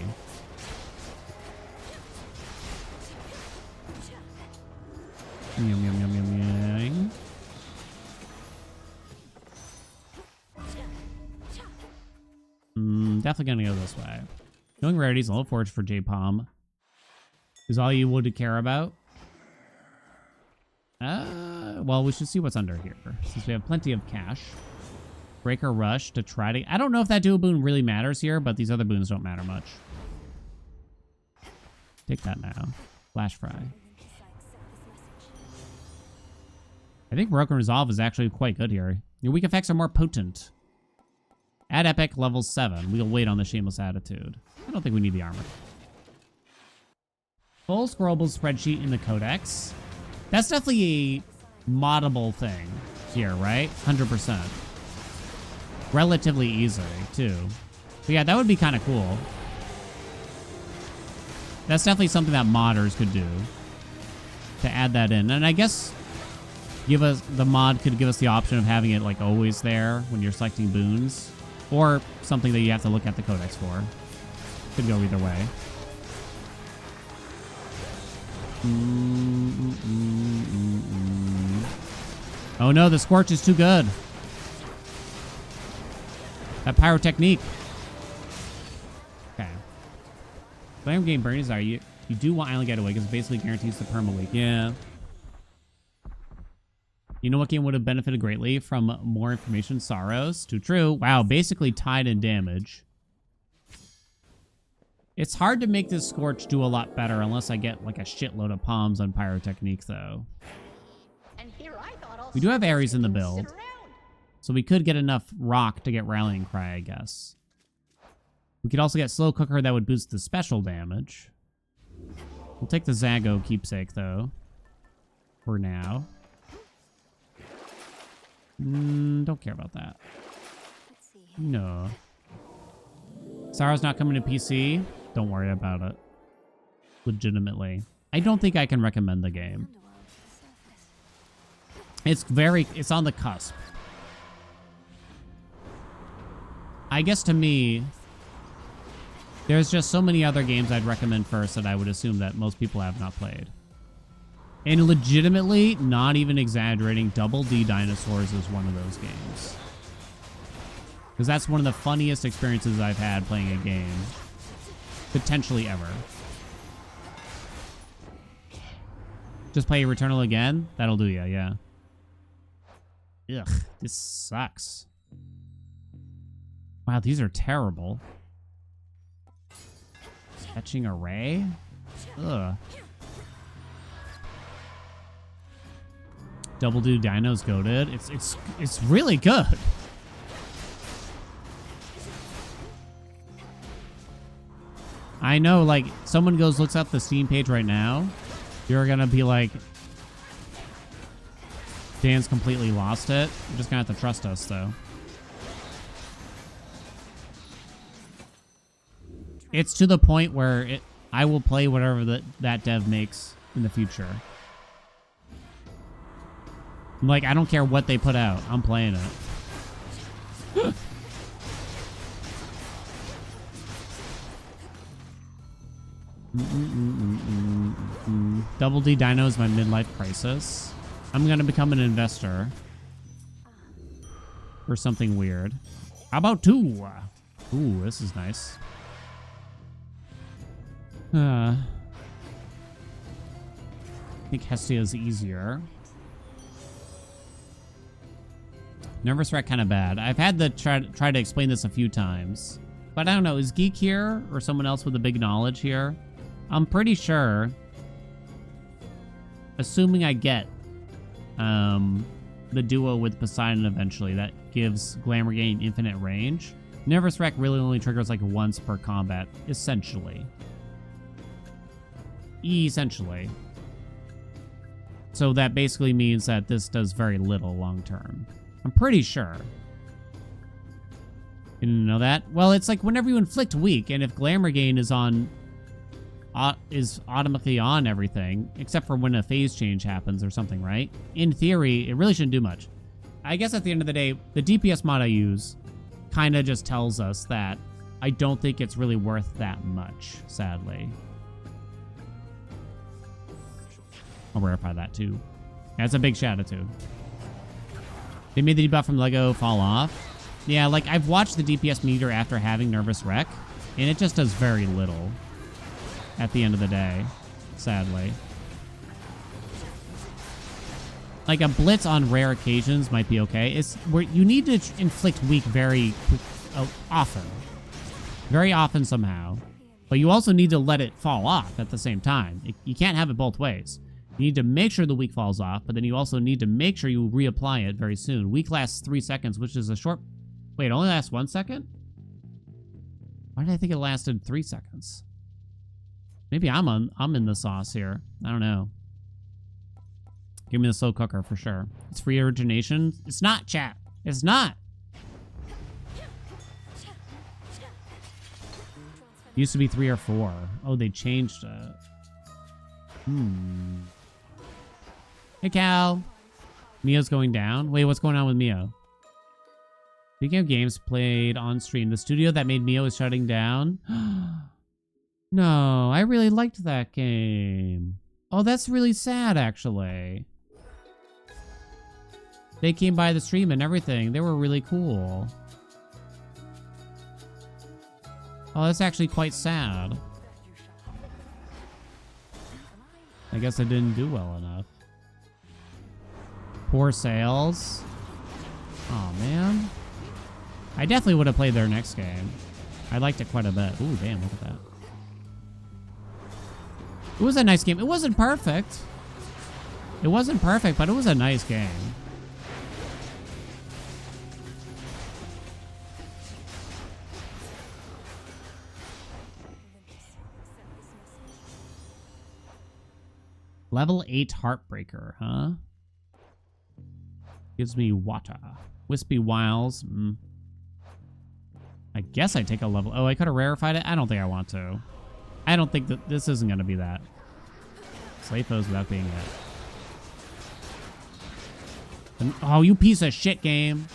Yum, yum, yum, yum, yum. Definitely gonna go this way. Knowing rarities and low forge for J-Palm is all you would care about. Well, we should see what's under here, since we have plenty of cash. Breaker Rush to try to... I don't know if that dual boon really matters here, but these other boons don't matter much. Take that now. Flash Fry. I think Broken Resolve is actually quite good here. Your weak effects are more potent. Add Epic level 7. We'll wait on the Shameless Attitude. I don't think we need the armor. Full scrollable spreadsheet in the Codex. That's definitely a moddable thing here, right? 100%. Relatively easily, too. But yeah, that would be kind of cool. That's definitely something that modders could do. To add that in. And I guess the mod could give us the option of having it like always there when you're selecting boons. Or something that you have to look at the codex for. Could go either way. Oh no, the Scorch is too good. That pyrotechnique. Okay. Flame game burn desire. You do want Island Getaway because it basically guarantees the perma week. Yeah. You know what game would have benefited greatly from more information? Sorrows. Too true. Wow, basically tied in damage. It's hard to make this Scorch do a lot better unless I get like a shitload of palms on pyrotechnique though. We do have Ares in the build, so we could get enough rock to get Rallying Cry, I guess. We could also get Slow Cooker that would boost the special damage. We'll take the Zago keepsake, though, for now. Don't care about that. No. Sorrow's not coming to PC. Don't worry about it. Legitimately. I don't think I can recommend the game. It's on the cusp. I guess to me, there's just so many other games I'd recommend first that I would assume that most people have not played. And legitimately, not even exaggerating, Double D Dinosaurs is one of those games. Because that's one of the funniest experiences I've had playing a game. Potentially ever. Just play Returnal again? That'll do ya, yeah. Ugh, this sucks. Wow, these are terrible. Fetching Array? Ugh. Double Do Dino's goated. It's really good. I know, like, someone looks up the Steam page right now, you're gonna be like, Dan's completely lost it. You're just gonna have to trust us, though. It's to the point where I will play whatever that dev makes in the future. Like, I don't care what they put out. I'm playing it. Double D Dino is my midlife crisis. I'm gonna become an investor. Or something weird. How about 2? Ooh, this is nice. I think Hestia is easier. Nervous Wreck kind of bad. I've had to try to explain this a few times. But I don't know, is Geek here or someone else with a big knowledge here? I'm pretty sure, assuming I get the duo with Poseidon eventually, that gives Glamour Gain infinite range. Nervous Wreck really only triggers like once per combat, essentially. Essentially. So that basically means that this does very little long term. I'm pretty sure. You didn't know that? Well, it's like whenever you inflict weak, and if Glamour Gain is automatically on everything, except for when a phase change happens or something, right? In theory, it really shouldn't do much. I guess at the end of the day, the DPS mod I use kind of just tells us that I don't think it's really worth that much, sadly. I'll verify that too. That's a big shout out to. They made the debuff from Lego fall off. Yeah, like I've watched the DPS meter after having Nervous Wreck, and it just does very little at the end of the day, sadly. Like a blitz on rare occasions might be okay. It's where you need to inflict weak very often. Very often somehow. But you also need to let it fall off at the same time. You can't have it both ways. You need to make sure the weak falls off, but then you also need to make sure you reapply it very soon. Weak lasts 3 seconds, which is a short... Wait, it only lasts 1 second? Why did I think it lasted 3 seconds? Maybe I'm in the sauce here. I don't know. Give me the slow cooker for sure. It's free origination. It's not, chat. It's not. Used to be 3 or 4. Oh, they changed it. Hey, Cal. Mio's going down. Wait, what's going on with Mio? Speaking of games played on stream, the studio that made Mio is shutting down. No, I really liked that game. Oh, that's really sad, actually. They came by the stream and everything. They were really cool. Oh, that's actually quite sad. I guess I didn't do well enough. Poor sales. Oh, man. I definitely would have played their next game. I liked it quite a bit. Ooh, damn, look at that. It was a nice game. It wasn't perfect. It wasn't perfect, but it was a nice game. Level 8 Heartbreaker, huh? Gives me water. Wispy Wiles. I guess I take a level. Oh, I could have rarefied it. I don't think I want to. I don't think that this isn't going to be that. Slayfos without being it. And, oh, you piece of shit game.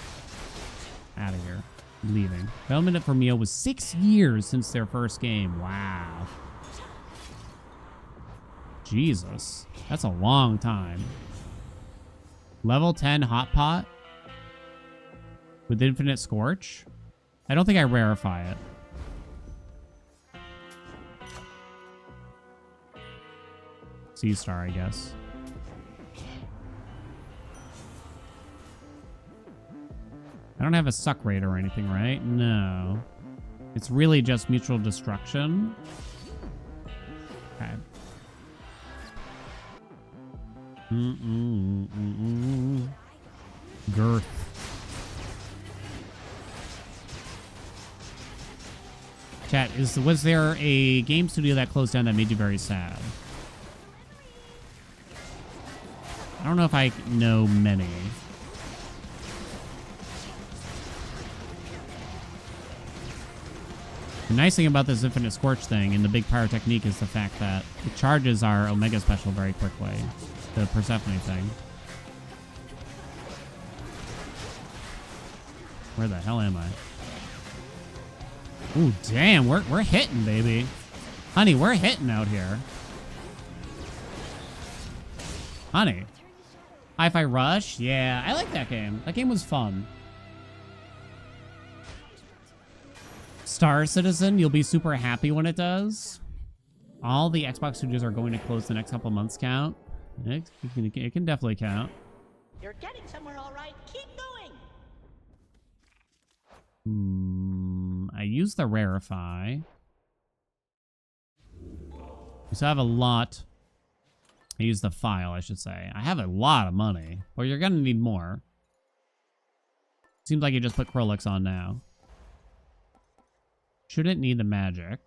Out of here. I'm leaving. Development for Mio was 6 years since their first game. Wow. Jesus. That's a long time. Level 10 Hot Pot with Infinite Scorch. I don't think I rarefy it. Sea Star, I guess. I don't have a suck rate or anything, right? No. It's really just mutual destruction. Okay. Girth. Chat, was there a game studio that closed down that made you very sad? I don't know if I know many. The nice thing about this Infinite Scorch thing and the big pyrotechnique is the fact that it charges our Omega Special very quickly. The Persephone thing. Where the hell am I? Ooh, damn, we're hitting, baby. Honey, we're hitting out here. Honey. Hi-Fi Rush? Yeah, I like that game. That game was fun. Star Citizen, you'll be super happy when it does. All the Xbox studios are going to close the next couple months count. It can definitely count. You're getting somewhere, all right. Keep going. I use the rarefy. We still have a lot. I use the file, I should say. I have a lot of money, but you're gonna need more. Seems like you just put Krolix on now. Shouldn't need the magic.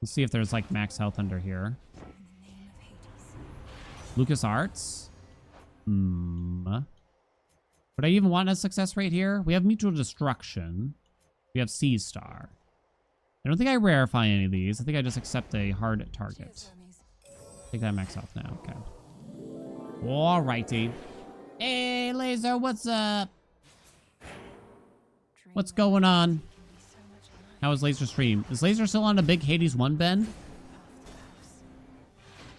Let's see if there's like max health under here. Lucas Arts? Would I even want a success rate here? We have Mutual Destruction. We have Sea Star. I don't think I rarefy any of these. I think I just accept a hard target. Take that max health now. Okay. Alrighty. Hey, Laser, what's up? What's going on? How is Laser stream? Is Laser still on a big Hades 1 bend?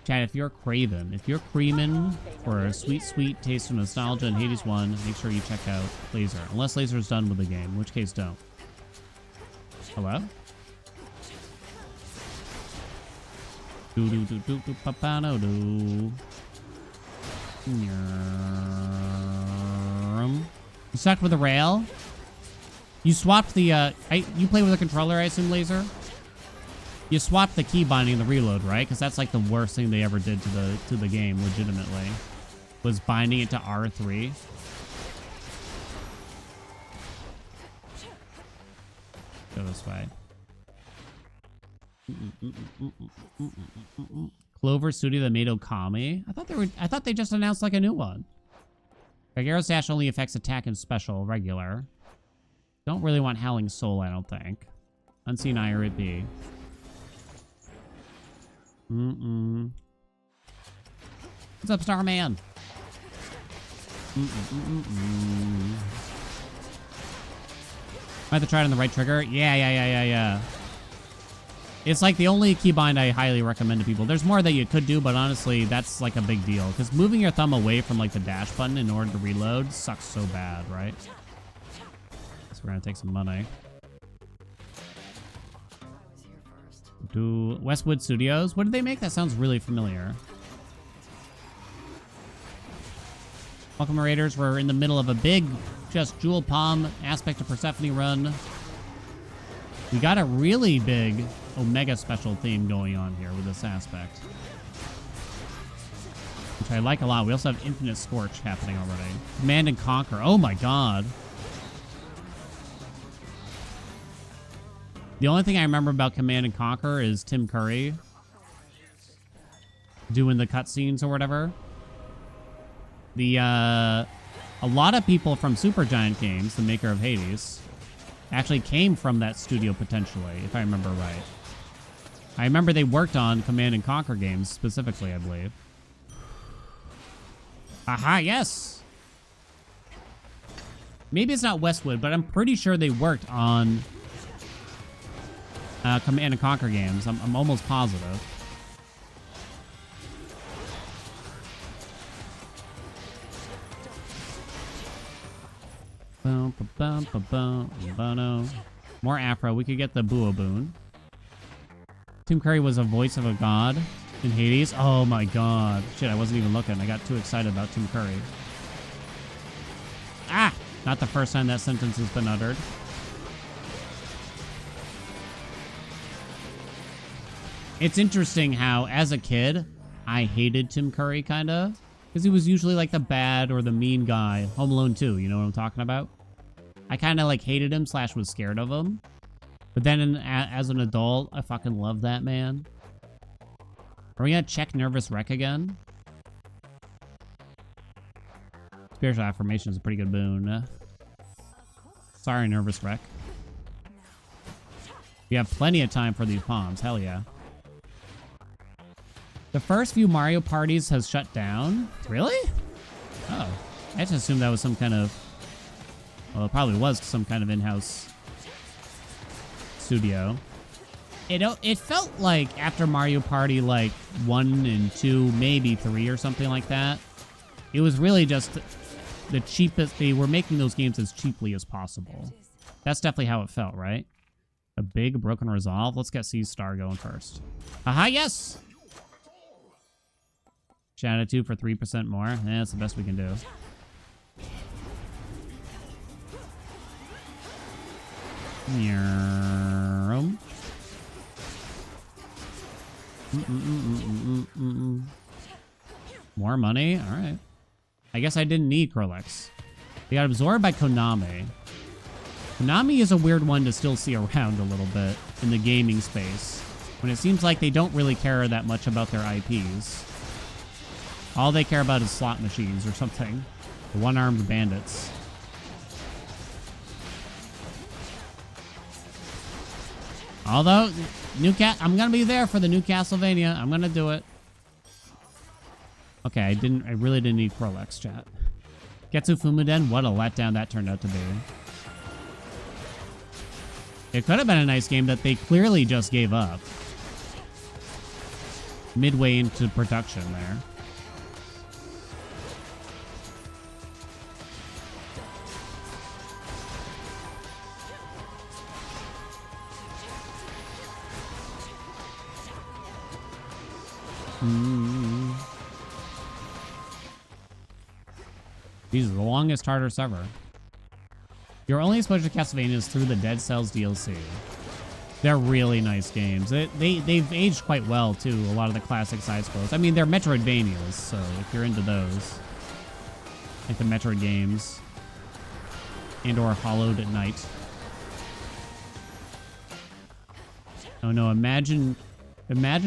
Chat, if you're craving, if you're creaming for a sweet, sweet taste of nostalgia in Hades 1, make sure you check out Laser. Unless Laser's done with the game, in which case don't. Hello? Do do do do do papano do. You sucked with a rail? You swapped the you play with a controller, I assume, Laser? You swapped the key binding and the reload, right? Because that's like the worst thing they ever did to the game, legitimately. Was binding it to R3. Go this way. Clover Studio that made Okami. I thought they just announced like a new one. Gagero's Dash only affects attack and special, regular. Don't really want Howling Soul, I don't think. Unseen Eye or it be. What's up, Starman? I have to try it on the right trigger. Yeah. It's like the only keybind I highly recommend to people. There's more that you could do, but honestly, that's like a big deal. Because moving your thumb away from like the dash button in order to reload sucks so bad, right? So we're gonna take some money. Do Westwood Studios? What did they make? That sounds really familiar. Welcome, Raiders. We're in the middle of a big, just Jewel Palm aspect of Persephone run. We got a really big Omega special theme going on here with this aspect, which I like a lot. We also have Infinite Scorch happening already. Command and Conquer. Oh my god. The only thing I remember about Command and Conquer is Tim Curry doing the cutscenes or whatever. A lot of people from Supergiant Games, the maker of Hades, actually came from that studio potentially, if I remember right. I remember they worked on Command and Conquer games specifically, I believe. Aha, yes! Maybe it's not Westwood, but I'm pretty sure they worked on Command and Conquer games. I'm almost positive. More Afro. We could get the Boo Boon. Tim Curry was a voice of a god in Hades. Oh my god. Shit, I wasn't even looking. I got too excited about Tim Curry. Ah! Not the first time that sentence has been uttered. It's interesting how, as a kid, I hated Tim Curry, kinda. Because he was usually like the bad or the mean guy. Home Alone 2, you know what I'm talking about? I kind of like hated him / was scared of him. But then as an adult, I fucking love that man. Are we gonna check Nervous Wreck again? Spiritual Affirmation is a pretty good boon. Sorry, Nervous Wreck. We have plenty of time for these palms. Hell yeah. The first few Mario parties has shut down. Really? Oh. I just assumed that was some kind of... Well, it probably was some kind of in-house studio. It felt like after Mario Party like 1 and 2, maybe 3 or something like that, it was really just the cheapest. They were making those games as cheaply as possible. That's definitely how it felt, right? A big broken resolve. Let's get Sea Star going first. Aha, yes! Shadow 2 for 3% more. That's the best we can do. More money? Alright. I guess I didn't need Krillex. They got absorbed by Konami. Konami is a weird one to still see around a little bit in the gaming space, when it seems like they don't really care that much about their IPs. All they care about is slot machines or something. The one-armed bandits. Although, I'm gonna be there for the new Castlevania. I'm gonna do it. Okay, I really didn't need Krillex, chat. Getsu Fumuden, what a letdown that turned out to be. It could have been a nice game that they clearly just gave up. Midway into production there. Jesus, the longest Tartarus ever. Your only exposure to Castlevania is through the Dead Cells DLC. They're really nice games. They've aged quite well, too, a lot of the classic side scrolls. I mean, they're Metroidvanias, so if you're into those. Like the Metroid games. And or Hollowed at Night. Oh no, imagine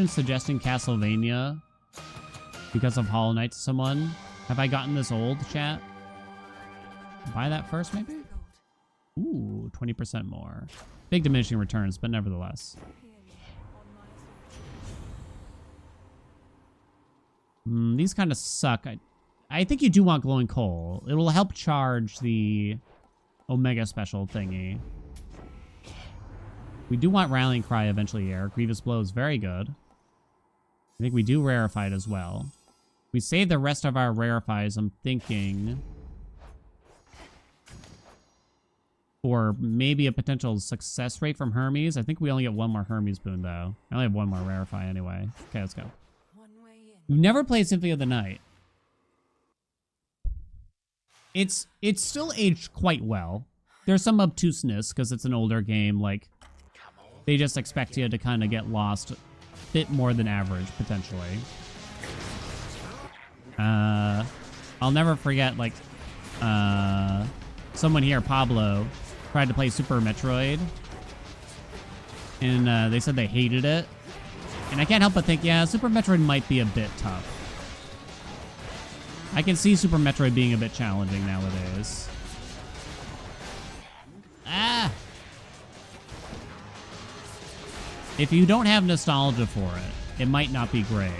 suggesting Castlevania because of Hollow Knight to someone. Have I gotten this old, chat? Buy that first, maybe? Ooh, 20% more. Big diminishing returns, but nevertheless. These kind of suck. I think you do want Glowing Coal. It will help charge the Omega special thingy. We do want Rallying Cry eventually here. Grievous Blow is very good. I think we do Rarify it as well. We save the rest of our Rarifies, I'm thinking, for maybe a potential success rate from Hermes. I think we only get one more Hermes boon, though. I only have one more Rarify anyway. Okay, let's go. We've never played Symphony of the Night. It's still aged quite well. There's some obtuseness, because it's an older game. Like, they just expect you to kind of get lost a bit more than average, potentially. I'll never forget, like, someone here, Pablo, tried to play Super Metroid, and they said they hated it. And I can't help but think, yeah, Super Metroid might be a bit tough. I can see Super Metroid being a bit challenging nowadays. Ah! If you don't have nostalgia for it, it might not be great.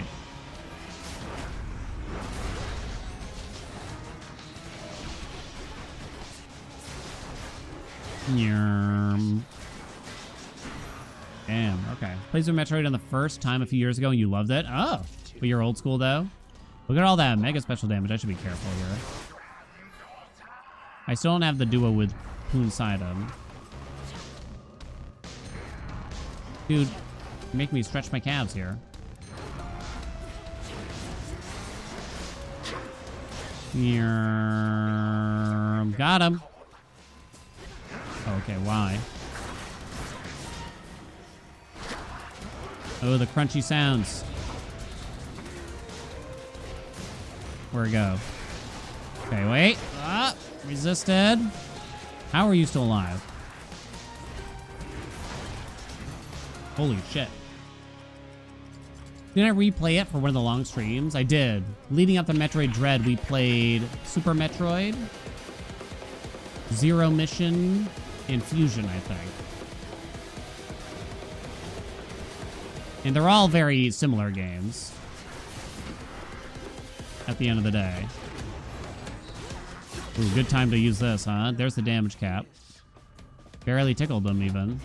Damn, okay. Played Super Metroid on the first time a few years ago and you loved it? Oh, but you're old school though? Look at all that mega special damage. I should be careful here. I still don't have the duo with Poonsidum. Dude, make me stretch my calves here. Got him. Okay, why? Oh, the crunchy sounds. Where'd it go? Okay, wait. Ah, resisted. How are you still alive? Holy shit. Did I replay it for one of the long streams? I did. Leading up to Metroid Dread, we played Super Metroid, Zero Mission, and Fusion, I think. And they're all very similar games at the end of the day. Ooh, good time to use this, huh? There's the damage cap. Barely tickled them, even.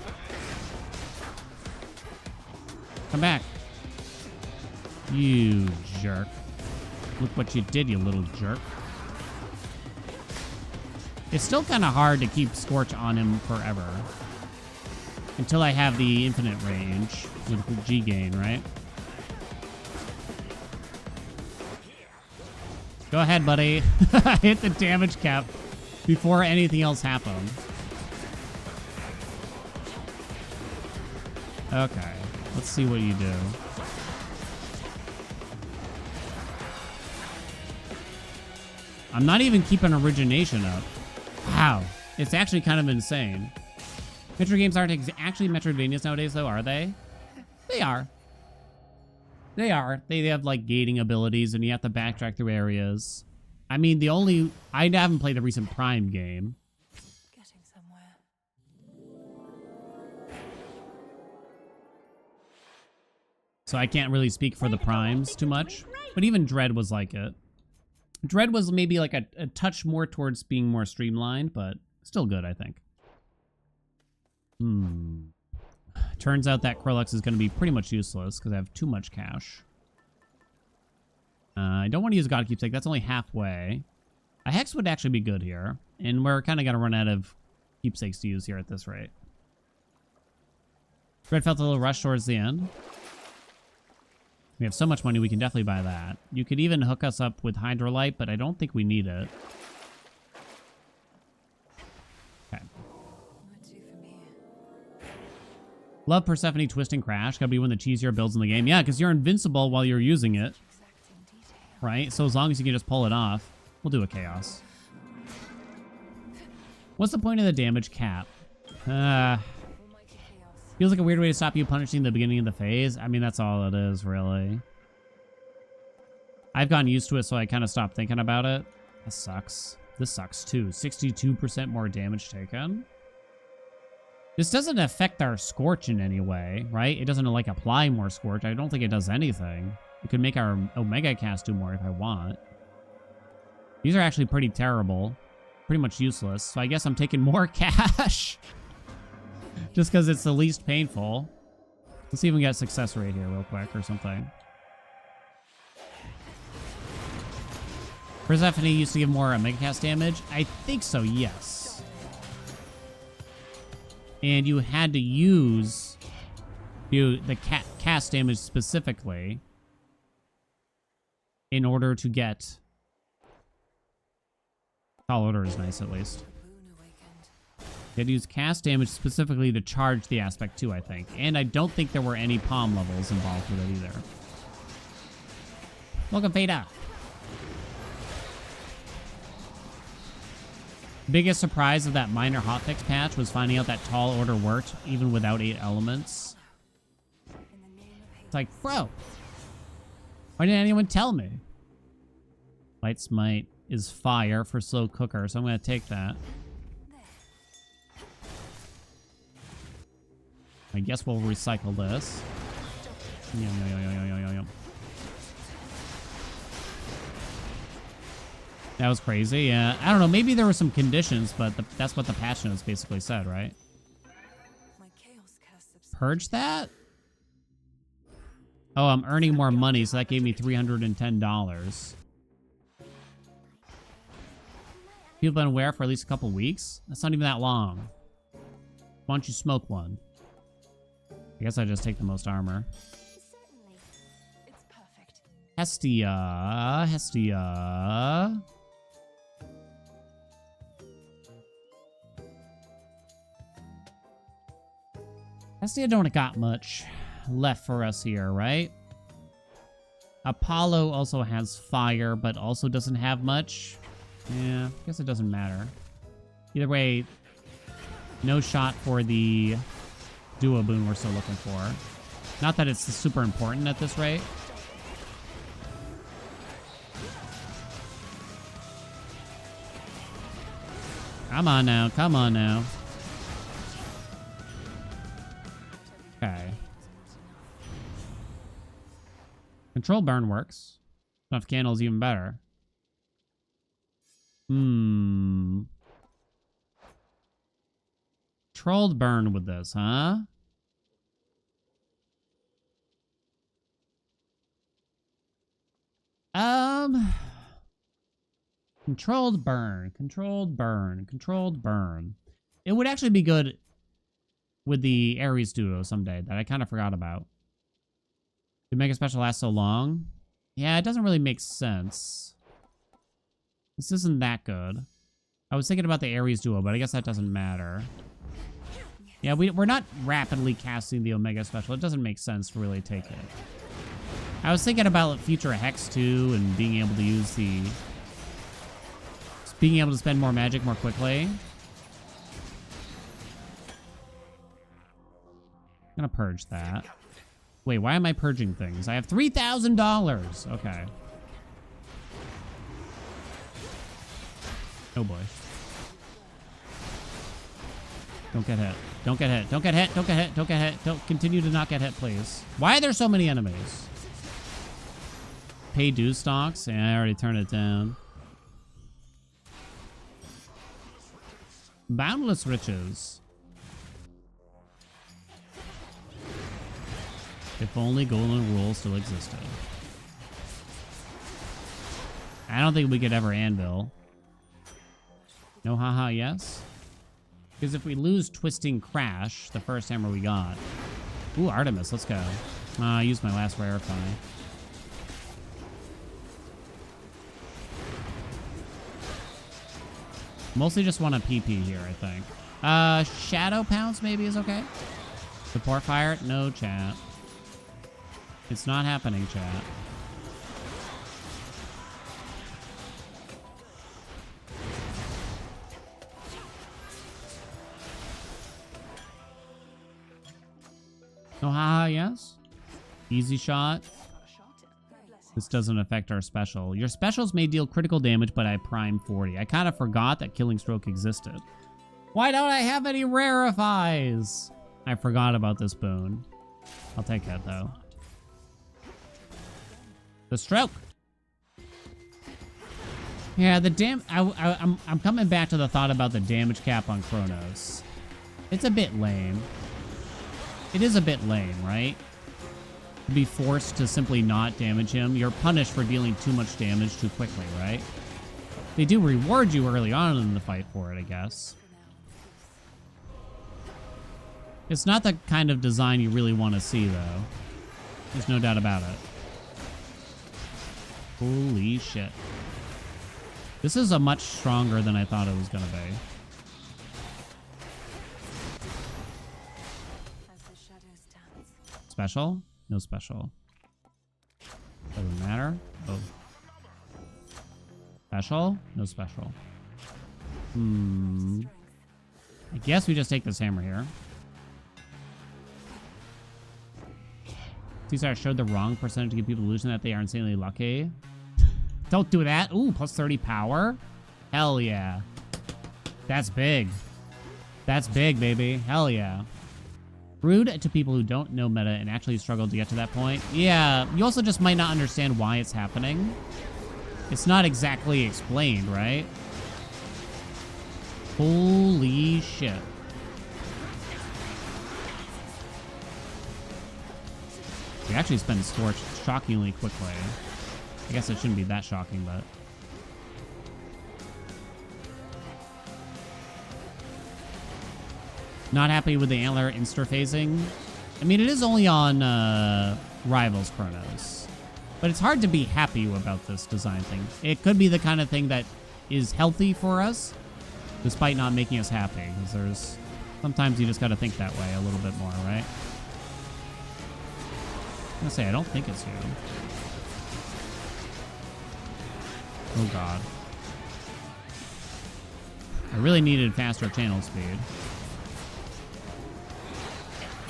Come back. You jerk. Look what you did, you little jerk. It's still kind of hard to keep Scorch on him forever. Until I have the infinite range with G gain, right? Go ahead, buddy. Hit the damage cap before anything else happened. Okay, let's see what you do. I'm not even keeping origination up. Wow, it's actually kind of insane. Metro games aren't actually Metroidvanias nowadays, though, are they? They are. They are. They have, like, gating abilities, and you have to backtrack through areas. I mean, I haven't played the recent Prime game. Getting somewhere. So I can't really speak for the Primes too much. But even Dread was like it. Dread was maybe like a touch more towards being more streamlined, but still good, I think. Turns out that Krillux is going to be pretty much useless because I have too much cash. I don't want to use God Keepsake. That's only halfway. A Hex would actually be good here. And we're kind of going to run out of Keepsakes to use here at this rate. Red felt a little rush towards the end. We have so much money, we can definitely buy that. You could even hook us up with Hydrolite, but I don't think we need it. Okay. Love Persephone Twist and Crash. Gotta be one of the cheesier builds in the game. Yeah, because you're invincible while you're using it. Right? So as long as you can just pull it off, we'll do a Chaos. What's the point of the damage cap? Feels like a weird way to stop you punishing the beginning of the phase. I mean, that's all it is, really. I've gotten used to it, so I kind of stopped thinking about it. That sucks. This sucks, too. 62% more damage taken. This doesn't affect our Scorch in any way, right? It doesn't, like, apply more Scorch. I don't think it does anything. It could make our Omega cast do more if I want. These are actually pretty terrible. Pretty much useless. So I guess I'm taking more cash. Just because it's the least painful. Let's see if we can get a success rate here real quick or something. Persephone used to give more Omega Cast damage? I think so, yes. And you had to use the cast damage specifically in order to get... Tall Order is nice, at least. You had to use cast damage specifically to charge the aspect too, I think. And I don't think there were any palm levels involved with it either. Welcome, Fada. Biggest surprise of that minor hotfix patch was finding out that Tall Order worked even without 8 elements. It's like, bro, why didn't anyone tell me? Light Smite is fire for slow cooker, so I'm going to take that. I guess we'll recycle this. That was crazy, yeah. I don't know, maybe there were some conditions, but that's what the patch notes basically said, right? Purge that? Oh, I'm earning more money, so that gave me $310. People been aware for at least a couple weeks? That's not even that long. Why don't you smoke one? I guess I just take the most armor. Certainly. It's perfect. Hestia. Hestia don't got much left for us here, right? Apollo also has fire, but also doesn't have much. Yeah, I guess it doesn't matter. Either way, no shot for the duo boon we're still looking for. Not that it's super important at this rate. Come on now, come on now. Okay. Control burn works. Enough candles even better. Controlled burn with this, huh? Controlled burn. It would actually be good with the Ares duo someday that I kind of forgot about. The Mega Special last so long? Yeah, it doesn't really make sense. This isn't that good. I was thinking about the Ares duo, but I guess that doesn't matter. Yeah, we're not rapidly casting the Omega Special. It doesn't make sense to really take it. I was thinking about future Hex 2 and being able to use the... being able to spend more magic more quickly. I'm gonna purge that. Wait, why am I purging things? I have $3,000. Okay. Oh boy. Don't get hit. Don't get hit. Don't get hit. Don't get hit. Don't get hit. Don't continue to not get hit, please. Why are there so many enemies? Pay dues stocks? Yeah, I already turned it down. Boundless riches. If only golden rule still existed. I don't think we could ever anvil. No haha, yes? Because if we lose Twisting Crash, the first hammer we got. Ooh, Artemis, let's go. I used my last Rarefy. Mostly just want a PP here, I think. Shadow Pounce maybe is okay. Support Fire? No, chat. It's not happening, chat. No haha, yes? Easy shot. This doesn't affect our special. Your specials may deal critical damage, but I prime 40. I kind of forgot that Killing Stroke existed. Why don't I have any Rarefies? I forgot about this boon. I'll take that, though. The stroke. Yeah, the I'm coming back to the thought about the damage cap on Chronos. It's a bit lame. It is a bit lame, right? To be forced to simply not damage him. You're punished for dealing too much damage too quickly, right? They do reward you early on in the fight for it, I guess. It's not the kind of design you really want to see, though. There's no doubt about it. Holy shit. This is a much stronger than I thought it was going to be. As the shadows dance. Special? No special. Doesn't matter. Oh. Special? No special. I guess we just take this hammer here. Caesar showed the wrong percentage to give people the illusion that they are insanely lucky. Don't do that. Ooh, plus 30 power. Hell yeah. That's big. That's big, baby. Hell yeah. Rude to people who don't know meta and actually struggle to get to that point. Yeah, you also just might not understand why it's happening. It's not exactly explained, right? Holy shit. We actually spend Scorch shockingly quickly. I guess it shouldn't be that shocking, but... Not happy with the antler insta-phasing. I mean, it is only on Rivals Chronos. But it's hard to be happy about this design thing. It could be the kind of thing that is healthy for us, despite not making us happy. Because there's... Sometimes you just gotta think that way a little bit more, right? I'm gonna say, I don't think it's you. Oh god. I really needed faster channel speed.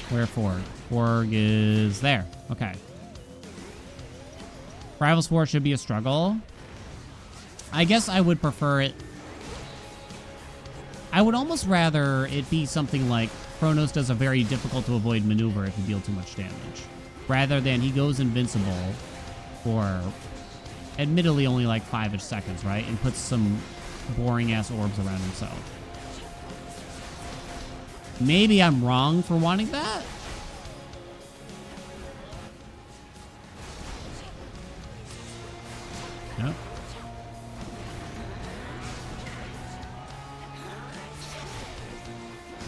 Where Forg? Forg is there. Okay. Rivals 4 should be a struggle. I guess I would prefer it. I would almost rather it be something like Chronos does a very difficult to avoid maneuver if you deal too much damage. Rather than he goes invincible for admittedly only like 5-ish seconds, right? And puts some boring ass orbs around himself. Maybe I'm wrong for wanting that. Nope.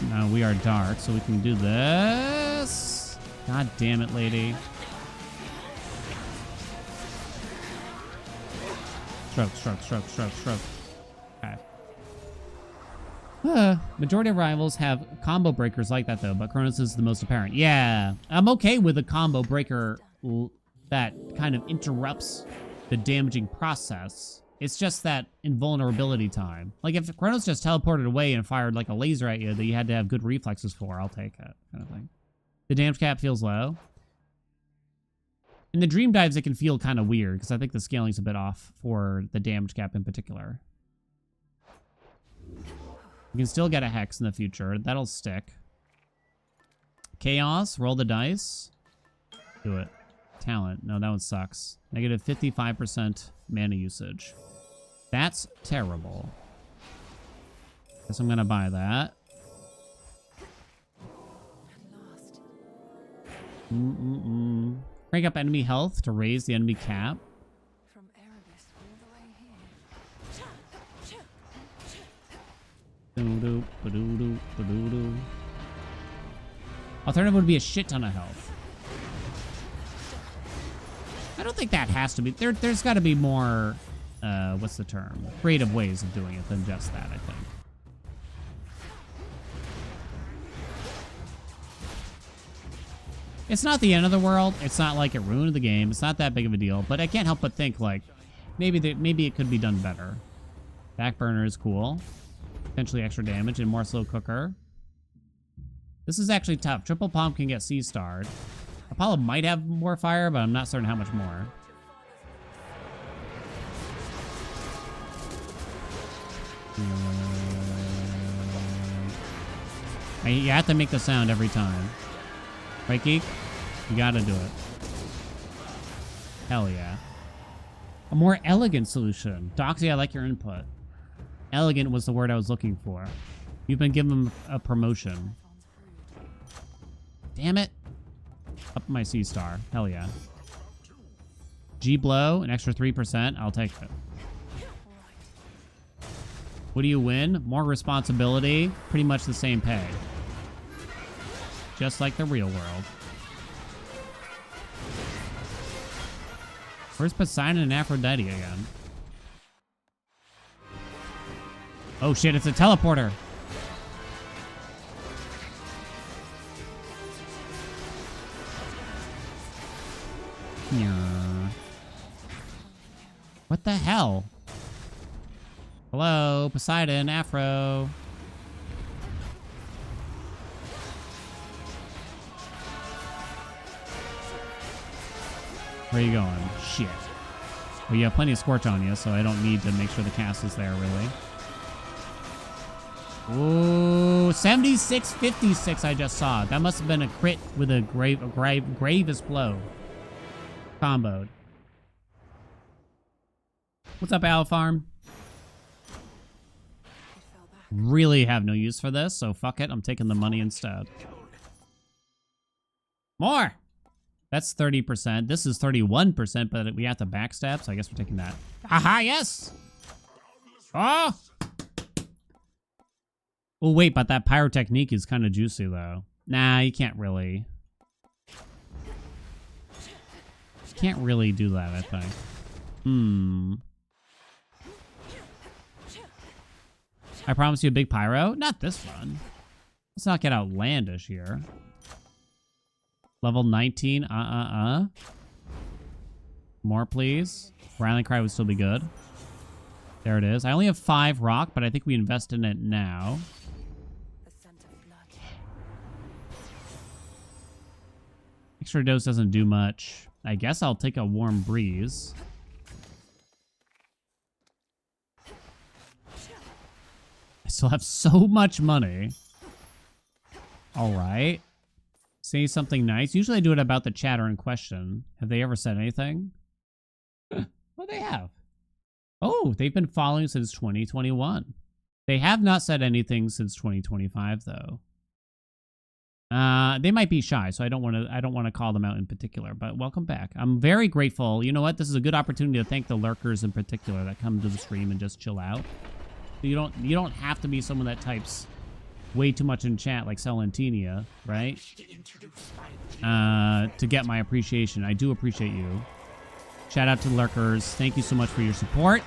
Now we are dark, so we can do this. God damn it, lady. Stroke, stroke, stroke, stroke, stroke. Okay. Majority of rivals have combo breakers like that, though, but Chronos is the most apparent. Yeah, I'm okay with a combo breaker that kind of interrupts the damaging process. It's just that invulnerability time. Like, if Chronos just teleported away and fired, like, a laser at you that you had to have good reflexes for, I'll take it, kind of thing. The damage cap feels low. In the dream dives, it can feel kind of weird, because I think the scaling's a bit off for the damage cap in particular. You can still get a Hex in the future. That'll stick. Chaos, roll the dice. Do it. Talent. No, that one sucks. Negative 55% mana usage. That's terrible. Guess I'm gonna buy that. Crank up enemy health to raise the enemy cap. From Erebus all the way here. Alternative would be a shit ton of health. I don't think that has to be. There's got to be more, what's the term? Creative ways of doing it than just that, I think. It's not the end of the world. It's not like it ruined the game. It's not that big of a deal. But I can't help but think, like, maybe it could be done better. Backburner is cool. Potentially extra damage and more slow cooker. This is actually tough. Triple Pomp can get C-starred. Apollo might have more fire, but I'm not certain how much more. You have to make the sound every time. Right, Geek? You gotta do it. Hell yeah. A more elegant solution. Doxy, I like your input. Elegant was the word I was looking for. You've been given a promotion. Damn it. Up my C star. Hell yeah. G blow, an extra 3%. I'll take it. What do you win? More responsibility. Pretty much the same pay. Just like the real world. Where's Poseidon and Aphrodite again? Oh shit, it's a teleporter. What the hell? Hello, Poseidon, Afro. Where are you going? Shit. Well, you have plenty of Scorch on you, so I don't need to make sure the cast is there, really. Ooh, 76-56 I just saw. That must have been a crit with a gravest blow. Comboed. What's up, Owl Farm? Really have no use for this, so fuck it. I'm taking the money instead. More! That's 30%. This is 31%, but we have to backstab, so I guess we're taking that. Haha, yes! Oh! Oh, wait, but that pyrotechnique is kind of juicy, though. Nah, you can't really. Can't really do that, I think. I promise you a big pyro? Not this one. Let's not get outlandish here. Level 19, More, please. Rallying Cry would still be good. There it is. I only have 5 rock, but I think we invest in it now. Extra dose doesn't do much. I guess I'll take a warm breeze. I still have so much money. All right. Say something nice. Usually I do it about the chatter in question. Have they ever said anything? Well, they have. Oh, they've been following since 2021. They have not said anything since 2025, though. They might be shy, so I don't want to call them out in particular, but welcome back. I'm very grateful. You know what? This is a good opportunity to thank the lurkers in particular that come to the stream and just chill out. You don't have to be someone that types way too much in chat like Celentinia, right? To get my appreciation. I do appreciate you. Shout out to the lurkers. Thank you so much for your support,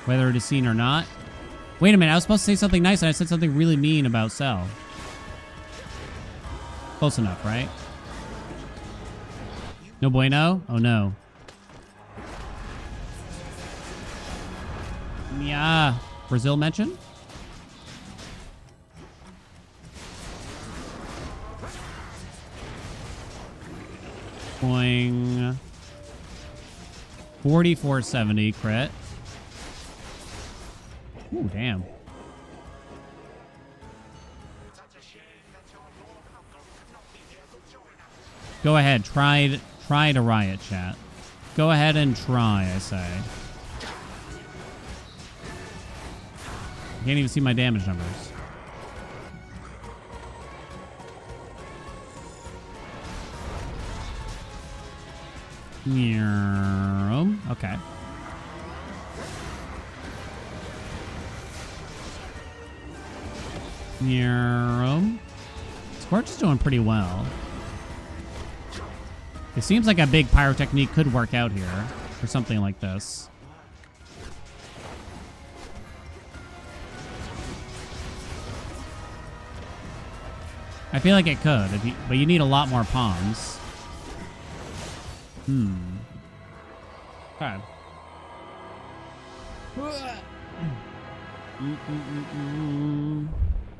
whether it is seen or not. Wait a minute, I was supposed to say something nice and I said something really mean about Cell. Close enough, right? No bueno? Oh no. Yeah. Brazil mention? Boing. 4470 crit. Ooh, damn. Go ahead, try to riot, chat. Go ahead and try, I say. I can't even see my damage numbers. Okay. Scorch is doing pretty well. It seems like a big pyrotechnique could work out here for something like this. I feel like it could, but you need a lot more pawns. Okay.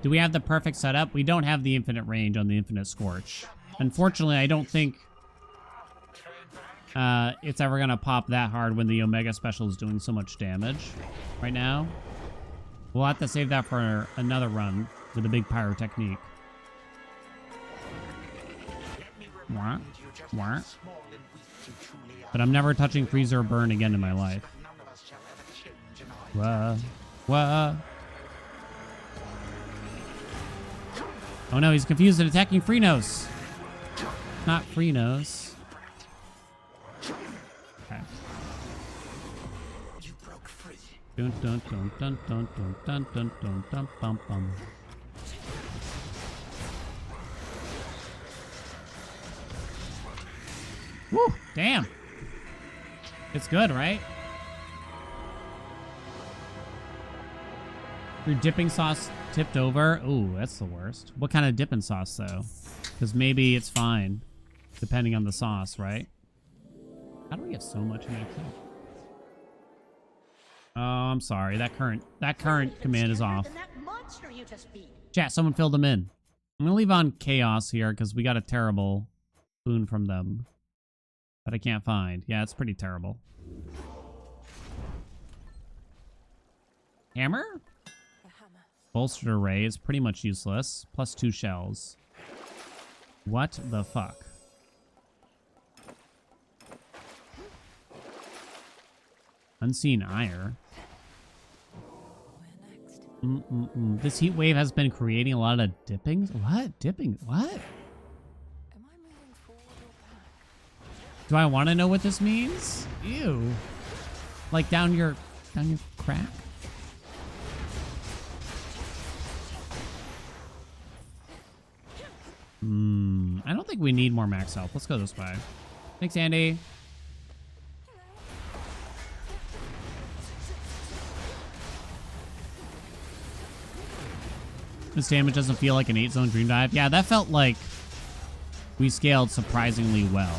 Do we have the perfect setup? We don't have the infinite range on the infinite Scorch. Unfortunately, I don't think it's ever gonna pop that hard when the Omega Special is doing so much damage right now. We'll have to save that for another run with a big pyrotechnique. But I'm never touching Freeze or Burn again in my life. Oh no, he's confused and attacking Freenos. not Freenos. Okay. You broke free. Dun dun dun dun dun dun dun dun dun dun bum bum. Woo! Damn. It's good, right? Your dipping sauce tipped over. Ooh, that's the worst. What kind of dipping sauce, though? Because maybe it's fine, depending on the sauce, right? How do we have so much in my account? Oh, I'm sorry. That current command is off. Than that monster you just beat. Chat, someone filled them in. I'm gonna leave on chaos here because we got a terrible boon from them that I can't find. Yeah, it's pretty terrible. Hammer? The hammer. Bolstered array is pretty much useless. Plus 2 shells. What the fuck? Unseen ire. Where next? This heat wave has been creating a lot of dippings. What? Dipping? What? Am I moving forward or back? Do I want to know what this means? Ew. Like down your crack? I don't think we need more max health. Let's go this way. Thanks, Andy. This damage doesn't feel like an 8-zone dream dive. Yeah, that felt like we scaled surprisingly well.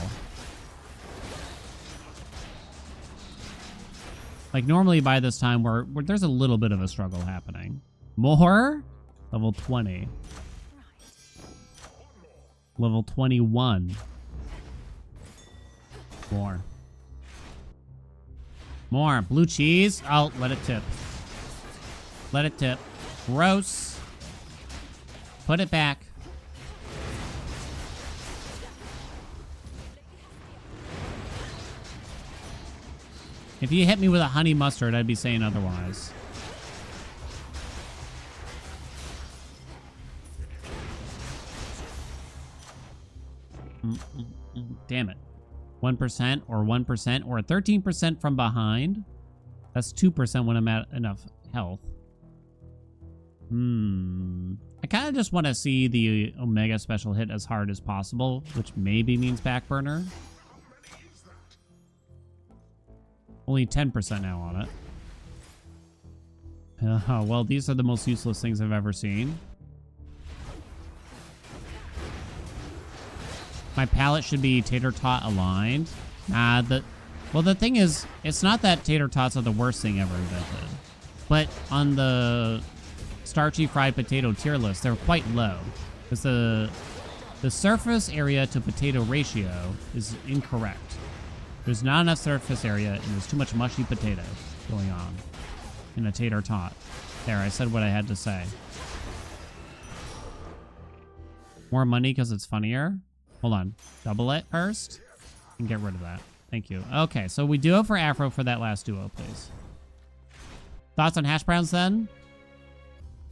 Like normally by this time there's a little bit of a struggle happening. More? Level 20. Level 21. More. More. Blue cheese. Oh, let it tip. Let it tip. Gross. Put it back. If you hit me with a honey mustard, I'd be saying otherwise. Damn it. 1% or 1% or 13% from behind. That's 2% when I'm at enough health. I kind of just want to see the Omega special hit as hard as possible, which maybe means back burner. Only 10% now on it. Well, these are the most useless things I've ever seen. My palette should be tater tot aligned. Well, the thing is, it's not that tater tots are the worst thing ever invented, but on the starchy fried potato tier list, they're quite low because the surface area to potato ratio is incorrect. There's not enough surface area and there's too much mushy potato going on in a tater tot. There, I said what I had to say. More money because it's funnier. Hold on. Double it first and get rid of that. Thank you. Okay, so we duo for Afro for that last duo, please. Thoughts on hash browns then?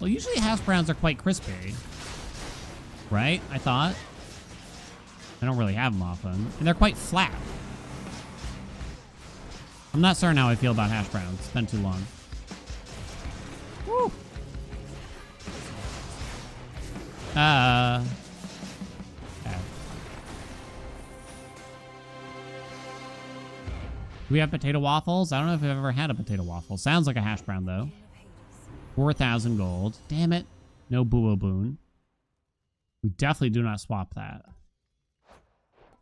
Well, usually hash browns are quite crispy. Right? I thought. I don't really have them often. And they're quite flat. I'm not certain how I feel about hash browns. It's been too long. Woo! Okay. Do we have potato waffles? I don't know if I've ever had a potato waffle. Sounds like a hash brown, though. 4,000 gold. Damn it. No Boo Boon. We definitely do not swap that.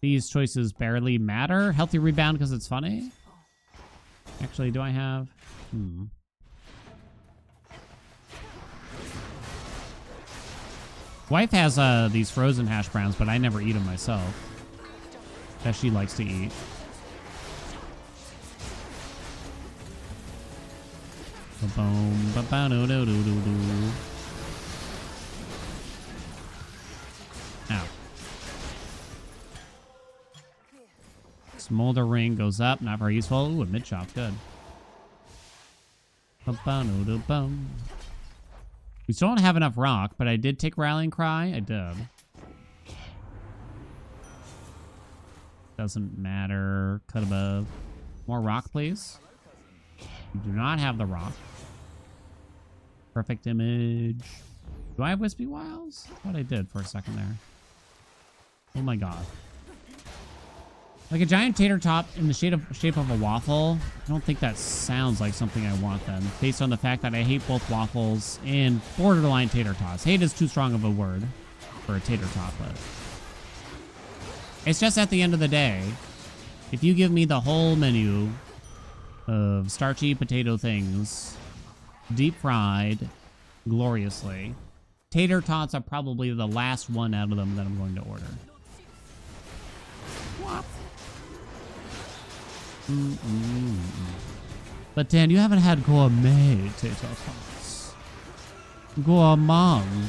These choices barely matter. Healthy rebound because it's funny. Actually, do I have... Wife has these frozen hash browns, but I never eat them myself. That she likes to eat. Ba-boom, ba-ba-do-do-do-do-do. Ow. Smolder ring goes up, not very useful. Ooh, a mid chop, good. Ba-ba-do-do-bum. We still don't have enough rock, but I did take Rallying Cry. I did. Doesn't matter. Cut above. More rock, please. You do not have the rock. Perfect image. Do I have Wispy Wilds? I thought I did for a second there. Oh my god. Like a giant tater tot in the shape of a waffle. I don't think that sounds like something I want then, based on the fact that I hate both waffles and borderline tater tots. Hate is too strong of a word for a tater tot, but it's just at the end of the day, if you give me the whole menu of starchy potato things, deep fried, gloriously, tater tots are probably the last one out of them that I'm going to order. But Dan, you haven't had gourmet tater tots. Gourmand.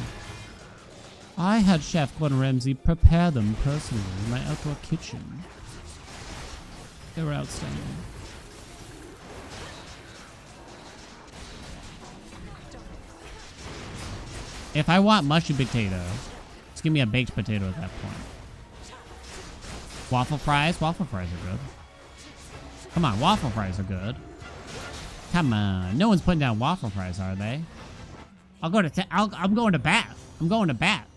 I had Chef Gordon Ramsay prepare them personally in my outdoor kitchen. They were outstanding. If I want mushy potato, just give me a baked potato at that point. Waffle fries? Waffle fries are good. Come on, waffle fries are good. Come on. No one's putting down waffle fries, are they? I'm going to bat. I'm going to bat.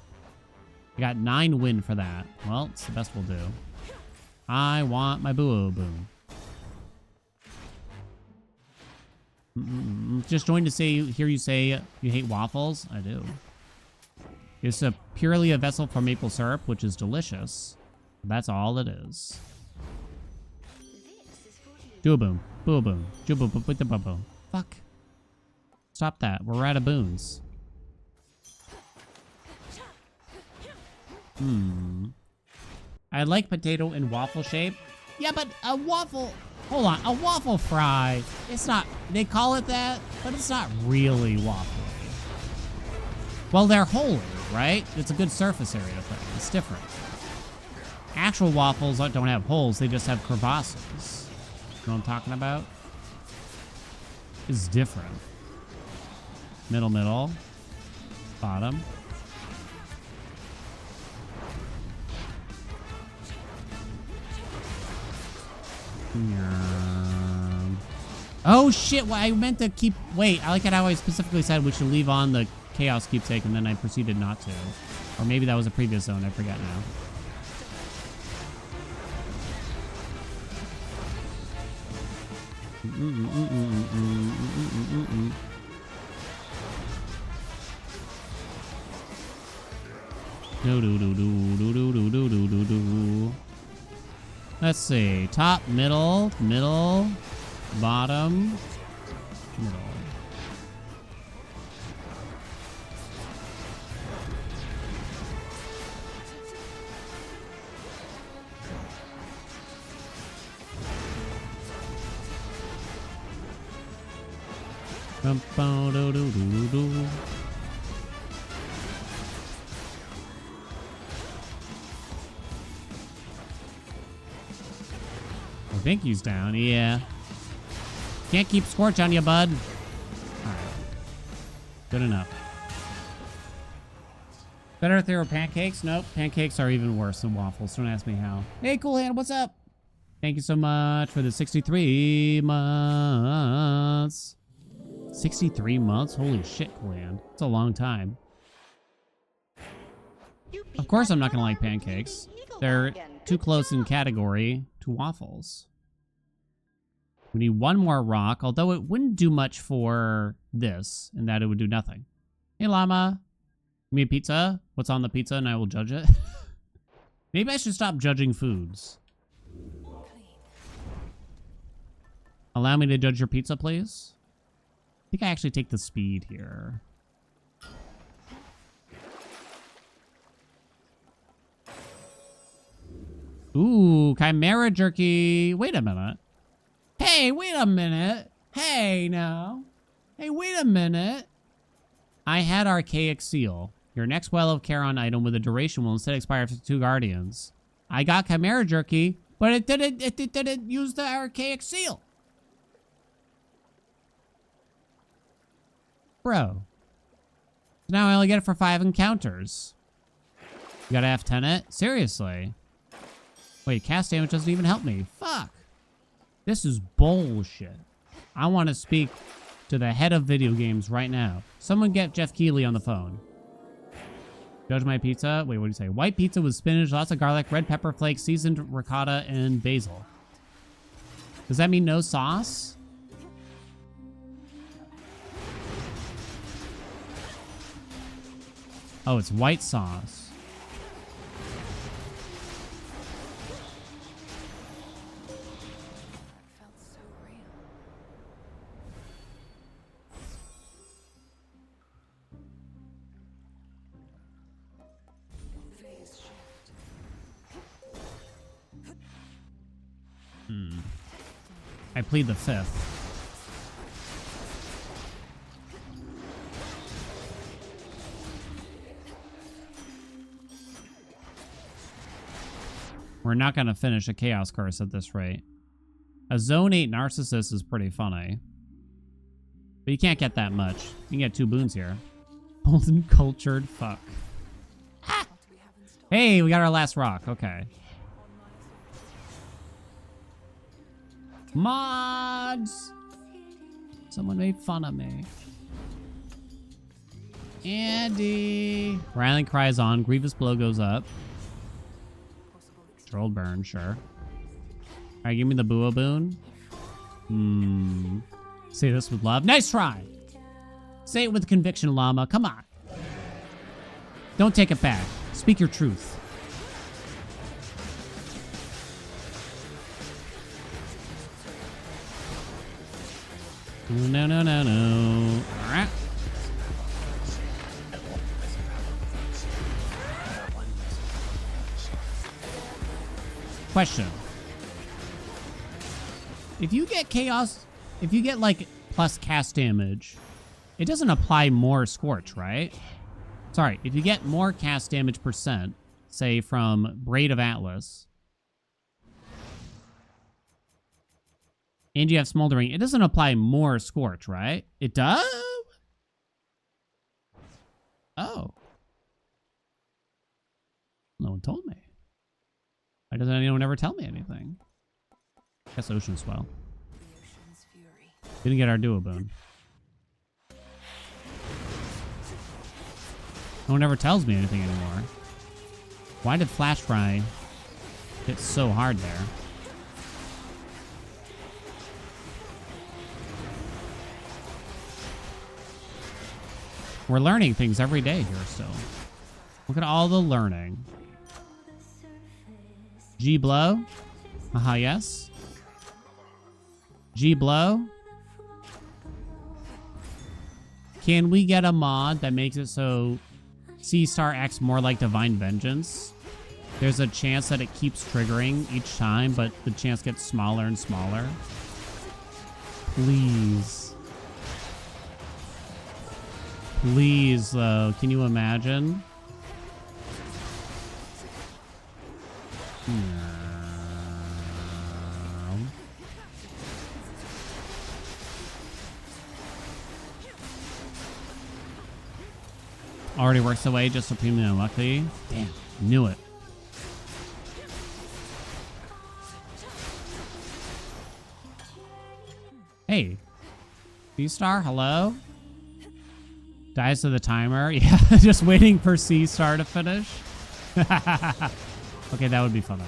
I got 9 win for that. Well, it's the best we'll do. I want my boo-boom. Just joined to hear you say you hate waffles. I do. It's purely a vessel for maple syrup, which is delicious. That's all it is. Do a boom. Boo a boom. Do a boom with the bubble. Fuck. Stop that. We're out of boons. I like potato in waffle shape. Yeah, but a waffle... Hold on. A waffle fry. It's not... They call it that, but it's not really waffly. Well, they're holy, right? It's a good surface area thing. It's different. Actual waffles don't have holes. They just have crevasses. You know what I'm talking about? It's different. Middle. Bottom. Oh shit, well, I meant to keep... Wait, I like it how I specifically said we should leave on the chaos keepsake and then I proceeded not to. Or maybe that was a previous zone, I forget now. Let's see. Top, middle, bottom, middle. I think he's down, yeah. Can't keep Scorch on you, bud. Alright. Good enough. Better if they were pancakes? Nope. Pancakes are even worse than waffles. Don't ask me how. Hey, Cool Hand, what's up? Thank you so much for the 63 months. 63 months? Holy shit, Cool Hand. It's a long time. Of course I'm not going to like pancakes. They're too close in category to waffles. We need one more rock, although it wouldn't do much for this, in that it would do nothing. Hey, llama. Give me a pizza. What's on the pizza, and I will judge it. Maybe I should stop judging foods. Allow me to judge your pizza, please. I think I actually take the speed here. Ooh, Chimera Jerky. Wait a minute. Hey, wait a minute. Hey, now. Hey, wait a minute. I had Archaic Seal. Your next Well of Charon item with a duration will instead expire after 2 Guardians. I got Chimera Jerky, but it didn't use the Archaic Seal. Bro. Now I only get it for 5 encounters. You gotta F10 it? Seriously? Wait, cast damage doesn't even help me. Fuck. This is bullshit. I want to speak to the head of video games right now. Someone get Jeff Keighley on the phone. Judge my pizza. Wait, what do you say? White pizza with spinach, lots of garlic, red pepper flakes, seasoned ricotta, and basil. Does that mean no sauce? Oh, it's white sauce. Felt so real. Phase shift. I plead the fifth. We're not going to finish a Chaos Curse at this rate. A Zone 8 Narcissist is pretty funny. But you can't get that much. You can get 2 boons here. Molten Cultured Fuck. Ah! Hey, we got our last rock. Okay. Mods! Someone made fun of me. Andy! Rylan cries on. Grievous Blow goes up. Troll burn, sure. Alright, give me the Bua boon. Say this with love. Nice try! Say it with conviction, llama. Come on. Don't take it back. Speak your truth. No, no, no, no. Alright. Question. If you get chaos, if you get like plus cast damage, it doesn't apply more Scorch, right? Sorry, if you get more cast damage percent, say from Braid of Atlas, and you have Smoldering, it doesn't apply more Scorch, right? It does? Oh. No one told me. Why doesn't anyone ever tell me anything? Guess Ocean Swell. The ocean's fury. Didn't get our Duo Boon. No one ever tells me anything anymore. Why did Flash Fry hit so hard there? We're learning things every day here still. Look at all the learning. G blow. Haha, yes. G blow. Can we get a mod that makes it so C Star acts more like Divine Vengeance? There's a chance that it keeps triggering each time, but the chance gets smaller and smaller. Please. Please, though. Can you imagine? Already works away, just supremely unlucky. Damn, knew it. Hey, C-Star, hello? Dies to the timer. Yeah, just waiting for C-Star to finish. Okay, that would be funny.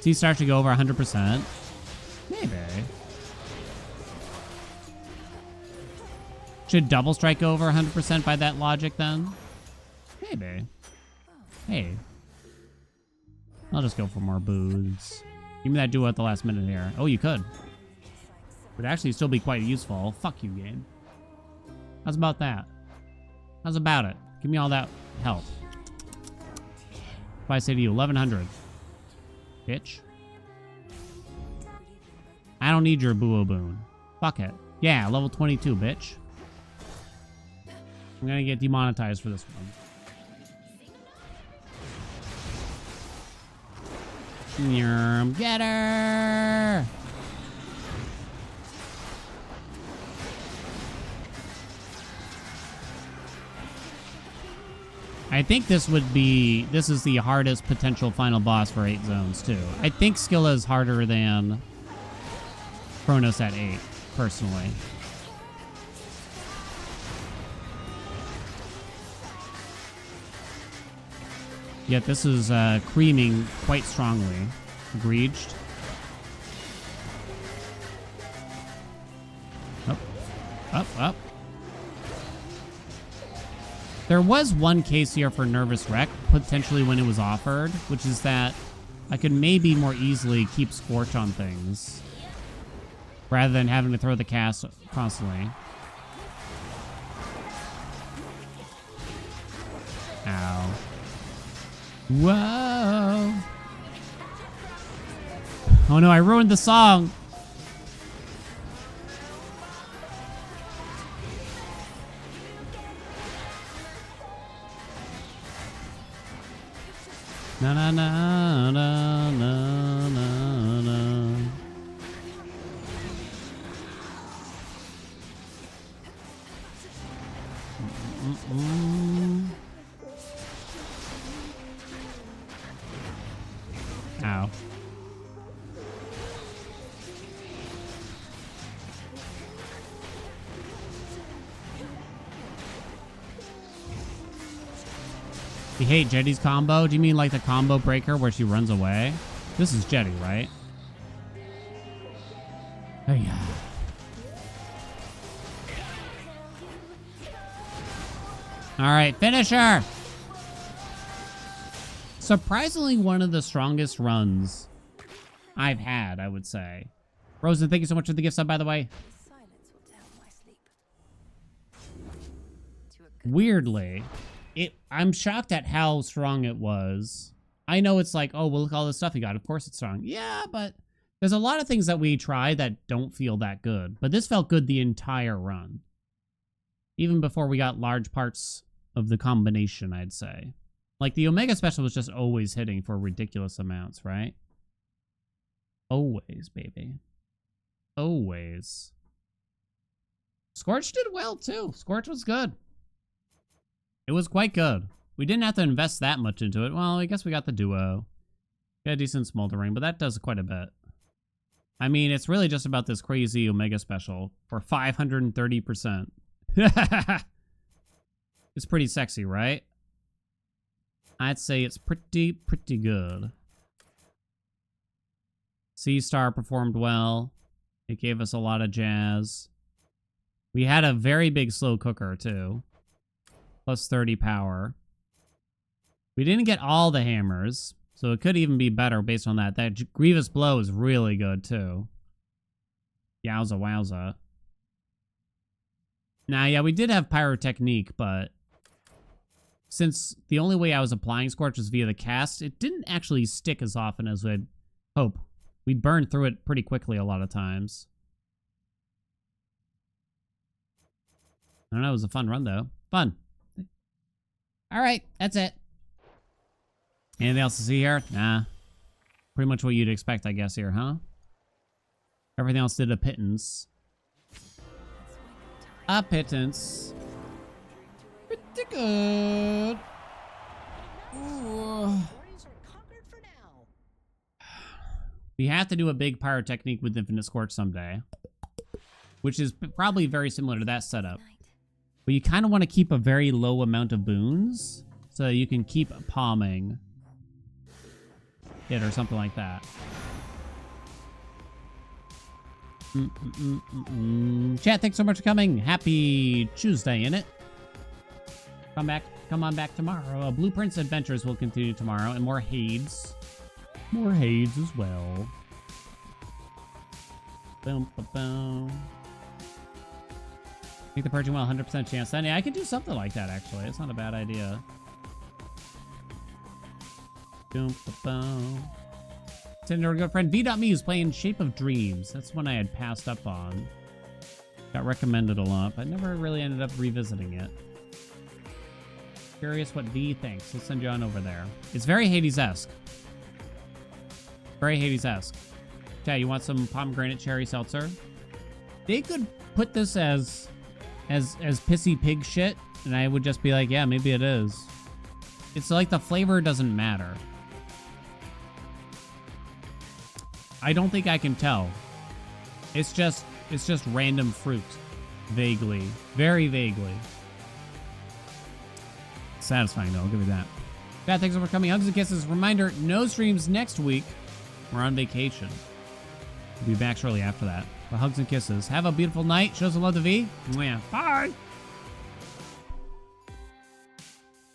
C-Star should go over 100%. Maybe. Should Double Strike go over 100% by that logic then? Maybe. Hey. I'll just go for more booths. Give me that duo at the last minute here. Oh, you could. Would actually still be quite useful. Fuck you, game. How's about that? How's about it? Give me all that health. If I say to you, 1100. Bitch. I don't need your Buo Boon. Fuck it. Yeah, level 22, bitch. I'm gonna get demonetized for this one. Get her! I think this is the hardest potential final boss for 8 zones, too. I think Scylla is harder than Kronos at 8, personally. Yet this is creaming quite strongly. Egreged. Up, up, up. There was one case here for Nervous Wreck, potentially when it was offered, which is that I could maybe more easily keep Scorch on things rather than having to throw the cast constantly. Ow. Whoa. Oh no, I ruined the song. Na na na na na na na. Ow. You hate Jetty's combo? Do you mean like the combo breaker where she runs away? This is Jetty, right? Oh yeah. All right, finish her. Surprisingly, one of the strongest runs I've had, I would say. Rosen, thank you so much for the gift sub, by the way. The silence will tell my sleep. To a good Weirdly, I'm shocked at how strong it was. I know it's like, oh, well, look at all the stuff you got. Of course it's strong. Yeah, but there's a lot of things that we try that don't feel that good. But this felt good the entire run. Even before we got large parts of the combination, I'd say. Like, the Omega Special was just always hitting for ridiculous amounts, right? Always, baby. Always. Scorch did well, too. Scorch was good. It was quite good. We didn't have to invest that much into it. Well, I guess we got the duo. Got a decent smoldering, but that does quite a bit. I mean, it's really just about this crazy Omega Special for 530%. It's pretty sexy, right? I'd say it's pretty good. C-Star performed well. It gave us a lot of jazz. We had a very big slow cooker, too. Plus 30 power. We didn't get all the hammers, so it could even be better based on that. That Grievous Blow is really good, too. Yowza wowza. Now, yeah, we did have Pyrotechnique, but since the only way I was applying Scorch was via the cast, it didn't actually stick as often as we'd hope. We burned through it pretty quickly a lot of times. I don't know, it was a fun run, though. Fun. All right, that's it. Anything else to see here? Nah. Pretty much what you'd expect, I guess, here, huh? Everything else did a pittance. A pittance. Pretty good. Ooh. Warriors are conquered for now. We have to do a big Pyrotechnique with Infinite Scorch someday. Which is probably very similar to that setup. But you kind of want to keep a very low amount of boons so you can keep palming it or something like that. Chat, thanks so much for coming. Happy Tuesday, innit? Come on back tomorrow. Blueprints Adventures will continue tomorrow, and more Hades. More Hades as well. Boom, boom, boom. Think the purging well, 100% chance. Then yeah, I could do something like that, actually. It's not a bad idea. Boom, boom, boom. Send our good friend V.me who's playing Shape of Dreams. That's one I had passed up on. Got recommended a lot, but never really ended up revisiting it. Curious what V thinks. Let's send you on over there. It's very Hades-esque. Very Hades-esque. Chat, you want some pomegranate cherry seltzer? They could put this as pissy pig shit, and I would just be like, yeah, maybe it is. It's like the flavor doesn't matter. I don't think I can tell. It's just random fruit. Vaguely. Very vaguely. Satisfying though, I'll give you that. Pat, thanks for coming. Hugs and kisses. Reminder, no streams next week. We're on vacation. We'll be back shortly after that. But hugs and kisses. Have a beautiful night. Show some love to V. Mwah. Bye.